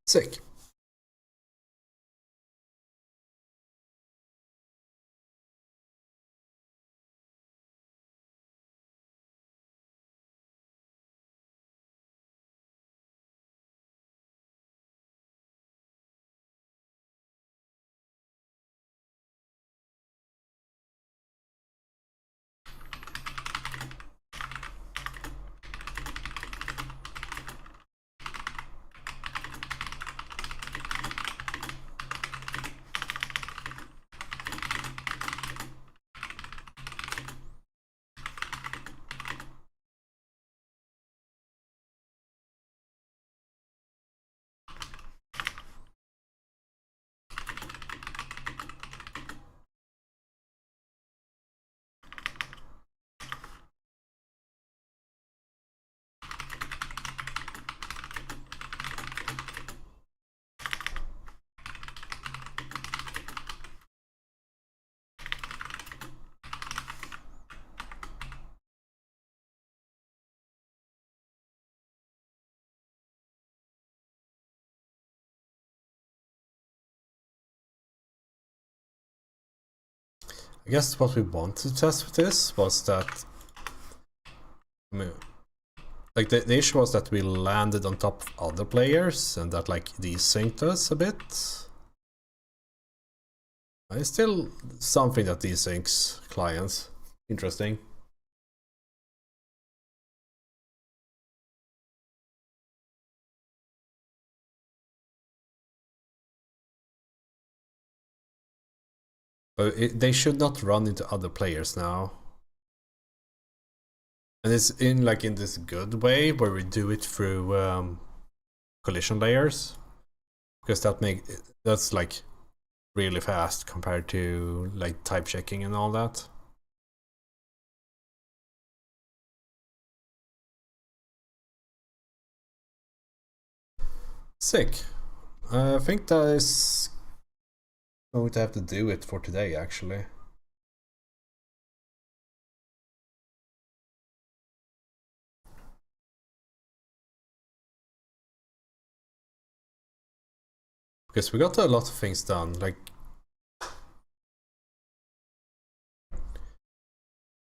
Sick. I guess what we wanted to test with this was that, I mean, like, the issue was that we landed on top of other players and that, like, desynced us a bit. It's still something that desyncs clients. Interesting. But they should not run into other players now. And it's in, like, in this good way where we do it through collision layers, because that's like really fast compared to, like, type checking and all that. Sick. I think that is going to have to do it for today, actually. because we got a lot of things done. Like,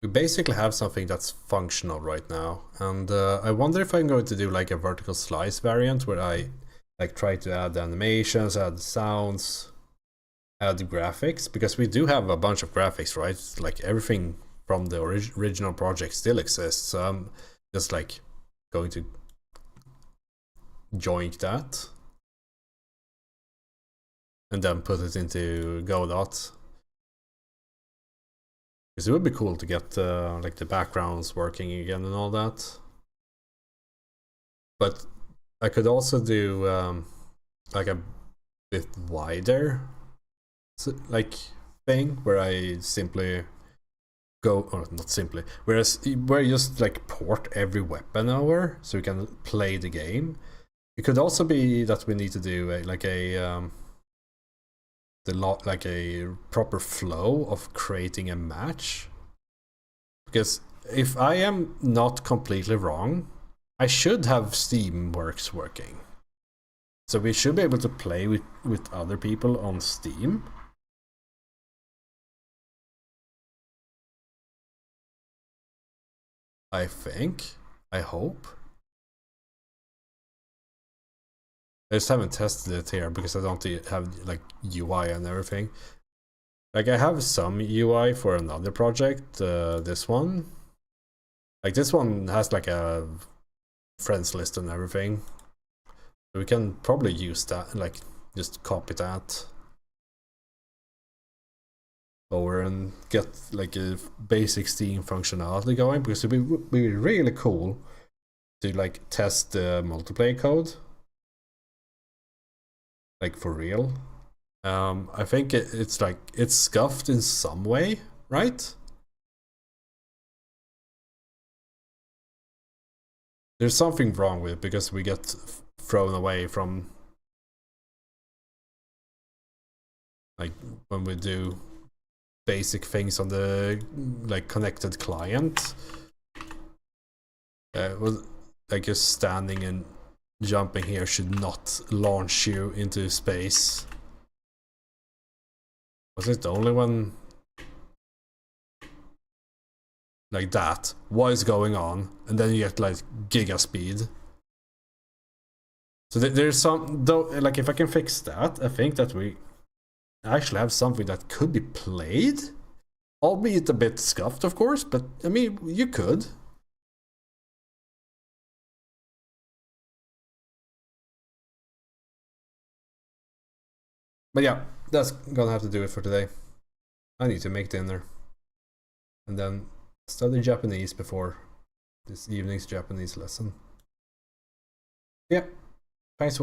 we basically have something that's functional right now, and I wonder if I'm going to do like a vertical slice variant where I like try to add animations, add sounds, add graphics, because we do have a bunch of graphics, right? Like everything from the original project still exists. So I'm just like going to join that and then put it into Godot. Because it would be cool to get like the backgrounds working again and all that. But I could also do like a bit wider like thing where I simply go, or not simply, where you just like port every weapon over so we can play the game. It could also be that we need to do like a proper flow of creating a match, because if I am not completely wrong, I should have Steamworks working, so we should be able to play with other people on Steam. I think, I hope. I just haven't tested it here because I don't have like UI and everything. Like I have some UI for another project, this one. Like this one has like a friends list and everything. So we can probably use that, like just copy that over and get like a basic Steam functionality going, because it would be really cool to like test the multiplayer code. Like for real. I think it's like it's scuffed in some way, right? There's something wrong with it because we get thrown away from like when we do basic things on the like connected client. Was like just standing and jumping here should not launch you into space. Was it the only one like that? What is going on? And then you get like giga speed. So there's some, though, like if I can fix that, I think that we actually have something that could be played, albeit a bit scuffed, of course, but I mean, you could. But yeah, that's gonna have to do it for today. I need to make dinner and then study Japanese before this evening's Japanese lesson. Yeah, thanks for